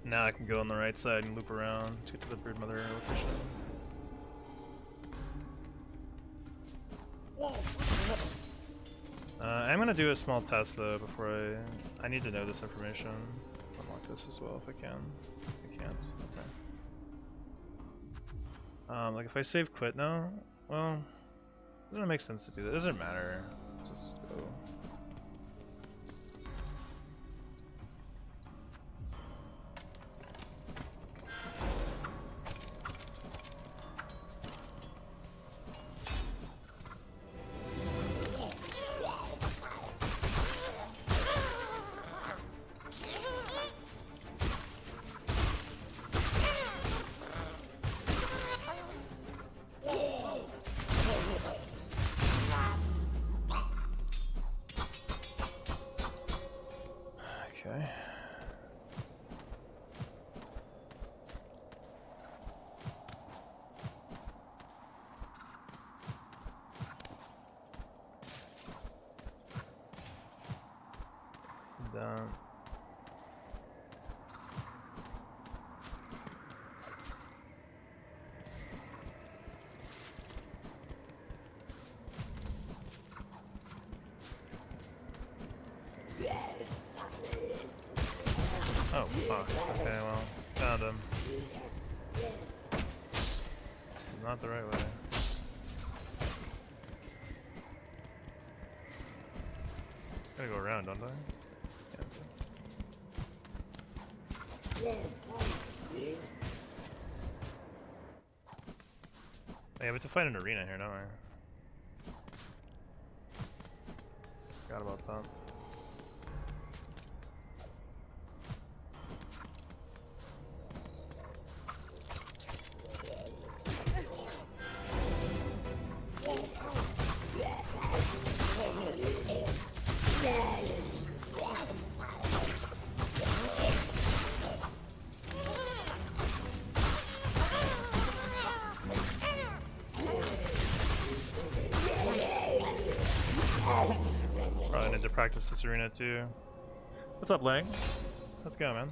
Now I can go on the right side and loop around to get to the Broodmother location. I'm gonna do a small test though before I need to know this information. Unlock this as well if I can. I can't. Okay. Like if I save quit now, well, it doesn't make sense to do that. It doesn't matter. Just go. Okay. Down. Oh, fuck. Okay, well, found him. This is not the right way. Gotta go around, don't I? Yeah. Hey, we have to find an arena here, don't we? Forgot about that. Probably need to practice this arena too. What's up, Lang? Let's go, man.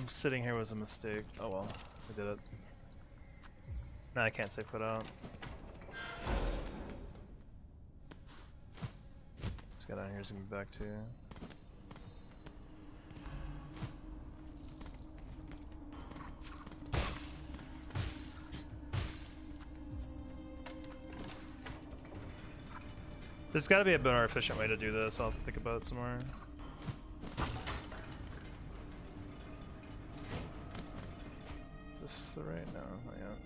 Sitting here was a mistake. Oh well, I did it. Now I can't say put out. This guy down here is gonna be back too. There's gotta be a more efficient way to do this. I'll have to think about it some more. Is this the right? No, not yet.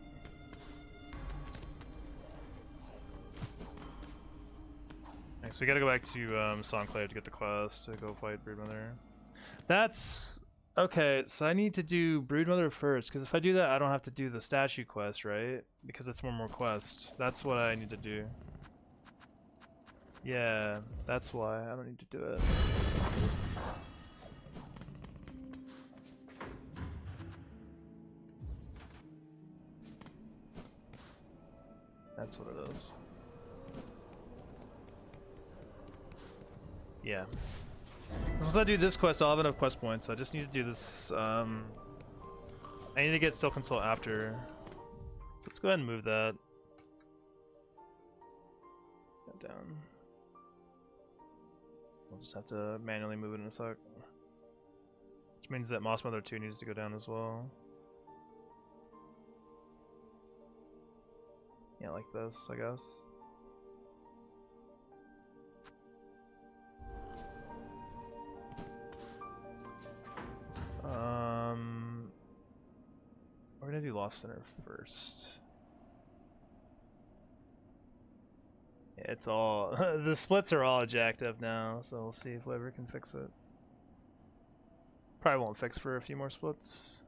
Alright, so we gotta go back to Songclave to get the quest to go fight Broodmother. That's okay. So I need to do Broodmother first, because if I do that, I don't have to do the statue quest, right? Because it's one more quest. That's what I need to do. Yeah, that's why I don't need to do it. That's what it is. Yeah. So once I do this quest, I'll have enough quest points. So I just need to do this. I need to get Silksong Soul after. So let's go ahead and move that. Go down. We'll just have to manually move it in a sec. means that Moss Mother 2 needs to go down as well. Yeah, like this, I guess. We're gonna do Lost Center first. Yeah, it's all the splits are all jacked up now, so we'll see if Weber can fix it. Probably won't fix for a few more splits.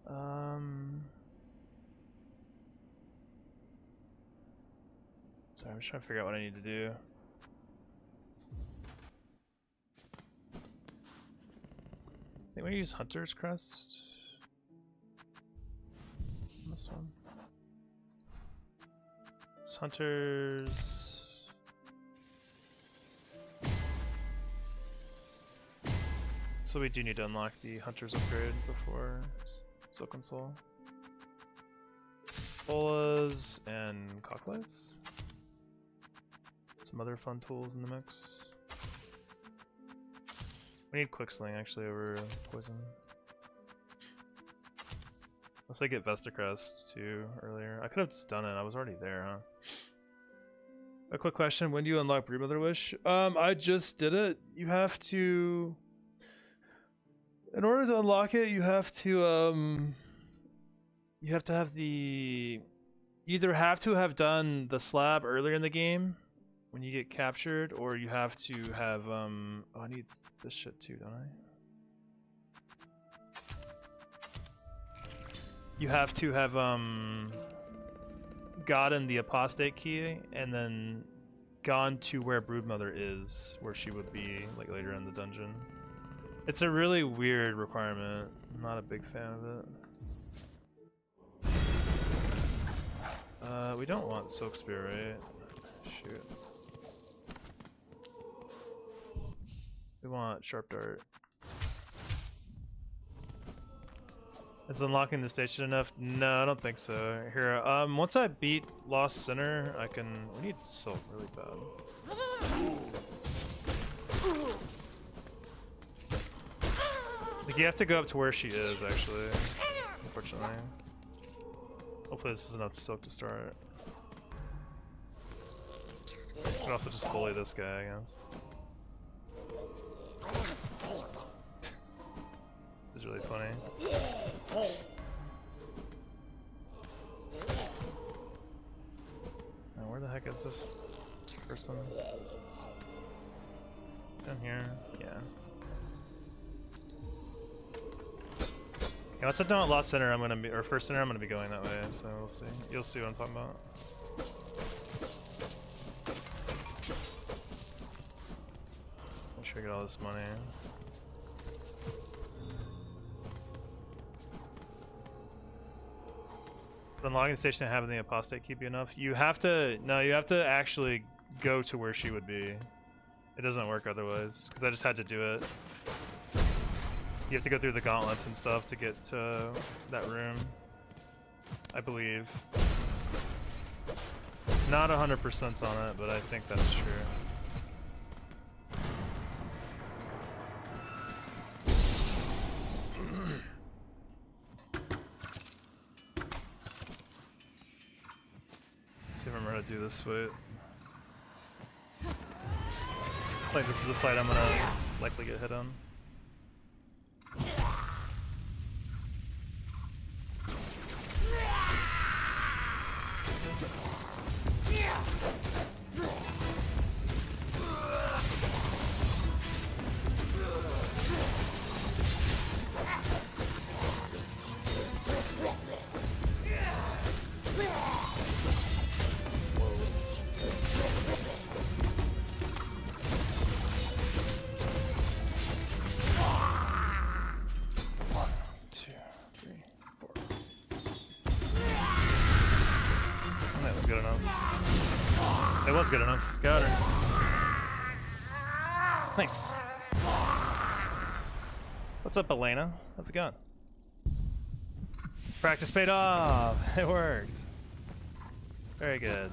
Sorry, I'm just trying to figure out what I need to do. I think we use Hunter's Crest. This one. It's Hunter's. So we do need to unlock the Hunter's upgrade before Silken Soul. Bolas and Cocklays. Some other fun tools in the mix. We need Quick Sling actually over Poison. Unless I get Vestacrest too earlier. I could have just done it, I was already there, huh? A quick question, when do you unlock Broodmother Wish? I just did it. You have to... In order to unlock it, you have to have the... Either have to have done the slab earlier in the game, when you get captured, or you have to have, oh, I need this shit too, don't I? You have to have gotten the apostate key and then gone to where Broodmother is, where she would be like later in the dungeon. It's a really weird requirement. I'm not a big fan of it. We don't want Silk Spear, right? Shoot. We want Sharp Dart. Is unlocking the station enough? No, I don't think so. Here, once I beat Lost Center, I can... We need Silk really bad. Like, you have to go up to where she is, actually. Unfortunately. Hopefully this is enough Silk to start. I could also just bully this guy, I guess. This is really funny. Now, where the heck is this person? Down here? Yeah. Yeah, once I'm done at Lost Center, I'm gonna be, or First Center, I'm gonna be going that way, so we'll see. You'll see what I'm talking about. Make sure I get all this money. Unlocking the station and having the apostate keep you enough. You have to, no, you have to actually go to where she would be. It doesn't work otherwise, because I just had to do it. You have to go through the gauntlets and stuff to get to that room, I believe. Not 100% on it, but I think that's true. Let's see if I remember how to do this fight. I think this is a fight I'm gonna likely get hit on. Good enough. Got her. Nice. What's up, Elena? How's it going? Practice paid off. It worked. Very good.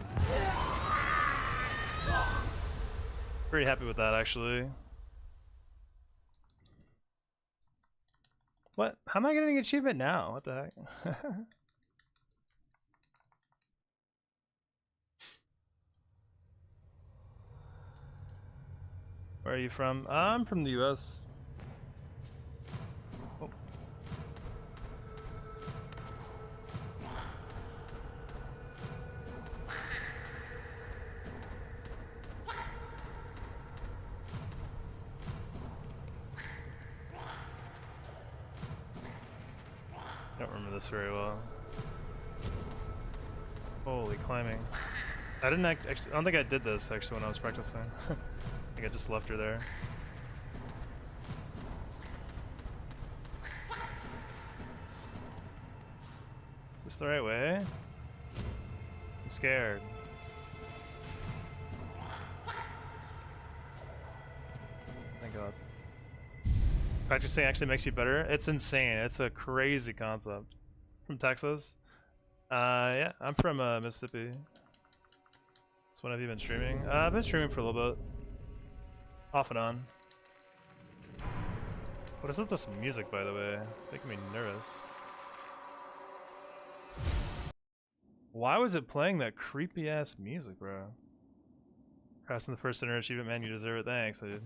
Pretty happy with that, actually. What? How am I getting an achievement now? What the heck? Where are you from? I'm from the US. Oh. I don't remember this very well. Holy climbing. I didn't actually, I don't think I did this actually when I was practicing. I think I just left her there. Is this the right way? I'm scared. Thank God. Practicing actually makes you better? It's insane. It's a crazy concept. From Texas? Yeah, I'm from Mississippi. So when have you been streaming? I've been streaming for a little bit. Off and on. What is with this music, by the way? It's making me nervous. Why was it playing that creepy ass music, bro? Crossing the first center achievement, man, you deserve it. Thanks, dude.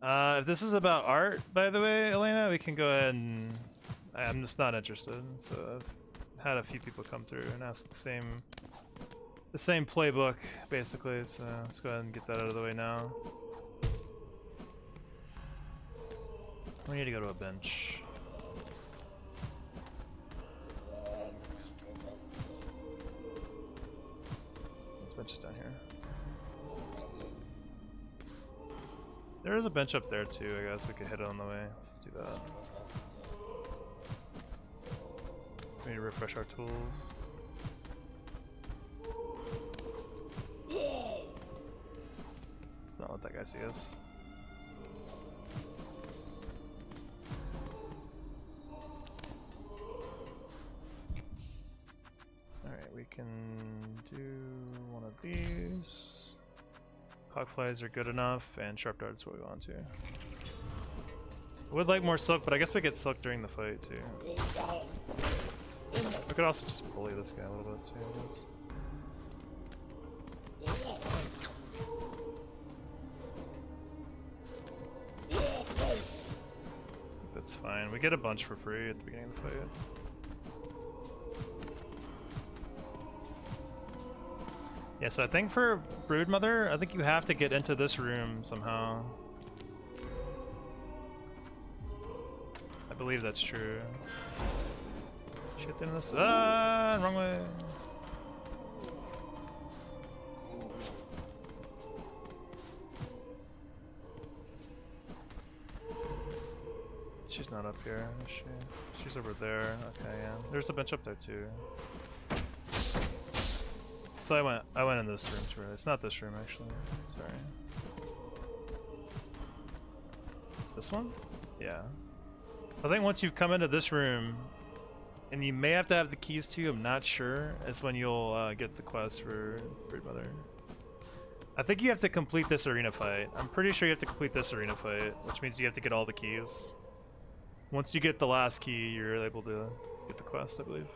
If this is about art, by the way, Elena, we can go ahead and... I'm just not interested, so I've had a few people come through and ask the same playbook, basically, so let's go ahead and get that out of the way now. We need to go to a bench. This bench is down here. There is a bench up there too, I guess we could hit it on the way. Let's just do that. We need to refresh our tools. Let's not let that guy see us. Alright, we can do one of these. Cogflies are good enough, and sharp darts what we want to. I would like more silk, but I guess we get silk during the fight too. We could also just bully this guy a little bit too, I guess. That's fine. We get a bunch for free at the beginning of the fight. Yeah, so I think for Broodmother, I think you have to get into this room somehow. I believe that's true. Shit in this. Ah, wrong way. She's not up here, is she? She's over there. Okay, yeah. There's a bench up there too. So I went in this room too. It's not this room actually. Sorry. This one? Yeah. I think once you've come into this room, and you may have to have the keys too, I'm not sure, is when you'll get the quest for Broodmother. I think you have to complete this arena fight. I'm pretty sure you have to complete this arena fight, which means you have to get all the keys. Once you get the last key, you're able to get the quest, I believe.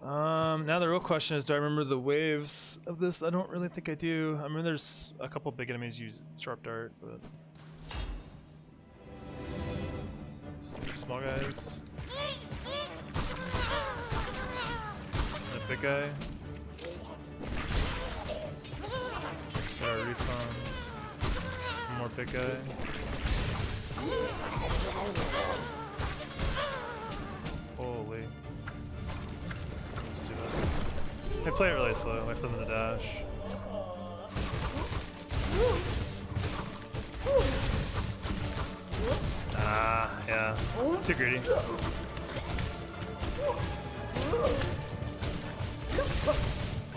Now the real question is, do I remember the waves of this? I don't really think I do. I mean, there's a couple big enemies use sharp dart, but small guys. And a big guy. Got our refund. One more big guy. Holy. Let's do this. They play it really slow, wait for them to dash. Ah, yeah. Too greedy.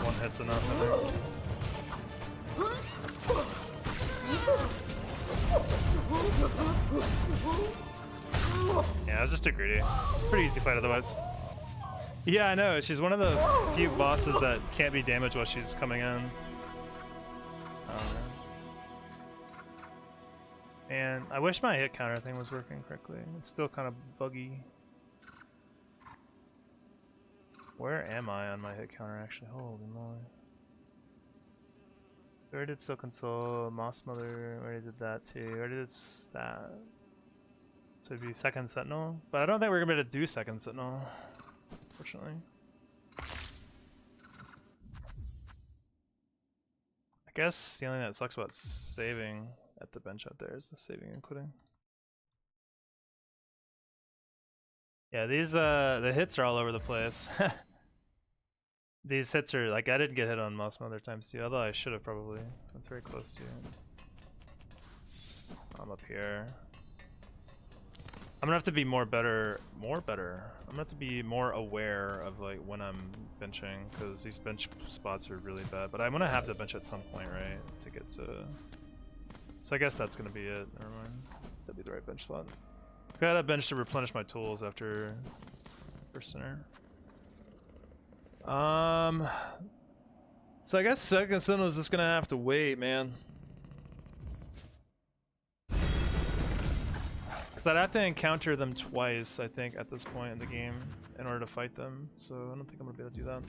One hit's enough, I think. Yeah, I was just too greedy. Pretty easy fight otherwise. Yeah, I know. She's one of the few bosses that can't be damaged while she's coming in. And I wish my hit counter thing was working correctly. It's still kind of buggy. Where am I on my hit counter actually? Holy moly. We already did Silken Soul, Moss Mother, we already did that too. We already did that. So it'd be Second Sentinel. But I don't think we're gonna be able to do Second Sentinel, fortunately. I guess the only thing that sucks about saving at the bench out there is the saving including. Yeah, these the hits are all over the place. These hits are like I didn't get hit on most other times too, although I should have probably. That's very close to it. I'm up here. I'm gonna have to be more better. I'm gonna have to be more aware of like when I'm benching because these bench spots are really bad. But I'm gonna have to bench at some point, right, to get to. So I guess that's gonna be it. Never mind. That'd be the right bench spot. Got a bench to replenish my tools after first center. So I guess Second Sentinel is just gonna have to wait, man. Cause I'd have to encounter them twice, I think, at this point in the game in order to fight them. So I don't think I'm gonna be able to do that.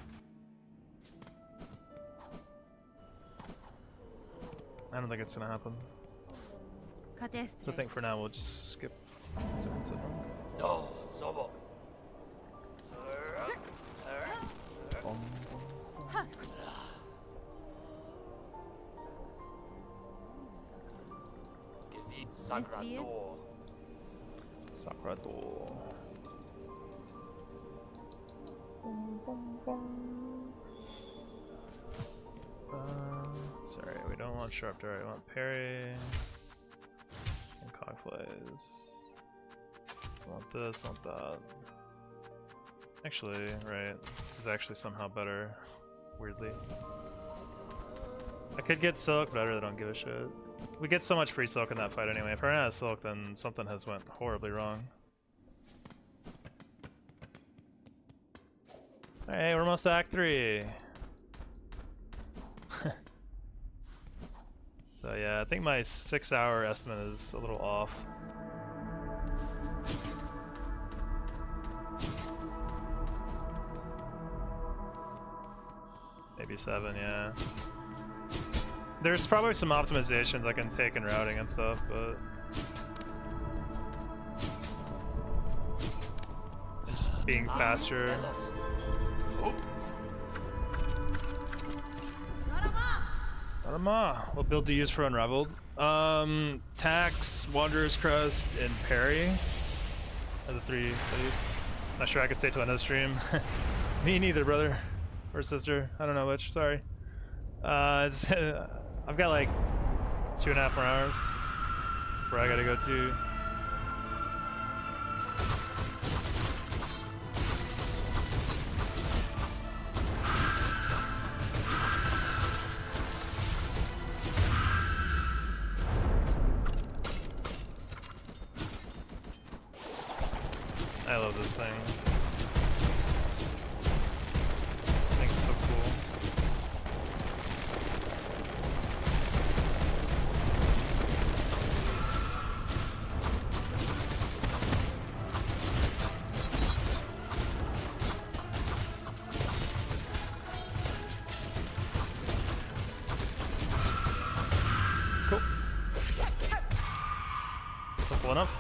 I don't think it's gonna happen. So I think for now we'll just skip Second Sentinel. No, Zobo. Sagrador. Sagrador. Sorry, we don't want Sharpdart, we want Parry and Cogflays. Want this, want that. Actually, right, this is actually somehow better, weirdly. I could get Silk, but I really don't give a shit. We get so much free Silk in that fight anyway. If I ran out of Silk, then something has went horribly wrong. Hey, we're almost to Act 3! So yeah, I think my 6-hour estimate is a little off. Maybe 7, yeah. There's probably some optimizations I can take in routing and stuff, but just being faster. What build to use for Unraveled? Tax, Wanderer's Crest, and Parry are the 3 I use. Not sure I could stay till another stream. Me neither, brother. Or sister. I don't know which, sorry. I've got like 2.5 more hours where I gotta go to. I love this thing. I think it's so cool. Cool. Simple enough.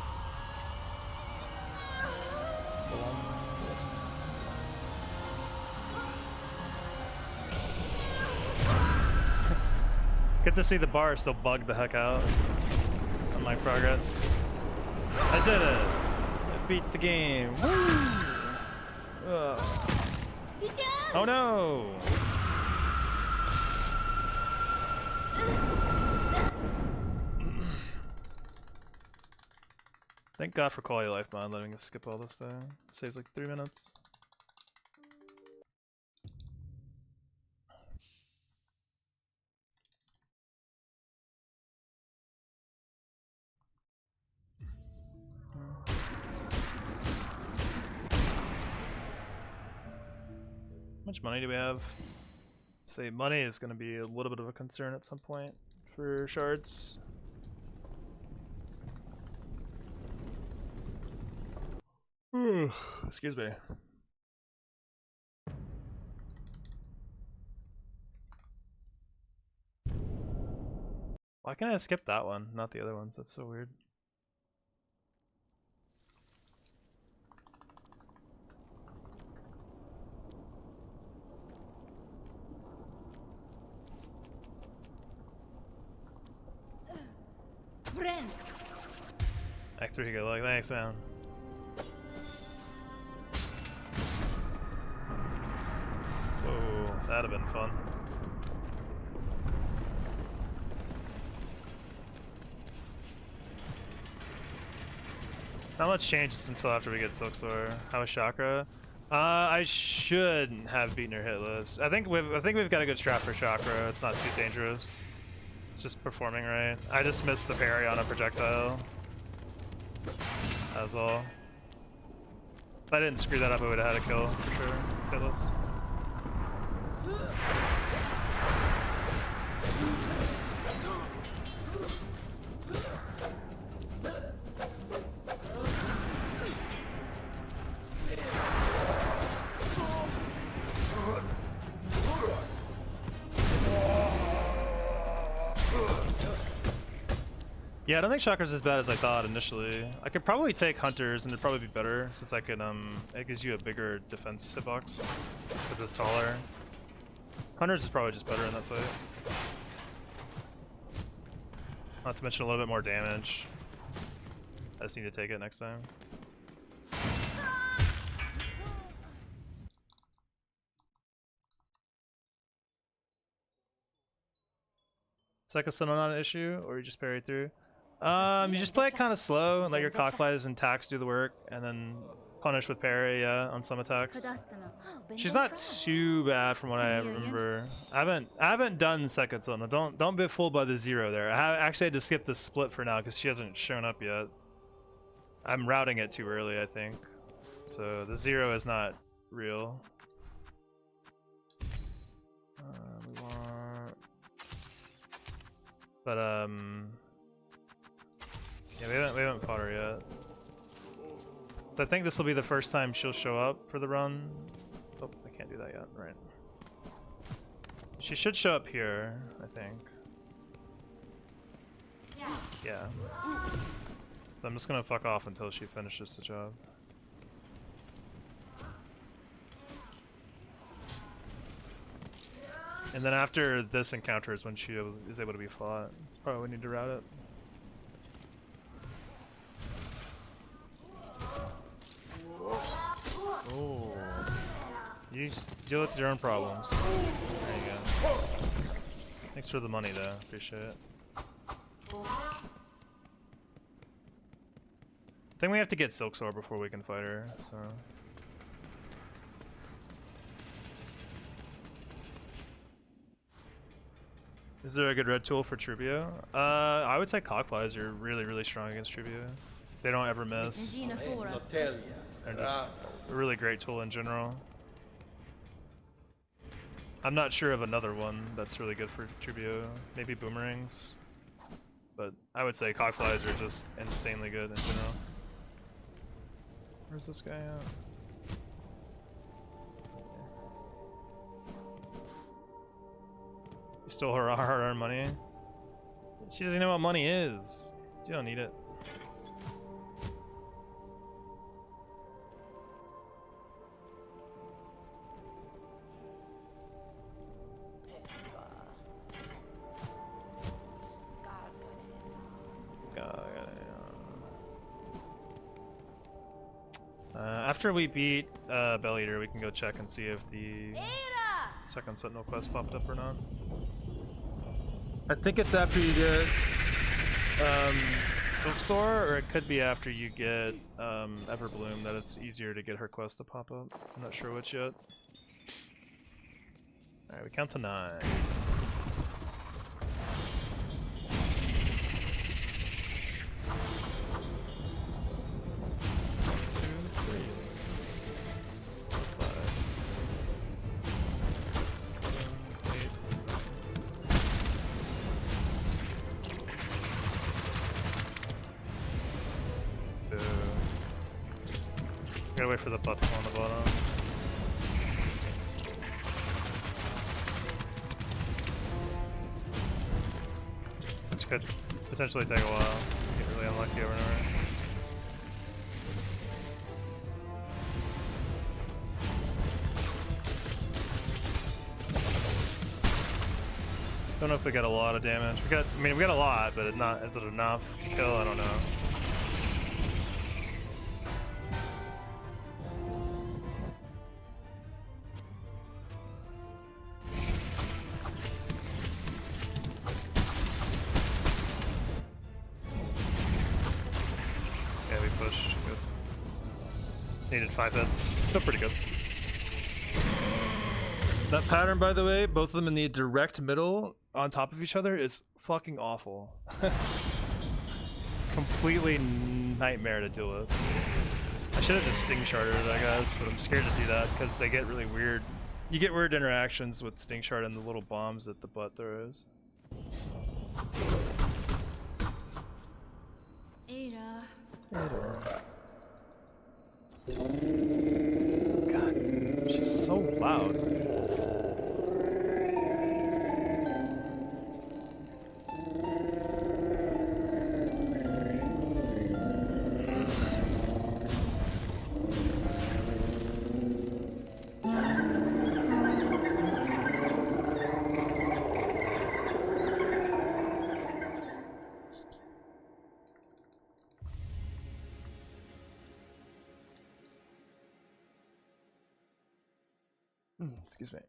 Good to see the bar still bugged the heck out on my progress. I did it! I beat the game! Woo! Oh no! Thank God for quality of life mod letting us skip all this thing. Saves like 3 minutes. How much money do we have? Say money is going to be a little bit of a concern at some point for shards. Excuse me. Why can't I skip that one, not the other ones? That's so weird. Friend. Act 3 good luck. Thanks, man. Whoa, that'd have been fun. Not much changes until after we get Silksong. How is Chakra? I should have beaten her Hitless. I think we've got a good strat for Chakra. It's not too dangerous. It's just performing right. I just missed the parry on a projectile. That's all. If I didn't screw that up, I would have had a kill for sure. Hitless. Yeah, I don't think Chakra's as bad as I thought initially. I could probably take Hunters and it'd probably be better since I could, it gives you a bigger defense hitbox because it's taller. Hunters is probably just better in that fight. Not to mention a little bit more damage. I just need to take it next time. Second stun not an issue, or you just parry through? You just play it kind of slow and let your cockflies and attacks do the work, and then punish with parry, yeah, on some attacks. She's not too bad from what I remember. I haven't done second stun. Don't be fooled by the 0 there. I actually had to skip the split for now because she hasn't shown up yet. I'm routing it too early, I think. So the 0 is not real. We want, but yeah, we haven't fought her yet. So I think this will be the first time she'll show up for the run. Oh, I can't do that yet. Right. She should show up here, I think. Yeah. So I'm just gonna fuck off until she finishes the job. And then after this encounter is when she is able to be fought. That's probably when we need to route it. Oh. You deal with your own problems. There you go. Thanks for the money though, appreciate it. I think we have to get Silksong before we can fight her, so. Is there a good red tool for Trubio? I would say Cockflies are really strong against Trubio. They don't ever miss. They're just a really great tool in general. I'm not sure of another one that's really good for Trubio. Maybe boomerangs. But I would say Cockflies are just insanely good in general. Where's this guy at? You stole her hard-earned money? She doesn't know what money is. You don't need it. After we beat Bell Eater, we can go check and see if the second Sentinel quest popped up or not. I think it's after you get Silksong, or it could be after you get Everbloom that it's easier to get her quest to pop up. I'm not sure which yet. Alright, we count to 9. gotta wait for the butt to come on the bottom. Which could potentially take a while. Get really unlucky over and over. Don't know if we got a lot of damage. We got a lot, but is it enough to kill? I don't know. Yeah, we pushed. Good. Needed 5 hits. Still pretty good. That pattern, by the way, both of them in the direct middle on top of each other is fucking awful. Completely nightmare to deal with. I should have just Sting Sharded, I guess, but I'm scared to do that because they get really weird. You get weird interactions with Sting Shard and the little bombs that the butt throws. Ada. God, she's so loud. Excuse me.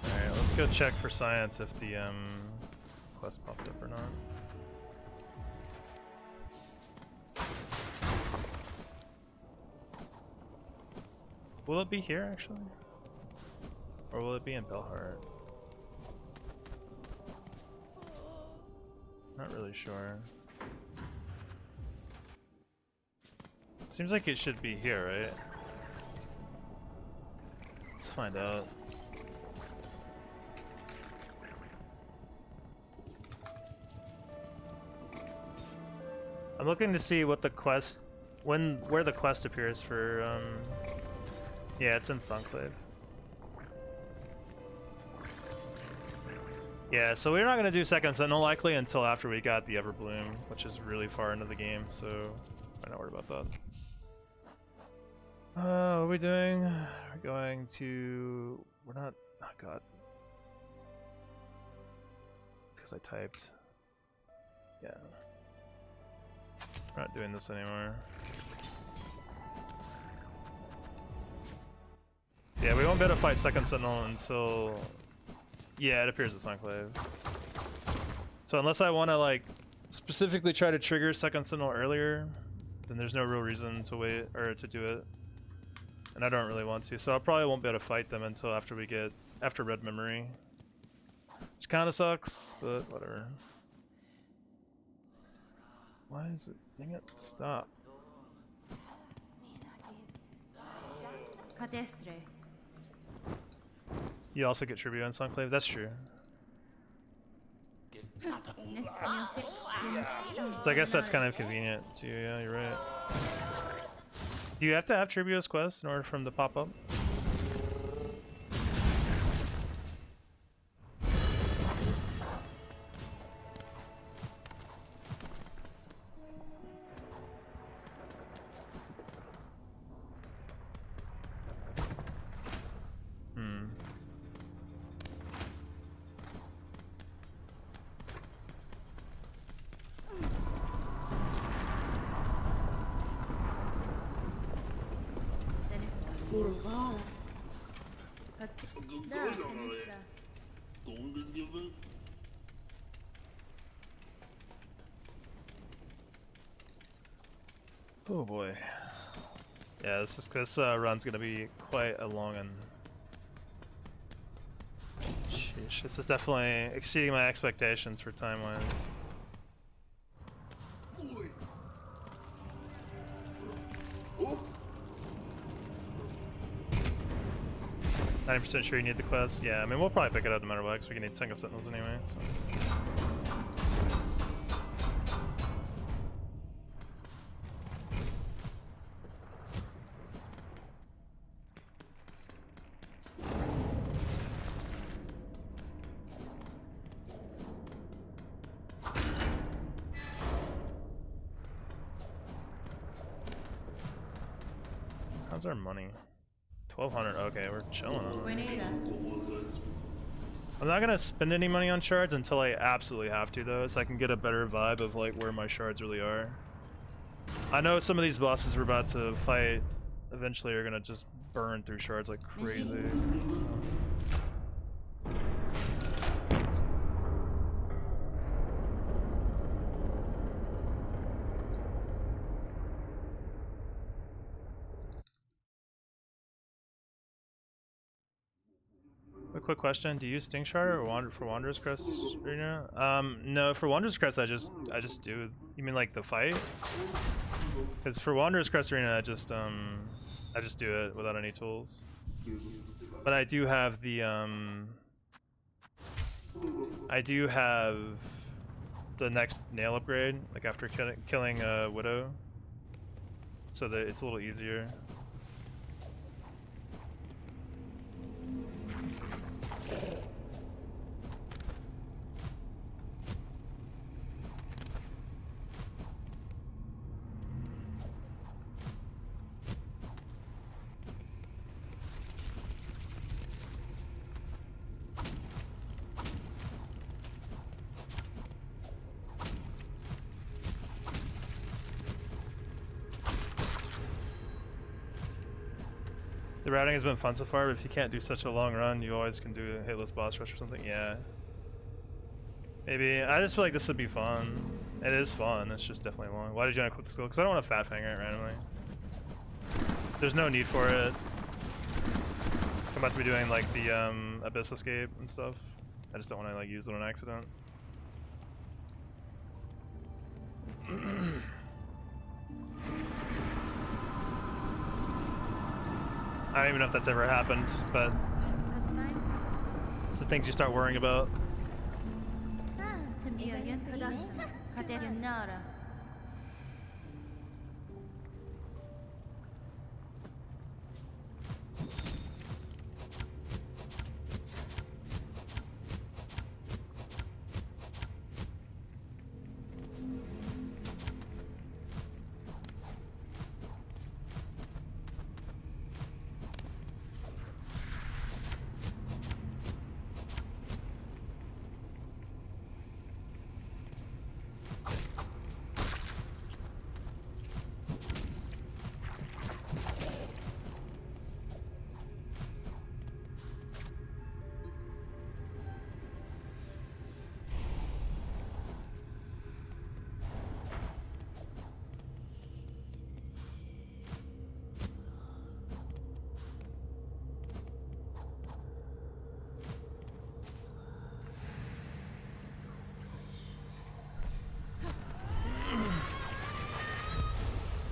Alright, let's go check for science if the quest popped up or not. Will it be here actually? Or will it be in Belheart? Not really sure. Seems like it should be here, right? Let's find out. I'm looking to see what the quest, where the quest appears for, yeah, it's in Sunclave. Yeah, so we're not gonna do Second Sentinel likely until after we got the Everbloom, which is really far into the game, so I'm not worried about that. What are we doing? We're going to... We're not... Oh god. It's because I typed. Yeah. We're not doing this anymore. So yeah, we won't be able to fight Second Sentinel until... Yeah, it appears as Enclave. So unless I want to like specifically try to trigger Second Sentinel earlier, then there's no real reason to wait or to do it. And I don't really want to, so I probably won't be able to fight them until after we get Red Memory. Which kinda sucks, but whatever. Why is it? Dang it, stop. You also get tribute on Sunclave? That's true. So I guess that's kind of convenient too, yeah, you're right. Do you have to have Tribute quest in order for them to pop up? Oh boy. Yeah, this run's gonna be quite a long one. Sheesh, this is definitely exceeding my expectations for time-wise. 90% sure you need the quest. Yeah, I mean we'll probably pick it up no matter what, because we can need single sentinels anyway. So. How's our money? 1200. Okay, we're chilling on it. Buenera. I'm not gonna spend any money on shards until I absolutely have to, though, so I can get a better vibe of like where my shards really are. I know some of these bosses we're about to fight eventually are gonna just burn through shards like crazy. So. A quick question: do you use Sting Shard or for Wanderer's Crest Arena? No, for Wanderer's Crest I just do. You mean like the fight? Because for Wanderer's Crest Arena I just do it without any tools. But I do have the next nail upgrade, like after killing Widow, so that it's a little easier. The routing has been fun so far, but if you can't do such a long run, you always can do a hitless boss rush or something. Yeah. Maybe. I just feel like this would be fun. It is fun, it's just definitely long. Why did you not quit the skill? Because I don't want to fat finger it randomly. There's no need for it. I'm about to be doing like the Abyss Escape and stuff. I just don't want to like use it on accident. I don't even know if that's ever happened, but it's the things you start worrying about.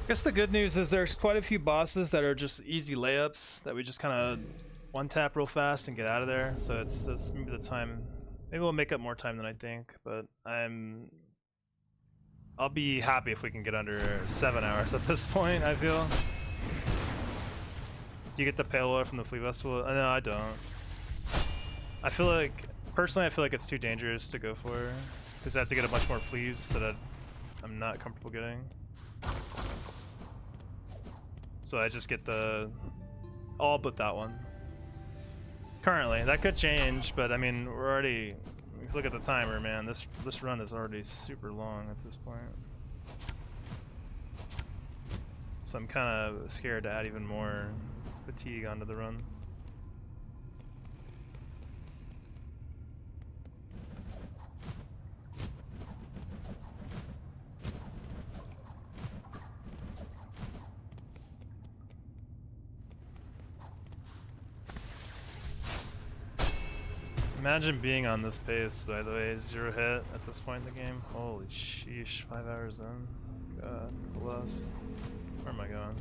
I guess the good news is there's quite a few bosses that are just easy layups that we just kind of one tap real fast and get out of there. So it's maybe the time. Maybe we'll make up more time than I think, but I'll be happy if we can get under 7 hours at this point. I feel. Do you get the payload from the Flea Festival? No, I don't. I feel like personally, I feel like it's too dangerous to go for because I have to get a bunch more fleas that I'm not comfortable getting. So I just get all but that one. Currently, that could change, but I mean, we're already. If you look at the timer, man, this run is already super long at this point. So I'm kind of scared to add even more fatigue onto the run. Imagine being on this pace, by the way, 0 hit at this point in the game. Holy sheesh, 5 hirs in. God bless. Where am I going?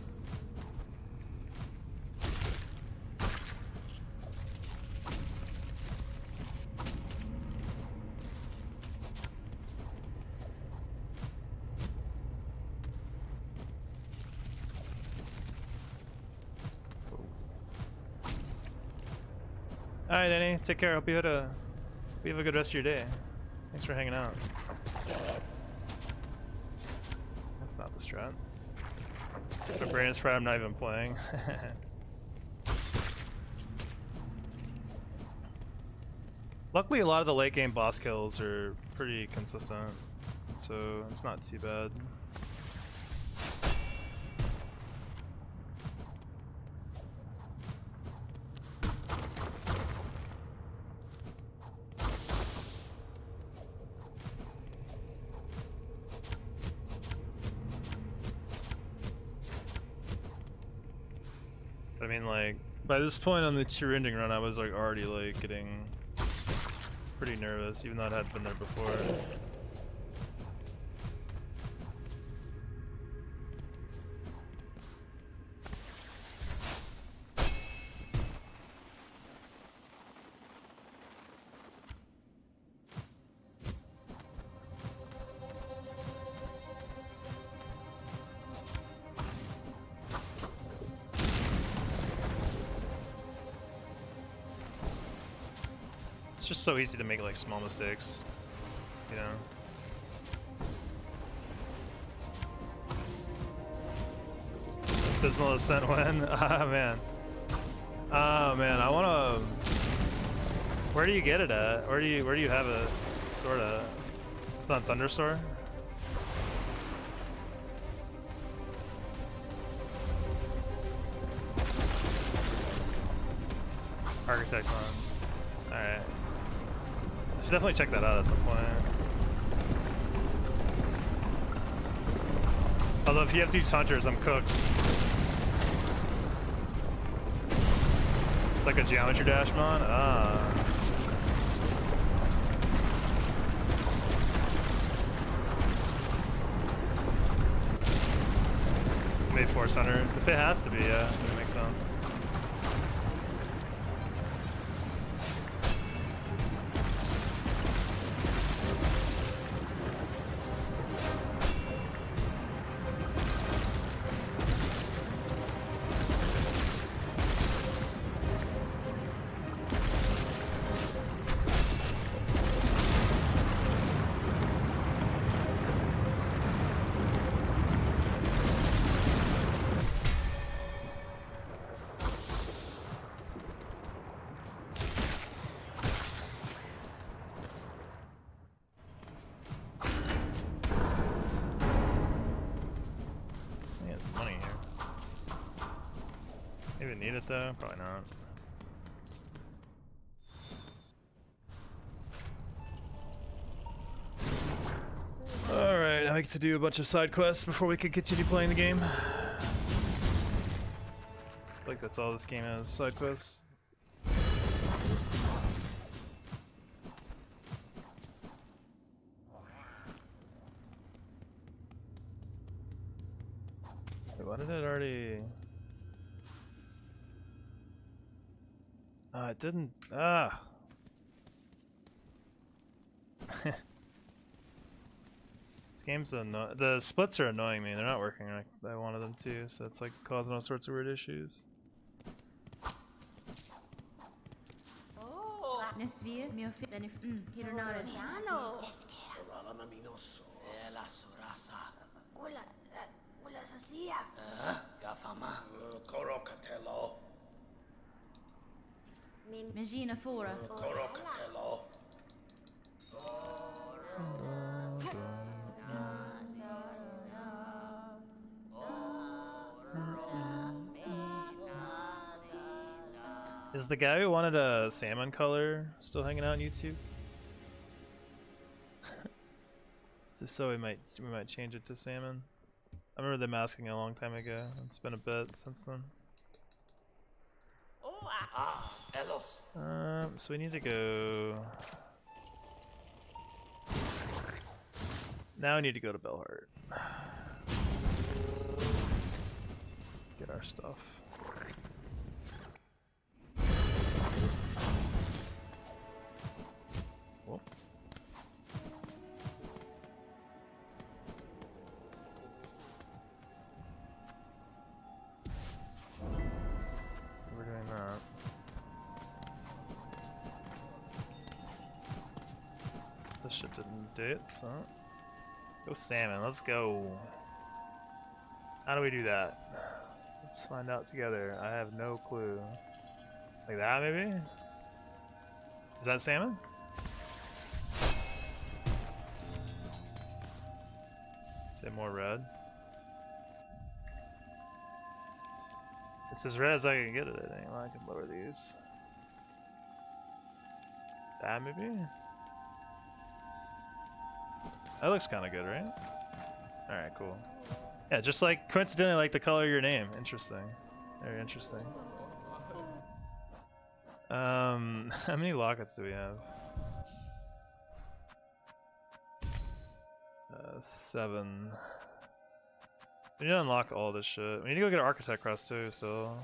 Alright, Danny, take care. Hope you have a good rest of your day. Thanks for hanging out. That's not the strat. My brain is fried, I'm not even playing. Luckily, a lot of the late game boss kills are pretty consistent, so it's not too bad. I mean, like, by this point on the true ending run, I was like already like getting pretty nervous, even though I had been there before. It's just so easy to make like small mistakes, you know. Abysmal Ascent win? Ah man. Oh man, I wanna. Where do you get it at? Where do you have it? Sorta. It's on Thunderstore? Architect one. Alright. I should definitely check that out at some point. Although if you have to use hunters, I'm cooked. Like a geometry dash mod? Ah. Made force hunters. If it has to be, yeah, that makes sense. Maybe need it though? Probably not. Alright, I like to do a bunch of side quests before we could continue playing the game. I feel like that's all this game is, side quests. Wait, why did it already... it didn't. Ah. This game's the splits are annoying me. They're not working like I wanted them to, so it's like causing all sorts of weird issues. Magina Fora. Is the guy who wanted a salmon color still hanging out on YouTube? So we might change it to salmon. I remember them asking a long time ago. It's been a bit since then. Elos. So we need to go. Now we need to go to Belheart. Get our stuff. Whoop. We're doing that. This shit didn't do it, so go salmon. Let's go. How do we do that? Let's find out together. I have no clue. Like that, maybe? Is that salmon? Say more red. It's as red as I can get it, I think. Well, I can lower these. That maybe? That looks kind of good, right? Alright, cool. Yeah, just like coincidentally like the color of your name. Interesting. Very interesting. How many lockets do we have? 7. We need to unlock all this shit. We need to go get an architect crest too, still.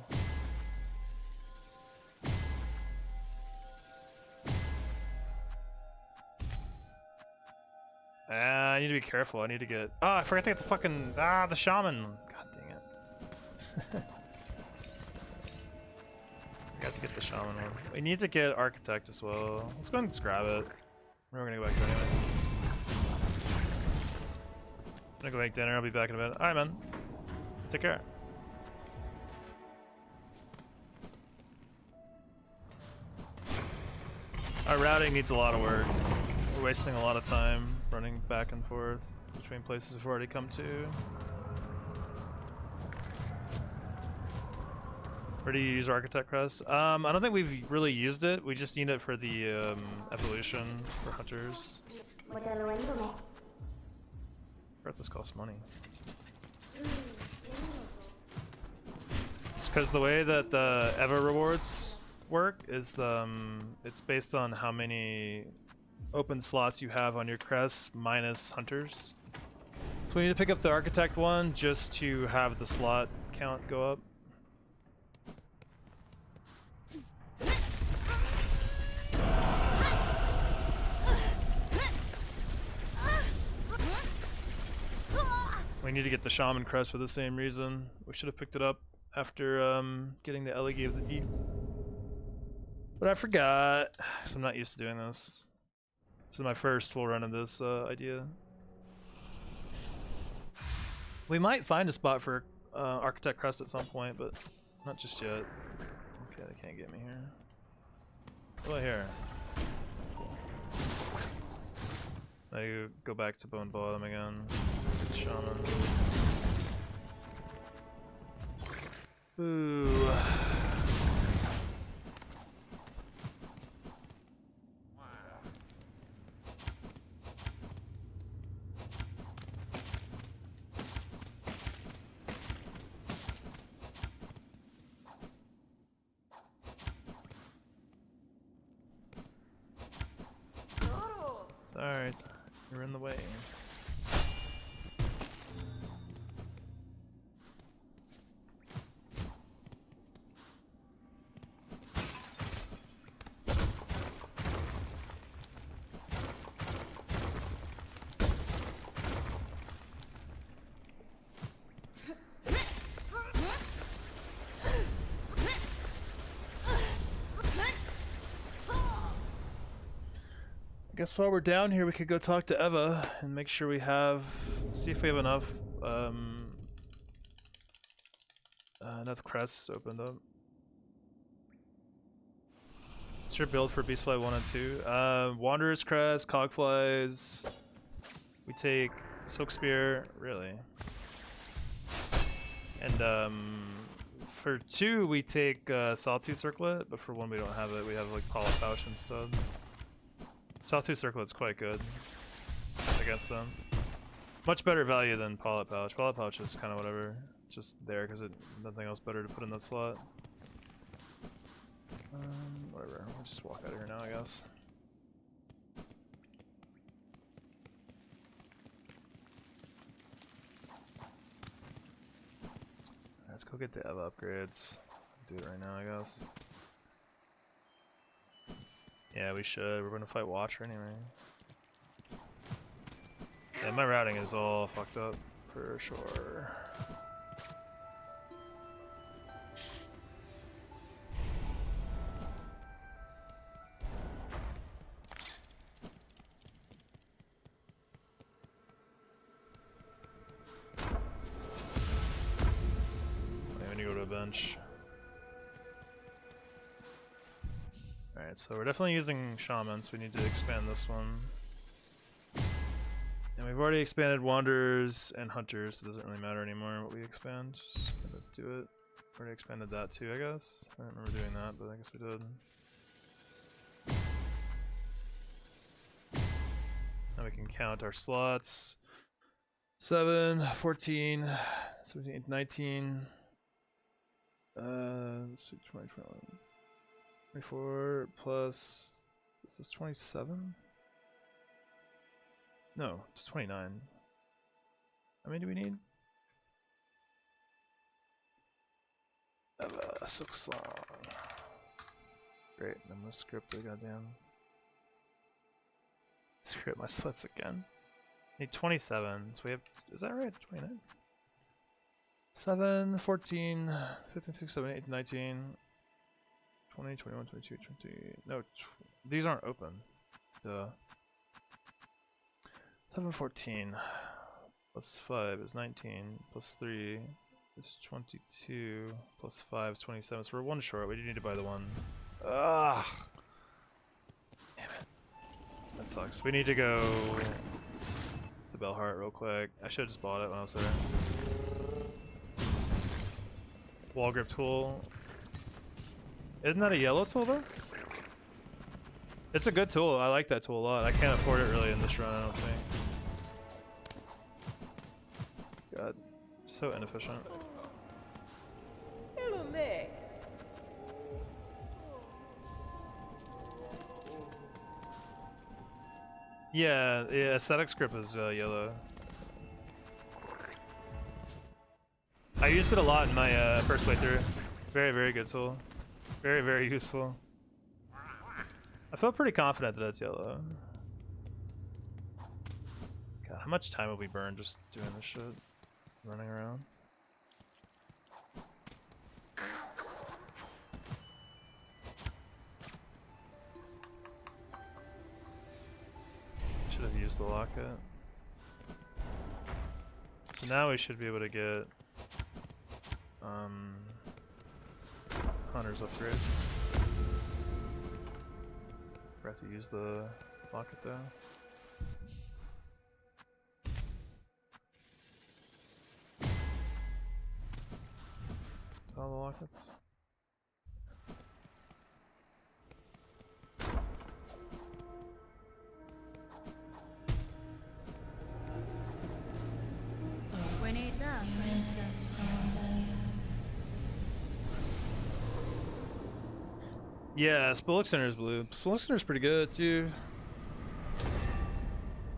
I need to be careful. I need to get. Oh, I forgot to get the fucking. The shaman. God dang it. Forgot to get the shaman one. We need to get architect as well. Let's go ahead and just grab it. We're gonna go back to it anyway. I'm gonna go make dinner. I'll be back in a minute. Alright, man. Take care. Our routing needs a lot of work. We're wasting a lot of time running back and forth between places we've already come to. Where do you use Architect Crest? I don't think we've really used it. We just need it for the evolution for hunters. This costs money. It's because the way that the EVA rewards work is it's based on how many open slots you have on your crest minus hunters. So we need to pick up the architect one just to have the slot count go up. We need to get the shaman crest for the same reason. We should have picked it up after getting the Elegy of the Deep. But I forgot, because I'm not used to doing this. This is my first full run of this idea. We might find a spot for Architect Crest at some point, but not just yet. Okay, they can't get me here. What about here? I go back to Bone Bottom again. Shaman. Ooh. Sorry, you're in the way. I guess while we're down here we could go talk to Eva and make sure we have, see if we have enough enough crests opened up. What's your build for Beastfly 1 and 2? Wanderer's Crest, Cogflies, we take Silk Spear, really. And for 2 we take Sawtooth Circlet, but for 1 we don't have it, we have like Polyp Pouch instead. Sawtooth Circlet's quite good against them. Much better value than Polyp Pouch. Polyp Pouch is kind of whatever, just there because nothing else better to put in that slot. Whatever, we'll just walk out of here now, I guess. Let's go get the EVA upgrades. Do it right now, I guess. Yeah, we should. We're gonna fight Watcher anyway. Yeah, my routing is all fucked up for sure. bench. Alright, so we're definitely using shamans. We need to expand this one. And we've already expanded wanderers and hunters, so it doesn't really matter anymore what we expand. Just gonna do it. Already expanded that too, I guess. I don't remember doing that, but I guess we did. Now we can count our slots. 7, 14, 17, 18, 19, 20, 21, 24 plus, this is 27? No, it's 29. How many do we need? Silksong. Great, I'm gonna script the goddamn. Script my splits again. Need 27, so we have, is that right? 29? 7, 14, 15, 16, 17, 18, 19, 20, 21, 22, 20, no, these aren't open. Duh. 7, 14, plus 5 is 19, plus 3 is 22, plus 5 is 27, so we're one short, we do need to buy the one. Ugh! Damn it. That sucks. We need to go to Belheart real quick. I should have just bought it when I was there. Wall grip tool. Isn't that a yellow tool though? It's a good tool. I like that tool a lot. I can't afford it really in this run, I don't think. God, so inefficient. Hello, Meg. Yeah, aesthetic script is yellow. I used it a lot in my first playthrough. Very, very good tool. Very, very useful. I feel pretty confident that it's yellow. God, how much time will we burn just doing this shit? Running around. Should have used the locket. So now we should be able to get Hunter's upgrade. Forgot to use the locket though. All the lockets. Yeah, Spolok Center is blue. Spolok Center is pretty good too.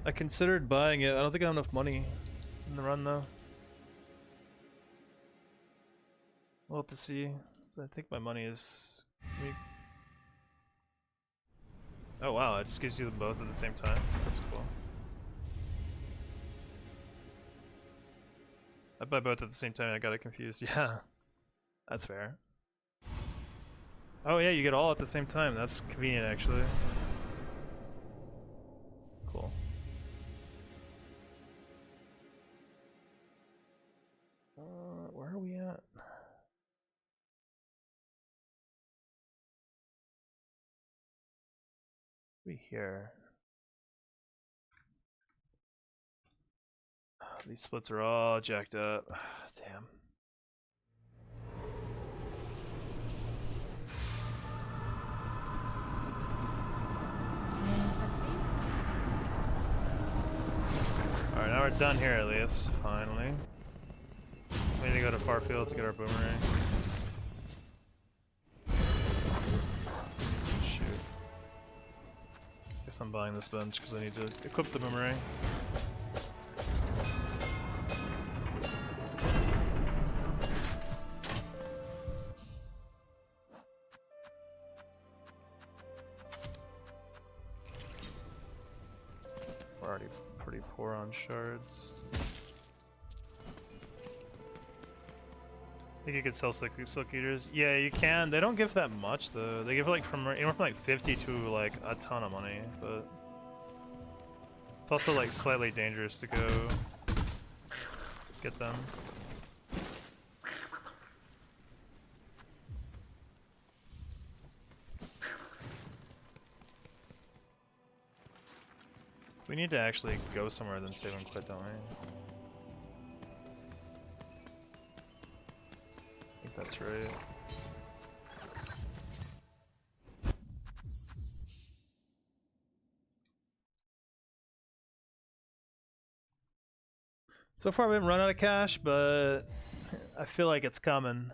I considered buying it. I don't think I have enough money in the run though. We'll have to see. I think my money is. Oh wow! It just gives you them both at the same time. That's cool. I buy both at the same time. I got it confused. Yeah, that's fair. Oh yeah, you get all at the same time. That's convenient actually. Cool. Where are we at? We here. These splits are all jacked up. Damn. Alright, now we're done here at least, finally. We need to go to Farfield to get our boomerang. Shoot. Guess I'm buying this bench because I need to equip the boomerang. We're already pretty poor on shards. I think you could sell silk eaters. Yeah, you can. They don't give that much though. They give like anywhere from like 50 to like a ton of money, but it's also like slightly dangerous to go get them. need to actually go somewhere then save and quit, don't we? I think that's right. So far we haven't run out of cash, but I feel like it's coming.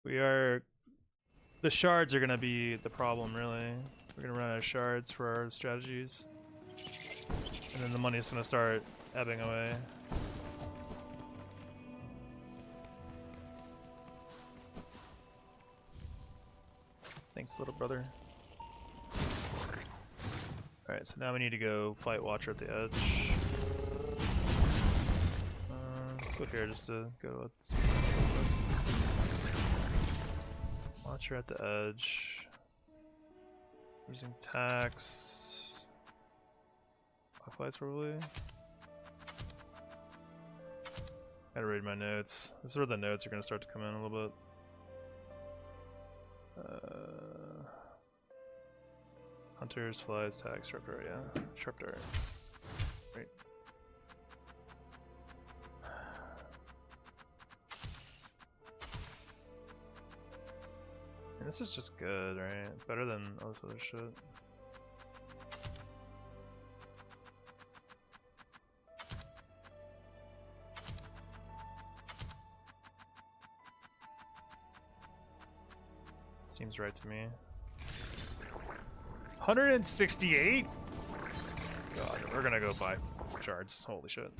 The shards are gonna be the problem, really. We're gonna run out of shards for our strategies. And then the money's gonna start ebbing away. Thanks, little brother. Alright, so now we need to go fight Watcher at the edge. Let's go here just to go with Watcher at the edge. Using tax. Fights probably. Gotta read my notes. This is where the notes are gonna start to come in a little bit. Hunters, flies, tags, sharp dart, yeah. Sharp dart. Great. And this is just good, right? Better than all this other shit. Seems right to me. 168? God, we're gonna go buy shards. Holy shit.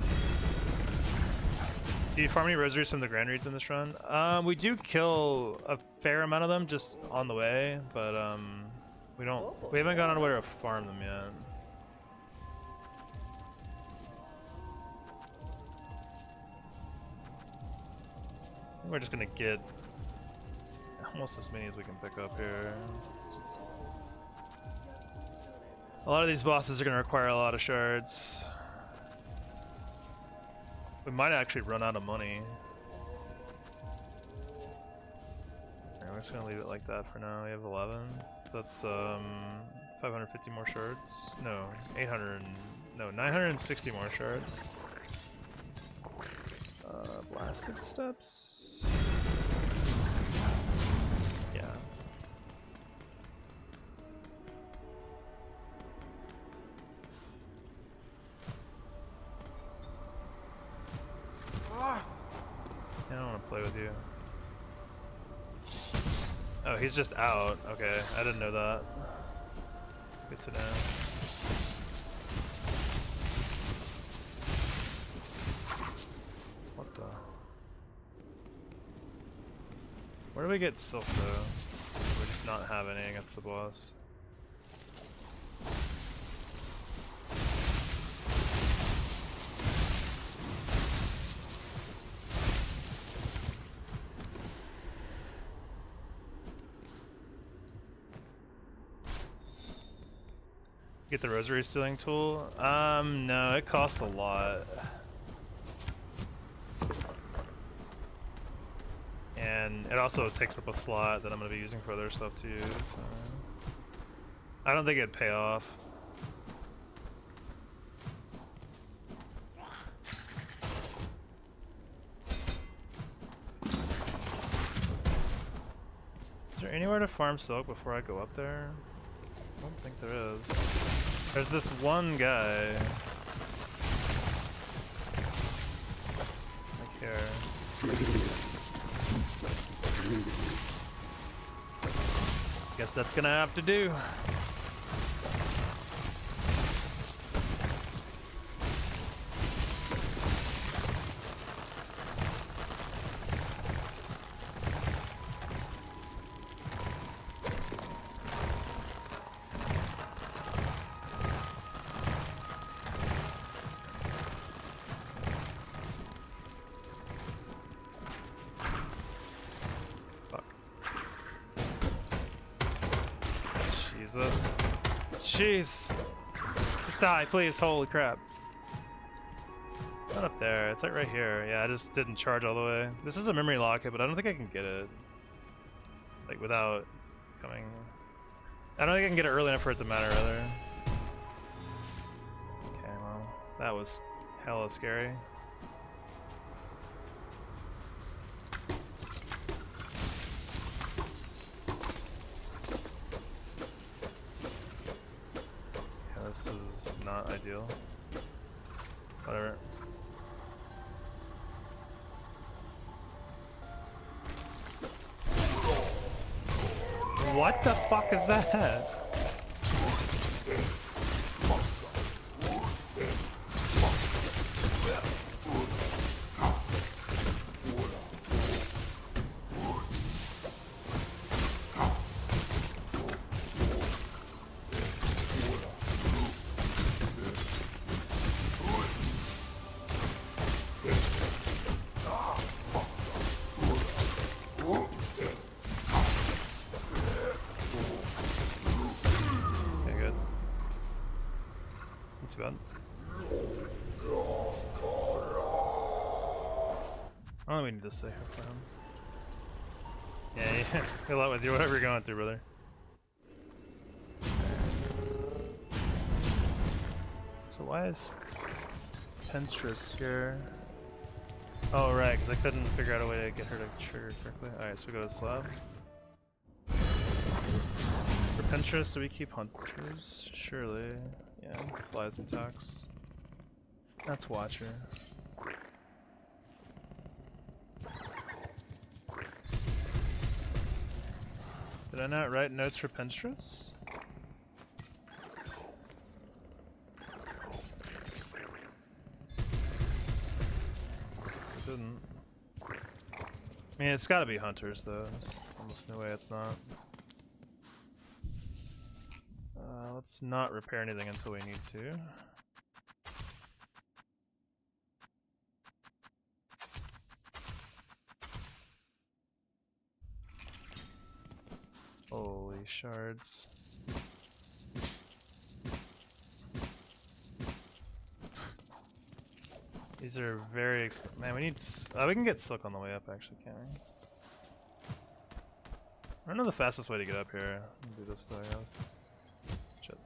Do you farm any rosaries from the Grand Reads in this run? We do kill a fair amount of them just on the way, but we haven't gone on where to farm them yet. I think we're just gonna get almost as many as we can pick up here. It's just... A lot of these bosses are going to require a lot of shards. We might actually run out of money. Alright, we're just going to leave it like that for now. We have 11. That's 550 more shards. No, 960 more shards. Blasted steps. I don't want to play with you. Oh, he's just out. Okay, I didn't know that. Good to know. What the? Where do we get Silk though? We're just not having any against the boss. Get the rosary stealing tool? No, it costs a lot. And it also takes up a slot that I'm going to be using for other stuff too, so... I don't think it'd pay off. Is there anywhere to farm silk before I go up there? I don't think there is. There's this one guy. Like here. Guess that's gonna have to do. Jesus. Jeez. Just die, please. Holy crap. Not up there. It's like right here. Yeah, I just didn't charge all the way. This is a memory locket, but I don't think I can get it. Like, without coming... I don't think I can get it early enough for it to matter, rather. That was hella scary. Yeah, this is not ideal. Whatever. What the fuck is that? Too bad. I don't think we need to stay here for him. Yeah, good luck with you, whatever you're going through, brother. So why is Penstress here? Oh right, because I couldn't figure out a way to get her to trigger correctly. Alright, so we go to Slab. For Penstress, do we keep Hunters? Surely. Yeah, flies and talks. That's Watcher. Did I not write notes for Penstress? It didn't. I mean, it's gotta be Hunters though. There's almost no way it's not. Let's not repair anything until we need to. Holy shards. These are very expensive. Man, we need. We can get Silk on the way up, actually, can't we? I don't know the fastest way to get up here. Do this though, I guess. Shit.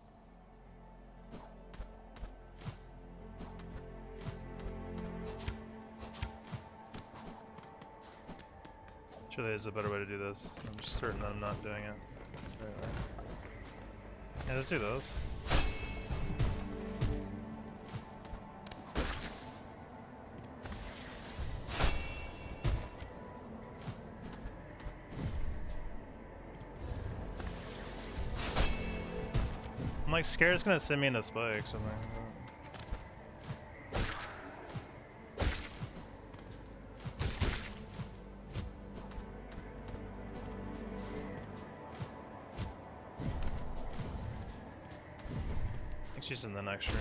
Surely there's a better way to do this. I'm just certain that I'm not doing it. Right. Yeah, let's do those. I'm like scared it's gonna send me into spike or something. I think she's in the next room.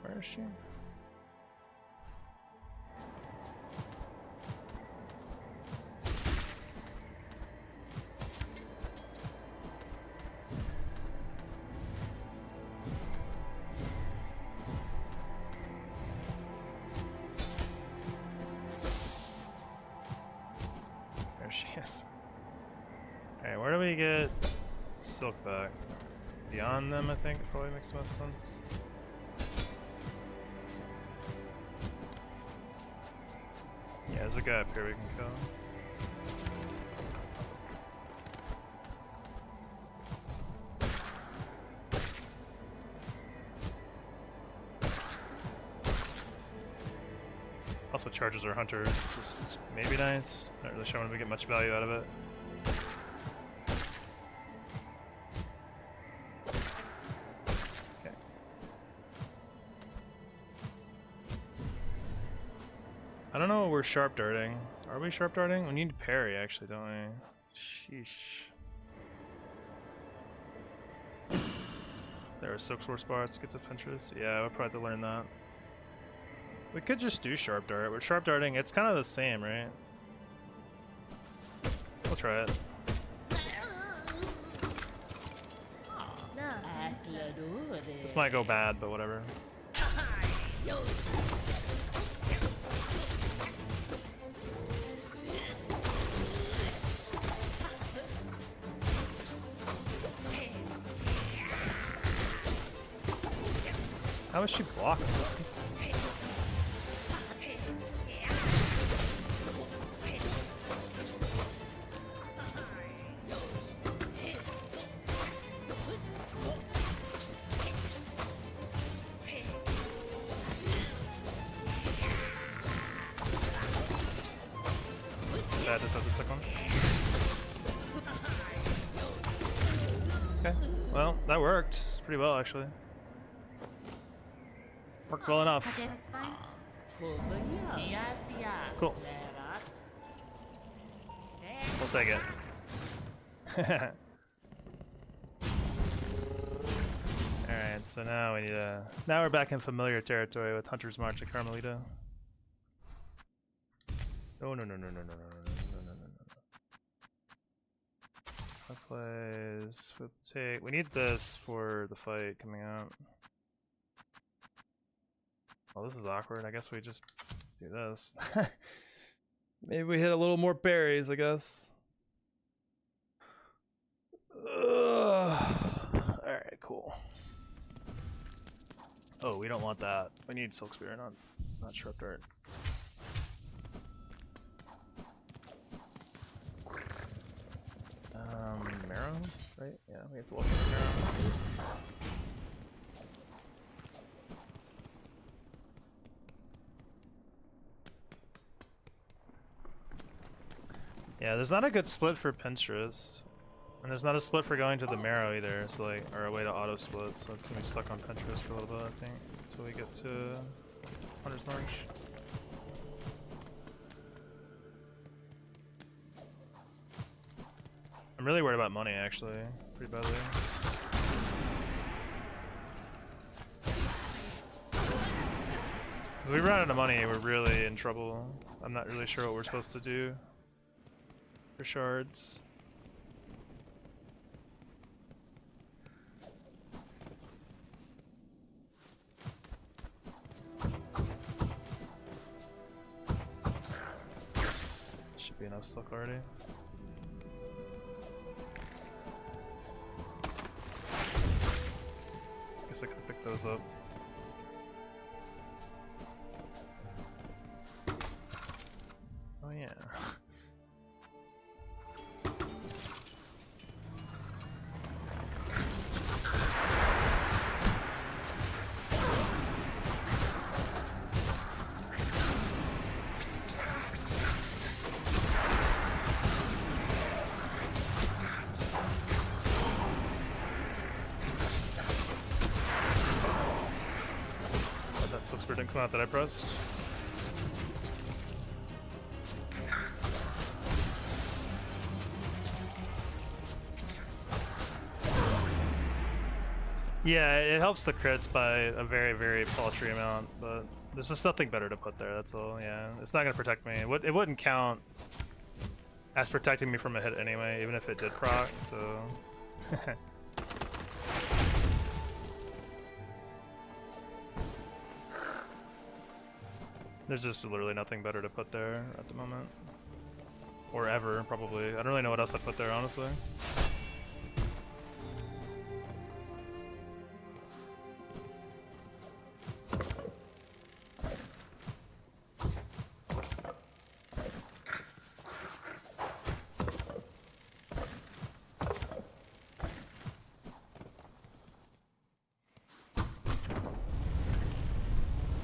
Where is she? Alright, where do we get Silk back? Beyond them, I think, probably makes the most sense. Yeah, there's a guy up here we can kill. Also charges our hunters, which is maybe nice. Not really sure when we get much value out of it. Okay. I don't know what we're sharp darting. Are we sharp darting? We need parry actually, don't we? Sheesh. There are Silksong bars, gets a Pinterest. Yeah, we'll probably have to learn that. We could just do sharp dart. We're sharp darting, it's kind of the same, right? We'll try it. This might go bad, but whatever. How is she blocking? Bad to throw the second one. Okay, well, that worked pretty well actually. Worked well enough. Cool. We'll take it. Alright, so now we need to... Now we're back in familiar territory with Hunter's March at Carmelita. Oh no no no no no no no no no no no. That plays... We'll take... We need this for the fight coming out. Well, this is awkward. I guess we just do this. Maybe we hit a little more berries, I guess. Alright, cool. Oh, we don't want that. We need Silk Spear, not Sharp Dart. Marrow? Right? Yeah, we have to walk with Marrow. Yeah, there's not a good split for Pinterest. And there's not a split for going to the Marrow either, so like, or a way to auto split, so it's gonna be stuck on Pinterest for a little bit, I think, until we get to Hunter's March. I'm really worried about money actually, pretty badly. Because we run out of money, we're really in trouble. I'm not really sure what we're supposed to do for shards. Should be enough stock already. Guess I could pick those up. Oh yeah. Silkspear didn't come out that I pressed. Yeah, it helps the crits by a very, very paltry amount, but there's just nothing better to put there, that's all, yeah. It's not gonna protect me. It wouldn't count as protecting me from a hit anyway, even if it did proc, so... There's just literally nothing better to put there at the moment. Or ever, probably. I don't really know what else I'd put there, honestly.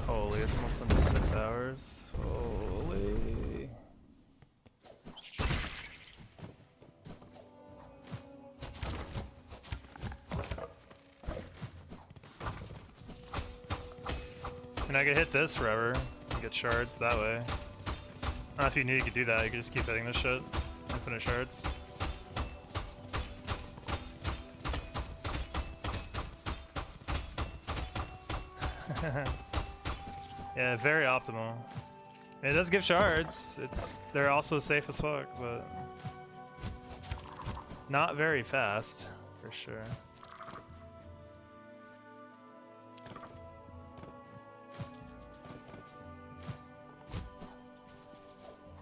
Holy, it's almost been 6 hours. Holy. And I could hit this forever and get shards that way. I don't know if you knew you could do that, you could just keep hitting this shit. Infinite shards. Yeah, very optimal. It does give shards. They're also safe as fuck, but not very fast, for sure.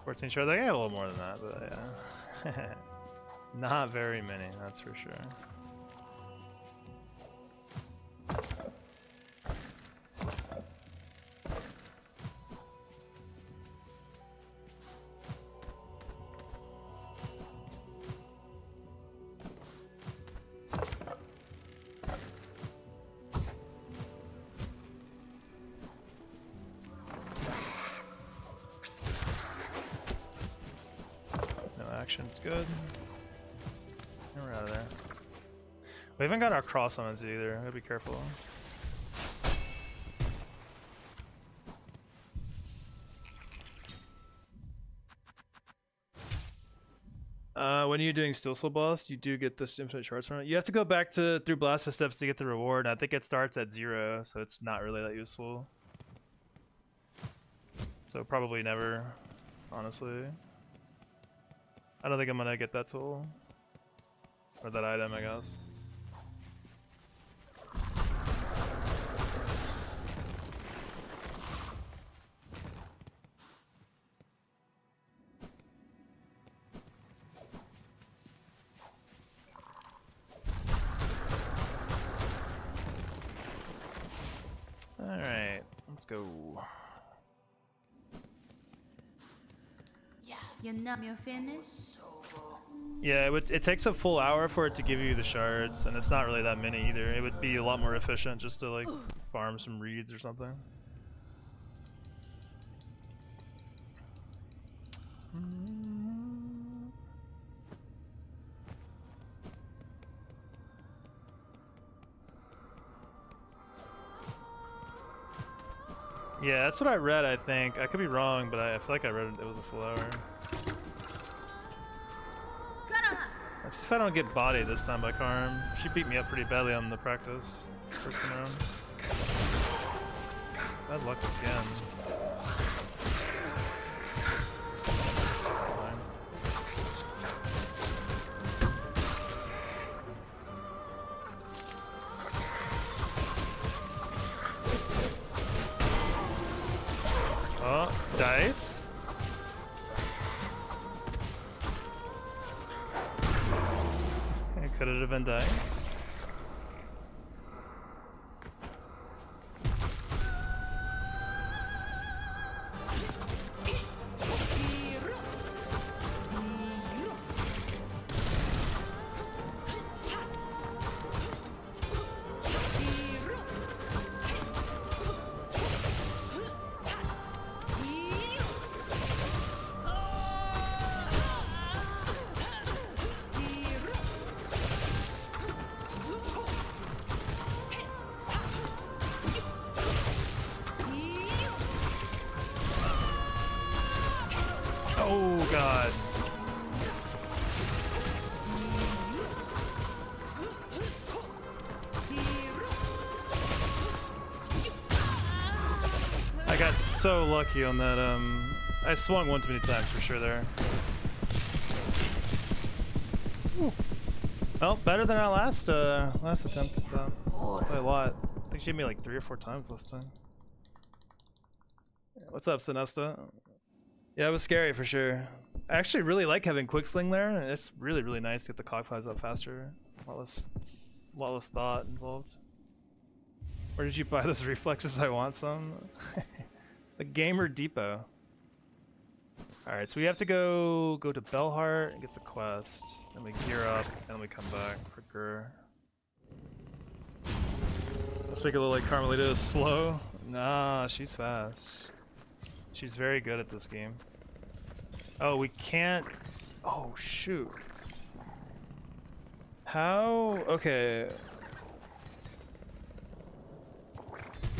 $14 shards, I got a little more than that, but yeah. Not very many, that's for sure. Action's good. And we're out of there. We haven't got our cross summons either. Gotta be careful. When you're doing Steel Soul boss, you do get this infinite shards from it. You have to go back through Blast steps to get the reward. And I think it starts at 0, so it's not really that useful. So probably never, honestly. I don't think I'm gonna get that tool. Or that item, I guess. Alright, let's go. You're finished? Yeah, it takes a full hour for it to give you the shards, and it's not really that many either. It would be a lot more efficient just to like farm some reeds or something. Yeah, that's what I read, I think. I could be wrong, but I feel like I read it was a full hour. Let's see if I don't get bodied this time by Karm. She beat me up pretty badly on the practice first round. Bad luck again. Fine. Oh, dice. Could it have been dice? Oh god. I got so lucky on that, I swung one too many times for sure there. Ooh. Well, better than our last attempt at that. By a lot. I think she hit me like 3 or 4 times last time. What's up, Sinesta? Yeah, it was scary for sure. I actually really like having quick sling there. It's really, really nice to get the cog flies up faster. A lot less thought involved. Where did you buy those reflexes? I want some. The Gamer Depot. Alright, so we have to go to Bellheart and get the quest. Then we gear up, and then we come back for Gur. Let's make it look like Carmelita is slow. Nah, she's fast. She's very good at this game. Oh, we can't... Oh, shoot. How... Okay.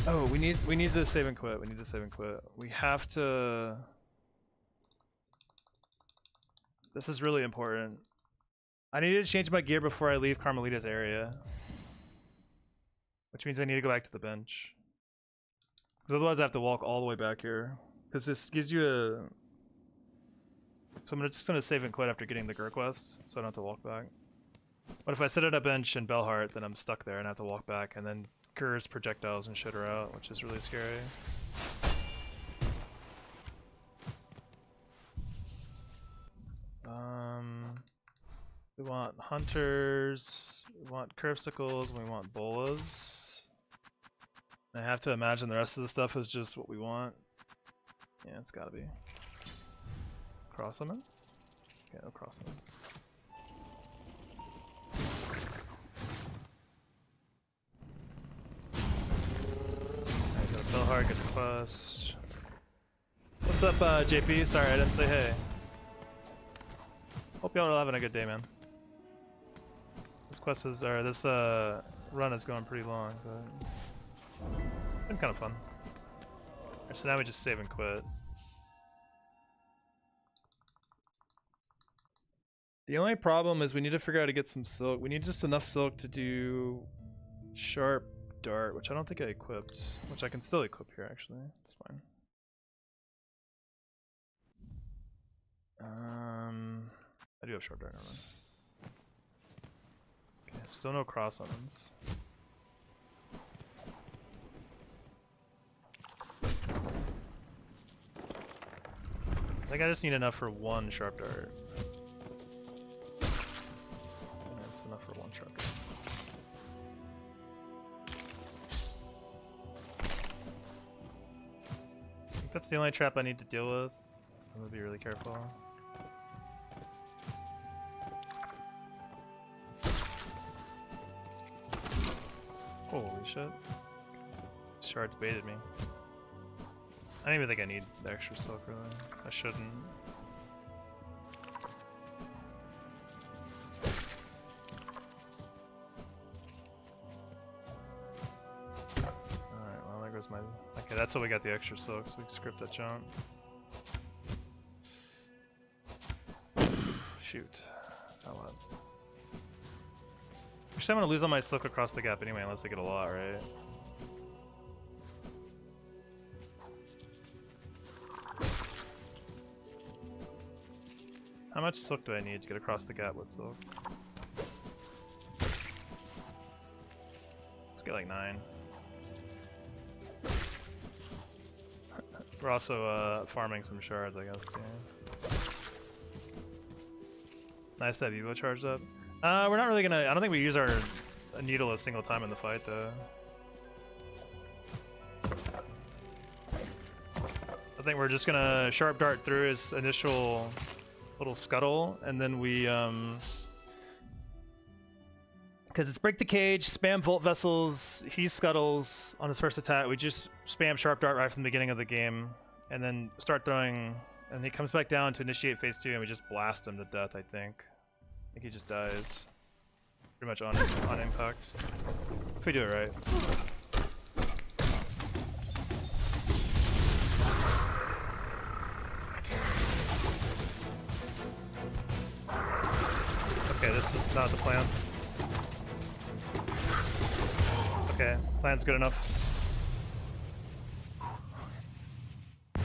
Oh, we need to save and quit. We need to save and quit. We have to... This is really important. I need to change my gear before I leave Carmelita's area. Which means I need to go back to the bench. Because otherwise I have to walk all the way back here. Because this gives you a... So I'm just going to save and quit after getting the Gur quest, so I don't have to walk back. But if I sit at a bench in Bellheart, then I'm stuck there and I have to walk back, and then Gur's projectiles and shit her out, which is really scary. We want hunters, we want curvesicles, and we want bolas. I have to imagine the rest of the stuff is just what we want. Yeah, it's gotta be. Cross summons? Okay, no cross summons. Alright, go to Bellheart, get the quest. What's up, JP? Sorry, I didn't say hey. Hope y'all are having a good day, man. This quest is, or this run is going pretty long, but it's been kind of fun. Alright, so now we just save and quit. The only problem is we need to figure out how to get some silk. We need just enough silk to do sharp dart, which I don't think I equipped, which I can still equip here actually. It's fine. I do have sharp dart, never mind. Okay, still no cross summons. I think I just need enough for one sharp dart. And that's enough for one sharp dart. I think that's the only trap I need to deal with. I'm gonna be really careful. Holy shit. Shards baited me. I don't even think I need the extra silk really. I shouldn't. Alright, well there goes my... Okay, that's how we got the extra silk, so we can script that jump. Shoot. Oh well. Actually, I'm gonna lose all my silk across the gap anyway, unless I get a lot, right? How much silk do I need to get across the gap with silk? Let's get like 9. We're also farming some shards, I guess, too. Nice to have Evo charged up. We're not really gonna... I don't think we use our needle a single time in the fight, though. I think we're just gonna sharp dart through his initial little scuttle, and then we, because it's break the cage, spam volt vessels, he scuttles on his first attack, we just spam sharp dart right from the beginning of the game, and then start throwing, and he comes back down to initiate phase 2, and we just blast him to death, I think. I think he just dies. Pretty much on impact. If we do it right. Okay, this is not the plan. Okay, plan's good enough.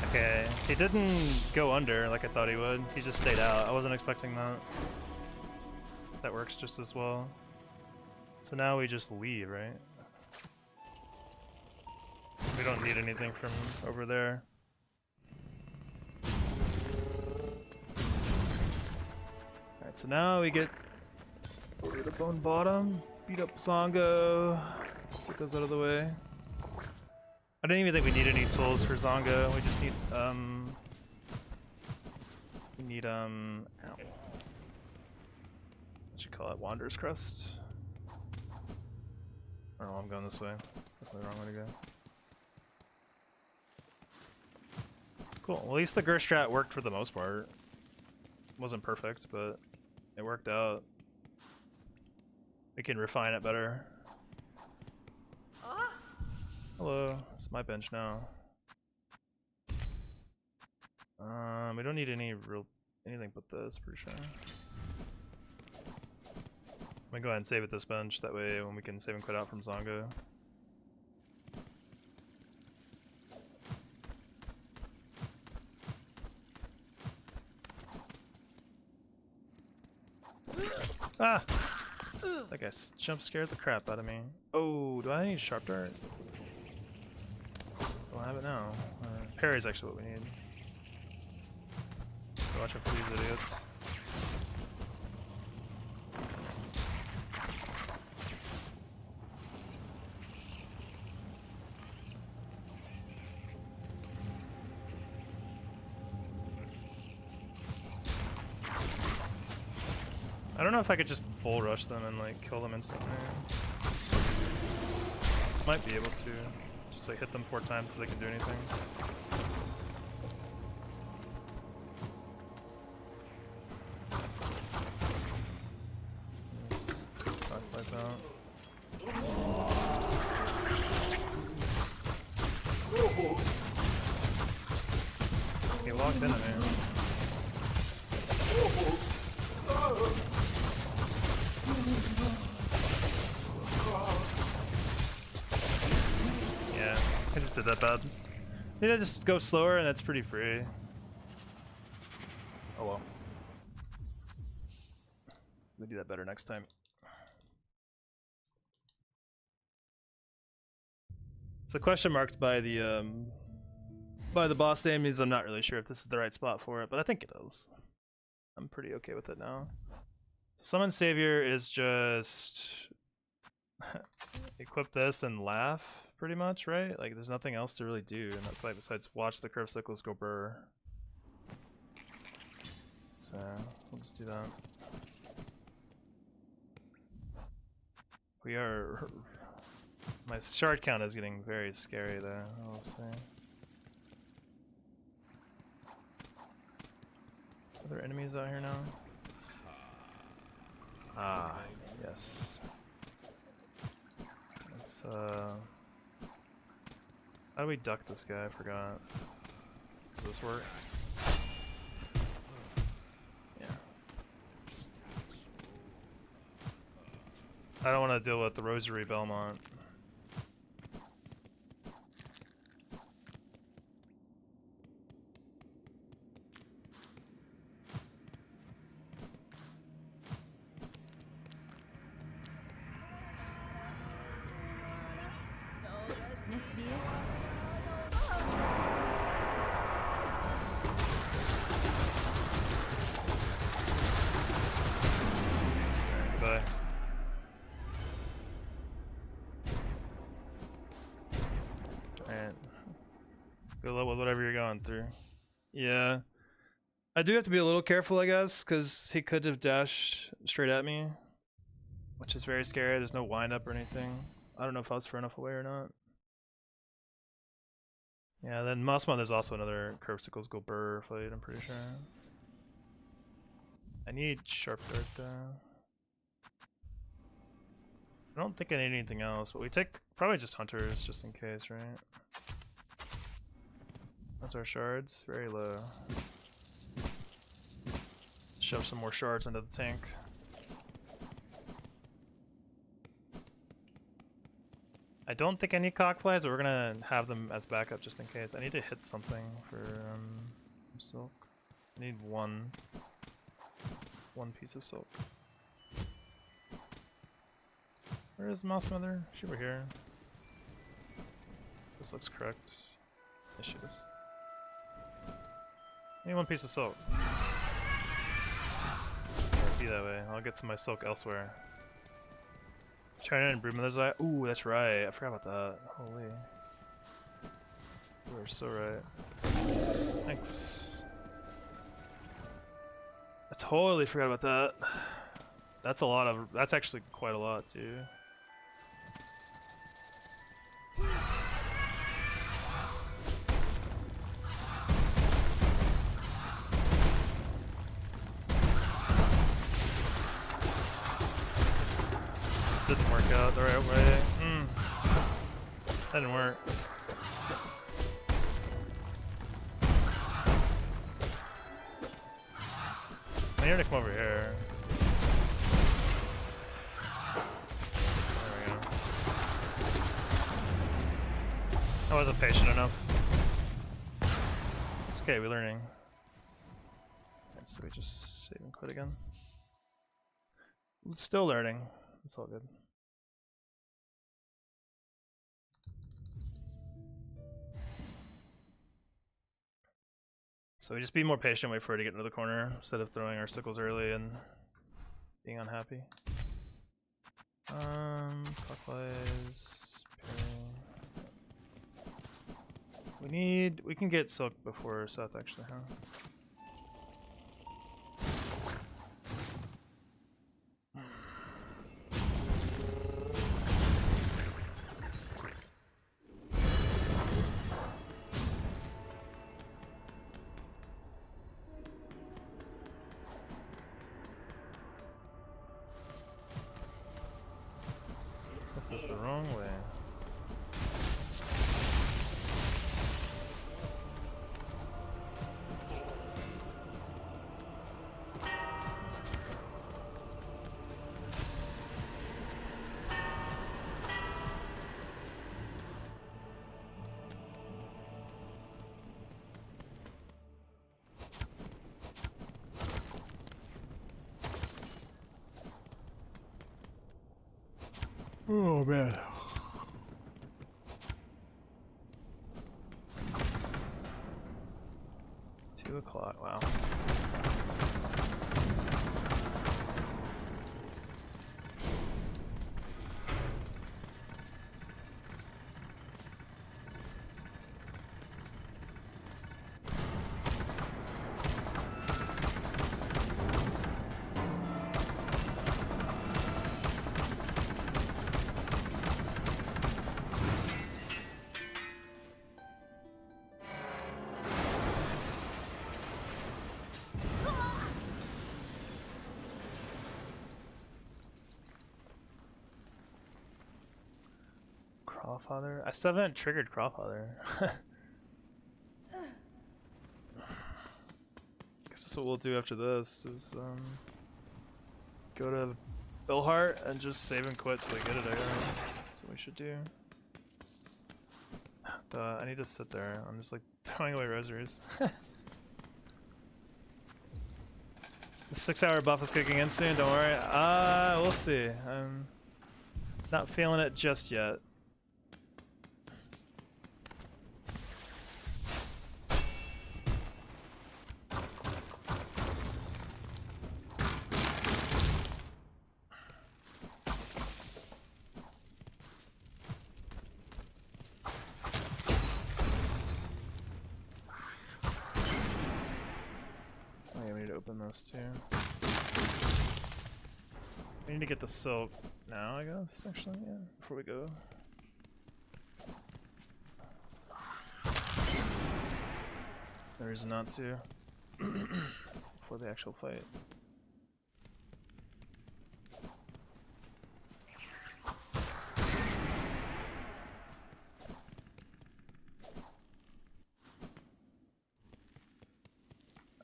Okay, he didn't go under like I thought he would. He just stayed out. I wasn't expecting that. That works just as well. So now we just leave, right? We don't need anything from over there. Alright, so now we get over to Bone Bottom, beat up Zongo, get those out of the way. I didn't even think we need any tools for Zongo, we just need, ow. What you call it, Wanderer's Crest? I don't know, I'm going this way. Definitely the wrong way to go. Cool, well, at least the Gur strat worked for the most part. Wasn't perfect, but it worked out. We can refine it better. Hello, it's my bench now. We don't need anything but this, pretty sure. I'm gonna go ahead and save at this bench, that way when we can save and quit out from Zongo. Ah! That guy jump scared the crap out of me. Oh, do I need sharp dart? Don't have it now. Parry's actually what we need. Watch out for these idiots. I don't know if I could just bull rush them and like kill them instantly. Might be able to. Just like hit them 4 times before they can do anything. out. He walked into me. Yeah, I just did that bad. Maybe I just go slower and that's pretty free. Oh well. We'll do that better next time. So the question marked by the boss name means I'm not really sure if this is the right spot for it, but I think it is. I'm pretty okay with it now. Summon Savior is just equip this and laugh, pretty much, right? Like there's nothing else to really do in that fight besides watch the curve cycles go burr. So we'll just do that. We are. My shard count is getting very scary there, I'll say. Are there enemies out here now? Ah, yes. Let's, how do we duck this guy? I forgot. Does this work? Yeah. I don't want to deal with the Rosary Belmont. Goodbye. Alright. Good luck with whatever you're going through. Yeah. I do have to be a little careful, I guess, because he could have dashed straight at me, which is very scary. There's no wind up or anything. I don't know if I was far enough away or not. Yeah, then Mossmon, there's also another Curve Sickles Go Burr fight, I'm pretty sure. I need Sharp Dart though. I don't think I need anything else, but we take probably just Hunters just in case, right? That's our shards, very low. Shove some more shards into the tank. I don't think I need cockflies, but we're gonna have them as backup just in case. I need to hit something for silk. I need one piece of silk. Where is Mouse Mother? She over here. This looks correct. Yes, she is. I need one piece of silk. Be that way. I'll get some of my silk elsewhere. China and Broodmother's Eye. Ooh, that's right. I forgot about that. Holy. You are so right. Thanks. I totally forgot about that. That's a lot of. That's actually quite a lot, too. Didn't work out the right way. That didn't work. I need to come over here. There we go. I wasn't patient enough. It's okay, we're learning. Right, so we just save and quit again. Still learning. It's all good. So we just be more patient, wait for her to get into the corner instead of throwing our sickles early and being unhappy. Clockwise, parry. We can get silk before south actually, huh? This is the wrong way. Oh man. Two o'clock, wow. Crawfather? I still haven't triggered Crawfather. Guess that's what we'll do after this, is go to Billhart and just save and quit so we get it, I guess. That's what we should do. Duh, I need to sit there. I'm just like throwing away rosaries. The 6-hour buff is kicking in soon, don't worry. We'll see. I'm not feeling it just yet. Too. We need to get the silk now, I guess, actually, yeah, before we go. No reason not to. Before the actual fight.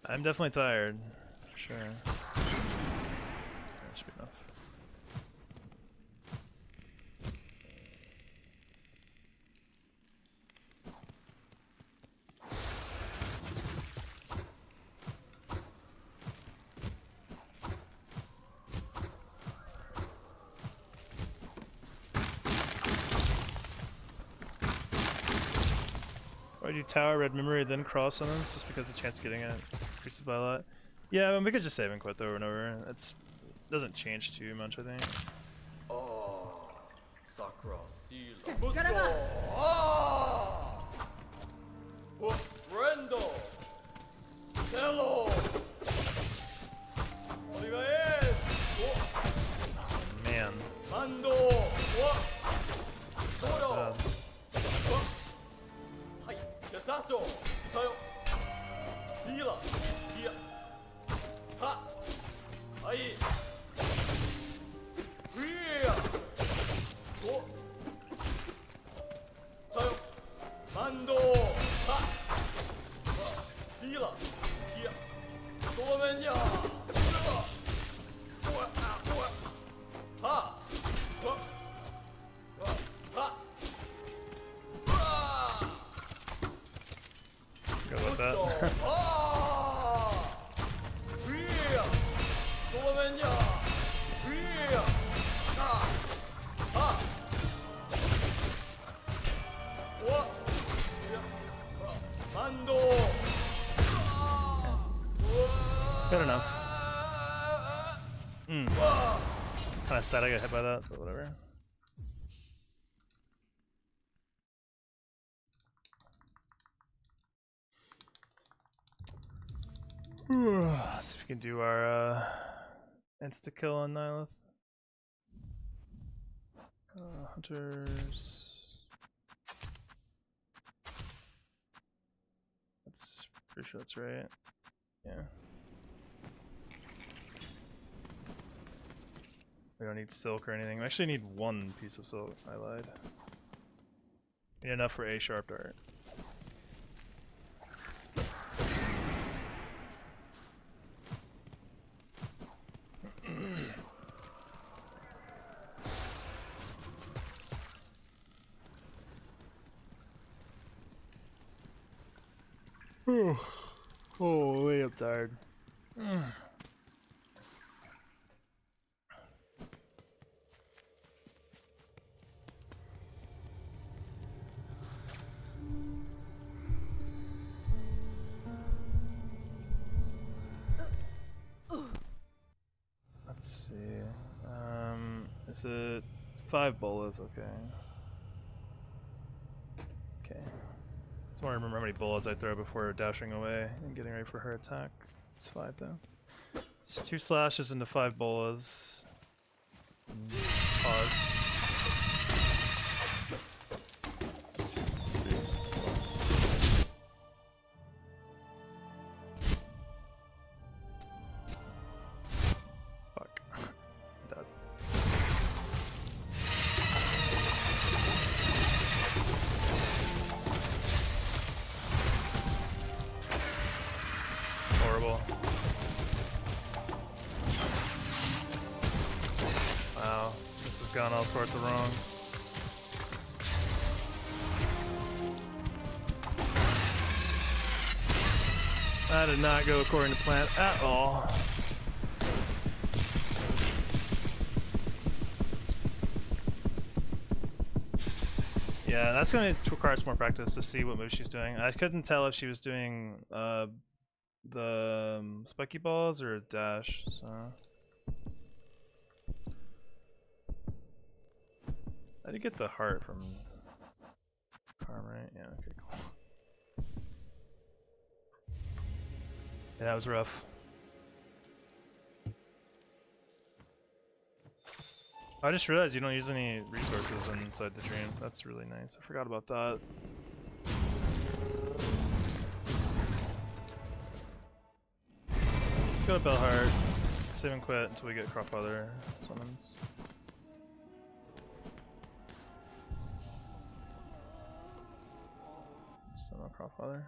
I'm definitely tired. Sure. That should be enough. Why do you tower red memory then cross summons? Just because the chance of getting it increases by a lot. Yeah, I mean, we could just save and quit over and over. It doesn't change too much, I think. Oh, Sakura, Sila, Butsu, Brendo, Hello, Olivaes, Man. Mando, Toro, Hai, Yasato, Tayo, Sila, Kia. Ha! Ai! Ria! Oh! Tayo! Mando! Ha! Sila! Kia! Domenya! Ha! Ha! Go with that. Good enough. Kinda sad I got hit by that, but whatever. Let's see if we can do our insta-kill on Nihilith. Hunters. That's pretty sure that's right. Yeah. We don't need silk or anything. We actually need one piece of silk. I lied. We need enough for a sharp dart. Oh, wait, I'm tired. Let's see. Is it 5 bolas? Okay. Okay. Just want to remember how many bolas I throw before dashing away and getting ready for her attack. It's 5 though. It's 2 slashes into 5 bolas. Pause. Fuck. Dead. Horrible. Wow, this has gone all sorts of wrong. That did not go according to plan at all. Yeah, that's going to require some more practice to see what move she's doing. I couldn't tell if she was doing the spiky balls or a dash, so... I did get the heart from Harm, right? Yeah, okay, cool. Yeah, that was rough. I just realized you don't use any resources inside the dream. That's really nice. I forgot about that. Let's go to Belheart. Save and quit until we get Crawfather summons. Still no Crawfather.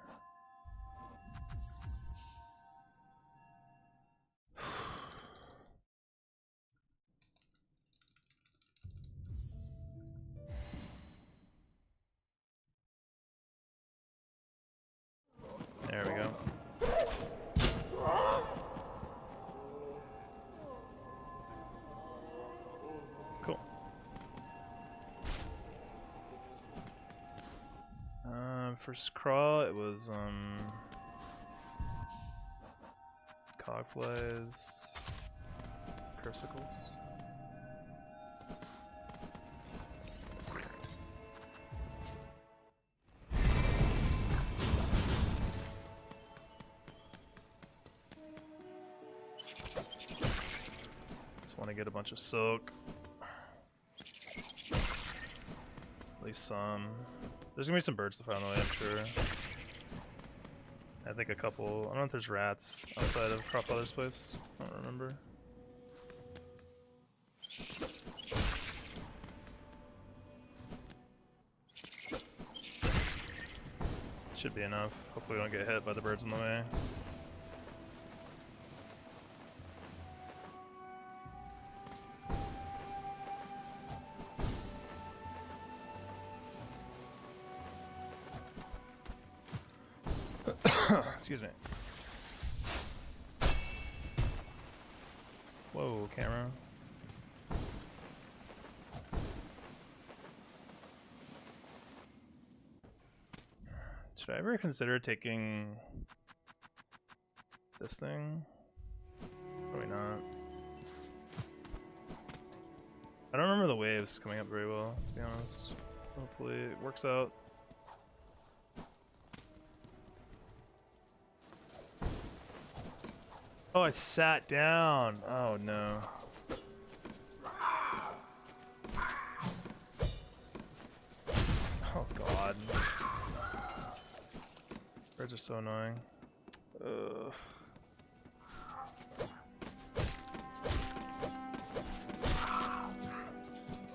There we go. Cool. First crawl, it was Cogflies, Cursicles. Just want to get a bunch of silk. At least some. There's gonna be some birds to find on the way, I'm sure. I think a couple. I don't know if there's rats outside of Crawfather's place. I don't remember. Should be enough. Hopefully we don't get hit by the birds in the way. Excuse me. Whoa, camera. Should I ever consider taking this thing? Probably not. I don't remember the waves coming up very well, to be honest. Hopefully it works out. Oh, I sat down. Oh no. Oh god. Birds are so annoying. Ugh.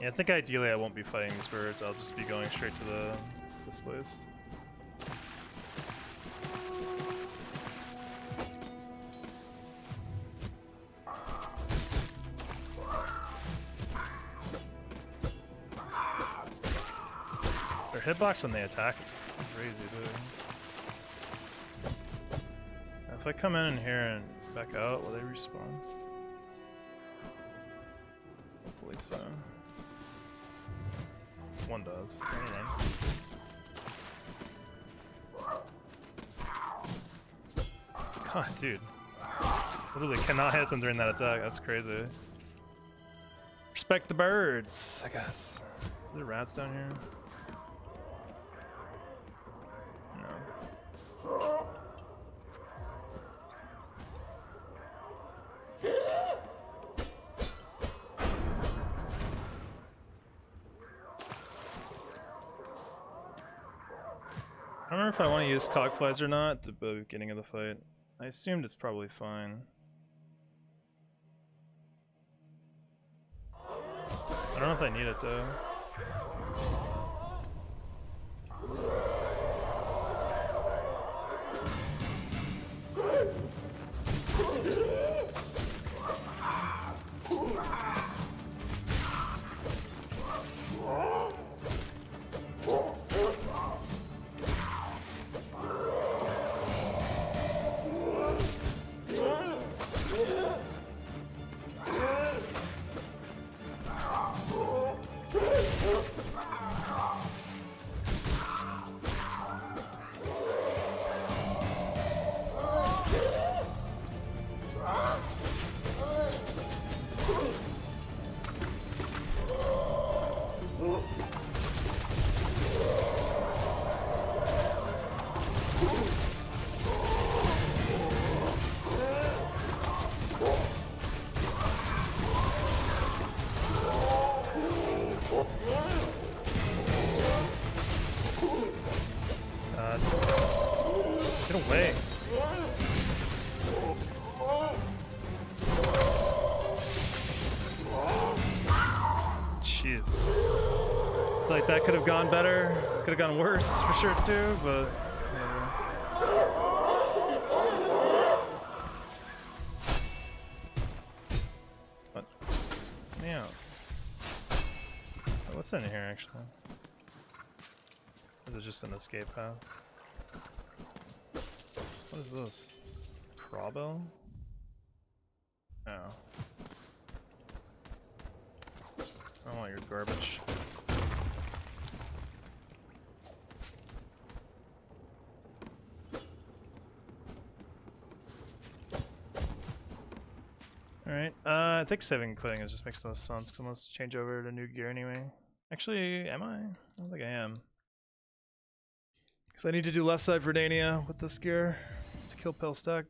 Yeah, I think ideally I won't be fighting these birds. I'll just be going straight to this place. Their hitbox when they attack is crazy, dude. If I come in here and back out, will they respawn? Hopefully so. One does. God, dude. Literally cannot hit them during that attack. That's crazy. Respect the birds, I guess. Are there rats down here? No. I don't know if I want to use cockflies or not at the beginning of the fight. I assumed it's probably fine. I don't know if I need it though. Get away. Jeez. I feel like that could have gone better. Could have gone worse for sure too, but what? Yeah. What's in here actually? Or is it just an escape path? What is this? Crabbo? Oh. I don't want your garbage. Alright, I think saving and quitting just makes the most sense because I'm going to change over to new gear anyway. Actually, am I? I don't think I am. Because I need to do left side for Dania with this gear to kill Pale Stack.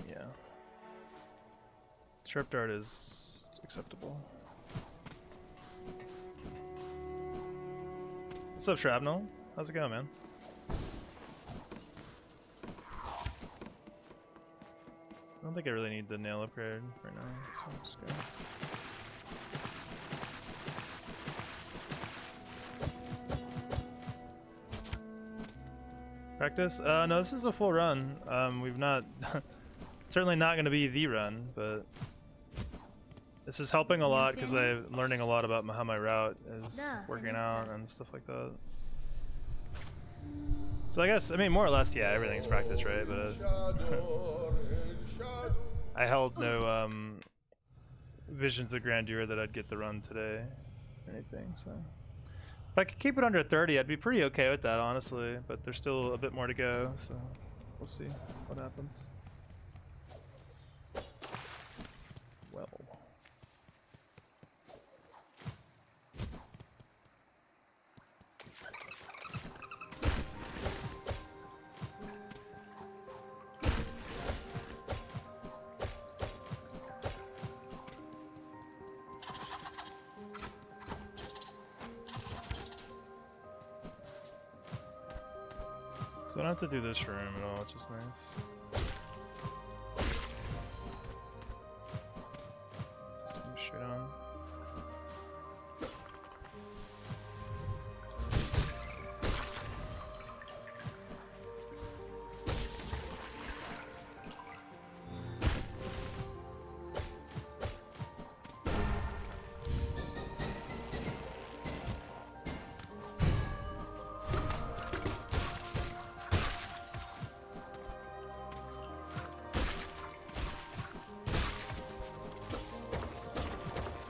Yeah. Sharp Dart is acceptable. What's up, Shrapnel? How's it going, man? I don't think I really need the nail upgrade right now, so I'm just gonna... Practice? No, this is a full run. We've not... certainly not going to be the run, but... This is helping a lot because I'm learning a lot about how my route is working out and stuff like that. So I guess, I mean, more or less, yeah, everything's practice, right? But I held no visions of grandeur that I'd get the run today or anything, so. If I could keep it under 30, I'd be pretty okay with that, honestly, but there's still a bit more to go, so we'll see what happens. Well. So I don't have to do this room at all, which is nice. Just move straight on.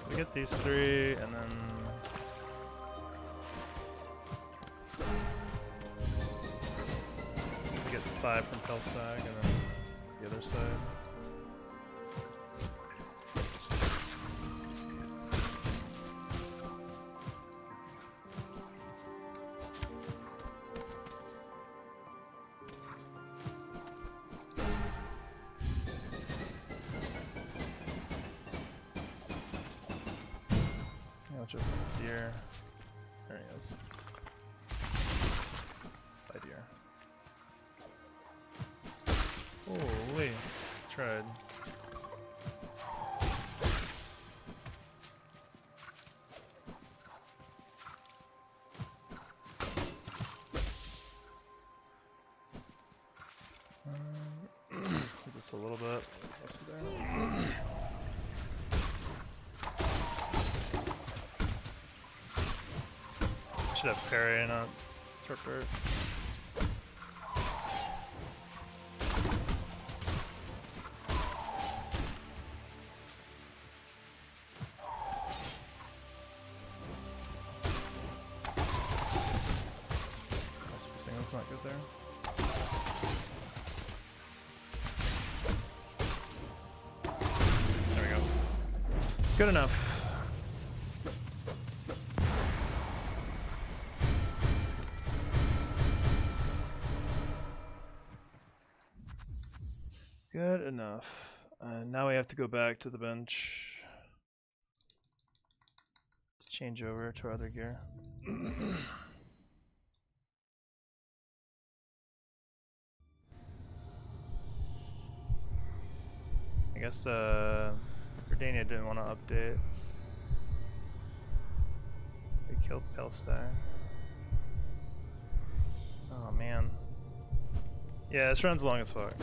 We get these three, and then we get 5 from Pelstag, and then the other side. Watch out for the deer. There he is. Bye, deer. Holy. Tried. Just a little bit. Closer there. Should have parry and not short bird. My spacing was not good there. There we go. Good enough. Good enough. Now we have to go back to the bench to change over to our other gear. I guess Verdania didn't want to update. They killed Pelstag. Oh man. Yeah, this run's long as fuck.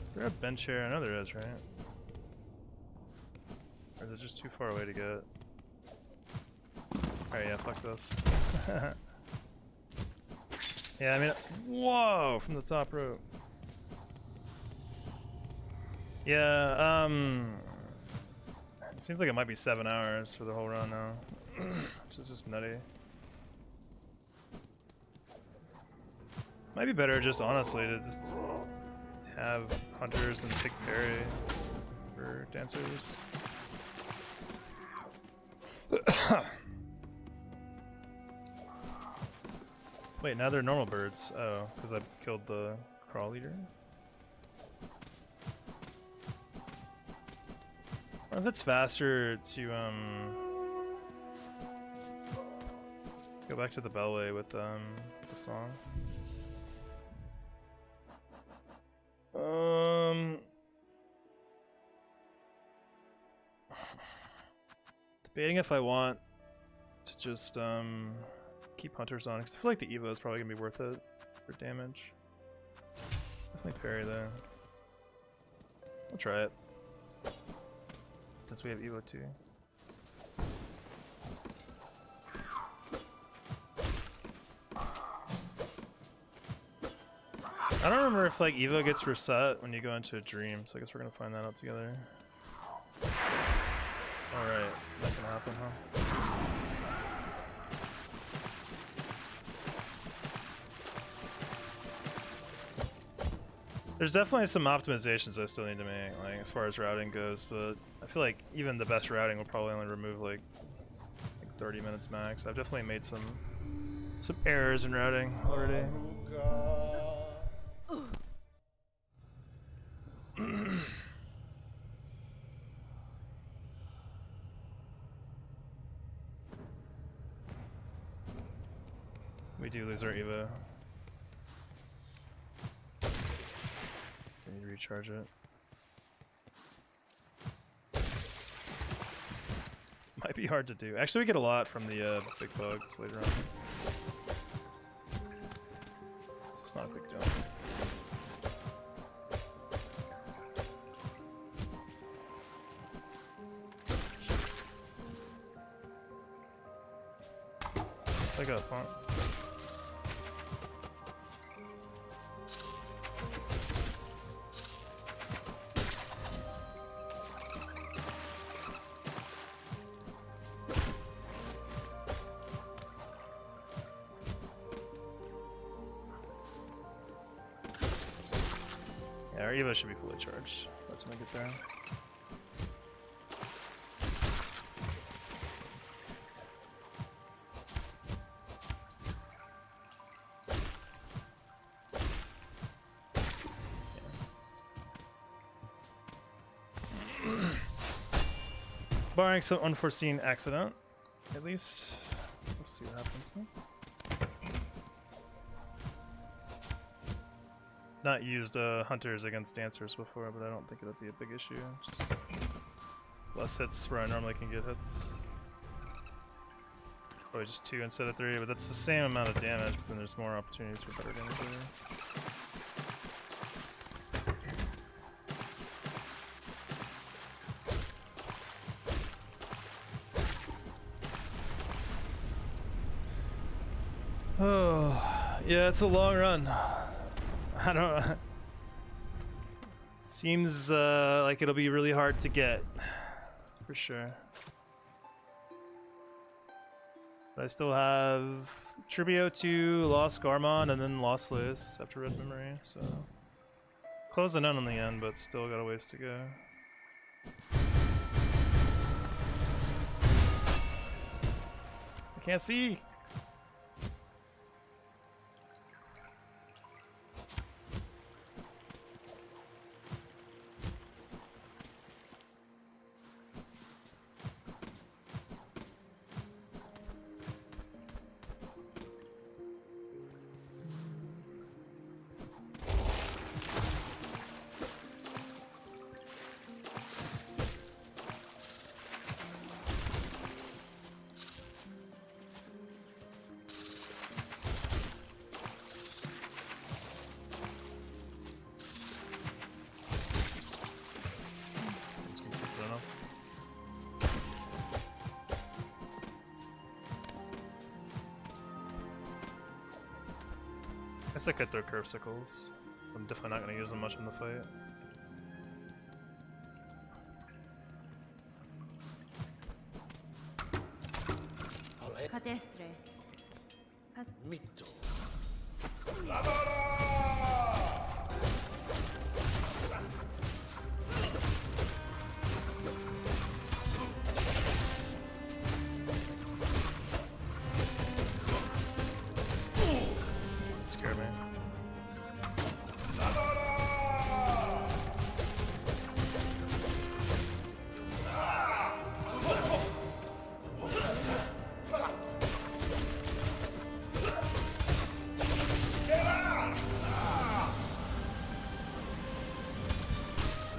Is there a bench here? I know there is, right? Or is it just too far away to get? Alright, yeah, fuck this. Yeah, I mean, whoa, from the top rope. Yeah, it seems like it might be 7 hours for the whole run now, which is just nutty. Might be better just honestly to just have hunters and take parry for dancers. Wait, now they're normal birds. Oh, because I killed the crawl leader. What if it's faster to go back to the Bellway with the song? Debating if I want to just keep hunters on, because I feel like the Evo is probably gonna be worth it for damage. Definitely parry there. I'll try it since we have Evo too. I don't remember if like Evo gets reset when you go into a dream, so I guess we're gonna find that out together. Alright, that can happen, huh? There's definitely some optimizations I still need to make, like as far as routing goes, but I feel like even the best routing will probably only remove like 30 minutes max. I've definitely made some errors in routing already. We do lose our Evo. We need to recharge it. Might be hard to do. Actually, we get a lot from the big bugs later on. So it's not a big deal. I got a font. Yeah, our Evo should be fully charged. Let's make it there. Barring some unforeseen accident, at least. Let's see what happens then. Not used hunters against dancers before, but I don't think it'll be a big issue. Just less hits where I normally can get hits. Probably just 2 instead of 3, but that's the same amount of damage, but then there's more opportunities for better damage later. Oh, yeah, it's a long run. I don't. Seems like it'll be really hard to get, for sure. But I still have Tribio 2, Lost Garmon, and then Lost Lewis after Red Memory, so closing in on the end, but still got a ways to go. I can't see. I guess I could throw curve sickles. I'm definitely not going to use them much in the fight. Cadestre. Mito. Scared me.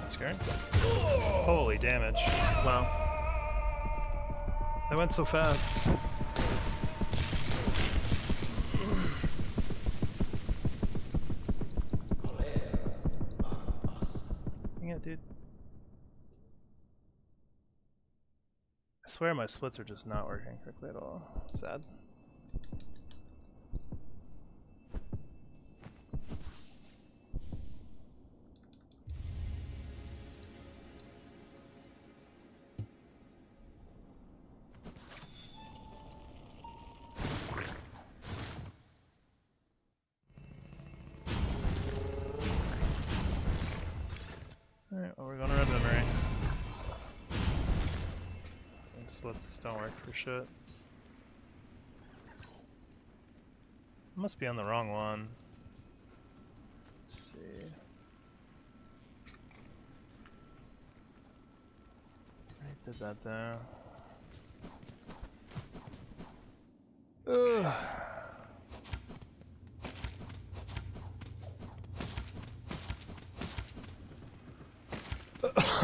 Scared? Holy damage. Wow. That went so fast. Dang it, dude. I swear my splits are just not working correctly at all. Sad. Alright, well, we're going to Red Memory. And splits just don't work for shit. Must be on the wrong one. Let's see. I did that there. Ugh.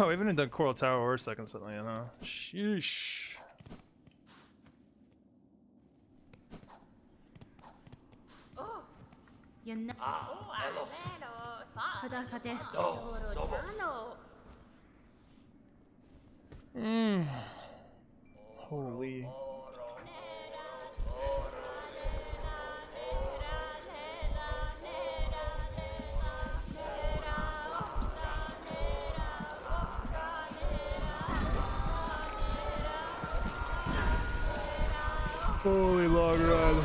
Oh, we haven't done Coral Tower or Second Sentinel yet, huh? Sheesh. Elos. Mmm. Holy. Holy long run.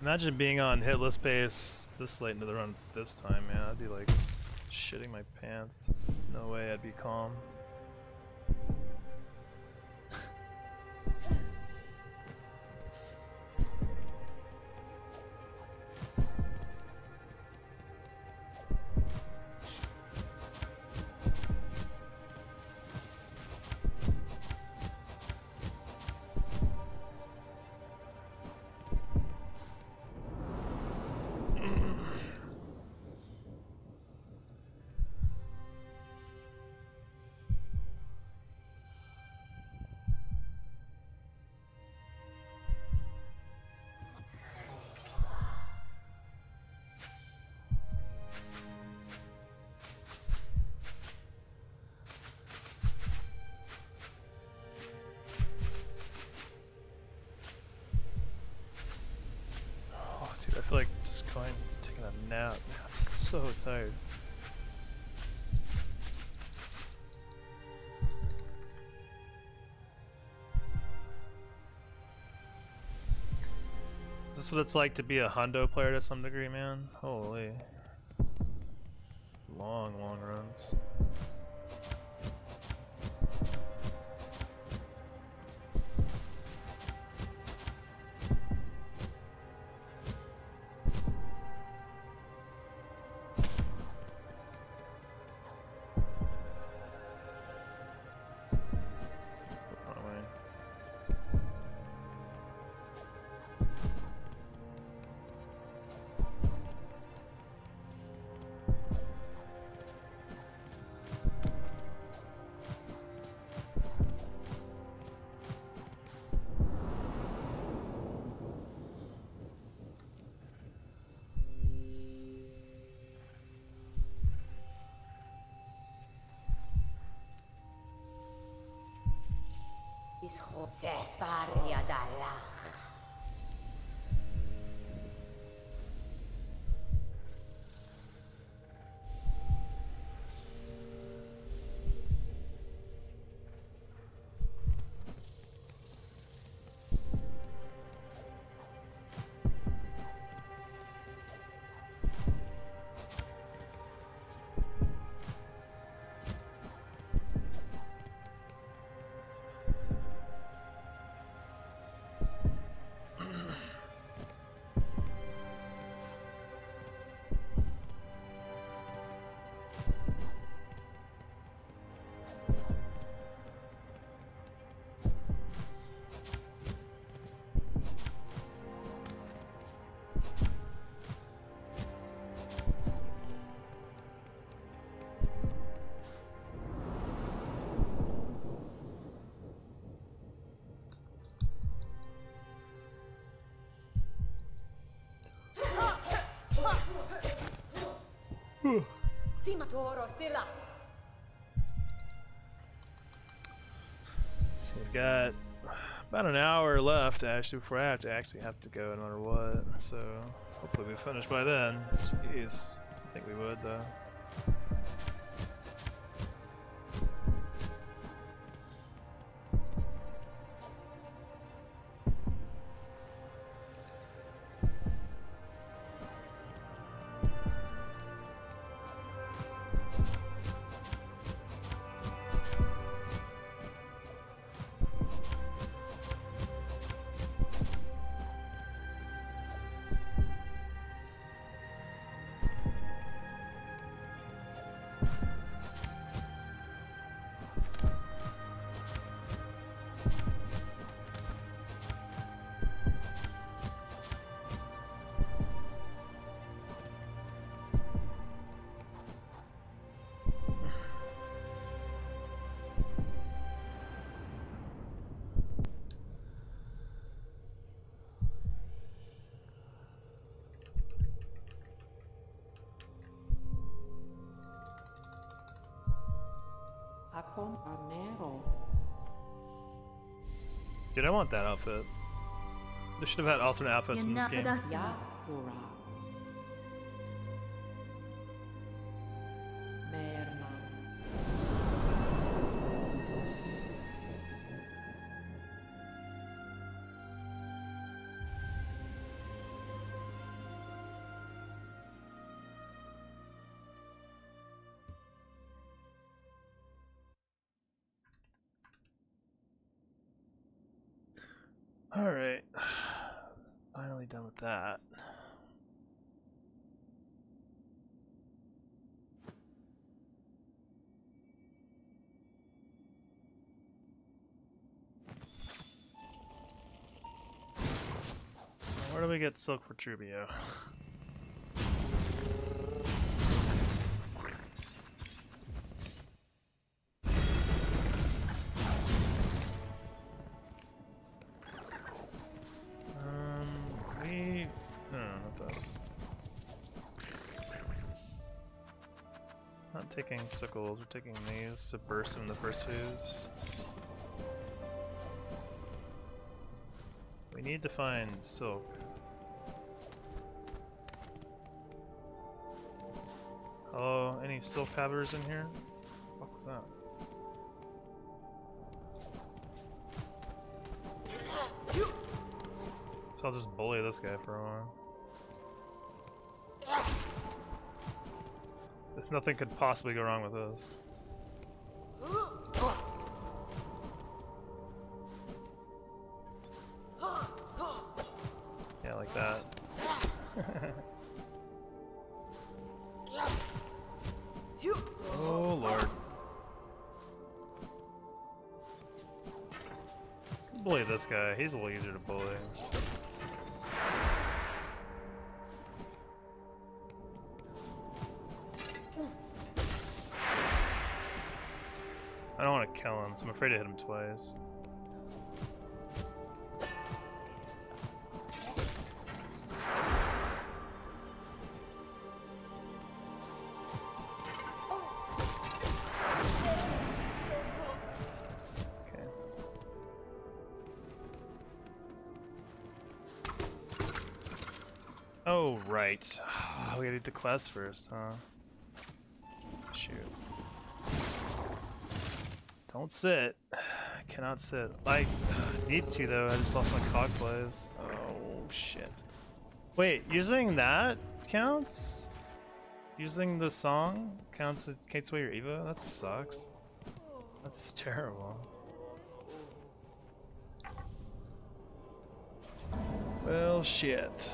Imagine being on Hitless pace this late into the run this time, man. I'd be like shitting my pants. No way I'd be calm. Dude, I feel like just going, taking a nap. I'm so tired. Is this what it's like to be a hundo player to some degree, man? Holy. Long, long runs. Vesparia dalla. So we've got about an hour left actually before I have to go no matter what. So hopefully we finish by then. Jeez, I think we would though. Companero. Dude, I want that outfit. They should have had alternate outfits in this game. Yakura. Merna. Alright. Finally done with that. Where do we get silk for Trubio? Not taking sickles, we're taking these to burst in the first phase. We need to find silk. Oh, any silk havers in here? What was that? So I'll just bully this guy for a while. Nothing could possibly go wrong with this. Yeah, like that. Oh lord. Bully this guy, he's a little easier to bully. I don't want to kill him, so I'm afraid to hit him twice. Okay. Oh, right. We gotta do the quest first, huh? Shoot. Don't sit. Cannot sit. I need to though, I just lost my cog plays. Oh shit. Wait, using that counts? Using the song counts, it takes away your Evo? That sucks. That's terrible. Well, shit.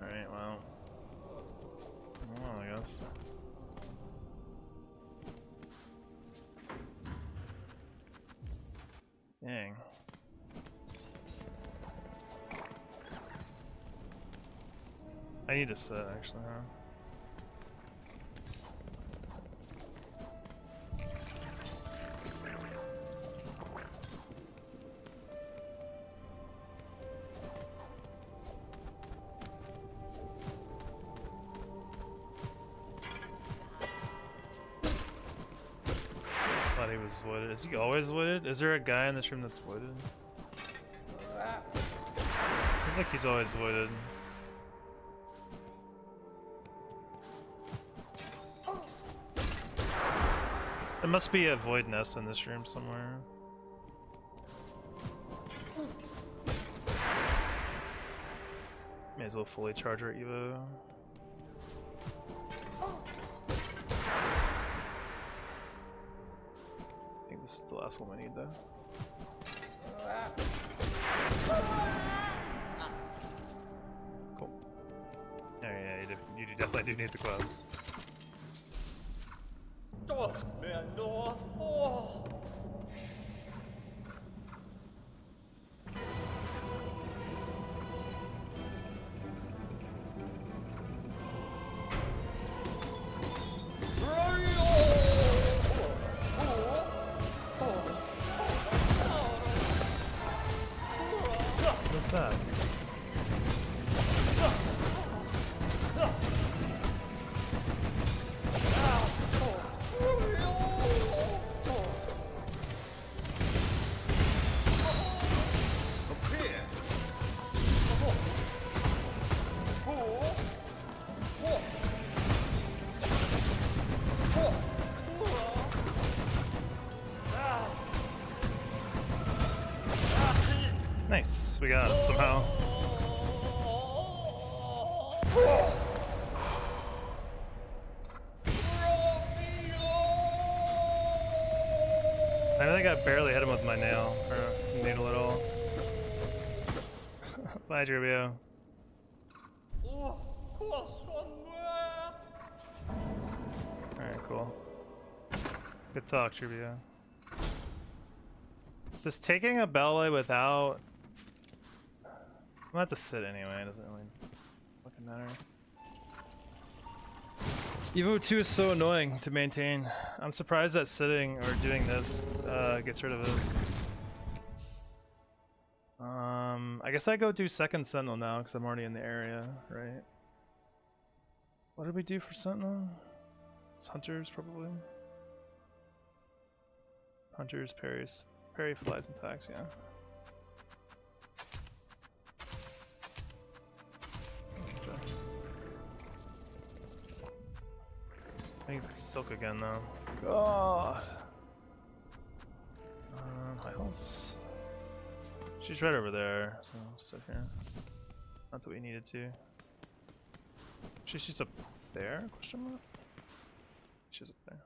Alright, well. Oh, I guess. Dang. I need to sit actually, huh? Thought he was wooded. Is he always wooded? Is there a guy in this room that's wooded? Seems like he's always wooded. There must be a void nest in this room somewhere. May as well fully charge our Evo. I think this is the last one we need though. Cool. Oh yeah, you definitely do need the quest. Oh, man, no. Oh. What's that? Nice, we got him somehow. I think I barely hit him with my nail, or needle at all. Bye, Drubio. Alright, cool. Good talk, Drubio. Just taking a ballet without... I'm gonna have to sit anyway, it doesn't really fucking matter. Evo 2 is so annoying to maintain. I'm surprised that sitting or doing this gets rid of it. I guess I go do second Sentinel now because I'm already in the area, right? What did we do for Sentinel? It's Hunters, probably. Hunters, parries. Parry, flies, and attacks, yeah. I think it's Silk again though. God. High house. She's right over there, so I'll sit here. Not that we needed to. She's up there? Question mark. She's up there.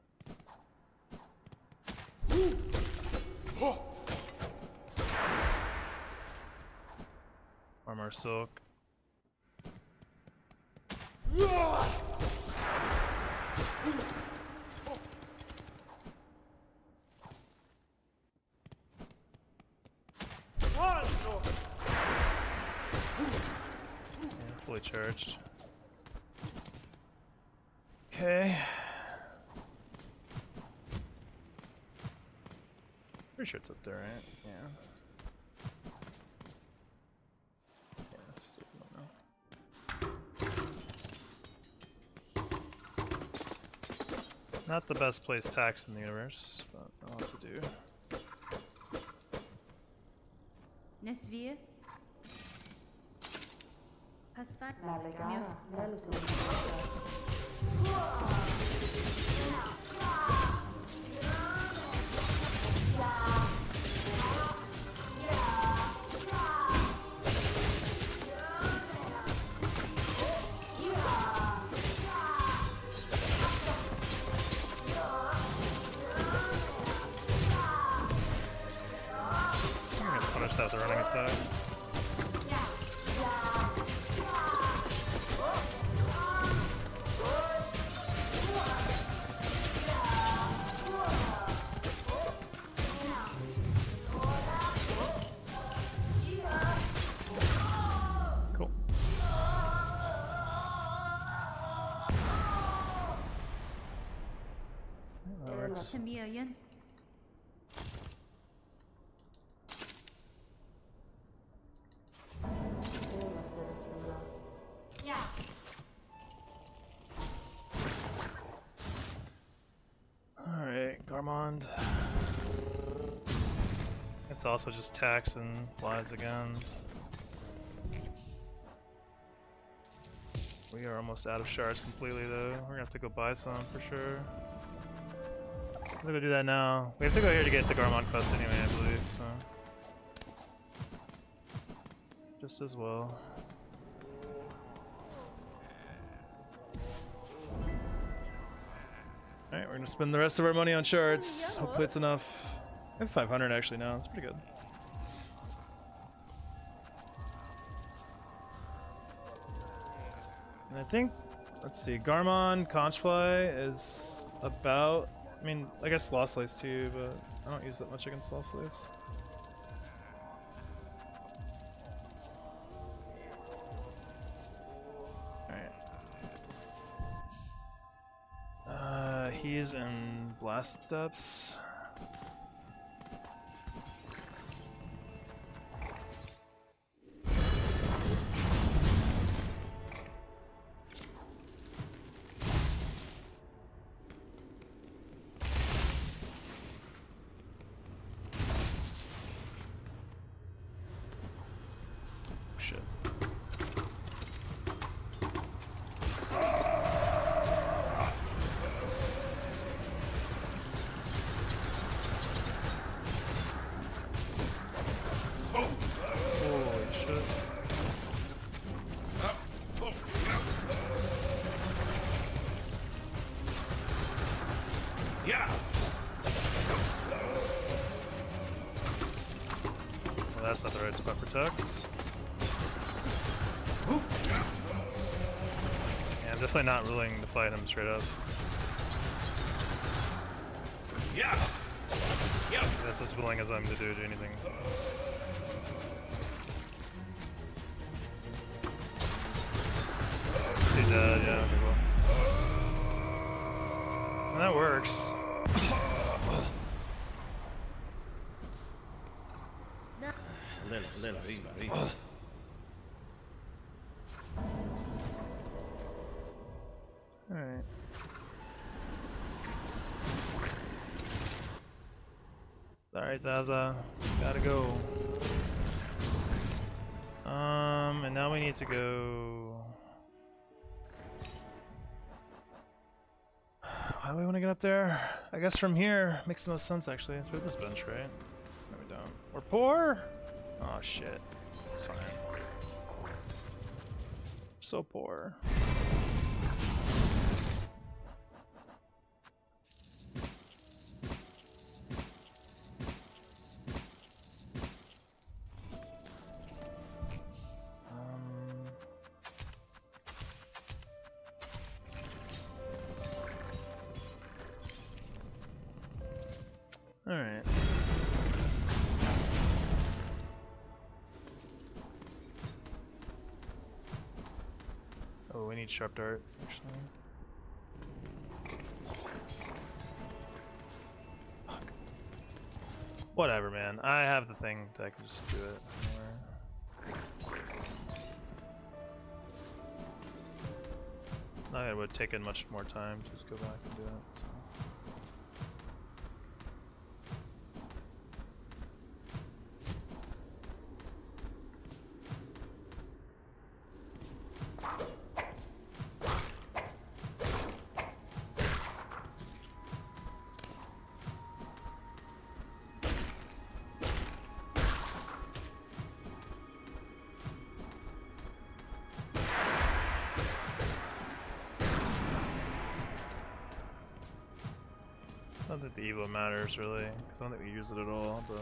Armor Silk. Fully charged. Okay. Pretty sure it's up there, right? Yeah. Yeah, still don't know. Not the best place tax in the universe, but I'll have to do. Nesvir. Pasfak. I'm gonna punish that with a running attack. Cool. That works. Chameleon. Alright, Garmond. It's also just tax and flies again. We are almost out of shards completely though. We're gonna have to go buy some for sure. I'm gonna go do that now. We have to go here to get the Garmond quest anyway, I believe, so. Just as well. Alright, we're gonna spend the rest of our money on shards. Hopefully it's enough. I have 500 actually now, it's pretty good. And I think, let's see, Garmon, Conchfly is about, I mean, I guess Lost Lace too, but I don't use that much against Lost Lace. Alright. He's in Blast Steps. Shit. Yeah. Well, that's not the right spot for Tux. Yeah, I'm definitely not willing to fight him straight up. Yeah. Yeah. That's as willing as I'm to do anything. He's dead, yeah, okay, cool. And that works. Alright. Alright, Zaza. Gotta go. And now we need to go. How do we want to get up there? I guess from here makes the most sense actually. Let's move this bench, right? No, we don't. We're poor? Oh shit. It's fine. So poor. Alright. Oh, we need sharp dart, actually. Fuck. Whatever, man. I have the thing that I can just do it anywhere. Not that it would take in much more time to just go back and do it, so. I don't think the Evo matters really, because I don't think we use it at all, but...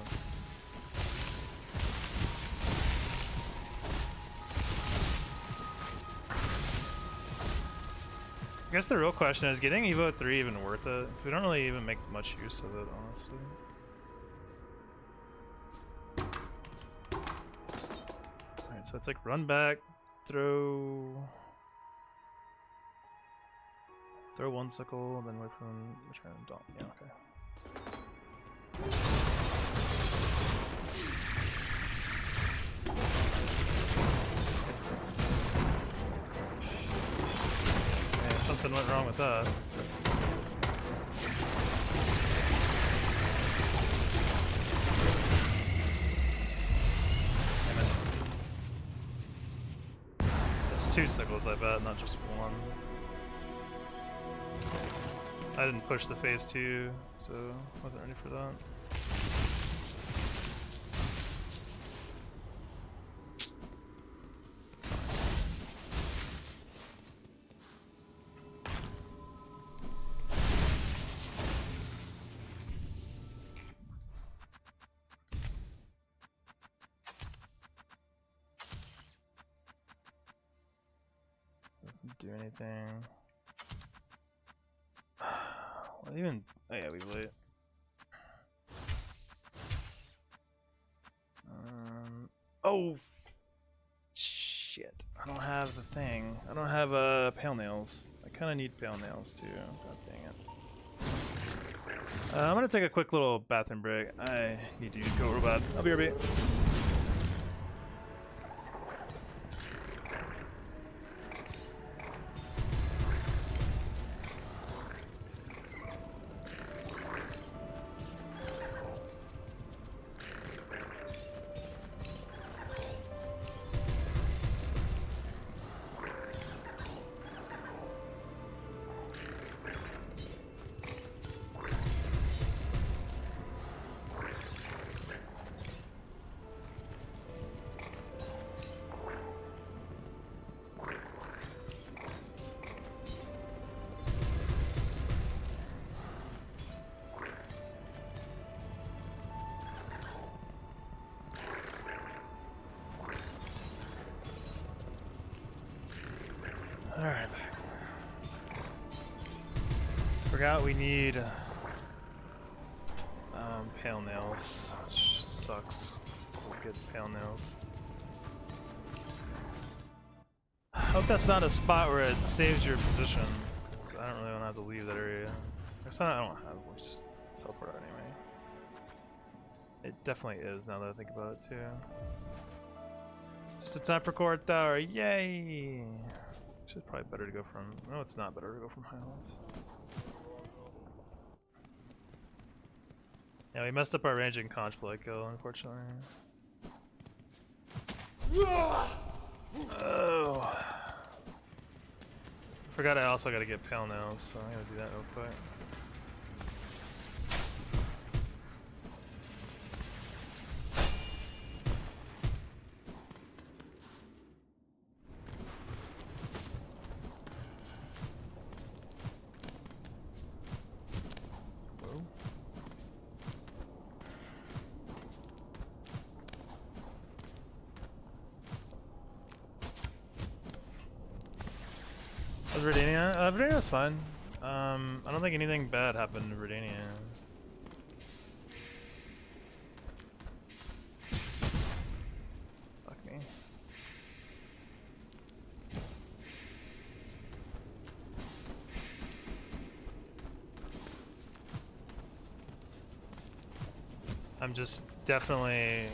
I guess the real question is, getting Evo 3 even worth it? We don't really even make much use of it, honestly. Alright, so it's like run back, throw one sickle, and then wait for them to try and dump. Yeah, okay. Yeah, something went wrong with that. Damn it. That's 2 sickles, I bet, not just 1. I didn't push the phase 2, so wasn't ready for that. It's fine. Doesn't do anything. Well, even oh yeah, we late. Oh shit! I don't have the thing. I don't have pale nails. I kind of need pale nails too. God dang it. I'm gonna take a quick little bathroom break. I need to go real bad. I'll be right back. Forgot we need pale nails, which sucks. We'll get pale nails. I hope that's not a spot where it saves your position. 'Cause I don't really want to have to leave that area. It's not, I don't have. We'll just teleport out anyway. It definitely is now that I think about it too. Just a time for court tower, yay! It's probably better to go from. No, it's not better to go from Highlands. Yeah, we messed up our ranging conch flight kill, unfortunately. Oh. Forgot I also gotta get pale nails, so I'm gonna do that real quick. Was Redania? Redania was fine. I don't think anything bad happened to Redania. Fuck me. I'm just definitely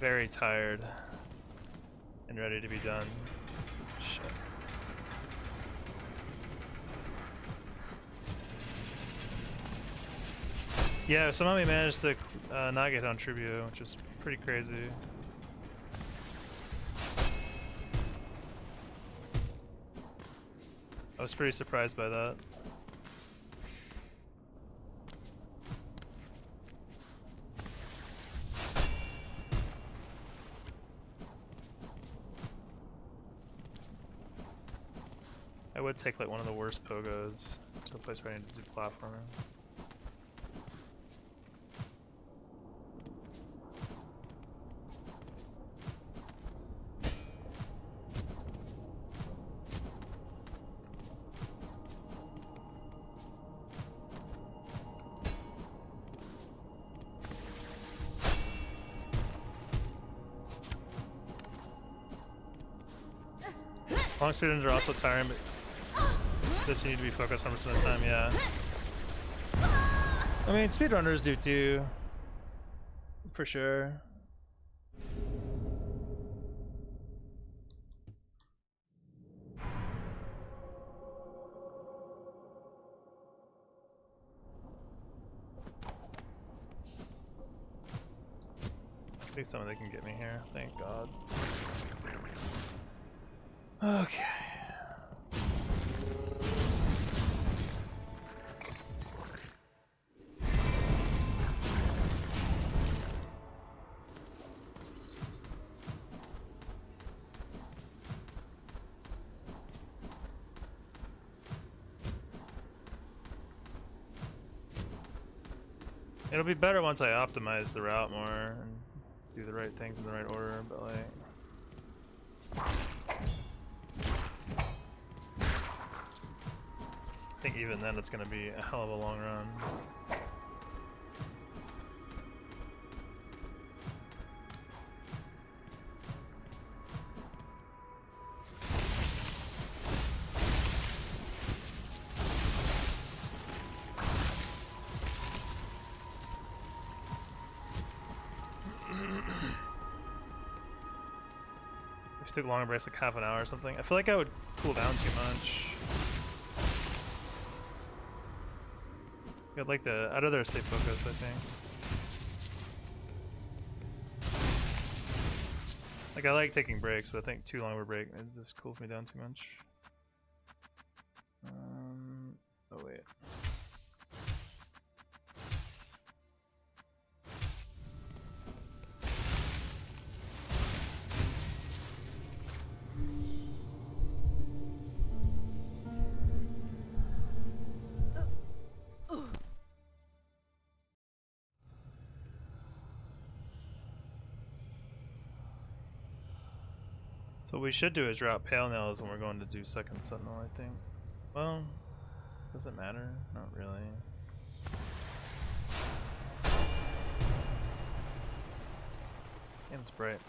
very tired and ready to be done. Shit. Yeah, somehow we managed to not get on Tribute, which is pretty crazy. I was pretty surprised by that. I would take like one of the worst pogos to a place where I need to do platforming. Long speedruns are also tiring, but this you need to be focused 100% of the time, yeah. I mean, speedrunners do too, for sure. I think someone can get me here, thank God. Okay. It'll be better once I optimize the route more and do the right things in the right order, but like... I think even then it's gonna be a hell of a long run. If you took longer breaks, like half an hour or something, I feel like I would cool down too much. I'd like to, I'd rather stay focused, I think. Like, I like taking breaks, but I think too long of a break, it just cools me down too much. Oh wait. So what we should do is drop Pale Nails when we're going to do second Sentinel, I think. Well, Does it matter? Not really. Damn, it's bright.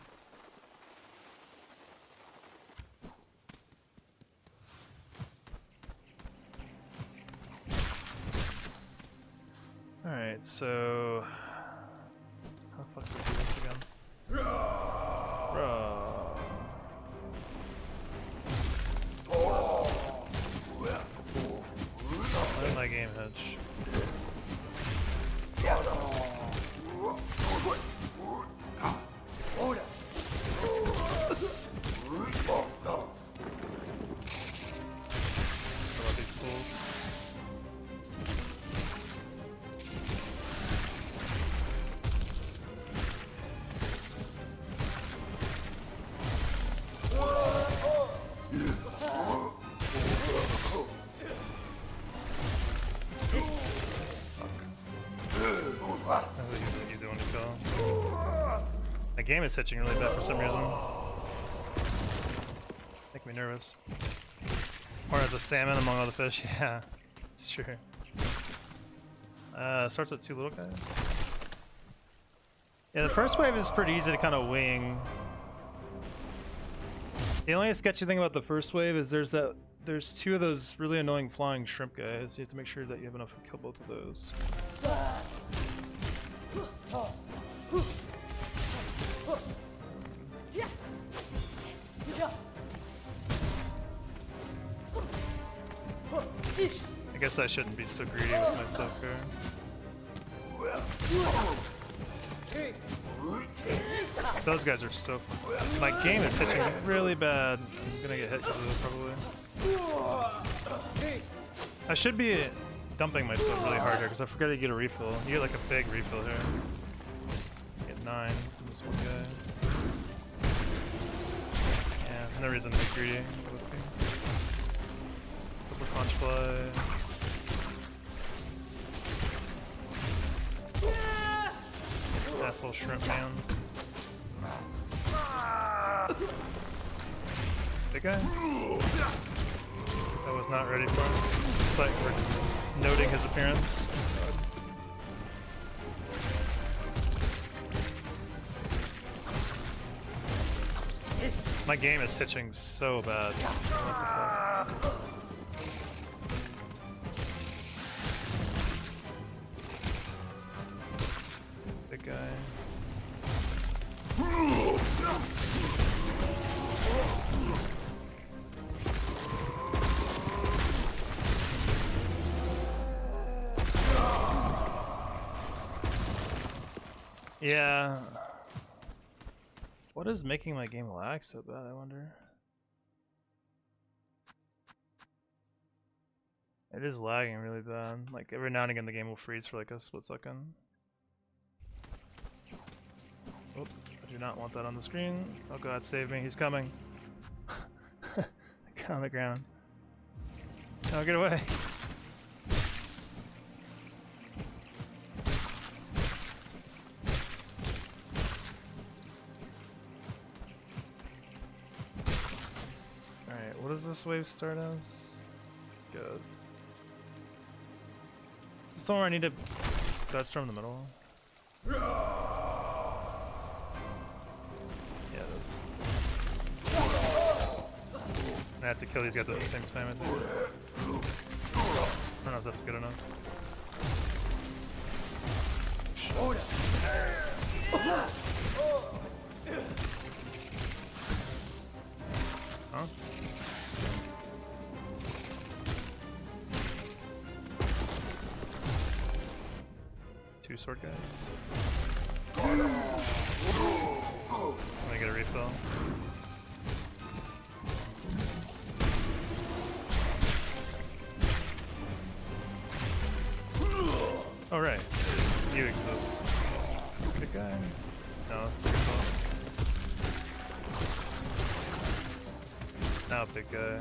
Alright, so how the fuck do we do this again? Bro. Let my game hitch. I love these fools. He's an easy one to kill. My game is hitching really bad for some reason. Make me nervous. Or as a salmon among all the fish, yeah, it's true. Starts with 2 little guys. Yeah, the first wave is pretty easy to kind of wing. The only sketchy thing about the first wave is there's 2 of those really annoying flying shrimp guys. You have to make sure that you have enough to kill both of those. I guess I shouldn't be so greedy with my stuff here. Those guys are so fun. My game is hitching really bad. I'm gonna get hit because of this probably. I should be dumping myself really hard here because I forgot to get a refill. You get like a big refill here. Get 9 from this one guy. Yeah, no reason to be greedy. Couple punch fly. Asshole shrimp man. Big guy? I was not ready for him. Just like we're noting his appearance. My game is hitching so bad. What the fuck? Big guy. Yeah. What is making my game lag so bad, I wonder? It is lagging really bad. Like every now and again the game will freeze for like a split second. Oh, I do not want that on the screen. Oh god, save me, he's coming. Get on the ground. No, get away. Alright, what does this wave start as? Good. Is this one where I need to dodge storm in the middle? Yeah, it is. I have to kill these guys at the same time, I think. I don't know if that's good enough. Huh? Two sword guys. Let me get a refill. Oh right, you exist. Big guy? No, refill. Now big guy.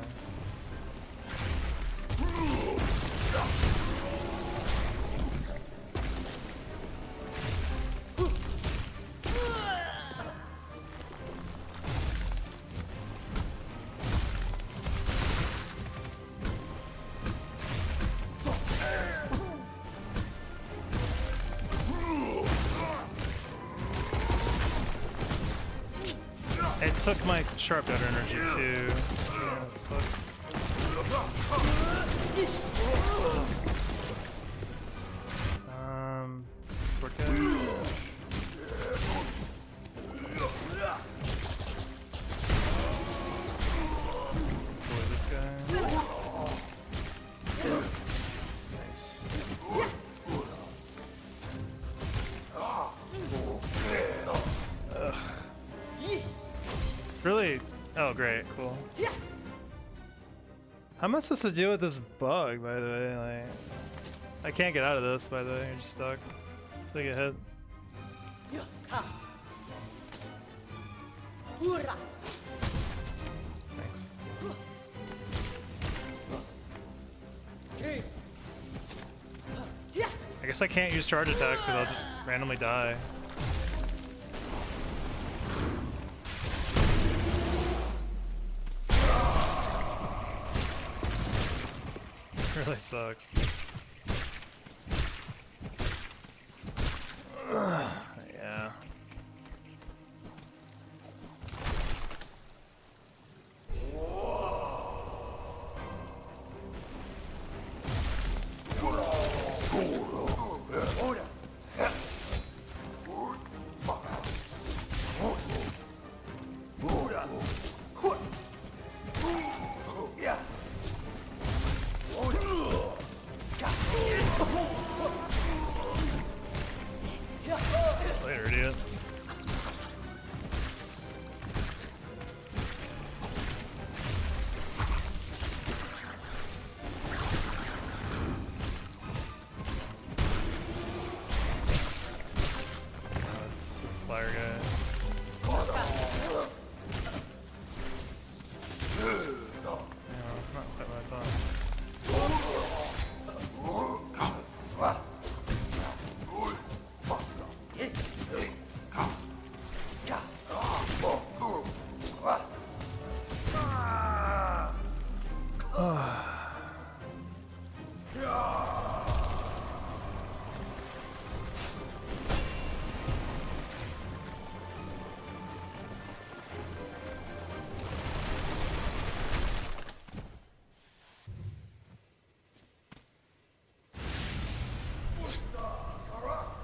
took my sharp dart energy too. Yeah, that sucks. Okay. Boy, this guy. Nice. Ugh. Really? Oh, great, cool. How am I supposed to deal with this bug, by the way? Like, I can't get out of this, by the way. You're just stuck. Take a hit. Thanks. I guess I can't use charge attacks because I'll just randomly die. Really sucks. Yeah. Later, idiot. Oh, it's a flyer guy. No, not quite what I thought.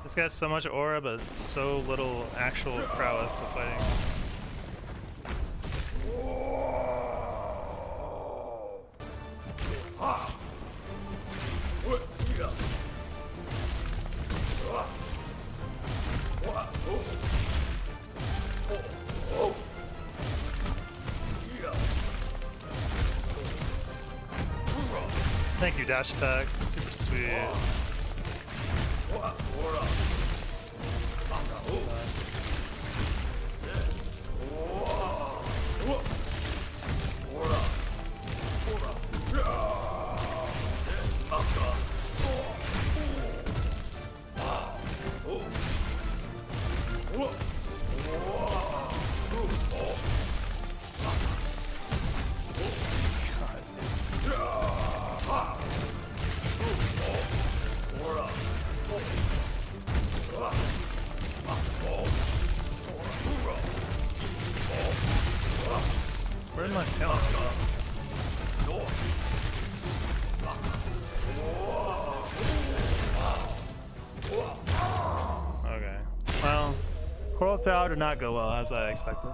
This guy's so much aura, but so little actual prowess of fighting. Thank you, dash attack. Super sweet. Where am I killing? Okay. Well, Coral Tower did not go well as I expected.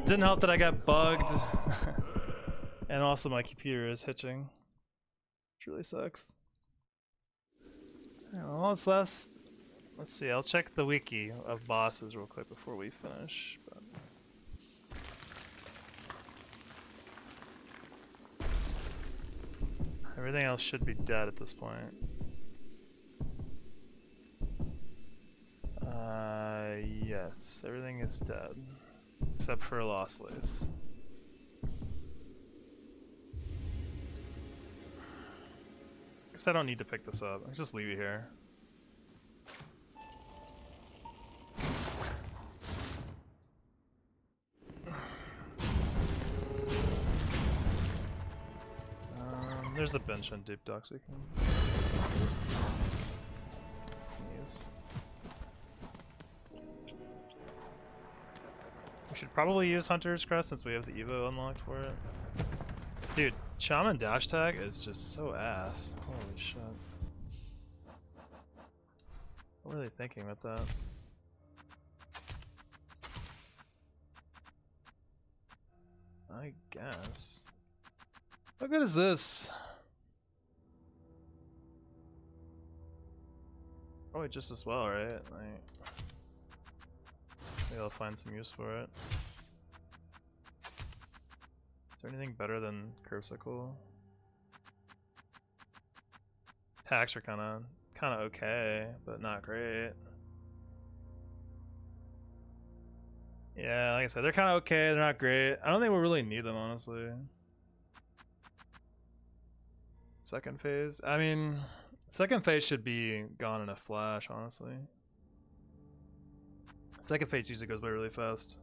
Didn't help that I got bugged, and also my computer is hitching, which really sucks. Well, it's last. Let's see. I'll check the wiki of bosses real quick before we finish. But... everything else should be dead at this point. Yes, everything is dead. Except for Lost Lace. Guess I don't need to pick this up. I'll just leave it here. There's a bench on Deep Docks we can... use. We should probably use Hunter's Crest since we have the Evo unlocked for it. Dude, Shaman dash tag is just so ass. Holy shit. What were they thinking with that? I guess. How good is this? Probably just as well, right? Like, maybe I'll find some use for it. Is there anything better than Curvesicle? Attacks are kind of okay, but not great. Yeah, like I said, they're kind of okay. They're not great. I don't think we really need them, honestly. Second phase. I mean, second phase should be gone in a flash, honestly. Second phase usually goes by really fast.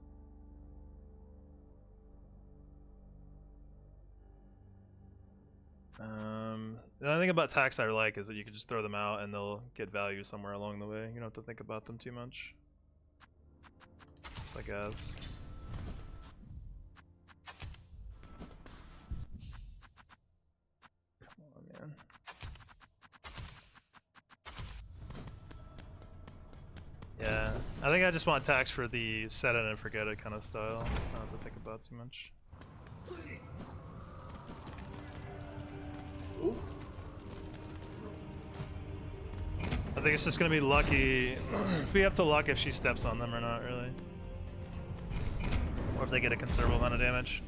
The only thing about attacks I like is that you can just throw them out and they'll get value somewhere along the way. You don't have to think about them too much. So I guess. Come on, man. Yeah, I think I just want attacks for the set it and forget it kind of style. I don't have to think about too much. I think it's just gonna be lucky. We have to luck if she steps on them or not, really. Or if they get a considerable amount of damage.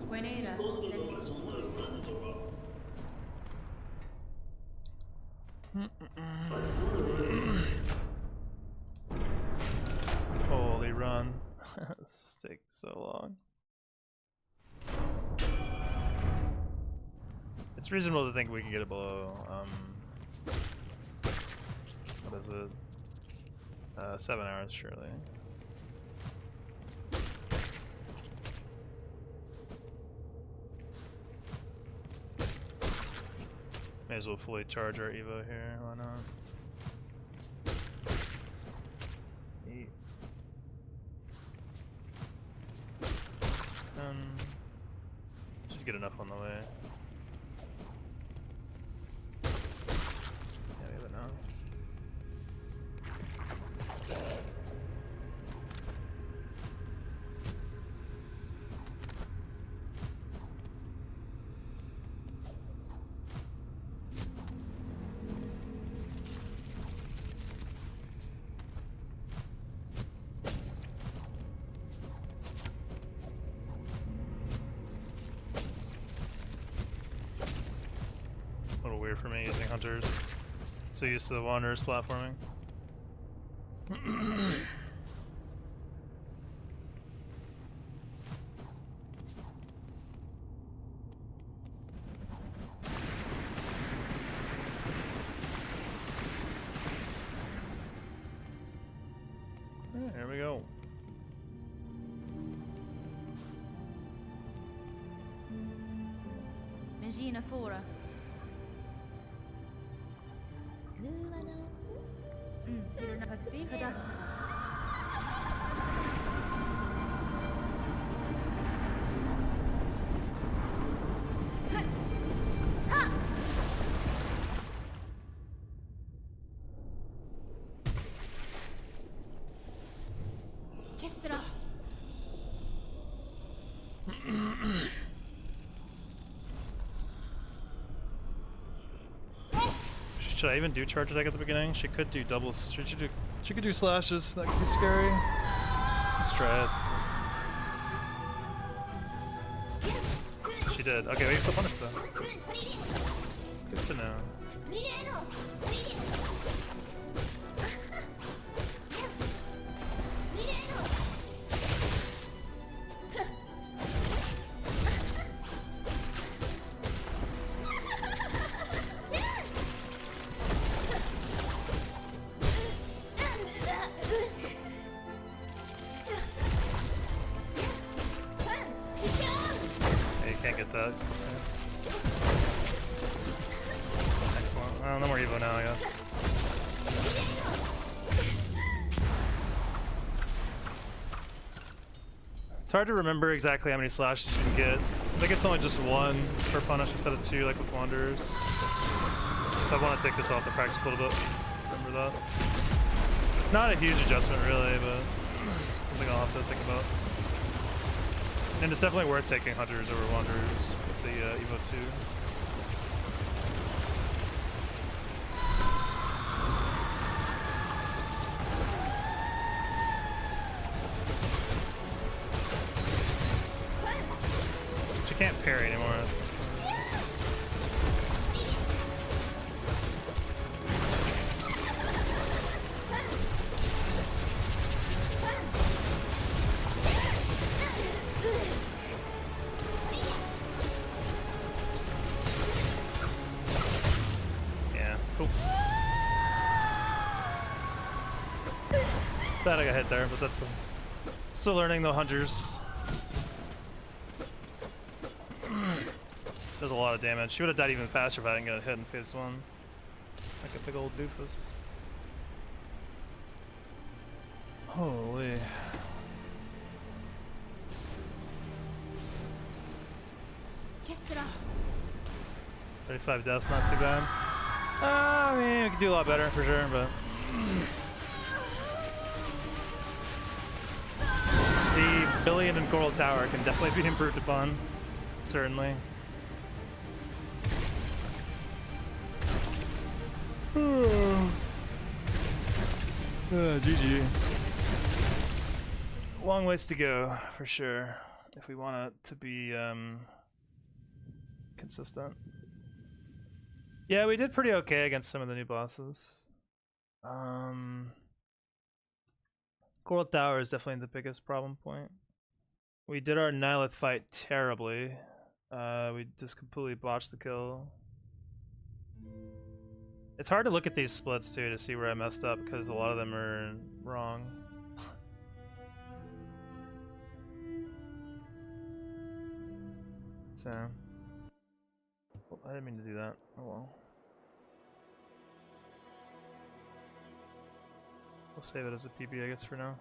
Buenera. Holy run. This takes so long. It's reasonable to think we can get it below, what is it? 7 hours, surely. May as well fully charge our Evo here, why not? 8. 10. Should get enough on the way. Yeah, we have it now. A little weird for me using hunters. So used to the wanderers platforming. Alright, here we go. Mangina fora. Hur Pacific Cadastra. Kestra. Should I even do charge attack at the beginning? She could do doubles. She could do slashes. That could be scary. Let's try it. She did. Okay, we can still punish them. Good to know. get that. Excellent. Well, no more Evo now, I guess. It's hard to remember exactly how many slashes you can get. I think it's only just one per punish instead of two, like with Wanderers. So I want to take this off to practice a little bit. Remember that. Not a huge adjustment, really, but something I'll have to think about. And it's definitely worth taking Hunters over Wanderers with the Evo 2. But you can't parry anymore. Glad I got hit there, but that's still learning the Hunters. Does a lot of damage. She would have died even faster if I didn't get hit in phase 1. Like a big old doofus. Holy. Kestra. 35 deaths, not too bad. I mean, we could do a lot better for sure, but. The Billion and Coral Tower can definitely be improved upon, certainly. GG. Long ways to go, for sure, if we want it to be consistent. Yeah, we did pretty okay against some of the new bosses. Coral Tower is definitely the biggest problem point. We did our Nihilith fight terribly. We just completely botched the kill. It's hard to look at these splits too to see where I messed up because a lot of them are wrong. So, oh, I didn't mean to do that. Oh well. We'll save it as a PB, I guess, for now.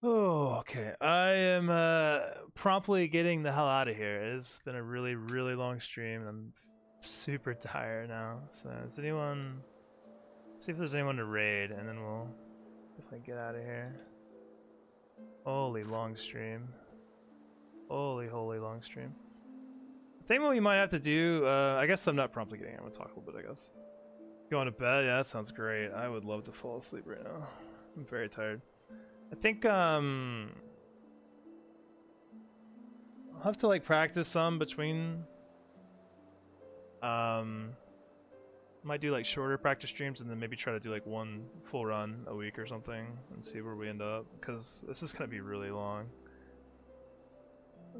Oh, okay. I am promptly getting the hell out of here. It's been a really, really long stream. I'm super tired now. So, does anyone... see if there's anyone to raid, and then we'll definitely get out of here. Holy long stream. Holy long stream. I think what we might have to do, I guess I'm not promptly getting here. I'm gonna talk a little bit, I guess. Going to bed? Yeah, that sounds great. I would love to fall asleep right now. I'm very tired. I think, I'll have to, like, practice some between, might do, like, shorter practice streams and then maybe try to do, like, one full run a week or something and see where we end up, because this is gonna be really long.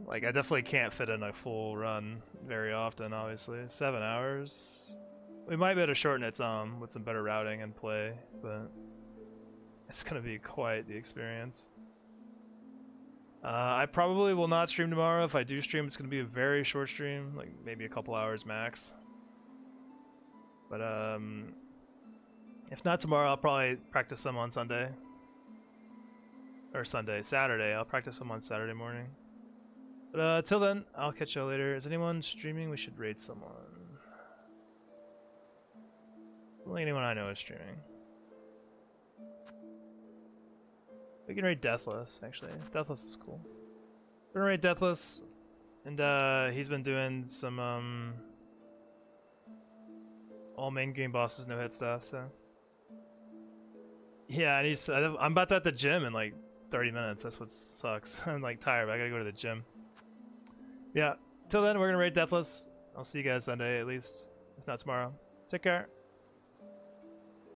Like, I definitely can't fit in a full run very often, obviously. 7 hours? We might be able to shorten it some with some better routing and play, but it's gonna be quite the experience. I probably will not stream tomorrow. If I do stream, it's gonna be a very short stream, like maybe a couple hours max. But if not tomorrow, I'll probably practice some on Sunday. Or Saturday. I'll practice some on Saturday morning. But till then, I'll catch y'all later. Is anyone streaming? We should raid someone. Only anyone I know is streaming. We can raid Deathless, actually. Deathless is cool. We're gonna raid Deathless, and he's been doing some all main game bosses no hit stuff. So yeah, I'm about to at the gym in like 30 minutes. That's what sucks. I'm like tired, but I gotta go to the gym. Yeah. Till then, we're gonna raid Deathless. I'll see you guys Sunday at least, if not tomorrow. Take care.